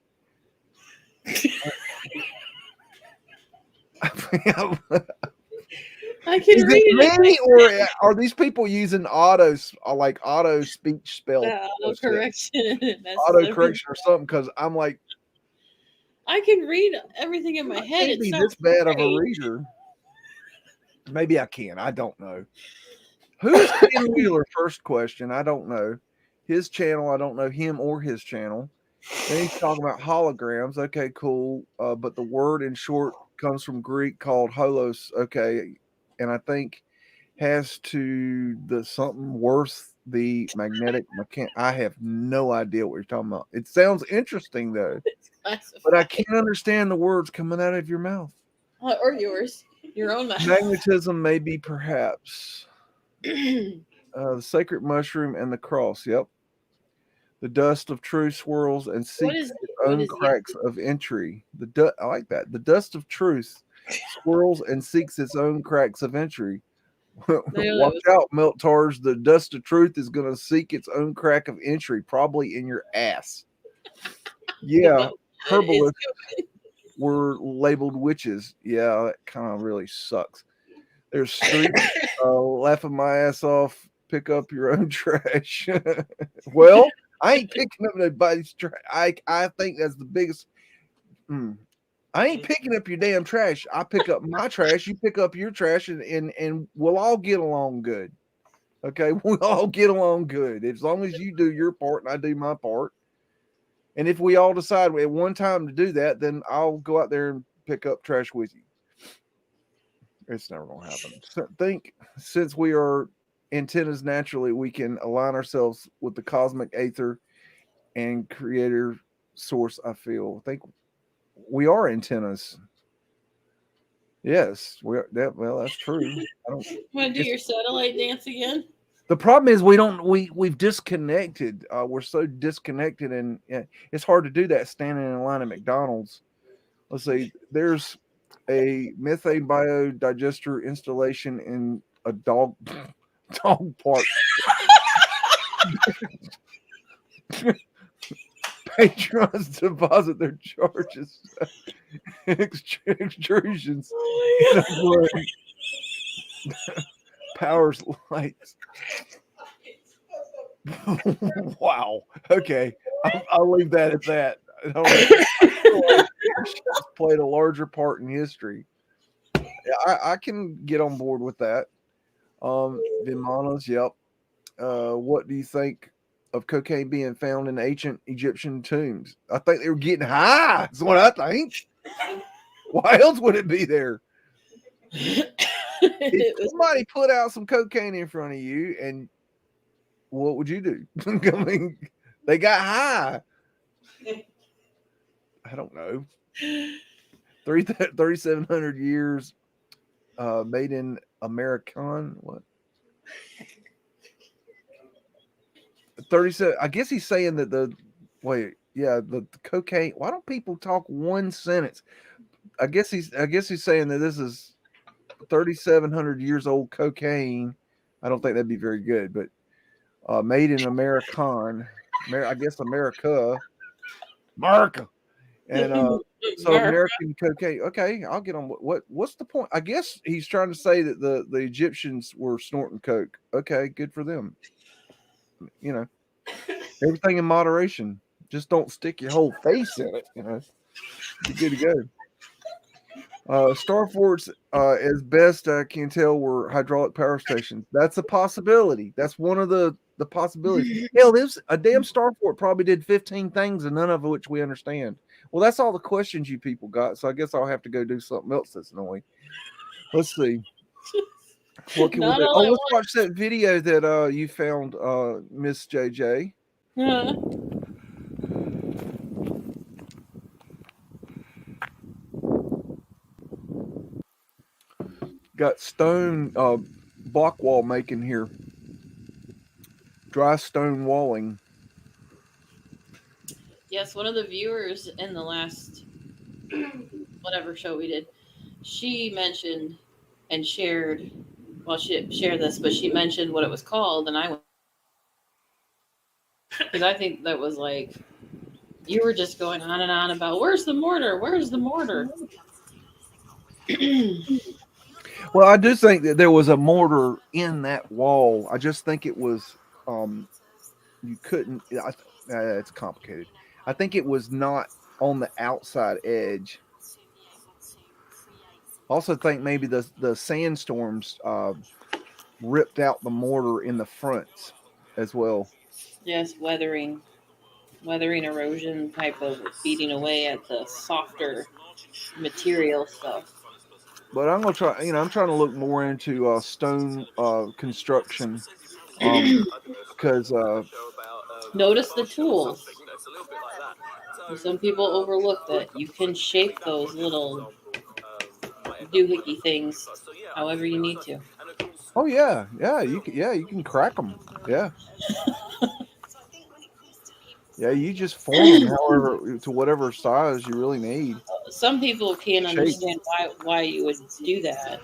I can read it. Or are these people using auto speech spell? Auto correction. Auto correction or something? Because I'm like, I can read everything in my head. Can't be this bad of a reader. Maybe I can. I don't know. Who's Ken Wheeler? First question. I don't know. His channel, I don't know him or his channel. Then he's talking about holograms. Okay, cool. But the word in short comes from Greek called holos. Okay. And I think has to the something worth the magnetic mechanic. I have no idea what you're talking about. It sounds interesting though, but I can't understand the words coming out of your mouth. Or yours. Your own mouth. Magnetism, maybe, perhaps. The sacred mushroom and the cross. Yep. The dust of truth swirls and seeks its own cracks of entry. I like that. The dust of truth swirls and seeks its own cracks of entry. Watch out, Meltars. The dust of truth is going to seek its own crack of entry, probably in your ass. Yeah, herbalists were labeled witches. Yeah, that kind of really sucks. There's streets laughing my ass off. Pick up your own trash. Well, I ain't picking up nobody's trash. I think that's the biggest. I ain't picking up your damn trash. I pick up my trash. You pick up your trash, and we'll all get along good. Okay, we'll all get along good as long as you do your part and I do my part. And if we all decide at one time to do that, then I'll go out there and pick up trash with you. It's never going to happen. So think since we are antennas naturally, we can align ourselves with the cosmic aether and creator source. I think we are antennas. Yes, that's true. Want to do your satellite dance again? The problem is we've disconnected. We're so disconnected, and it's hard to do that standing in line at McDonald's. Let's see. There's a methane biodigester installation in a dog park. Patrons deposit their charges, extrusions, powers lights. Wow. Okay, I'll leave that at that. I played a larger part in history. Yeah, I can get on board with that. Vimanas, yep. What do you think of cocaine being found in ancient Egyptian tombs? I think they were getting high. That's what I think. Why else would it be there? If somebody put out some cocaine in front of you and what would you do? I mean, they got high. I don't know. 3,700 years, made in American. What? 37. I guess he's saying that the cocaine. Why don't people talk one sentence? I guess he's saying that this is 3,700 years old cocaine. I don't think that'd be very good, but made in American. I guess America. And so American cocaine. Okay, I'll get on. What's the point? I guess he's trying to say that the Egyptians were snorting coke. Okay, good for them. You know, everything in moderation. Just don't stick your whole face in it. You know, be good to go. Starforts, as best I can tell, were hydraulic power stations. That's a possibility. That's one of the possibilities. Hell, there's a damn Starfort probably did 15 things and none of which we understand. Well, that's all the questions you people got. So I guess I'll have to go do something else that's annoying. Let's see. What can we do? Oh, let's watch that video that you found, Miss JJ. Yeah. Got stone block wall making here. Dry stone walling. Yes, one of the viewers in the last whatever show we did, she mentioned and shared. Well, she shared this, but she mentioned what it was called, and I went because I think that was like you were just going on and on about where's the mortar? Where's the mortar? Well, I do think that there was a mortar in that wall. I just think it was you couldn't. It's complicated. I think it was not on the outside edge. Also think maybe the sandstorms ripped out the mortar in the front as well. Yes, weathering erosion type of beating away at the softer material stuff. But I'm gonna try. I'm trying to look more into stone construction because notice the tools. Some people overlook that you can shape those little doohickey things however you need to. Oh yeah, you can crack them. Yeah. Yeah, you just form them however to whatever size you really need. Some people can't understand why you would do that.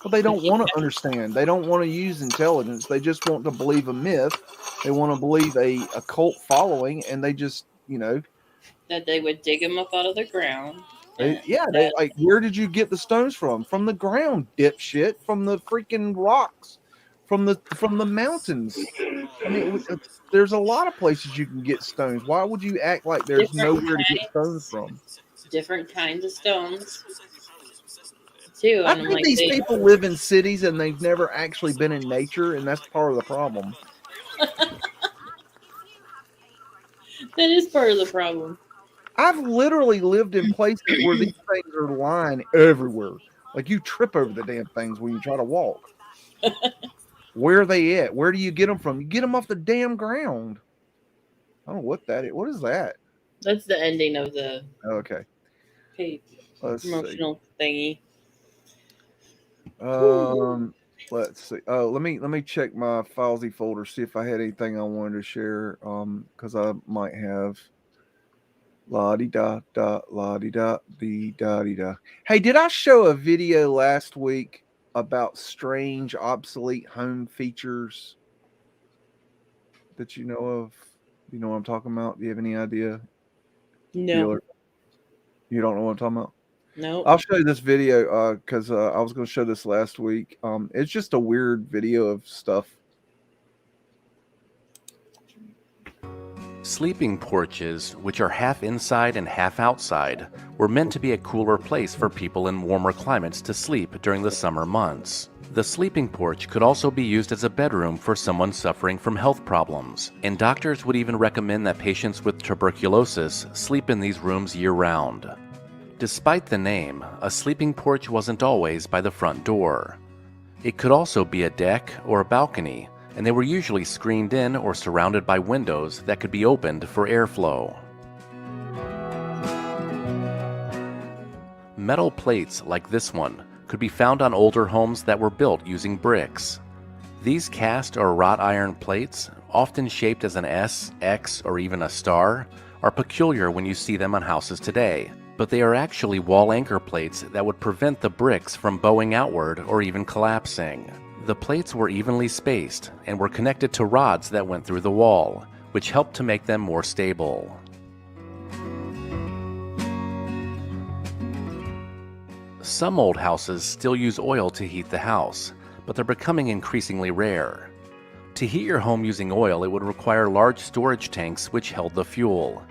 Well, they don't want to understand. They don't want to use intelligence. They just want to believe a myth. They want to believe a cult following, and they just, that they would dig them up out of the ground. They like, where did you get the stones from? From the ground, dipshit. From the freaking rocks. From the mountains. I mean, there's a lot of places you can get stones. Why would you act like there's nowhere to get stones from? Different kinds of stones, too. I think these people live in cities and they've never actually been in nature, and that's part of the problem. That is part of the problem. I've literally lived in places where these things are lying everywhere. Like you trip over the damn things when you try to walk. Where are they at? Where do you get them from? You get them off the damn ground. I don't know what that is. What is that? That's the ending of the promotional thingy. Let's see. Oh, let me check my Filesy folder, see if I had anything I wanted to share. Because I might have. La di da da, la di da di da di da. Hey, did I show a video last week about strange, obsolete home features that you know of? You know what I'm talking about? Do you have any idea? No. You don't know what I'm talking about? No. I'll show you this video because I was going to show this last week. It's just a weird video of stuff. Sleeping porches, which are half inside and half outside, were meant to be a cooler place for people in warmer climates to sleep during the summer months. The sleeping porch could also be used as a bedroom for someone suffering from health problems, and doctors would even recommend that patients with tuberculosis sleep in these rooms year-round. Despite the name, a sleeping porch wasn't always by the front door. It could also be a deck or a balcony, and they were usually screened in or surrounded by windows that could be opened for airflow. Metal plates like this one could be found on older homes that were built using bricks. These cast or wrought iron plates, often shaped as an S, X, or even a star, are peculiar when you see them on houses today, but they are actually wall anchor plates that would prevent the bricks from bowing outward or even collapsing. The plates were evenly spaced and were connected to rods that went through the wall, which helped to make them more stable. Some old houses still use oil to heat the house, but they're becoming increasingly rare. To heat your home using oil, it would require large storage tanks which held the fuel.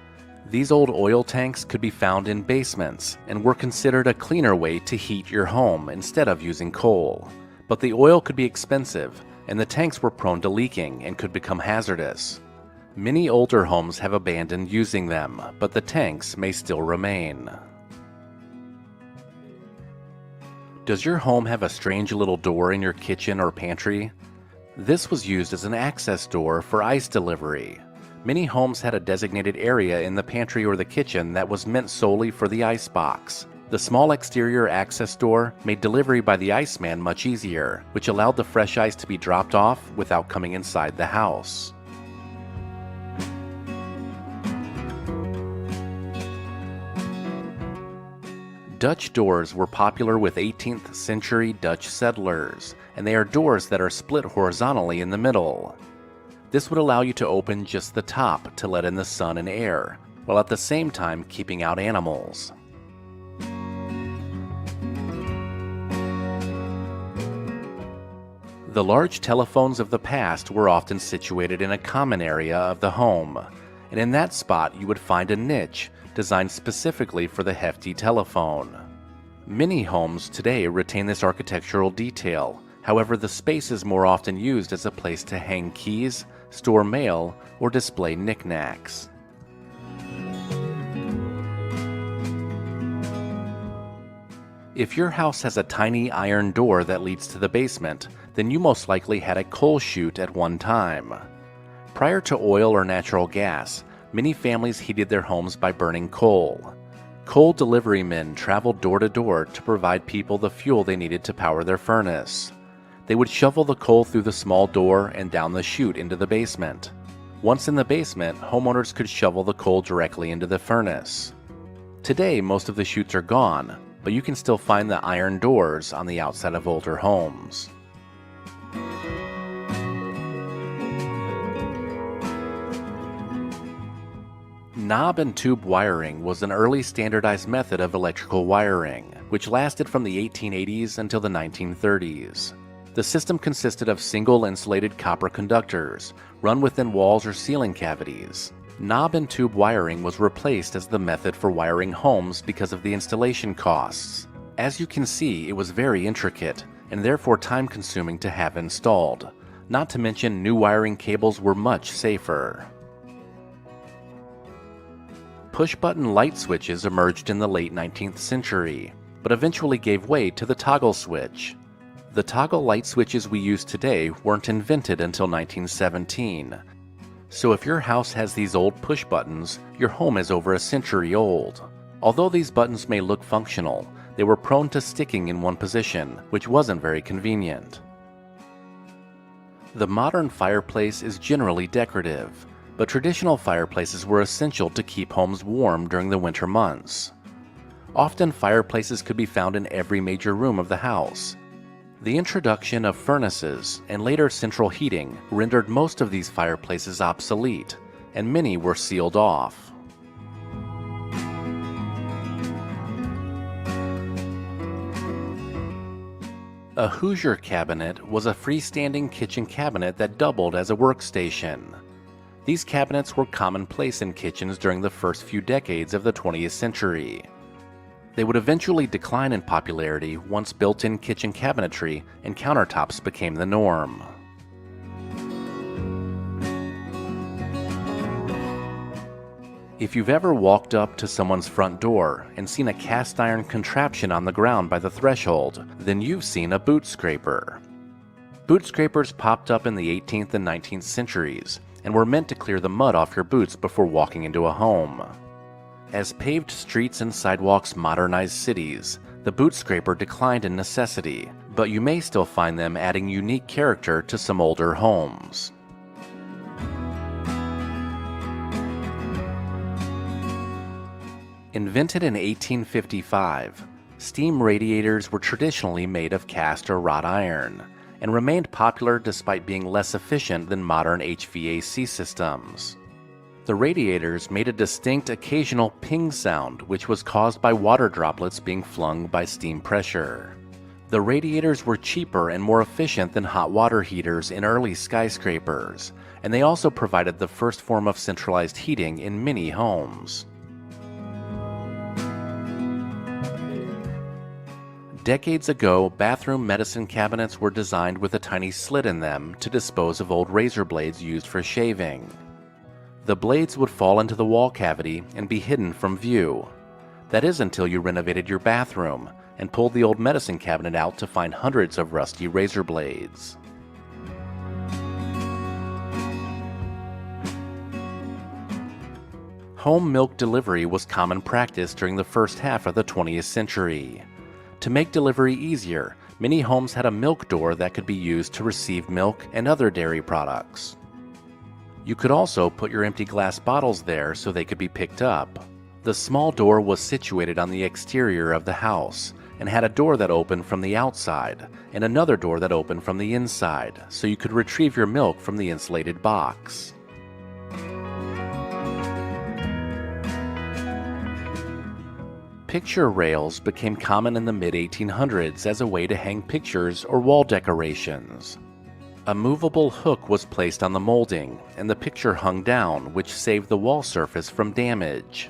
These old oil tanks could be found in basements and were considered a cleaner way to heat your home instead of using coal. But the oil could be expensive, and the tanks were prone to leaking and could become hazardous. Many older homes have abandoned using them, but the tanks may still remain. Does your home have a strange little door in your kitchen or pantry? This was used as an access door for ice delivery. Many homes had a designated area in the pantry or the kitchen that was meant solely for the ice box. The small exterior access door made delivery by the iceman much easier, which allowed the fresh ice to be dropped off without coming inside the house. Dutch doors were popular with 18th century Dutch settlers, and they are doors that are split horizontally in the middle. This would allow you to open just the top to let in the sun and air, while at the same time keeping out animals. The large telephones of the past were often situated in a common area of the home, and in that spot you would find a niche designed specifically for the hefty telephone. Many homes today retain this architectural detail, however the space is more often used as a place to hang keys, store mail, or display knickknacks. If your house has a tiny iron door that leads to the basement, then you most likely had a coal chute at one time. Prior to oil or natural gas, many families heated their homes by burning coal. Coal delivery men traveled door to door to provide people the fuel they needed to power their furnace. They would shovel the coal through the small door and down the chute into the basement. Once in the basement, homeowners could shovel the coal directly into the furnace. Today, most of the chutes are gone, but you can still find the iron doors on the outside of older homes. Knob and tube wiring was an early standardized method of electrical wiring, which lasted from the 1880s until the 1930s. The system consisted of single insulated copper conductors, run within walls or ceiling cavities. Knob and tube wiring was replaced as the method for wiring homes because of the installation costs. As you can see, it was very intricate, and therefore time-consuming to have installed. Not to mention, new wiring cables were much safer. Push-button light switches emerged in the late 19th century, but eventually gave way to the toggle switch. The toggle light switches we use today weren't invented until 1917. So if your house has these old push buttons, your home is over a century old. Although these buttons may look functional, they were prone to sticking in one position, which wasn't very convenient. The modern fireplace is generally decorative, but traditional fireplaces were essential to keep homes warm during the winter months. Often fireplaces could be found in every major room of the house. The introduction of furnaces and later central heating rendered most of these fireplaces obsolete, and many were sealed off. A Hoosier cabinet was a freestanding kitchen cabinet that doubled as a workstation. These cabinets were commonplace in kitchens during the first few decades of the 20th century. They would eventually decline in popularity once built-in kitchen cabinetry and countertops became the norm. If you've ever walked up to someone's front door and seen a cast iron contraption on the ground by the threshold, then you've seen a boot scraper. Boot scrapers popped up in the 18th and 19th centuries and were meant to clear the mud off your boots before walking into a home. As paved streets and sidewalks modernized cities, the boot scraper declined in necessity, but you may still find them adding unique character to some older homes. Invented in 1855, steam radiators were traditionally made of cast or wrought iron, and remained popular despite being less efficient than modern HVAC systems. The radiators made a distinct occasional ping sound, which was caused by water droplets being flung by steam pressure. The radiators were cheaper and more efficient than hot water heaters in early skyscrapers, and they also provided the first form of centralized heating in many homes. Decades ago, bathroom medicine cabinets were designed with a tiny slit in them to dispose of old razor blades used for shaving. The blades would fall into the wall cavity and be hidden from view. That is until you renovated your bathroom and pulled the old medicine cabinet out to find hundreds of rusty razor blades. Home milk delivery was common practice during the first half of the 20th century. To make delivery easier, many homes had a milk door that could be used to receive milk and other dairy products. You could also put your empty glass bottles there so they could be picked up. The small door was situated on the exterior of the house and had a door that opened from the outside and another door that opened from the inside, so you could retrieve your milk from the insulated box. Picture rails became common in the mid-1800s as a way to hang pictures or wall decorations. A movable hook was placed on the molding, and the picture hung down, which saved the wall surface from damage.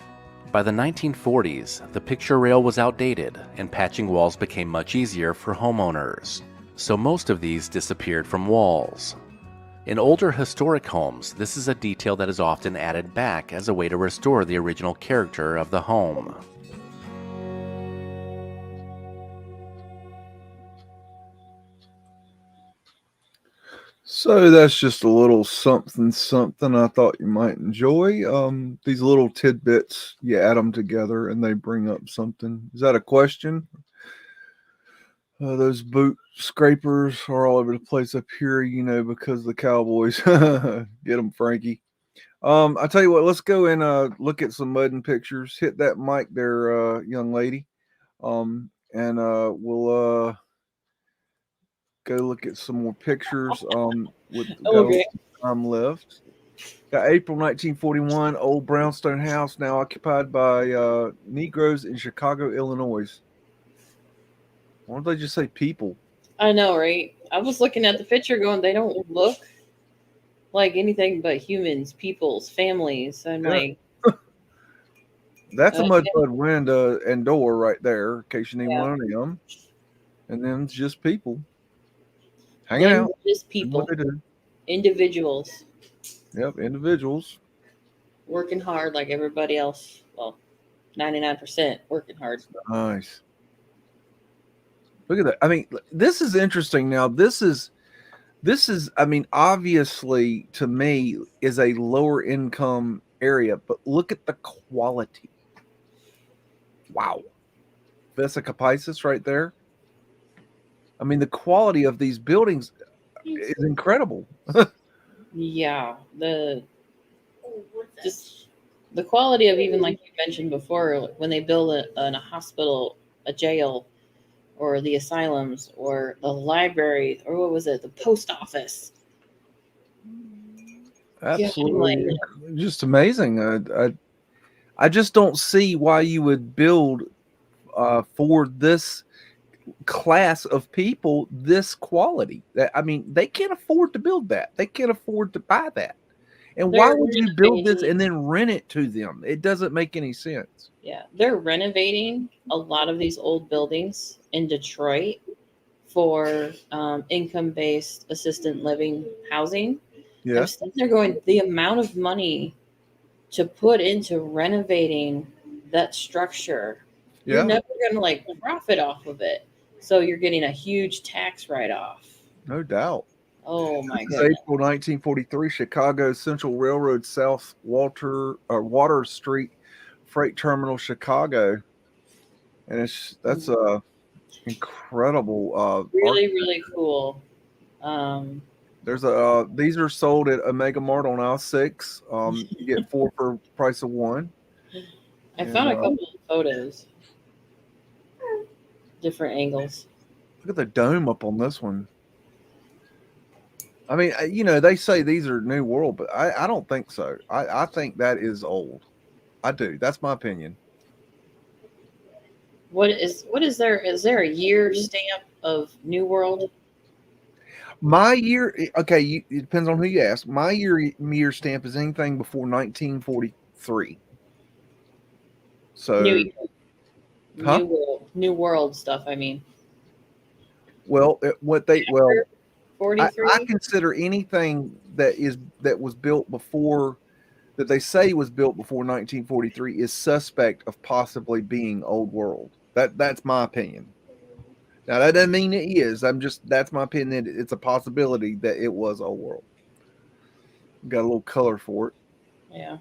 By the 1940s, the picture rail was outdated, and patching walls became much easier for homeowners, so most of these disappeared from walls. In older historic homes, this is a detail that is often added back as a way to restore the original character of the home. So that's just a little something I thought you might enjoy. These little tidbits, you add them together and they bring up something. Is that a question? Those boot scrapers are all over the place up here, because the Cowboys. Get them, Frankie. I tell you what, let's go and look at some MUDDIN pictures. Hit that mic there, young lady. And we'll go look at some more pictures with the time left. Got April 1941, old brownstone house now occupied by Negroes in Chicago, Illinois. Why don't they just say people? I know, right? I was looking at the picture going, they don't look like anything but humans, peoples, families. I'm like... That's a Mudflood window and door right there, in case you need one of them. And then it's just people. Hanging out. Just people. What they do. Individuals. Yep, individuals. Working hard like everybody else. Well, 99% working hard. Nice. Look at that. I mean, this is interesting. Now, this is, I mean, obviously, to me, is a lower income area, but look at the quality. Wow. Vesica Pisces right there. I mean, the quality of these buildings is incredible. Yeah, the quality of, even like you mentioned before, when they build a hospital, a jail, or the asylums, or the library, or what was it, the post office. Absolutely, just amazing. I just don't see why you would build for this class of people this quality. I mean, they can't afford to build that. They can't afford to buy that. And why would you build this and then rent it to them? It doesn't make any sense. Yeah, they're renovating a lot of these old buildings in Detroit for income-based assisted living housing. Yeah, they're going, the amount of money to put into renovating that structure, you're never going to like profit off of it. So you're getting a huge tax write-off. No doubt. Oh my This is goodness. April 1943, Chicago Central Railroad South Water Street Freight Terminal, Chicago, and that's a incredible. Really, really cool. There's these are sold at Omega Mart on aisle 6. You get 4 for price of 1. I found a couple of photos, different angles. Look at the dome up on this one. I mean, they say these are New World, but I don't think so. I think that is old. I do. That's my opinion. What is there? Is there a year stamp of New World? My year, okay, it depends on who you ask. My year stamp is anything before 1943. So, New World stuff. I mean, well, '43. I consider anything that was built before, that they say was built before 1943 is suspect of possibly being Old World. That's my opinion. Now that doesn't mean it is. That's my opinion. It's a possibility that it was Old World. Got a little color for it. Yeah,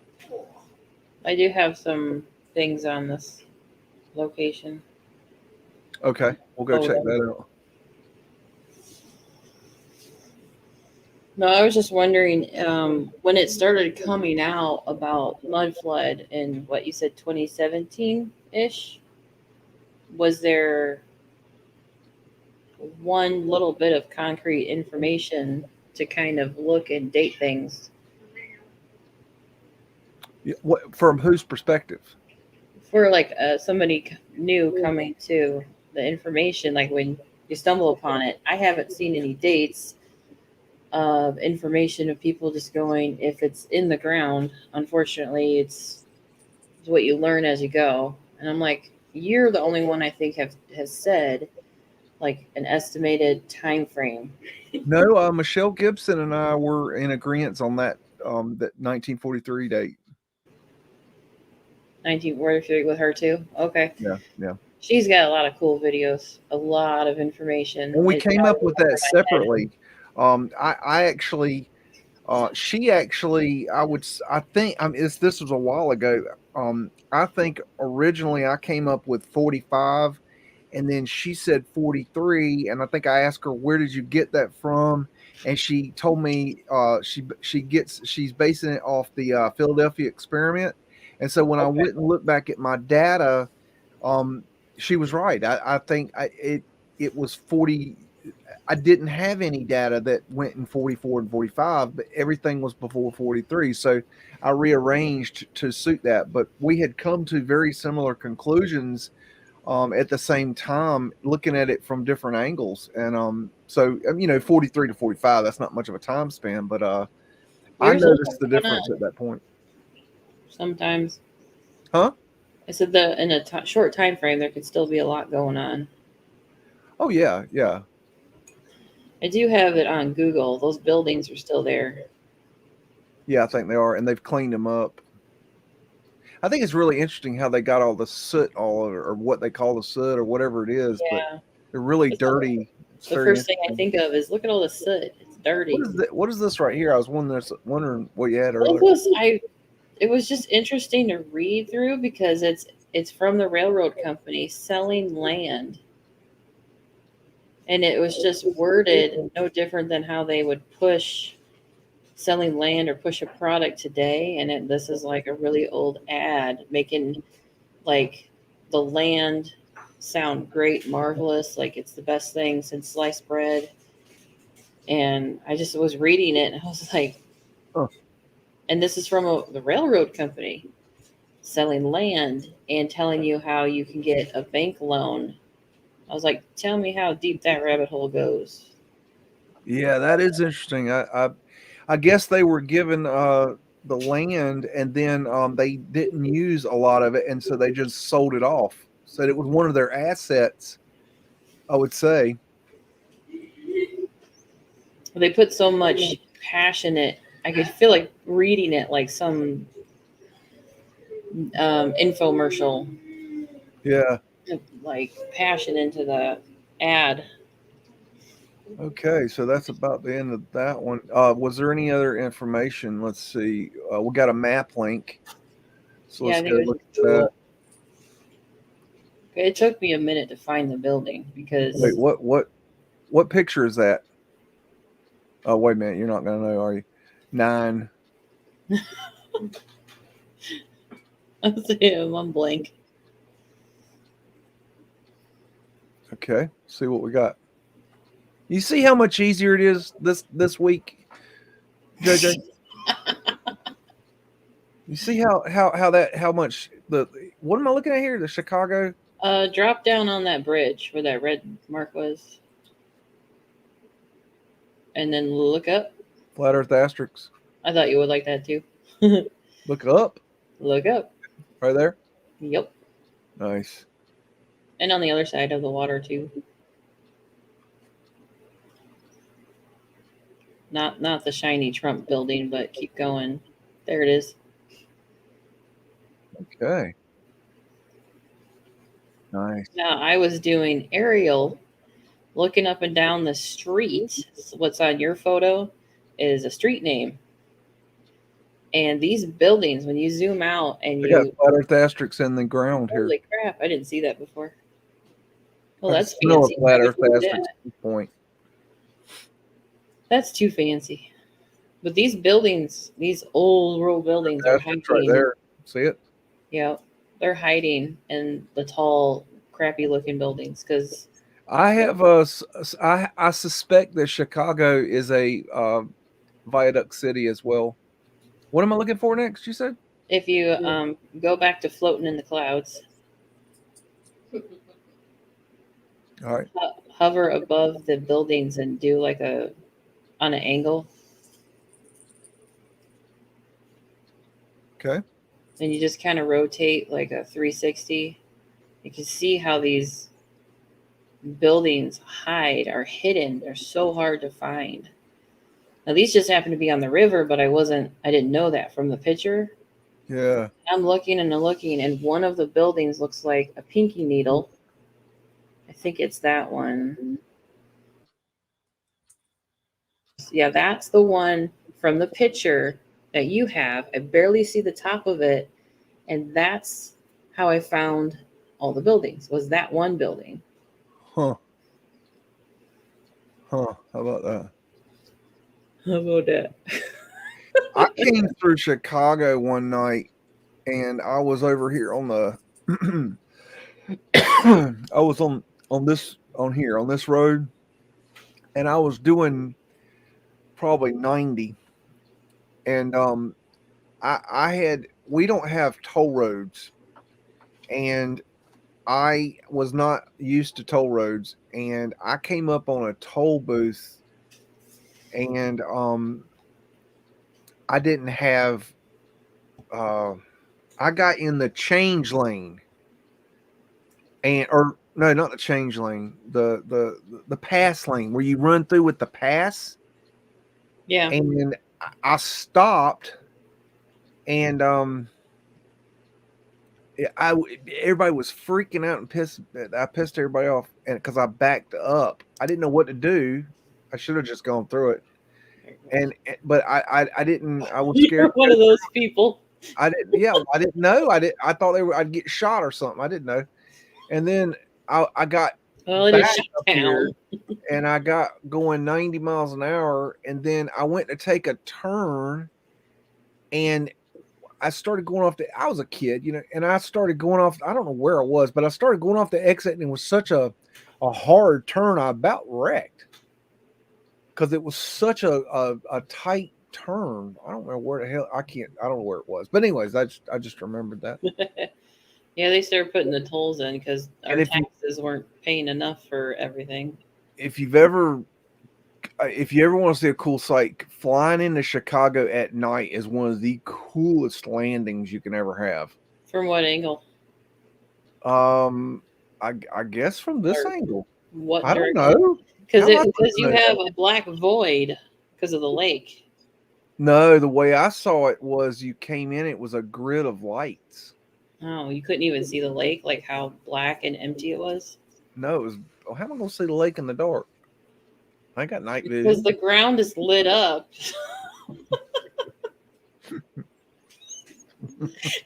I do have some things on this location. Okay, we'll go check that out. No, I was just wondering when it started coming out about Mudflood in what you said 2017-ish. Was there one little bit of concrete information to kind of look and date things? From whose perspective? For like somebody new coming to the information, like when you stumble upon it, I haven't seen any dates of information of people just going, if it's in the ground, unfortunately, it's what you learn as you go. And I'm like, you're the only one I think has said like an estimated time frame. No, Michelle Gibson and I were in agreement on that 1943 date. 1943 with her too. Okay. Yeah. She's got a lot of cool videos, a lot of information. When we came up with that separately, this was a while ago. I think originally I came up with 45, and then she said 43, and I think I asked her, where did you get that from? And she told me she's basing it off the Philadelphia experiment. And so when I went and looked back at my data, she was right. I think it was 40. I didn't have any data that went in 44 and 45, but everything was before 43. So I rearranged to suit that. But we had come to very similar conclusions at the same time, looking at it from different angles. And 43 to 45, that's not much of a time span, but I noticed the difference at that point. Sometimes. Huh? I said that in a short time frame, there could still be a lot going on. Oh, yeah. I do have it on Google. Those buildings are still there. Yeah, I think they are, and they've cleaned them up. I think it's really interesting how they got all the soot all over, or what they call the soot, or whatever it is. Yeah. But they're really dirty. The first thing I think of is, look at all the soot. It's dirty. What is this right here? I was wondering what you had earlier. It was just interesting to read through because it's from the railroad company selling land. And it was just worded no different than how they would push selling land or push a product today. And this is like a really old ad making like the land sound great, marvelous, like it's the best thing since sliced bread. And I just was reading it and I was like, oh. And this is from the railroad company selling land and telling you how you can get a bank loan. I was like, tell me how deep that rabbit hole goes. Yeah, that is interesting. I guess they were given the land, and then they didn't use a lot of it, and so they just sold it off. So it was one of their assets, I would say. They put so much passion in it. I could feel like reading it like some infomercial. Yeah. Like passion into the ad. Okay, so that's about the end of that one. Was there any other information? Let's see. We got a map link. So Yeah, I let's think go it was look just at that. It took me a minute to find the building because Wait, what picture is that? Oh, wait a minute. You're not going to know, are you? 9. I'm blank. Okay, see what we got. You see how much easier it is this week, JJ? You see how much what am I looking at here? The Chicago. Drop down on that bridge where that red mark was, and then look up. Flat Earth asterisks. I thought you would like that too. Look up. Look up. Right there. Yep. Nice. And on the other side of the water too. Not the shiny Trump building, but keep going. There it is. Okay. Nice. Now I was doing aerial, looking up and down the street. What's on your photo is a street name. And these buildings, when you zoom out and I you got Flat Earth asterisks in the ground here. holy crap, I didn't see that before. Well, I that's smell fancy. a Flat Why Earth would you do asterisk that? at this point. That's too fancy. But these buildings, these old row buildings are hiding. Asterisk right there. See it? Yeah, they're hiding in the tall, crappy looking buildings because I have I suspect that Chicago is a viaduct city as well. What am I looking for next? You said? if you go back to floating in the clouds, All right. hover above the buildings and do like on an angle. Okay. And you just kind of rotate like a 360. You can see how these buildings are hidden. They're so hard to find. Now these just happen to be on the river, but I didn't know that from the picture. Yeah. I'm looking and looking, and one of the buildings looks like a pinky needle. I think it's that one. Yeah, that's the one from the picture that you have. I barely see the top of it, and that's how I found all the buildings, was that one building. Huh. How about that? How about that? I came through Chicago one night, and I was over here on the I was on this road, and I was doing probably 90, and we don't have toll roads, and I was not used to toll roads, and I came up on a toll booth, and I didn't have I got in the change lane, or no, not the change lane, the pass lane where you run through with the pass. Yeah. And I stopped, and everybody was freaking out and pissed. I pissed everybody off, and because I backed up, I didn't know what to do. I should have just gone through it, but I didn't. I was scared. You're one of those people. I didn't. Yeah, I didn't know. I thought I'd get shot or something. I didn't know. And then I got it is shut down. and I got going 90 miles an hour, and then I went to take a turn, and I started going off I was a kid, and I started going off. I don't know where I was, but I started going off the exit, and it was such a hard turn. I about wrecked because it was such a tight turn. I don't know where the hell I don't know where it was, but anyways, I just remembered that. Yeah, they started putting the tolls in because our taxes weren't paying enough for everything. If you ever want to see a cool sight, flying into Chicago at night is one of the coolest landings you can ever have. From what angle? I guess from this angle. What? I don't know. Because you have a black void because of the lake. No, the way I saw it was you came in, it was a grid of lights. Oh, you couldn't even see the lake, like how black and empty it was? No, it was. Oh, how am I going to see the lake in the dark? I got night vision. Because the ground is lit up.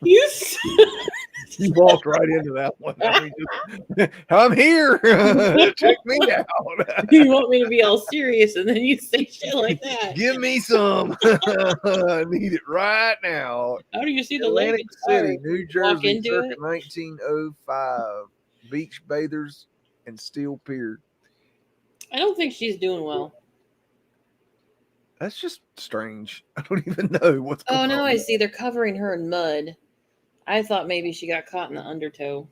You walked right into that one. I mean, I'm here. Check me out. You want me to be all serious, and then you say shit like that. Give me some. I need it right now. How do you see the Atlantic Levy City, Tower? New Walk Jersey, into circa it? 1905. Beach bathers and steel pier. I don't think she's doing well. That's just strange. I don't even know what's going on. Oh, no, I see. They're covering her in mud. I thought maybe she got caught in the undertow.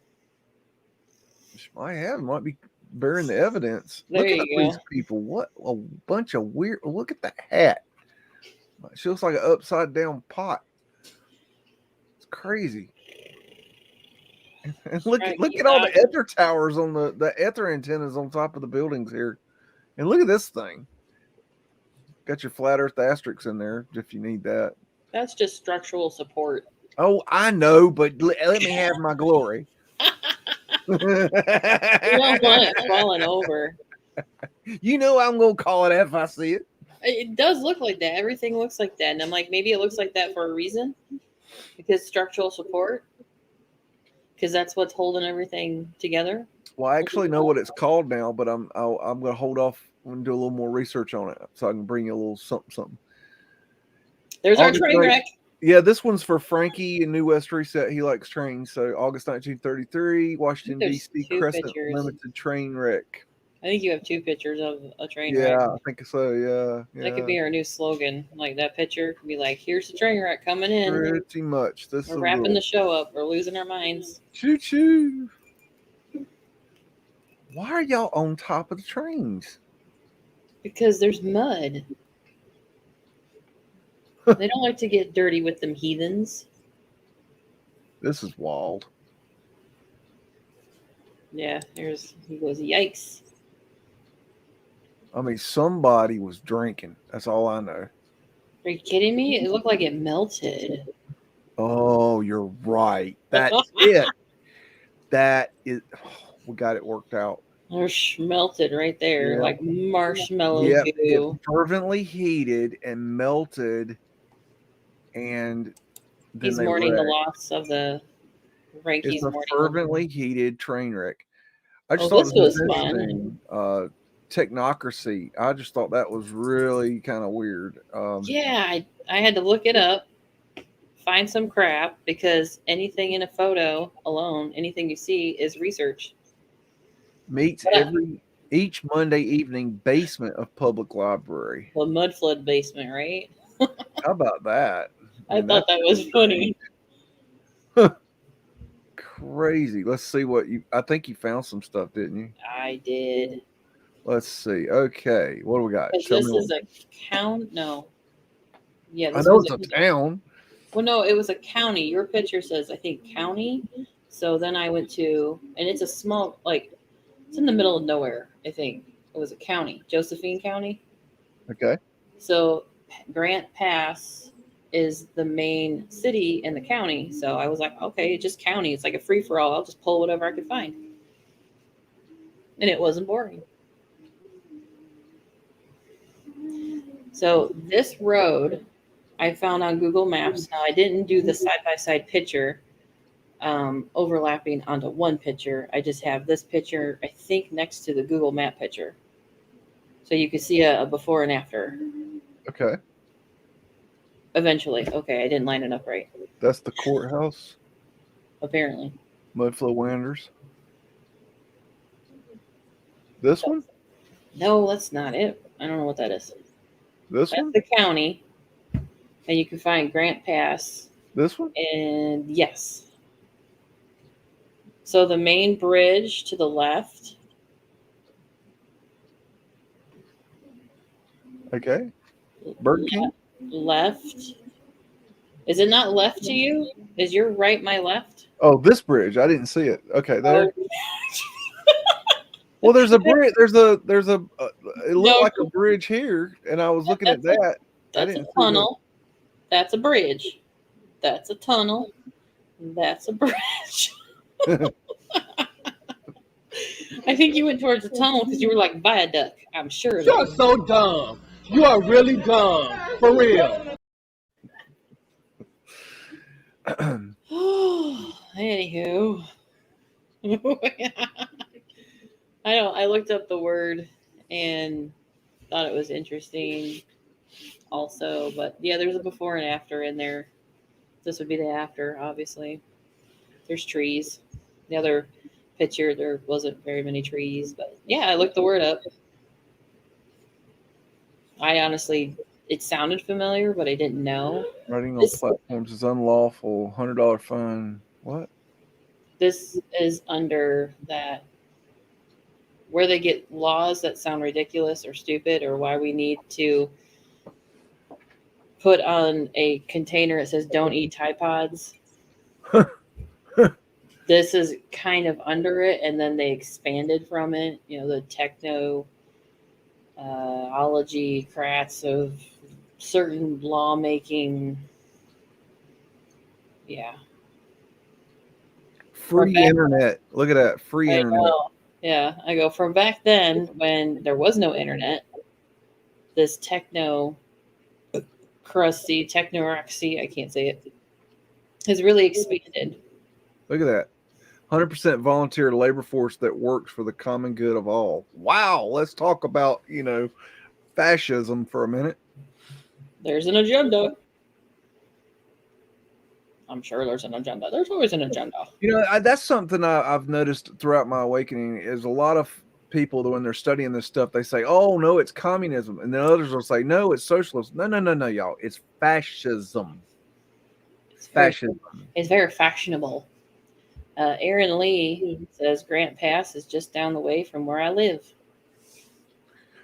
She might be bearing the evidence. There Look you at go. these people. What a bunch of weird. Look at that hat. She looks like an upside down pot. It's crazy. And look at all the ether towers on the ether antennas on top of the buildings here. And look at this thing. Got your flat earth asterisks in there if you need that. That's just structural support. Oh, I know, but let me have my glory. You don't want it falling over. You know I'm going to call it if I see it. It does look like that. Everything looks like that. And I'm like, maybe it looks like that for a reason. Because structural support. Because that's what's holding everything together. Well, I actually know what it's called now, but I'm going to hold off and do a little more research on it so I can bring you a little something. There's our train wreck. Yeah, this one's for Frankie in New West Reset. He likes trains. So August 1933, Washington, D.C. Crescent Limited train wreck. I think you have 2 pictures of a train wreck. wreck. I think so. Yeah. That could be our new slogan. Like that picture could be like, here's the train wreck coming in. Pretty much. We're wrapping the show up. We're losing our minds. Choo choo. Why are y'all on top of the trains? Because there's mud. They don't like to get dirty with them heathens. This is wild. Yeah, he goes, yikes. I mean, somebody was drinking. That's all I know. Are you kidding me? It looked like it melted. Oh, you're right. That's it. That is. Oh, we got it worked out. They're melted right there, like marshmallow goo. It fervently heated and melted, and then he's mourning the loss of the Frankie's. It's a fervently heated train wreck. I just thought thought this was fun. Technocracy. I just thought that was really kind of weird. Yeah, I had to look it up, find some crap, because anything in a photo alone, anything you see is research. Meets each Monday evening basement of public library. The Mudflood basement, right? How about that? I thought that was funny. Crazy. Let's see what I think you found some stuff, didn't you? I did. Let's see. Okay, what do we got? This is a count. No. Yeah, I know it's a town. Well, no, it was a county. Your picture says, I think, county. So then I went to, and it's a small, it's in the middle of nowhere, I think. It was a county, Josephine County. Okay. So Grant Pass is the main city in the county. So I was like, okay, just county. It's like a free-for-all. I'll just pull whatever I could find. And it wasn't boring. So this road I found on Google Maps. Now I didn't do the side-by-side picture overlapping onto one picture. I just have this picture, I think, next to the Google Map picture. So you can see a before and after. Okay. Eventually. Okay, I didn't line it up right. That's the courthouse. Apparently. Mudflood Wanderers. This one? No, that's not it. I don't know what that is. This that's one? The county. And you can find Grant Pass. This one? And yes. So the main bridge to the left. Okay. Burger King? Left. Is it not left to you? Is your right my left? Oh, this bridge. I didn't see it. Okay, there. Well, there's a bridge. There's a. It looked like a bridge here, and I was looking at that. That's a tunnel. That's a bridge. That's a tunnel. That's a bridge. I think you went towards the tunnel because you were like viaduct. I'm sure. You're so dumb. You are really dumb. For real. Anywho. I looked up the word and thought it was interesting also, but yeah, there's a before and after in there. This would be the after, obviously. There's trees. The other picture, there wasn't very many trees, but yeah, I looked the word up. I honestly, it sounded familiar, but I didn't know. Riding on platforms is unlawful. $100 fine. What? This is under that, where they get laws that sound ridiculous or stupid, or why we need to put on a container that says don't eat Tide Pods. This is kind of under it, and then they expanded from it. You know, the technology crats of certain lawmaking. Yeah. Free internet. Look at that. Free internet. Yeah, I go from back then when there was no internet. This technocracy, I can't say it, has really expanded. Look at that. 100% volunteer labor force that works for the common good of all. Wow. Let's talk about, fascism for a minute. There's an agenda. I'm sure there's an agenda. There's always an agenda. That's something I've noticed throughout my awakening is a lot of people that when they're studying this stuff, they say, oh, no, it's communism. And then others will say, no, it's socialism. No, y'all. It's fascism. Fascism. It's very fashionable. Aaron Lee says Grant Pass is just down the way from where I live.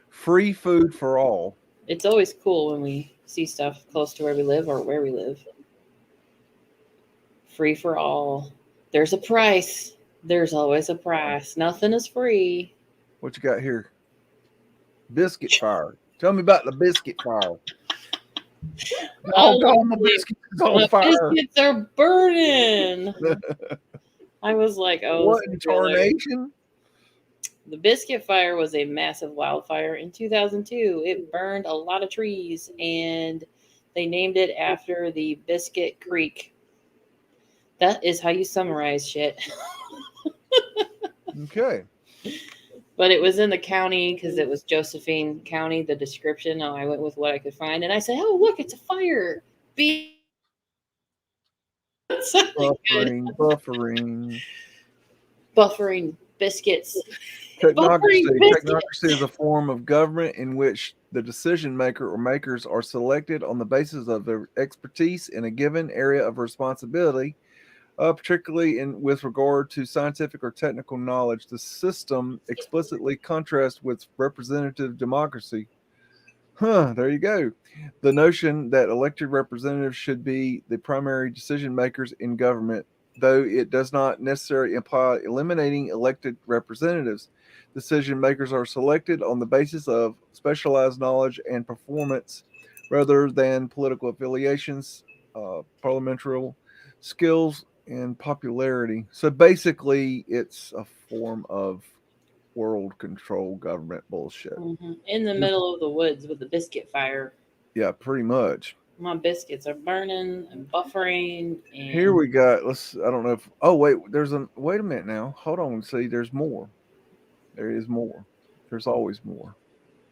Free food for all. It's always cool when we see stuff close to where we live or where we live. Free for all. There's a price. There's always a price. Nothing is free. What you got here? Biscuit fire. Tell me about the biscuit fire. Oh, my biscuits on fire. Biscuits are burning. I was like, oh. What in tarnation? The biscuit fire was a massive wildfire in 2002. It burned a lot of trees, and they named it after the Biscuit Creek. That is how you summarize shit. Okay. But it was in the county because it was Josephine County, the description. I went with what I could find. And I said, oh, look, it's a fire. Buffering biscuits. Technocracy is a form of government in which the decision maker or makers are selected on the basis of their expertise in a given area of responsibility, particularly with regard to scientific or technical knowledge. The system explicitly contrasts with representative democracy. There you go. The notion that elected representatives should be the primary decision makers in government, though it does not necessarily imply eliminating elected representatives. Decision makers are selected on the basis of specialized knowledge and performance rather than political affiliations, parliamentary skills, and popularity. So basically, it's a form of world control government bullshit. Mm-hmm. In the middle of the woods with the biscuit fire. Yeah, pretty much. My biscuits are burning and buffering. And here we got. I don't know if. Oh wait, wait a minute now. Hold on. See, there's more. There is more. There's always more.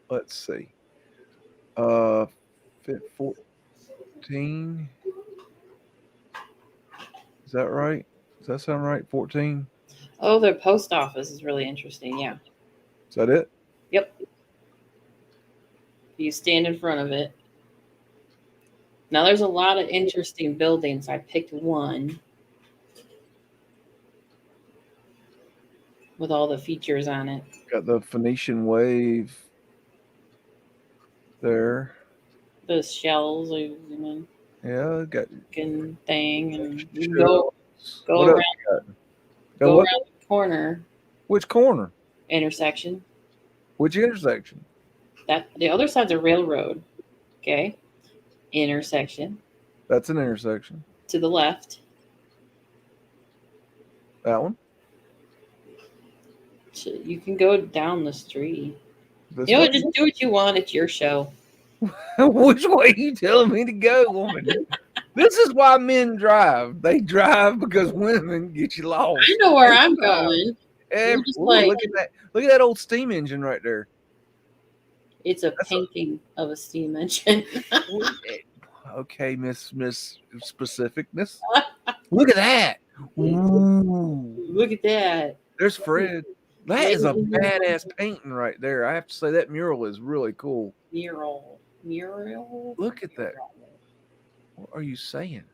Let's see. 14. Is that right? Does that sound right? 14? Oh, their post office is really interesting. Yeah. Is that it? Yep. You stand in front of it. Now, there's a lot of interesting buildings. I picked one with all the features on it. Got the Phoenician wave there. The shells, yeah, got thing, and you go around the corner. Which corner? Intersection. Which intersection? That the other side's a railroad. Okay. Intersection. That's an intersection. To the left. That one. You can go down the street. This You know what? way? Just do what you want. It's your show. Which way you telling me to go, woman? This is why men drive. They drive because women get you lost. I know where Every I'm time. going. Every, just ooh, like- look at that! Look at that old steam engine right there. It's a painting of a steam engine. Okay, Miss Specificness. Look at that! Ooh. Look at that. There's Fred. That is a badass painting right there. I have to say that mural is really cool. Mural. Look at that. What are you saying?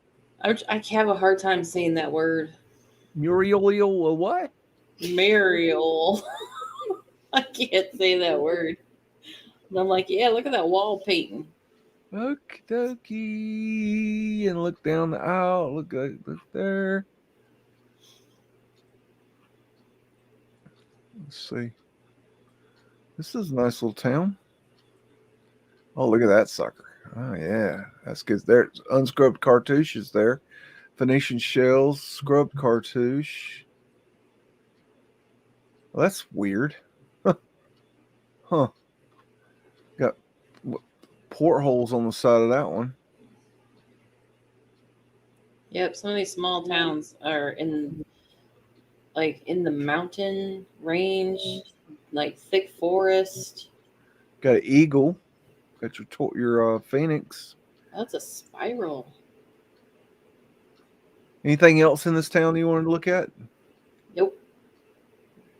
I have a hard time saying that word. Muriel what? Muriel. I can't say that word. And I'm like, yeah, look at that wall painting. Okie dokie. And look down the aisle. Look there. Let's see. This is a nice little town. Oh, look at that sucker. Oh, yeah. That's good. There's unscrubbed cartouches there. Phoenician shells, scrubbed cartouche. Well, that's weird. Huh. Got portholes on the side of that one. Yep, some of these small towns are in the mountain range, like thick forest. Got an eagle. Got your phoenix. That's a spiral. Anything else in this town you wanted to look at? Nope.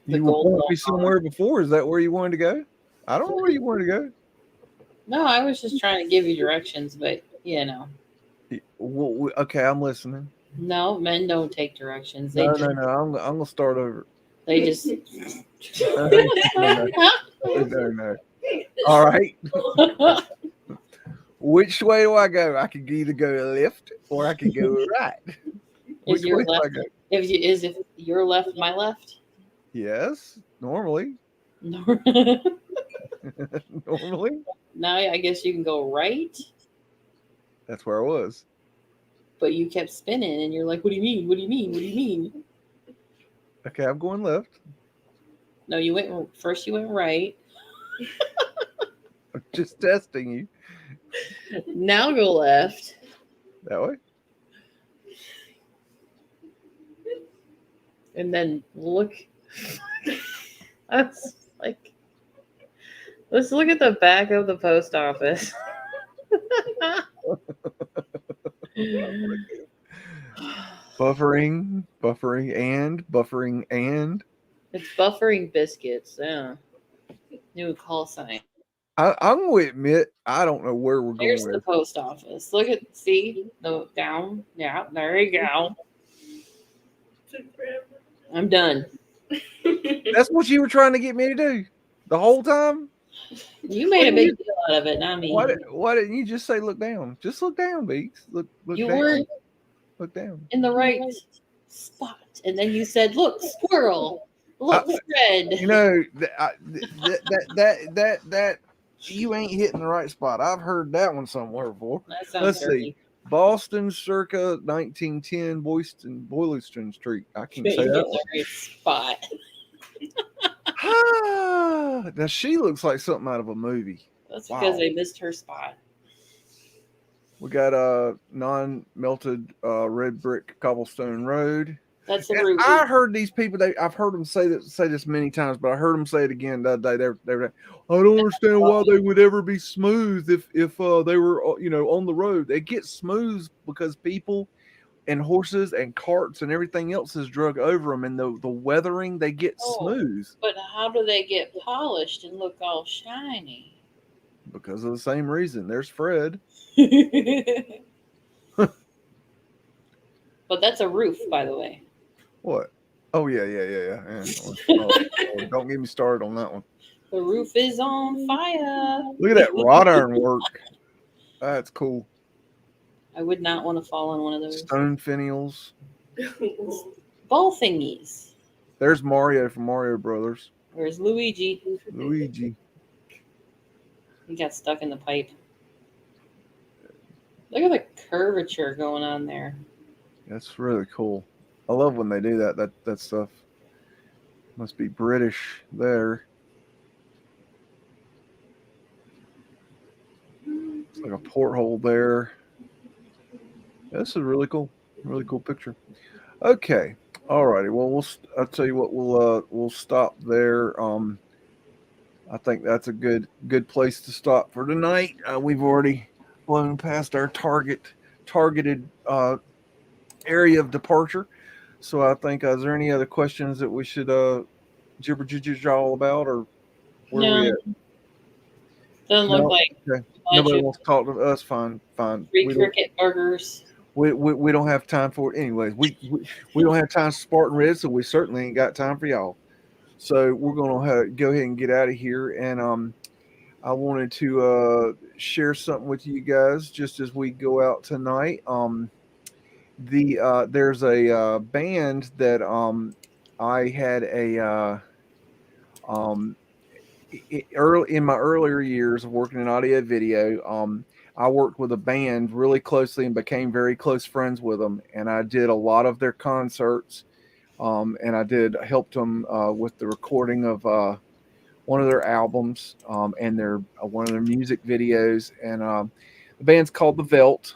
You were going to be somewhere before. Is that where you wanted to go? I don't know where you wanted to go. No, I was just trying to give you directions, but Well, okay, I'm listening. No, men don't take directions. No. I'm gonna start over. They just. No. All right. Which way do I go? I can either go left or I can go right. Which Is your way do I left? go? If your left, my left. Yes, normally. Normally. Now I guess you can go right. That's where I was. But you kept spinning, and you're like, "What do you mean? What do you mean? What do you mean?" Okay, I'm going left. No, you went first. You went right. I'm just testing you. Now go left. That way. And then look. That's like. Let's look at the back of the post office. Buffering, and. It's buffering biscuits. Yeah. New call sign. I'm going to admit, I don't know where we're going. Here's the post office. See the down. Yeah, there you go. I'm done. That's what you were trying to get me to do the whole time. You made a big deal out of it, not me. Why didn't you just say look down? Just look down, Beaks. Look you down. weren't look down in the right spot, and then you said, "Look, squirrel. Look, Fred." You know that you ain't hitting the right spot. I've heard that one somewhere before. That sounds Let's dirty. see. Boston, circa 1910, Boylston Street. I can say that one. Right spot. Now she looks like something out of a movie. That's because they missed her spot. We got a non-melted red brick cobblestone road. That's the And root. I heard these people. I've heard them say this many times, but I heard them say it again the other day. They were, I don't understand why they would ever be smooth if they were on the road. They get smooth because people and horses and carts and everything else is drug over them, and the weathering they get smooth But how do they get polished and look all shiny? because of the same reason. There's Fred. But that's a roof, by the way. What? Oh yeah. Oh, don't get me started on that one. The roof is on fire. Look at that wrought iron work. That's cool. I would not want to fall on one of those. Stone finials. Ball thingies. There's Mario from Mario Brothers. Where's Luigi? He got stuck in the pipe. Look at the curvature going on there. That's really cool. I love when they do that stuff. Must be British there. It's like a porthole there. This is really cool picture. Okay, alrighty. Well, I'll tell you what. We'll stop there. I think that's a good place to stop for tonight. We've already blown past our targeted area of departure. So I think, is there any other questions that we should jibber all about, or where are we at? Doesn't look like okay. Nobody wants to talk to us. Fine. Free cricket burgers. We don't have time for it anyways. We don't have time for Spartan Red, so we certainly ain't got time for y'all. So we're gonna go ahead and get out of here. And I wanted to share something with you guys just as we go out tonight. There's a band that I had early in my earlier years of working in audio video. I worked with a band really closely and became very close friends with them, and I did a lot of their concerts, and I helped them with the recording of one of their albums and one of their music videos. And the band's called The Veldt.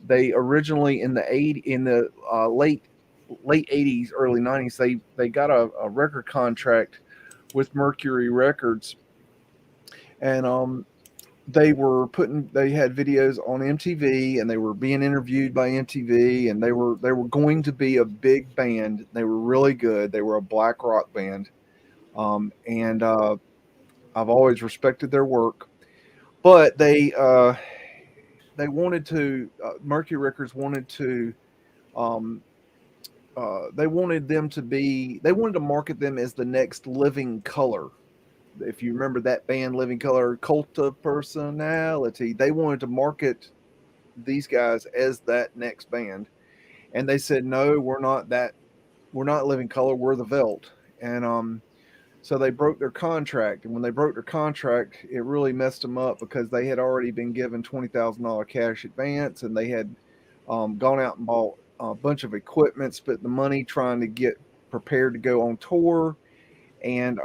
They originally in the late 80s, early 90s, they got a record contract with Mercury Records, and they had videos on MTV, and they were being interviewed by MTV, and they were going to be a big band. They were really good. They were a black rock band, and I've always respected their work, but they wanted to Mercury Records wanted to they wanted to market them as the next Living Colour. If you remember that band, Living Colour, Cult of Personality, they wanted to market these guys as that next band, and they said, no, we're not Living Colour, we're the Veldt. And so they broke their contract, and when they broke their contract, it really messed them up because they had already been given $20,000 cash advance, and they had gone out and bought a bunch of equipment, spent the money trying to get prepared to go on tour, and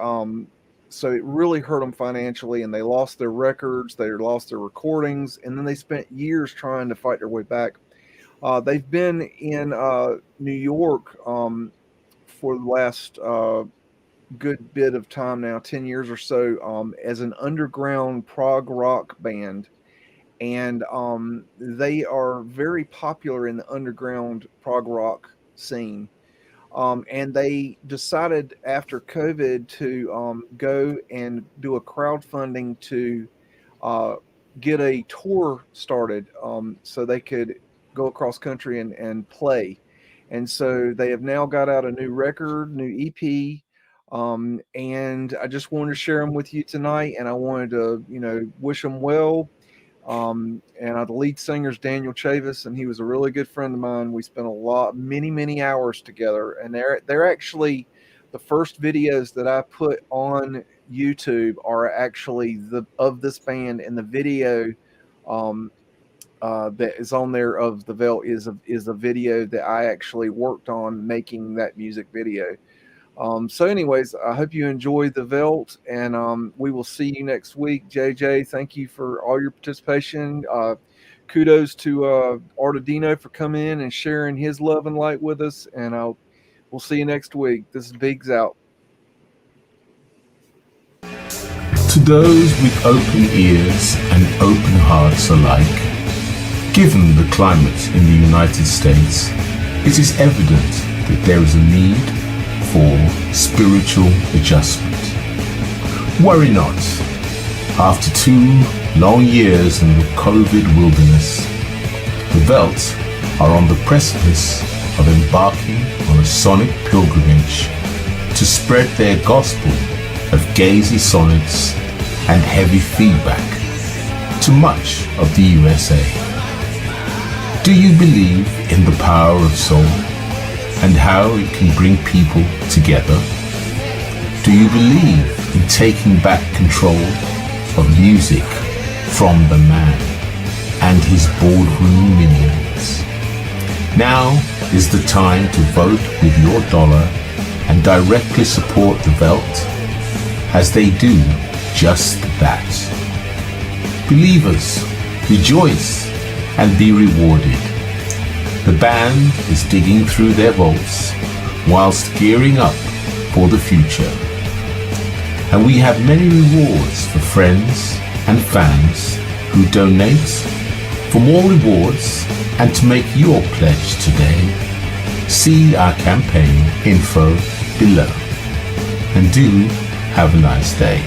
so it really hurt them financially, and they lost their records, they lost their recordings, and then they spent years trying to fight their way back. They've been in New York for the last good bit of time now, 10 years or so, as an underground prog rock band. And they are very popular in the underground prog rock scene. And they decided after COVID to go and do a crowdfunding to get a tour started so they could go across country and play. And so they have now got out a new record, new EP. And I just wanted to share them with you tonight. And I wanted to, wish them well. And the lead singer is Daniel Chavis, and he was a really good friend of mine. We spent many hours together, and they're actually the first videos that I put on YouTube are actually of this band, and the video that is on there of the Veldt is a video that I actually worked on making that music video. So anyways, I hope you enjoyed the Veldt, and we will see you next week. JJ, thank you for all your participation. Kudos to Art of Dino for coming in and sharing his love and light with us, and we'll see you next week. This is BEAGS out. To those with open ears and open hearts alike, given the climate in the United States, it is evident that there is a need for spiritual adjustment. Worry not. After 2 long years in the COVID wilderness, the Veldt are on the precipice of embarking on a sonic pilgrimage to spread their gospel of gazy sonnets and heavy feedback to much of the USA. Do you believe in the power of soul and how it can bring people together? Do you believe in taking back control of music from the man and his boardroom minions? Now is the time to vote with your dollar and directly support the Veld, as they do just that. Believers, rejoice and be rewarded. The band is digging through their vaults whilst gearing up for the future. And we have many rewards for friends and fans who donate. For more rewards and to make your pledge today, see our campaign info below. And do have a nice day.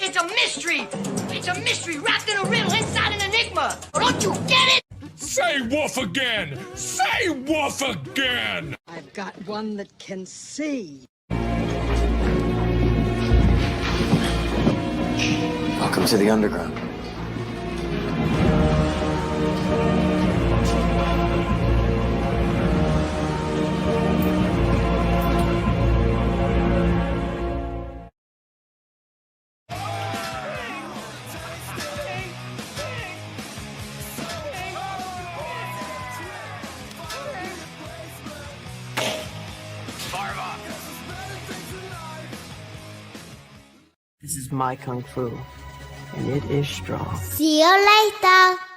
It's a mystery. It's a mystery wrapped in a riddle inside an enigma. Don't you get it? Say woof again! Say woof again! I've got one that can see. Welcome to the underground. This is my kung fu, and it is strong. See you later.